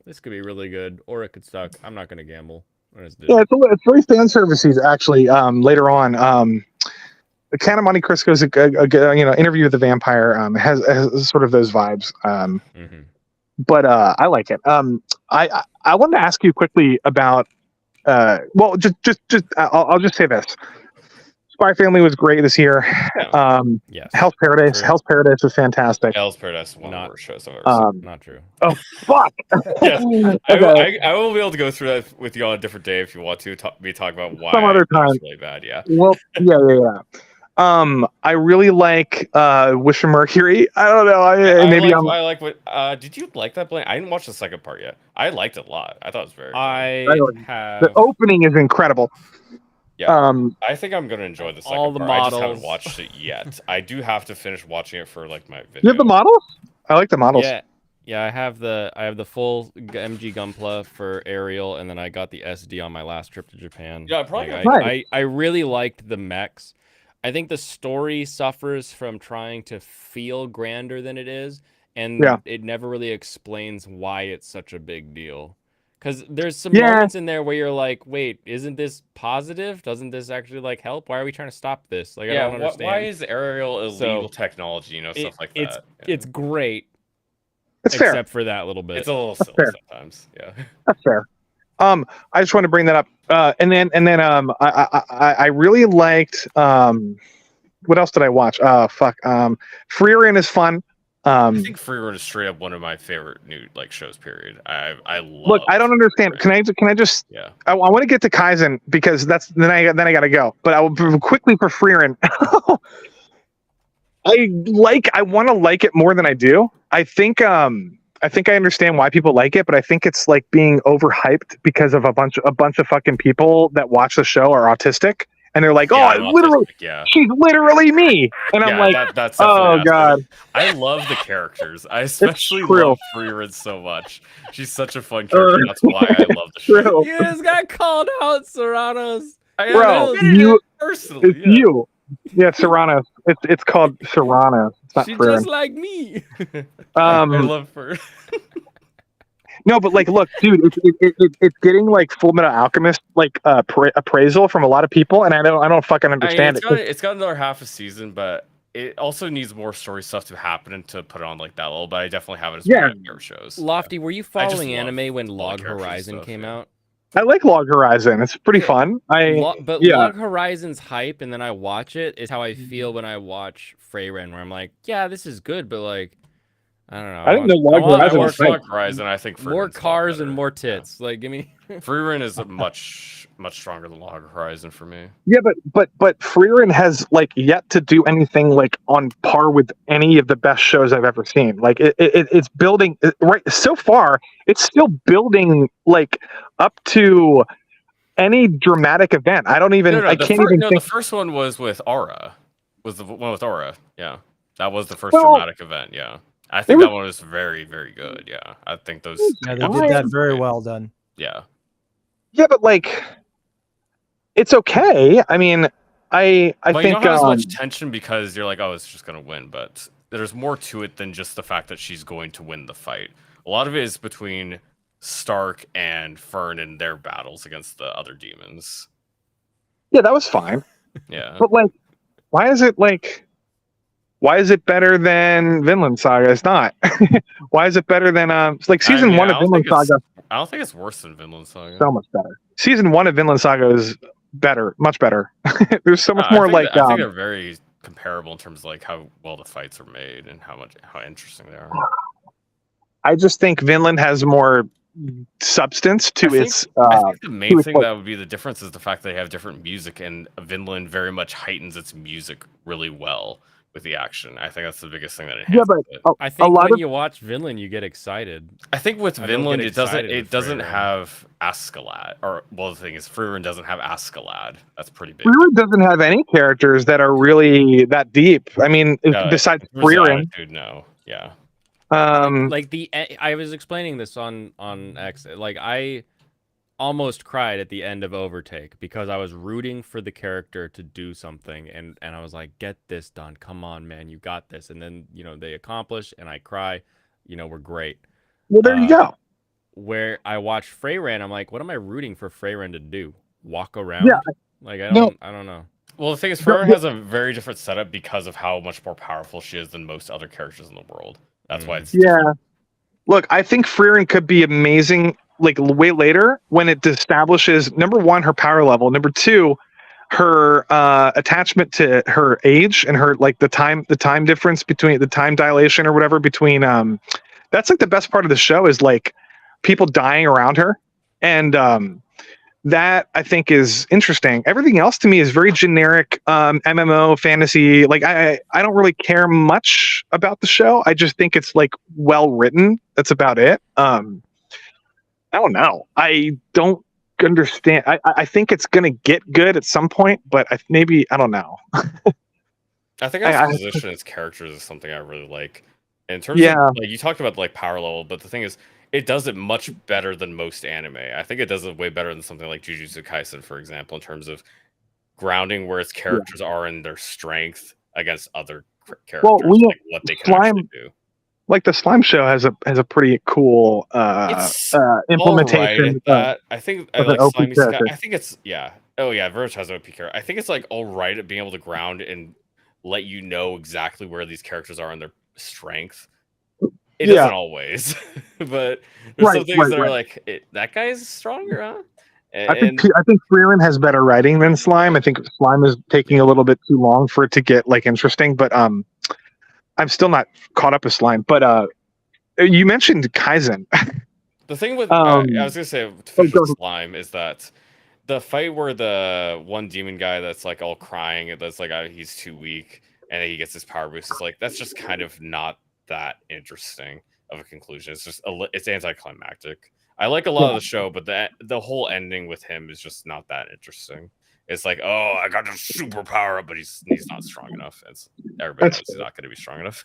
this could be really good, or it could suck. I'm not gonna gamble. It's very fan servicey actually. Later on, the Count of Monte Cristo is a Interview with the Vampire. Has sort of those vibes. But I like it. I wanted to ask you quickly about. Well, I'll just say this. Spy Family was great this year. Yes. Hell's Paradise. True. Hell's Paradise was fantastic. Hell's Paradise is one of the worst shows I've ever seen. Not true. Oh fuck! Yes. Okay. I will be able to go through that with you on a different day if you want to talk about why Some other time. it's really bad. Yeah. Well, yeah. I really like Wish of Mercury. I don't know. I like what. Did you like that, Blaine? I didn't watch the second part yet. I liked it a lot. I thought it was very. The opening is incredible. Yeah. I think I'm gonna enjoy the second all the part. I just haven't models. watched it yet. I do have to finish watching it for like my video. You have the models? I like the models. Yeah. I have the full MG Gunpla for Ariel, and then I got the SD on my last trip to Japan. Yeah, probably I really liked the mechs. I think the story suffers from trying to feel grander than it is, and it never really explains why it's such a big deal. Because there's some moments in there where you're like, wait, isn't this positive? Doesn't this actually like help? Why are we trying to stop this? Like, I don't understand. Why is Ariel illegal technology? Stuff like that. It's great. It's fair. Except for that little bit. It's a little That's silly fair. sometimes. Yeah. That's fair. I just want to bring that up. And then I really liked what else did I watch? Frieren is fun. I think Frieren is straight up one of my favorite new shows. Period. I love. Look, I don't understand. Can I just? Yeah. I want to get to Kaizen because then I gotta go. But I will quickly for Frieren. I want to like it more than I do. I think I understand why people like it, but I think it's like being overhyped because of a bunch of fucking people that watch the show are autistic and they're like, Yeah, "Oh, I'm literally, autistic, yeah. she's literally me," and I'm Yeah, like, that's "Oh definitely god." I love the characters. I especially true. love Freerin so much. She's such a fun character. That's why I love the show. True. You just got called out, Serranos. Bro, admitted you, it personally. it's you. Yeah, Serrano. It's called Serrano. It's not She Freerin. just like me. I love her. No, but like, look, dude, it's getting like Full Metal Alchemist like appraisal from a lot of people, and I don't fucking understand it. It's got another half a season, but it also needs more story stuff to happen and to put it on like that level. But I definitely have it as one of my favorite shows. Lofty, were you I just following love anime when all the Log characters Horizon stuff, came out? I like Log Horizon. It's pretty fun. But yeah. Log Horizon's hype, and then I watch it, is how I feel when I watch Freyren, where I'm like, yeah, this is good, but like, I don't know. I didn't know Log Horizon was hype. Log Horizon, I think more Freeren's cars and more tits. Like, give me. Freerin is a much stronger than Log Horizon for me. Yeah, but Freerin has like yet to do anything like on par with any of the best shows I've ever seen. Like it's building right so far. It's still building like up to any dramatic event. I don't even. I can't even think. The first one was with Aura. Was the one with Aura? Yeah, that was the first Well, dramatic event. Yeah, I think that one was very, very good. Yeah, I think those. Yeah, they did that very well done. Yeah. Yeah, but like, it's okay. I mean, I But think you don't have as much tension because you're like, oh, it's just gonna win. But there's more to it than just the fact that she's going to win the fight. A lot of it is between Stark and Fern and their battles against the other demons. yeah, that was fine. Yeah. But like, why is it better than Vinland Saga? It's not. Why is it better than it's like season one of Vinland Saga? I don't think it's worse than Vinland Saga. So much better. Season one of Vinland Saga is better, much better. There's so much more I like. think they're very comparable in terms of like how well the fights are made and how interesting they are. I just think Vinland has more substance to its. I think the main to its, thing like- that would be the difference is the fact they have different music, and Vinland very much heightens its music really well with the action. I think that's the biggest thing that enhances it. I think when you watch Vinland, you get excited. I think with I don't Vinland, get it doesn't excited with doesn't Freyrin. have Askeladd, or well, the thing is, Freerin doesn't have Askeladd. That's pretty big. Freerin doesn't have any characters that are really that deep. I mean, besides If it was the Freerin. attitude, no, yeah. Like I was explaining this on X. Like I almost cried at the end of Overtake because I was rooting for the character to do something, and I was like, get this done, come on, man, you got this. And then they accomplish, and I cry. We're great. Well, there you go. Where I watch Freyran, I'm like, what am I rooting for Freyran to do? Walk around? Yeah. Like I No. don't know. Well, the thing is, Freerin has a very different setup because of how much more powerful she is than most other characters in the world. That's why it's Yeah. Look, I think Freerin could be amazing like way later when it establishes number one, her power level, number two, her attachment to her age and her like the time difference between the time dilation or whatever between that's like the best part of the show is like people dying around her. And that I think is interesting. Everything else to me is very generic MMO fantasy. Like I don't really care much about the show. I just think it's like well written. That's about it. I don't know. I don't understand. I think it's gonna get good at some point, but maybe I don't know. I think exposition as characters is something I really like. In terms Yeah. of like you talked about like power level, but the thing is, it does it much better than most anime. I think it does it way better than something like Jujutsu Kaisen, for example, in terms of grounding where its characters are in their strength against other characters, Well, like what they can actually do. Like the Slime Show has a pretty cool implementation. Alright at that. I think I of an like OP Slimy character. I think it's Verge has OP character. I think it's like all right at being able to ground and let you know exactly where these characters are in their strength. It Yeah. doesn't always, but there's Right, some things right, that are right. like that guy is stronger, huh? I think Freerin has better writing than Slime. I think Slime is taking a little bit too long for it to get like interesting, but I'm still not caught up with Slime. But you mentioned Kaizen. The thing with I was gonna say to finish with Slime is that the fight where the one demon guy that's like all crying, that's like he's too weak, and then he gets his power boost. Is like that's just kind of not that interesting of a conclusion. It's just it's anticlimactic. I like a lot of the show, but the whole ending with him is just not that interesting. It's like, oh, I got this superpower, but he's not strong enough. Everybody knows he's not going to be strong enough.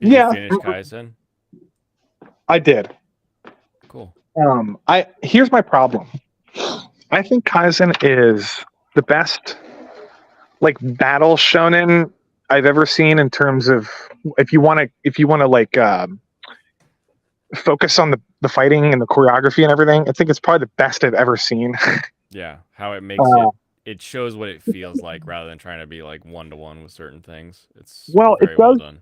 Did Yeah. you finish Kaizen? I did. Cool. Here's my problem. I think Kaizen is the best like battle shonen I've ever seen in terms of if you want to like focus on the fighting and the choreography and everything. I think it's probably the best I've ever seen. Yeah, how it makes it shows what it feels like rather than trying to be like one-to-one with certain things. It's very well done.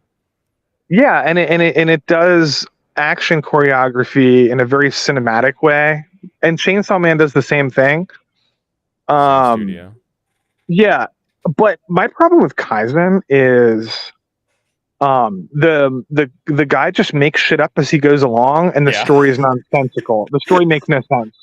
Yeah, and it does action choreography in a very cinematic way, and Chainsaw Man does the same thing. Studio. Yeah, but my problem with Kaizen is the guy just makes shit up as he goes along, and the story is nonsensical. The story makes no sense.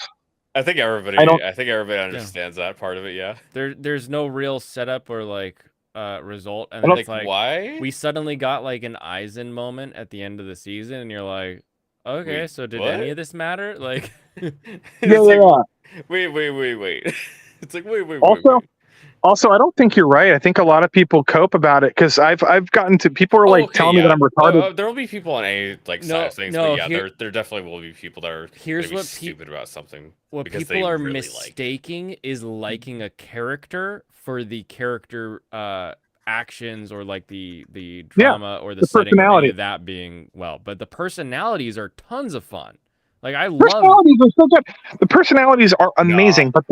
I think everybody understands that part of it. Yeah. There's no real setup or like result, and it's like why we suddenly got like an Aizen moment at the end of the season, and you're like, okay, so did any of this matter? Like, yeah. Wait. It's like wait. Also, I don't think you're right. I think a lot of people cope about it because I've gotten to people are like telling me that I'm retarded. There will be people on any like side of things, but yeah, there definitely will be people that are stupid about something. What people are mistaking is liking a character for the character actions or like the drama or the setting personality of that being but the personalities are tons of fun. Like I love personalities are so good. The personalities are amazing, but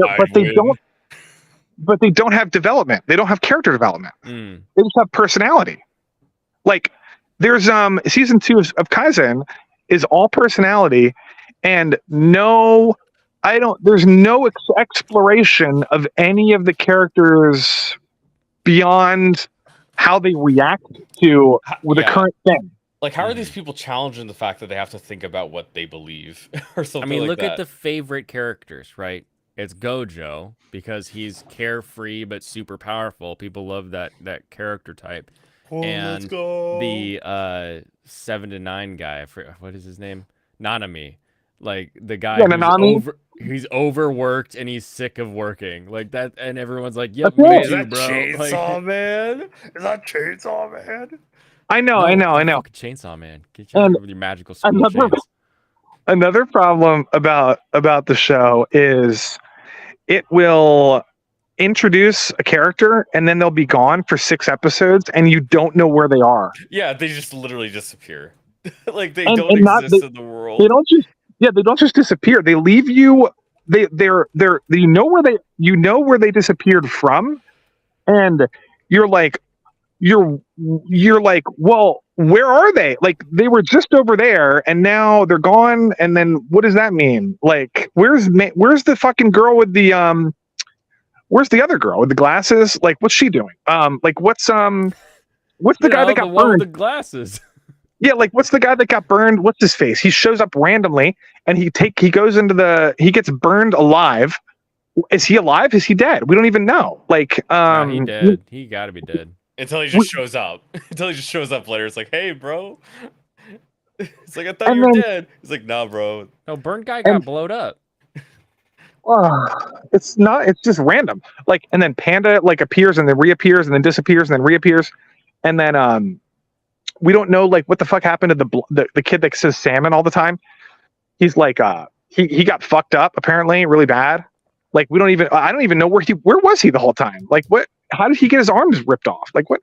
they don't have development. They don't have character development. They just have personality. Like there's season 2 of Kaizen is all personality and there's no exploration of any of the characters beyond how they react to the current thing. Like, how are these people challenging the fact that they have to think about what they believe or something? I mean, like look that? at the favorite characters, right? It's Gojo because he's carefree but super powerful. People love that character type. And let's go. The 7 to 9 guy, what is his name? Nanami. Like the guy he's overworked and he's sick of working. Like that, and everyone's like, "Yep, me too, bro." Chainsaw Man? Is that Chainsaw Man? I know. Chainsaw Man. Get you with your magical school chains. Another problem about the show is it will introduce a character and then they'll be gone for 6 episodes and you don't know where they are. Yeah, they just literally disappear. Like they don't exist in the world. They don't just disappear. They leave you. You know where they disappeared from, and you're like, well, where are they? Like they were just over there and now they're gone. And then what does that mean? Like, where's the fucking girl with the where's the other girl with the glasses? Like, what's she doing? Like what's the guy that got burned? With the glasses. Yeah, like what's the guy that got burned? What's his face? He shows up randomly and he gets burned alive. Is he alive? Is he dead? We don't even know. Like, he dead. He gotta be dead. Until he just shows up. Until he just shows up later. It's like, hey, bro. It's like, I thought you were dead. He's like, nah, bro. No, burnt guy got blowed up. It's just random. Like, and then Panda like appears and then reappears and then disappears and then reappears. And then we don't know like what the fuck happened to the kid that says salmon all the time. He's like he got fucked up apparently really bad. Like I don't even know where was he the whole time? Like what? How did he get his arms ripped off? Like what?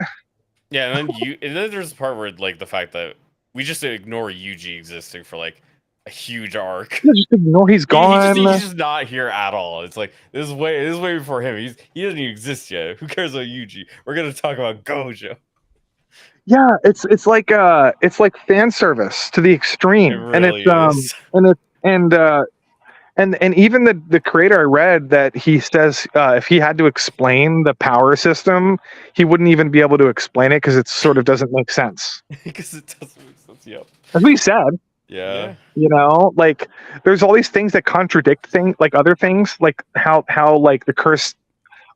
Yeah, and then there's the part where like the fact that we just ignore Yuji existing for like a huge arc. Just ignore he's gone. He's just not here at all. It's like this is way before him. He doesn't even exist yet. Who cares about Yuji? We're gonna talk about Gojo. Yeah, it's like fan service to the extreme, and even the creator I read that he says if he had to explain the power system, he wouldn't even be able to explain it because it sort of doesn't make sense. Because it doesn't make sense. Yep. As we said. Yeah. You know, like there's all these things that contradict things, like other things, like how like the curse.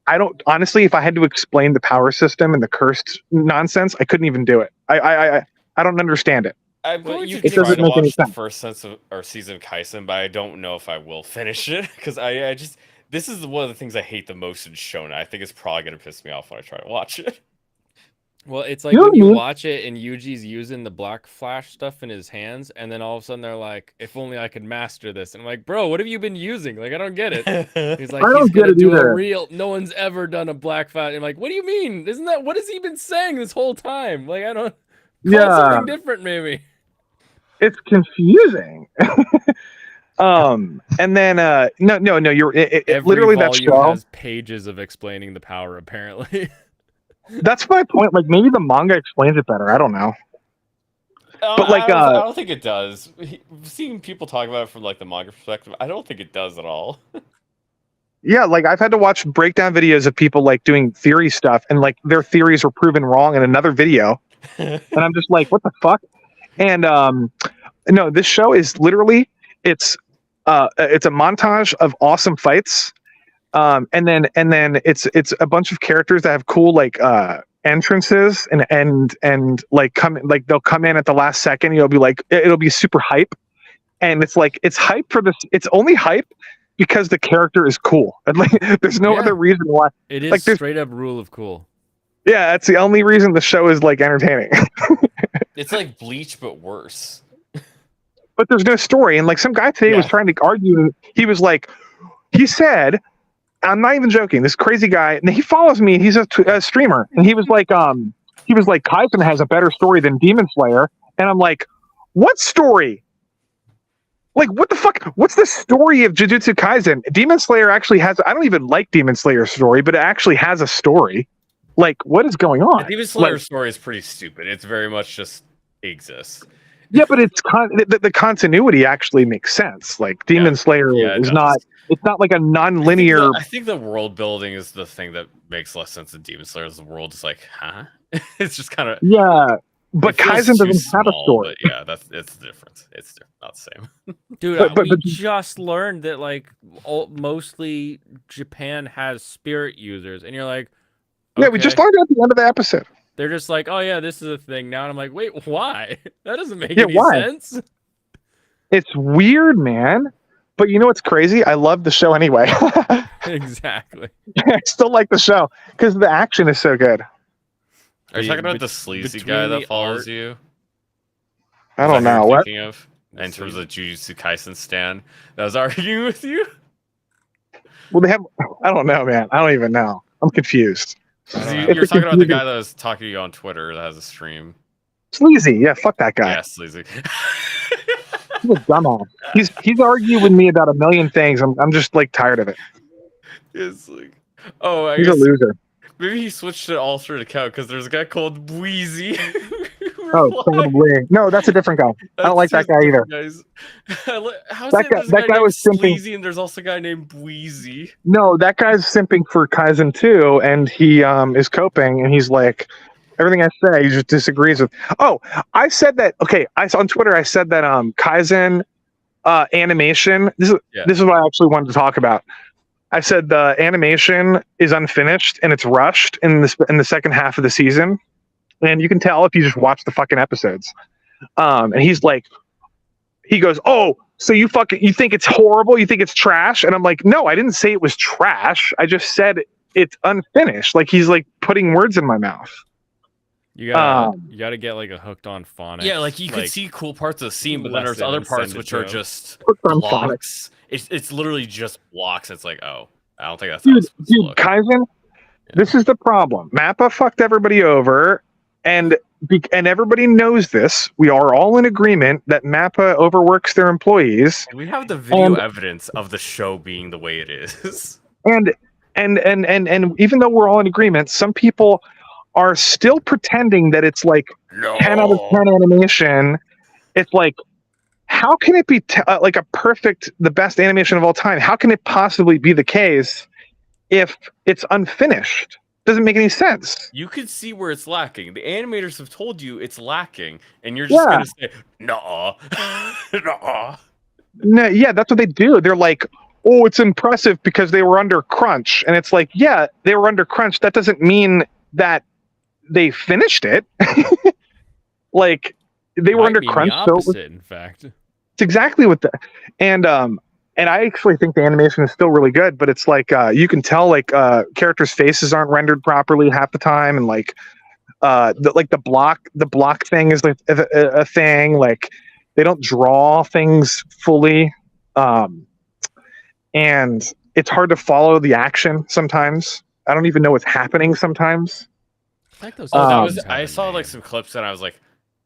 I don't honestly, if I had to explain the power system and the cursed nonsense, I couldn't even do it. I don't understand it. I'm going you to can try doesn't to make any watch the sense. first season of Kaisen, but I don't know if I will finish it because I just this is one of the things I hate the most in Shonen. I think it's probably gonna piss me off when I try to watch it. Well, it's like You know when what I you mean? watch it and Yuji's using the black flash stuff in his hands, and then all of a sudden they're like, "If only I could master this." And I'm like, "Bro, what have you been using? Like, I don't get it." He's like, I "He's don't get gonna it do a either. real. No one's ever done a black flash." I'm like, "What do you mean? Isn't that what has he been saying this whole time? Like, I don't call it Yeah, something different, maybe." it's confusing. And then no, you're Every literally that volume show. has pages of explaining the power, apparently. That's my point. Like maybe the manga explains it better. I don't know. But like, I don't think it does. Seeing people talk about it from like the manga perspective, I don't think it does at all. yeah, like I've had to watch breakdown videos of people like doing theory stuff, and like their theories were proven wrong in another video, and I'm just like, what the fuck? And no, this show is literally it's a montage of awesome fights, and then it's a bunch of characters that have cool like entrances and like they'll come in at the last second. You'll be like, it'll be super hype, and it's like it's hype for this. It's only hype because the character is cool, and like there's no other reason why. It is like there's straight up rule of cool. yeah, that's the only reason the show is like entertaining. It's like Bleach, but worse. But there's no story. And like some guy today was trying to argue. He was like, he said, I'm not even joking. This crazy guy, and he follows me. He's a streamer, and he was like, Kaisen has a better story than Demon Slayer. And I'm like, what story? Like, what the fuck? What's the story of Jujutsu Kaisen? Demon Slayer actually has. I don't even like Demon Slayer's story, but it actually has a story. Like, what is going on? The Demon Slayer Like, story is pretty stupid. It's very much just exists. yeah, but it's the continuity actually makes sense. Like Demon Slayer it is does. not. It's not like a non-linear. I think the world building is the thing that makes less sense than Demon Slayer. The world is like, huh? It's just kind of Yeah, but it feels Kaisen too doesn't have a small, story. But yeah, it's different. It's not the same. Dude, But- we just learned that like mostly Japan has spirit users, and you're like, Yeah, we just okay. learned it at the end of the episode. They're just like, oh yeah, this is a thing now, and I'm like, wait, why? That doesn't make Yeah, any why? sense. It's weird, man. But you know what's crazy? I love the show anyway. Exactly. I still like the show because the action is so good. Are you talking about the sleazy guy between that the follows art- you? I Is don't that who know you're what. thinking of in terms of Jujutsu Kaisen stan that was arguing with you. Well, they have. I don't know, man. I don't even know. I'm confused. You're It's talking about the confusing. guy that was talking to you on Twitter that has a stream. Sleazy. Yeah, fuck that guy. Yeah, sleazy. He's a dumbass. He's arguing with me about a million things. I'm just like tired of it. It's like, oh, I He's a guess loser. maybe he switched to alternate account because there's a guy called Wheezy. Oh, probably. No, that's a different guy. I don't like that guy either. Guys, how's That guy- there's a that guy named was simping- Sleazy and there's also a guy named Wheezy. No, that guy's simping for Kaizen too, and he is coping, and he's like, everything I say, he just disagrees with. Oh, I said that. Okay, on Twitter, I said that Kaizen animation. This is what I actually wanted to talk about. I said the animation is unfinished and it's rushed in the second half of the season, and you can tell if you just watch the fucking episodes. And he's like, he goes, "Oh, so you think it's horrible? You think it's trash?" And I'm like, "No, I didn't say it was trash. I just said it's unfinished." Like he's like putting words in my mouth. You gotta get like a hooked on phonics. Yeah, like you could see cool parts of the scene, but then there's lesson other and parts send it which to are him. just Hooked on blocks. It's literally just blocks. It's like, oh, I don't think that's how it's supposed to Dude, look. Kaizen, this is the problem. Mappa fucked everybody over, and everybody knows this. We are all in agreement that Mappa overworks their employees. We have the video And- evidence of the show being the way it is. And even though we're all in agreement, some people are still pretending that it's like 10 out of 10 animation. It's like, how can it be like the best animation of all time? How can it possibly be the case if it's unfinished? Doesn't make any sense. You could see where it's lacking. The animators have told you it's lacking, and you're just Yeah. gonna say, "Nuh-uh, nuh-uh." No, yeah, that's what they do. They're like, "Oh, it's impressive because they were under crunch," and it's like, yeah, they were under crunch. That doesn't mean that they finished it. Like, they were Might under mean crunch. the So it was, opposite, in fact. it's exactly what the and I actually think the animation is still really good, but it's like you can tell like characters' faces aren't rendered properly half the time, and like the block thing is like a thing. Like they don't draw things fully, and it's hard to follow the action sometimes. I don't even know what's happening sometimes. I like those. I saw like some clips and I was like,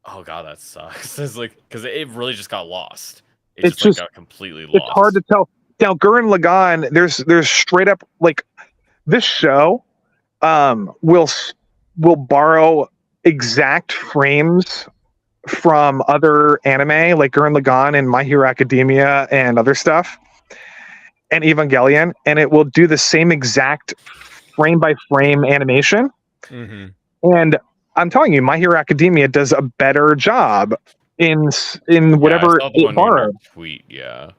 oh god, that sucks. It's like because it really just got lost. It just got completely lost. It's hard to tell. Now, Gurren Lagann, there's straight up like this show will borrow exact frames from other anime like Gurren Lagann and My Hero Academia and other stuff and Evangelion, and it will do the same exact frame by frame animation. Mm-hmm. And I'm telling you, My Hero Academia does a better job in whatever I saw the it one in your borrowed. tweet, yeah.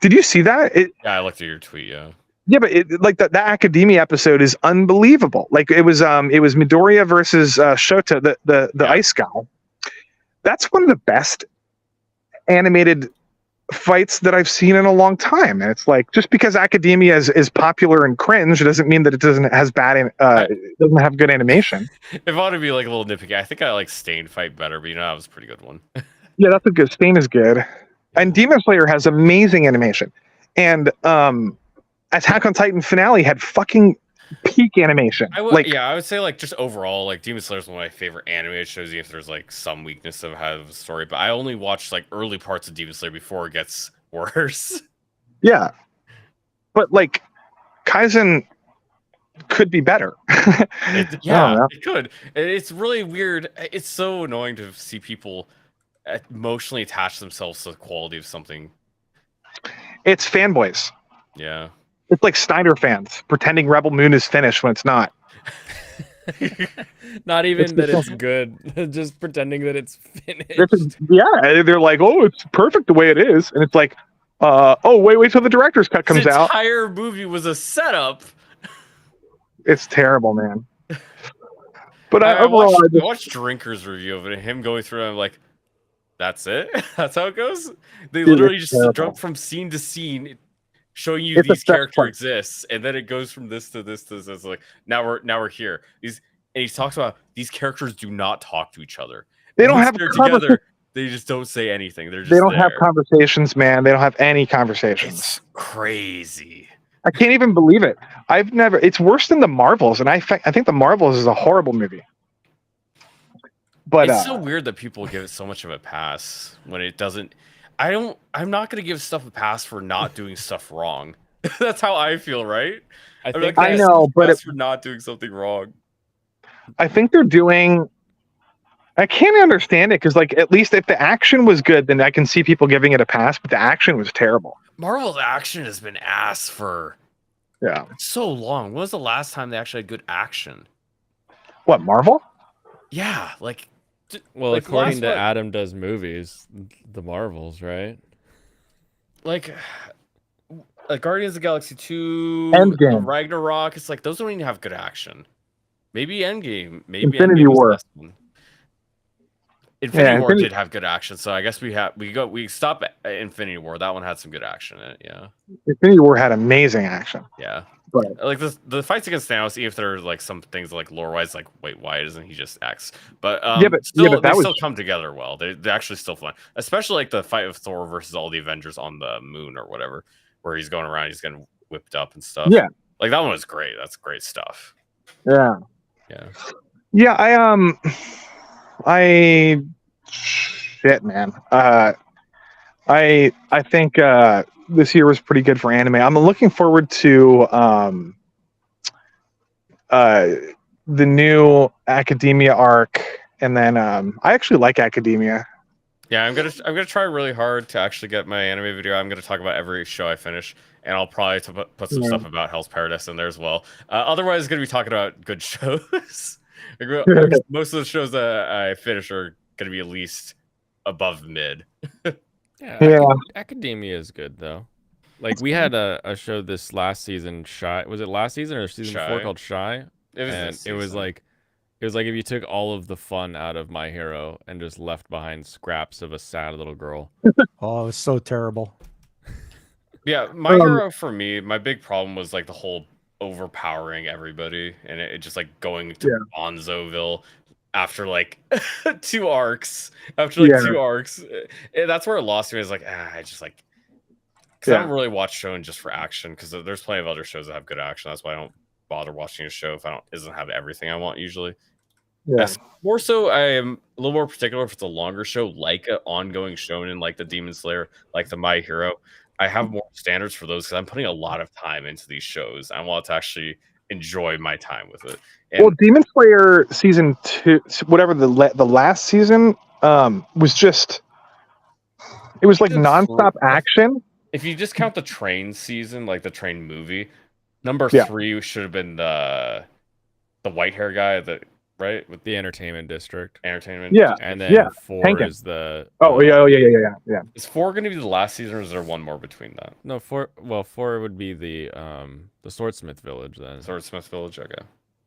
Did you see that? Yeah, I looked at your tweet, yeah. Yeah, but like that Academia episode is unbelievable. Like it was Midoriya versus Shota, the ice guy. That's one of the best animated fights that I've seen in a long time. And it's like just because Academia is popular and cringe doesn't mean that it doesn't have good animation. If I want to be like a little nitpicky, I think I like Stain fight better, but that was a pretty good one. Yeah, that's a good. Stain is good, and Demon Slayer has amazing animation, and Attack on Titan finale had fucking peak animation. I would say like just overall, like Demon Slayer is one of my favorite animated shows, even if there's like some weakness of how the story. But I only watch like early parts of Demon Slayer before it gets worse. Yeah, but like Kaizen could be better. It could. It's really weird. It's so annoying to see people emotionally attach themselves to the quality of something. It's fanboys. Yeah. It's like Snyder fans pretending Rebel Moon is finished when it's not. Not even that it's good, just pretending that it's finished. They're like, oh, it's perfect the way it is, and it's like, oh, wait till the director's cut comes This out. entire movie was a setup. It's terrible, man. But I overall, watched Drinker's review of it, and him going through it, I'm like, that's it? That's how it goes? They Dude, literally it's just terrible. jump from scene to scene, showing you It's a these step character point. exists, and then it goes from this to this to this. Like now we're here. And he talks about these characters do not talk to each other. They don't Once have they're conversa- together. They just don't say anything. They're just they don't have there. conversations, man. They don't have any conversations. Crazy. I can't even believe it. It's worse than the Marvels, and I think the Marvels is a horrible movie. But It's so weird that people give it so much of a pass when it doesn't. I'm not gonna give stuff a pass for not doing stuff wrong. That's how I feel, right? I I'm think not gonna I give know, a but pass for not doing something wrong. I think they're doing. I can't understand it because, like, at least if the action was good, then I can see people giving it a pass. But the action was terrible. Marvel's action has been ass for so long. When was the last time they actually had good action? What, Marvel? Yeah, like. Well, like according to last- Adam Does Movies, the Marvels, right? like Guardians of the Galaxy 2, Endgame. Ragnarok. It's like those don't even have good action. Maybe Endgame. Maybe Infinity Endgame was the War. best one. Infinity War Infinity- did have good action, so I guess we stop at Infinity War. That one had some good action in it. Yeah, Infinity War had amazing action. yeah. But Like the fights against Thanos, even if there are like some things like lore wise, like wait, why doesn't he just X? But still, that they was- still come together well. They're actually still fun, especially like the fight of Thor versus all the Avengers on the moon or whatever, where he's going around, he's getting whipped up and stuff. Yeah. like that one was great. That's great stuff. yeah, Yeah, I shit, man. I think this year was pretty good for anime. I'm looking forward to the new Academia arc, and then I actually like Academia. yeah. I'm gonna try really hard to actually get my anime video. I'm gonna talk about every show I finish, and I'll probably put some Yeah. stuff about Hell's Paradise in there as well. Otherwise, gonna be talking about good shows. Most of the shows that I finish are gonna be at least above mid. Yeah. Academia is good though. Like we had a show this last season, Shy. Was it last season or season 4 Shy. called Shy? It was and this it was season. like It was like if you took all of the fun out of My Hero and just left behind scraps of a sad little girl. Oh, it was so terrible. Yeah, My Hero for me, my big problem was like the whole overpowering everybody and it just like going to Bonzoville after like 2 arcs. After like 2 arcs. That's where it lost me. Is like, I just like because I don't really watch shonen just for action because there's plenty of other shows that have good action. That's why I don't bother watching a show if it doesn't have everything I want usually. Yeah. More so, I am a little more particular if it's a longer show, like an ongoing shonen, like the Demon Slayer, like the My Hero. I have more standards for those because I'm putting a lot of time into these shows. I want to actually enjoy my time with it. And Well, Demon Slayer season 2, whatever the last season, was just, it was like nonstop action. if you just count the train season, like the train movie, number Yeah. 3 should have been the white hair guy that right with The Entertainment District. entertainment. Yeah. And then Yeah. 4 Hankin. is the Oh yeah. Is 4 going to be the last season, or is there one more between that? No, 4 would be the Swordsmith Village then. Swordsmith Village, okay.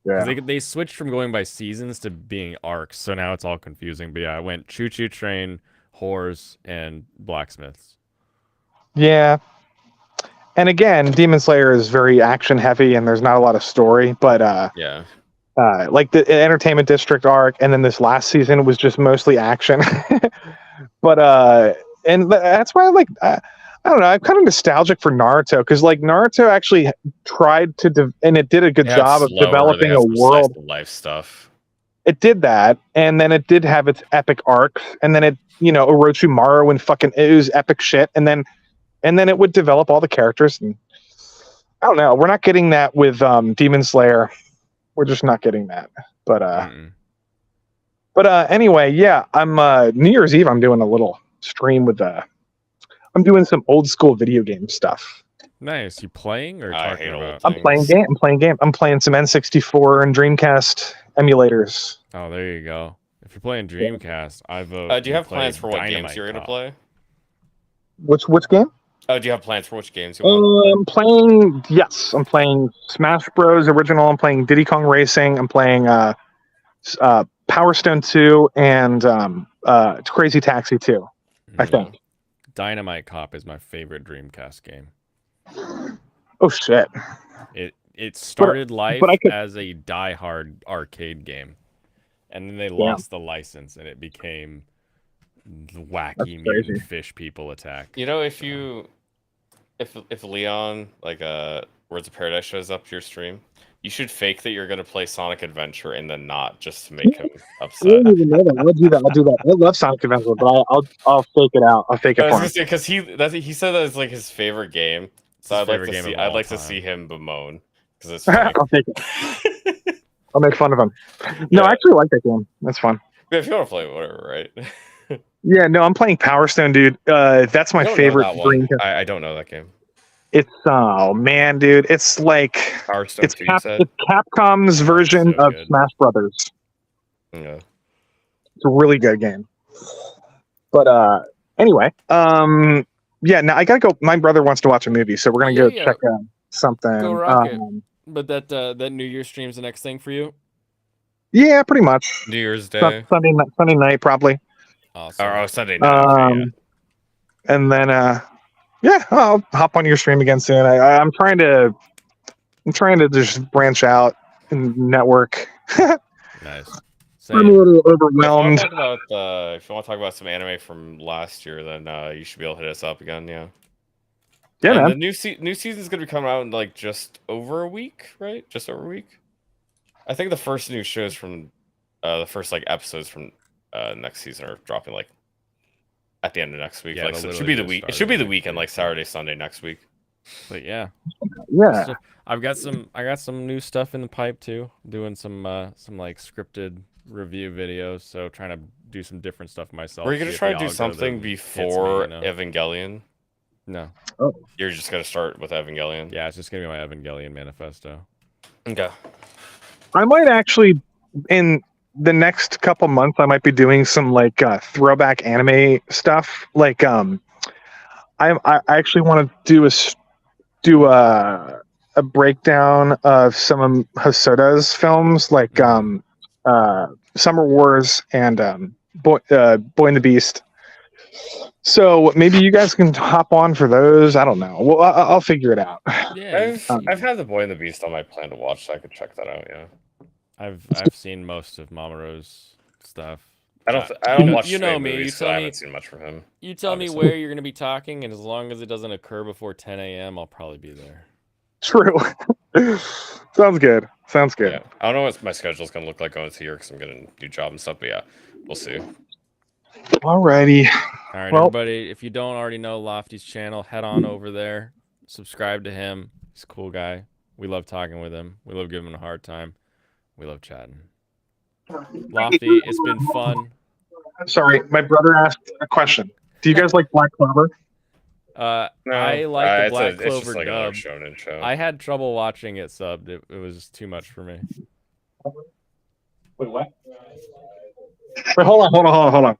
'Cause they switched from going by seasons to being arcs, so now it's all confusing. But yeah, I went Choo Choo Train, Whores, and Blacksmiths. Yeah. And again, Demon Slayer is very action heavy and there's not a lot of story, but Yeah. like the Entertainment District arc and then this last season was just mostly action. But and that's why I don't know, I'm kind of nostalgic for Naruto because like Naruto actually tried to and it did a good They had job of slower, they developing had a some world. slice of life stuff. It did that, and then it did have its epic arcs, and then it, Orochimaru and fucking it was epic shit, and then it would develop all the characters, and I don't know, we're not getting that with Demon Slayer. We're just not getting that. But anyway, yeah, I'm New Year's Eve. I'm doing a little stream with I'm doing some old school video game stuff. Nice. You playing or I talking hate old about? I'm playing game. I'm playing some N64 and Dreamcast emulators. Oh, there you go. If you're playing Dreamcast, I vote. Do you have play plans for what games Dynamite you're going to Cop. play? Which game? Oh, do you have plans for which games you want? I'm playing Smash Bros. Original. I'm playing Diddy Kong Racing. I'm playing Power Stone 2 and Crazy Taxi 2, I think. Dynamite Cop is my favorite Dreamcast game. Oh shit! It started life but I could- as a die-hard arcade game, and then they lost the license, and it became the wacky mutant fish people attack. You know, if Leon, like Words of Paradise, shows up to your stream, you should fake that you're gonna play Sonic Adventure and then not, just to make him I upset. don't even know that. I'll do that. I love Sonic Adventure, but I'll fake it out. I'll fake it I for was him. gonna say because he said that it's like his favorite game, so His favorite game of I'd all like to time. see him bemoan because it's funny. I'll take it. I'll make fun of him. No, Yeah. I actually like that game. That's fun. But if you want to play, whatever, right? Yeah, no, I'm playing Power Stone, dude. That's my I don't know favorite that one. Dreamcast. I don't know that game. It's oh man, dude. It's like Power Stone 2, you said? it's Capcom's version so of good. Smash Brothers. Yeah. It's a really good game. But anyway, yeah. Now I gotta go. My brother wants to watch a movie, so we're gonna go Yeah. check out something. Go rock it. But that New Year stream's the next thing for you. Yeah, pretty much. New Year's Day. Sunday night, probably. Awesome. Or Sunday night. And then yeah, I'll hop on your stream again soon. I'm trying to just branch out and network. Nice. I'm a little overwhelmed. If you want to talk about some anime from last year, then you should be able to hit us up again. Yeah. Yeah, And man. the new season's gonna be coming out in like just over a week, right? Just over a week. I think the first new shows from the first like episodes from next season are dropping like at the end of next week. Yeah, Like it'll so it should literally be the just week. It start should be the next weekend, week. like Saturday, Sunday next week. But yeah. Yeah. So I got some new stuff in the pipe too. Doing some like scripted review videos. So trying to do some different stuff myself. Were you gonna see if try the to do something algorithm hits before me, Evangelion? No. Oh. You're just gonna start with Evangelion. Yeah, it's just gonna be my Evangelion manifesto. Okay. I might actually, in the next couple months, I might be doing some like throwback anime stuff. Like, I actually want to do a breakdown of some of Hosoda's films, like Summer Wars and Boy and the Beast. So maybe you guys can hop on for those. I don't know. Well, I'll figure it out. Yeah, I've had the Boy and the Beast on my plan to watch, so I could check that out. Yeah, I've seen most of Mamoru's stuff. I don't watch. You know Spain me. movies, You so tell I me. haven't seen much from him. You tell me where you're going to be talking, and as long as it doesn't occur before 10 a.m., I'll probably be there. True. Sounds good. Sounds good. Yeah. I don't know what my schedule's gonna look like going to here because I'm getting a new job and stuff. But yeah, we'll see. Alrighty. All right, Well- everybody. If you don't already know Lofty's channel, head on over there. Subscribe to him. He's a cool guy. We love talking with him. We love giving him a hard time. We love chatting. Lofty, it's been fun. Sorry, my brother asked a question. Do you guys like Black Clover? I like the Black it's just Clover like another dub. shonen show. I had trouble watching it subbed. It was too much for me. Wait, what? Wait, hold on.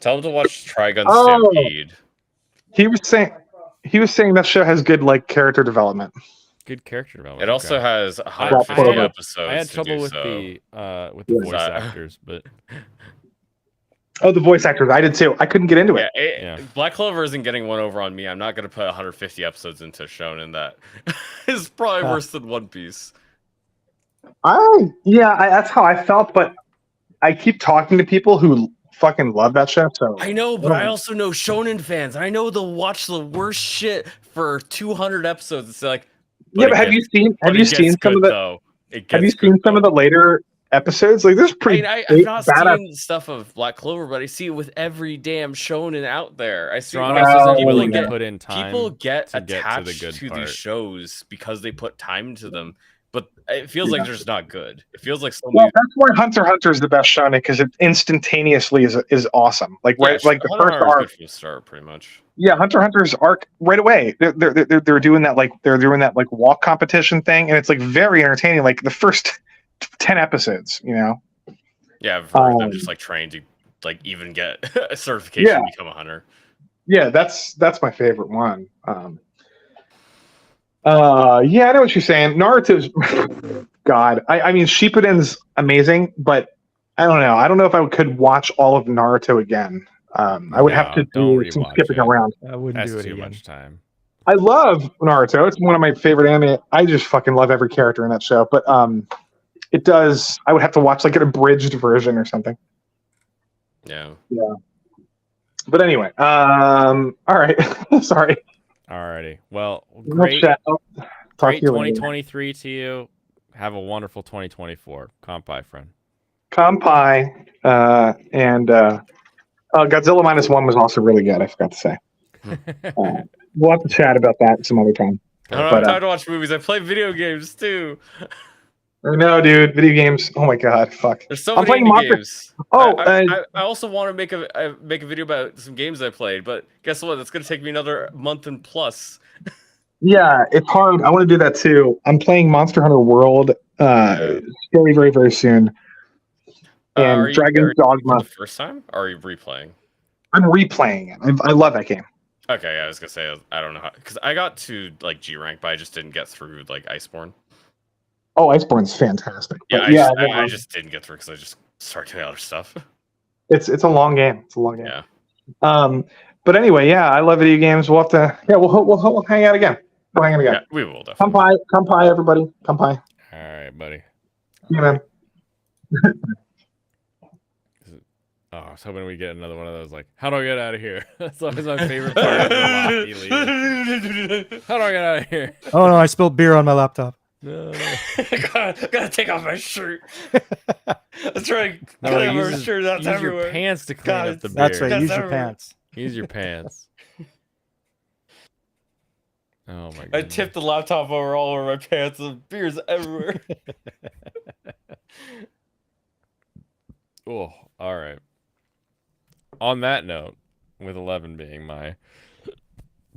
Tell him to watch Trigun Oh. Stampede. He was saying that show has good like character development. Good character development. It also okay. has I 150 had- episodes. I had to trouble do with so. the What is voice that? actors, but Oh, the voice actors. I did too. I couldn't get into it. Black Clover isn't getting one over on me. I'm not going to put 150 episodes into shonen that is probably worse than One Piece. That's how I felt, but I keep talking to people who fucking love that show. So I know, but I also know shonen fans. I know they'll watch the worst shit for 200 episodes. It's like, yeah, but have you seen some of the have you seen some of the later episodes? Like there's pretty I've not bad seen stuff of Black Clover, but I see it with every damn shonen out there. I see Stranos isn't people willing get to put in time. People get to get to attached the good to part. these shows because they put time into them, but it feels like they're just not good. It feels like so Well, many. that's why Hunter x Hunter is the best shonen because it instantaneously is awesome. Like right, like the Hunter first x Hunter is arc. good from the start, pretty much. Yeah, Hunter x Hunter's arc right away. They're doing that like walk competition thing, and it's like very entertaining. Like the first 10 episodes, you know. Yeah, I've heard them just like trying to like even get a certification Yeah. to become a hunter. Yeah, that's my favorite one. Yeah, I know what you're saying. Naruto's God. I mean Shippuden's amazing, but I don't know. I don't know if I could watch all of Naruto again. I would have to don't do some rewatch skipping it. around. I wouldn't That's do it too again. much time. I love Naruto. It's one of my favorite anime. I just fucking love every character in that show. But it does. I would have to watch like an abridged version or something. Yeah. Yeah. But anyway, all right. Sorry. Alrighty. Well, No great, chat. Talk great to you later. 2023 to you. Have a wonderful 2024. Kampai, friend. Kampai and Godzilla -1 was also really good. I forgot to say. We'll have to chat about that some other time. I don't have time to watch movies. I play video games too. No, dude, video games. Oh my god, fuck. There's so I'm many playing indie Monster- games. Oh, I also want to make a video about some games I played, but guess what? That's gonna take me another month and plus. Yeah, it's hard. I want to do that too. I'm playing Monster Hunter World very, very, very soon. And Are you Dragon's for Dogma. the first time? Or are you replaying? I'm replaying it. I love that game. Okay, I was gonna say I don't know how because I got to like G rank, but I just didn't get through like Iceborne. Oh, Iceborne's fantastic. Yeah, But yeah, I just didn't get through because I just started doing other stuff. it's a long game. It's a long game. Yeah. But anyway, yeah, I love video games. We'll have to. Yeah, we'll hang out again. We'll hang out again. Yeah, we will definitely. Kampai, everybody. Kampai. All right, buddy. Yeah, man. Oh, I was hoping we get another one of those. Like, how do I get out of here? That's always my favorite part of the Lofty League. How do I get out of here? Oh no, I spilled beer on my laptop. No. gotta take off my shirt. That's right. No, Gotta have use my his- shirt. That's use everywhere. your pants to clean God, up the beer. That's right. That's Use your everywhere. pants. Use your pants. Oh my god. I tipped the laptop over all over my pants. The beer's everywhere. Oh, all right. On that note, with 11 being my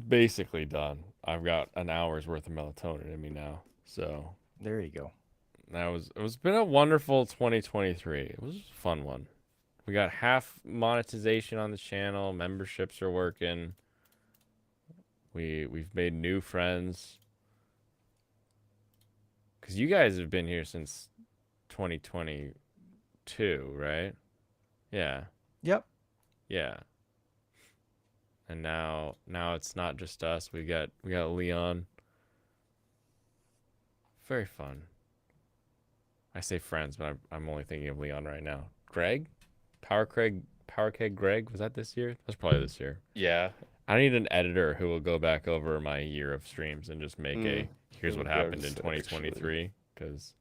basically done, I've got an hour's worth of melatonin in me now. So There you go. it's been a wonderful 2023. It was a fun one. We got half monetization on the channel. Memberships are working. We've made new friends. Because you guys have been here since 2022, right? Yeah. Yep. Yeah. And now it's not just us. We got Leon. Very fun. I say friends, but I'm only thinking of Leon right now. Greg? Power Keg Greg? Was that this year? That was probably this year. Yeah. I need an editor who will go back over my year of streams and just make a here's what Yeah, happened in just 2023 because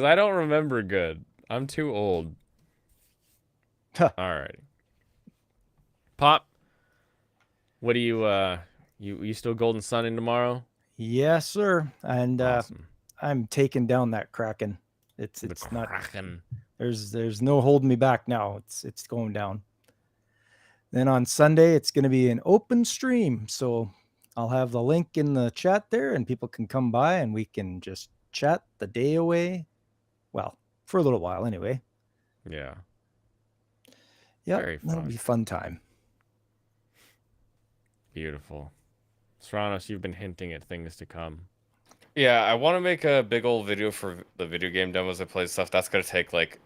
I don't remember good. I'm too old. All right. Pop, what do you still Golden Sunning tomorrow? Yes, sir. And Awesome. I'm taking down that Kraken. It's not Kraken. there's no holding me back now. It's going down. Then on Sunday it's going to be an open stream, so I'll have the link in the chat there, and people can come by and we can just chat the day away. Well, for a little while anyway. Yeah. Yeah, Very that'll fun. be a fun time. Beautiful. Serranos, you've been hinting at things to come. Yeah, I want to make a big old video for the video game demos I play stuff. That's gonna take like,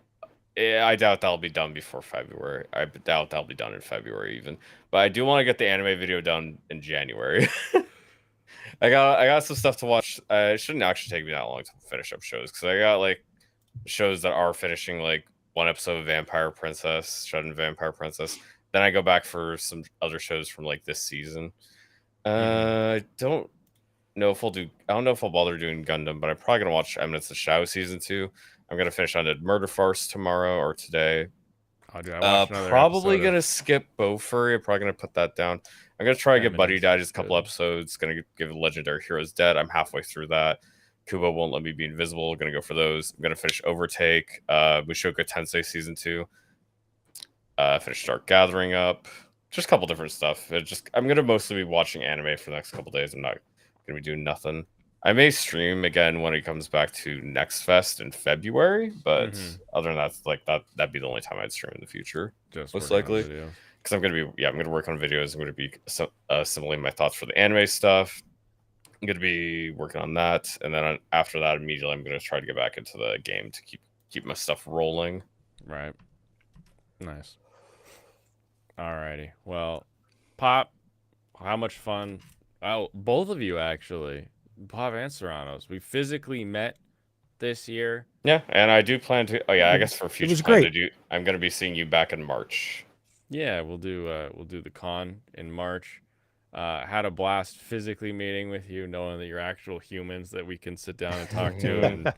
I doubt that'll be done before February. I doubt that'll be done in February even. But I do want to get the anime video done in January. I got some stuff to watch. It shouldn't actually take me that long to finish up shows because I got like shows that are finishing like one episode of Vampire Princess, Shut-In Vampire Princess. Then I go back for some other shows from like this season. I don't know if I'll bother doing Gundam, but I'm probably gonna watch Eminence of Shadow season 2. I'm gonna finish on a Murder Farce tomorrow or today. Oh, dude, I watched another Probably episode gonna of- skip Bofuri. I'm probably gonna put that down. I'm gonna try to get Buddy Eminence Digest is a couple good. episodes. Gonna give Legendary Heroes Dead. I'm halfway through that. Kubo won't let me be invisible. Gonna go for those. I'm gonna finish Overtake. Mushoku Tensei season 2. Finish Dark Gathering up. Just a couple different stuff. I'm gonna mostly be watching anime for the next couple days. I'm not gonna be doing nothing. I may stream again when it comes back to Next Fest in February, but other than that, like that'd be the only time I'd stream in the future, Just most working on likely. video. Because I'm gonna work on videos. I'm gonna be assimilating my thoughts for the anime stuff. I'm gonna be working on that, and then after that, immediately I'm gonna try to get back into the game to keep my stuff rolling. Right. Nice. Alrighty. Well, Pop, how much fun. Oh, both of you actually. Pop and Serranos. We physically met this year. Yeah, and I do plan to. Oh yeah, I guess for future was plans, great. I'm gonna be seeing you back in March. Yeah, we'll do the con in March. Had a blast physically meeting with you, knowing that you're actual humans that we can sit down and talk to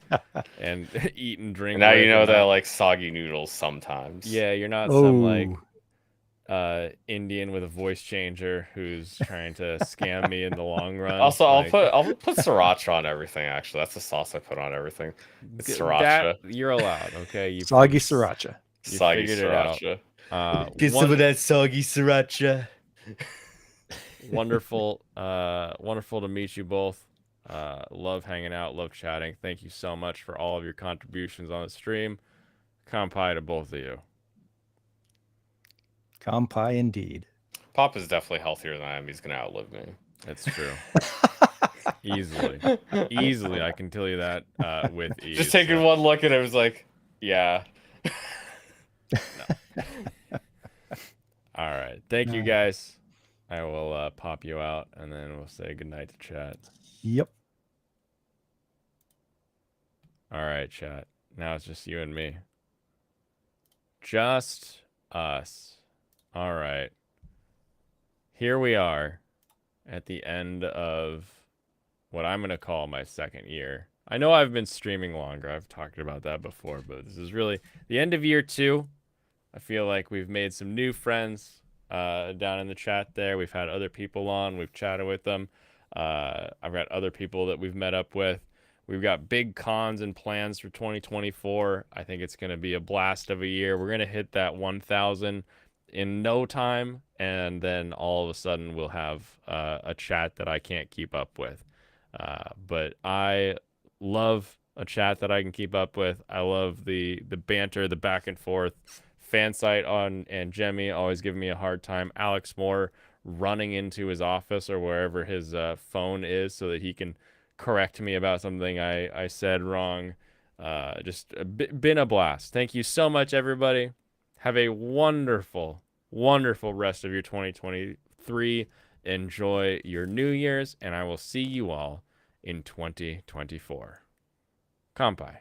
and eat and drink. And now you with know and that I not- like soggy noodles sometimes. Yeah, you're not some like Oh. Indian with a voice changer who's trying to scam me in the long run. Also, Like, I'll put sriracha on everything. Actually, that's the sauce I put on everything. It's sriracha. that you're allowed, okay? You Soggy sriracha. you Soggy figured it out. sriracha. Get some of that soggy sriracha. Wonderful, wonderful to meet you both. Love hanging out, love chatting. Thank you so much for all of your contributions on the stream. Kampai to both of you. Kampai indeed. Pop is definitely healthier than I am. He's gonna outlive me. That's true. Easily, I can tell you that with ease. Just taking one look at it, I was like, yeah. All right, thank you guys. I will pop you out, and then we'll say goodnight to chat. Yep. All right, chat. Now it's just you and me. Just us. All right. Here we are at the end of what I'm going to call my second year. I know I've been streaming longer. I've talked about that before, but this is really the end of year 2. I feel like we've made some new friends down in the chat there. We've had other people on. We've chatted with them. I've got other people that we've met up with. We've got big cons and plans for 2024. I think it's going to be a blast of a year. We're going to hit that 1,000 in no time, and then all of a sudden we'll have a chat that I can't keep up with. But I love a chat that I can keep up with. I love the banter, the back and forth, fan site on and Jemmy always giving me a hard time. Alex Moore running into his office or wherever his phone is so that he can correct me about something I said wrong. Just been a blast. Thank you so much, everybody. Have a wonderful, wonderful rest of your 2023. Enjoy your New Year's, and I will see you all in 2024. Kampai.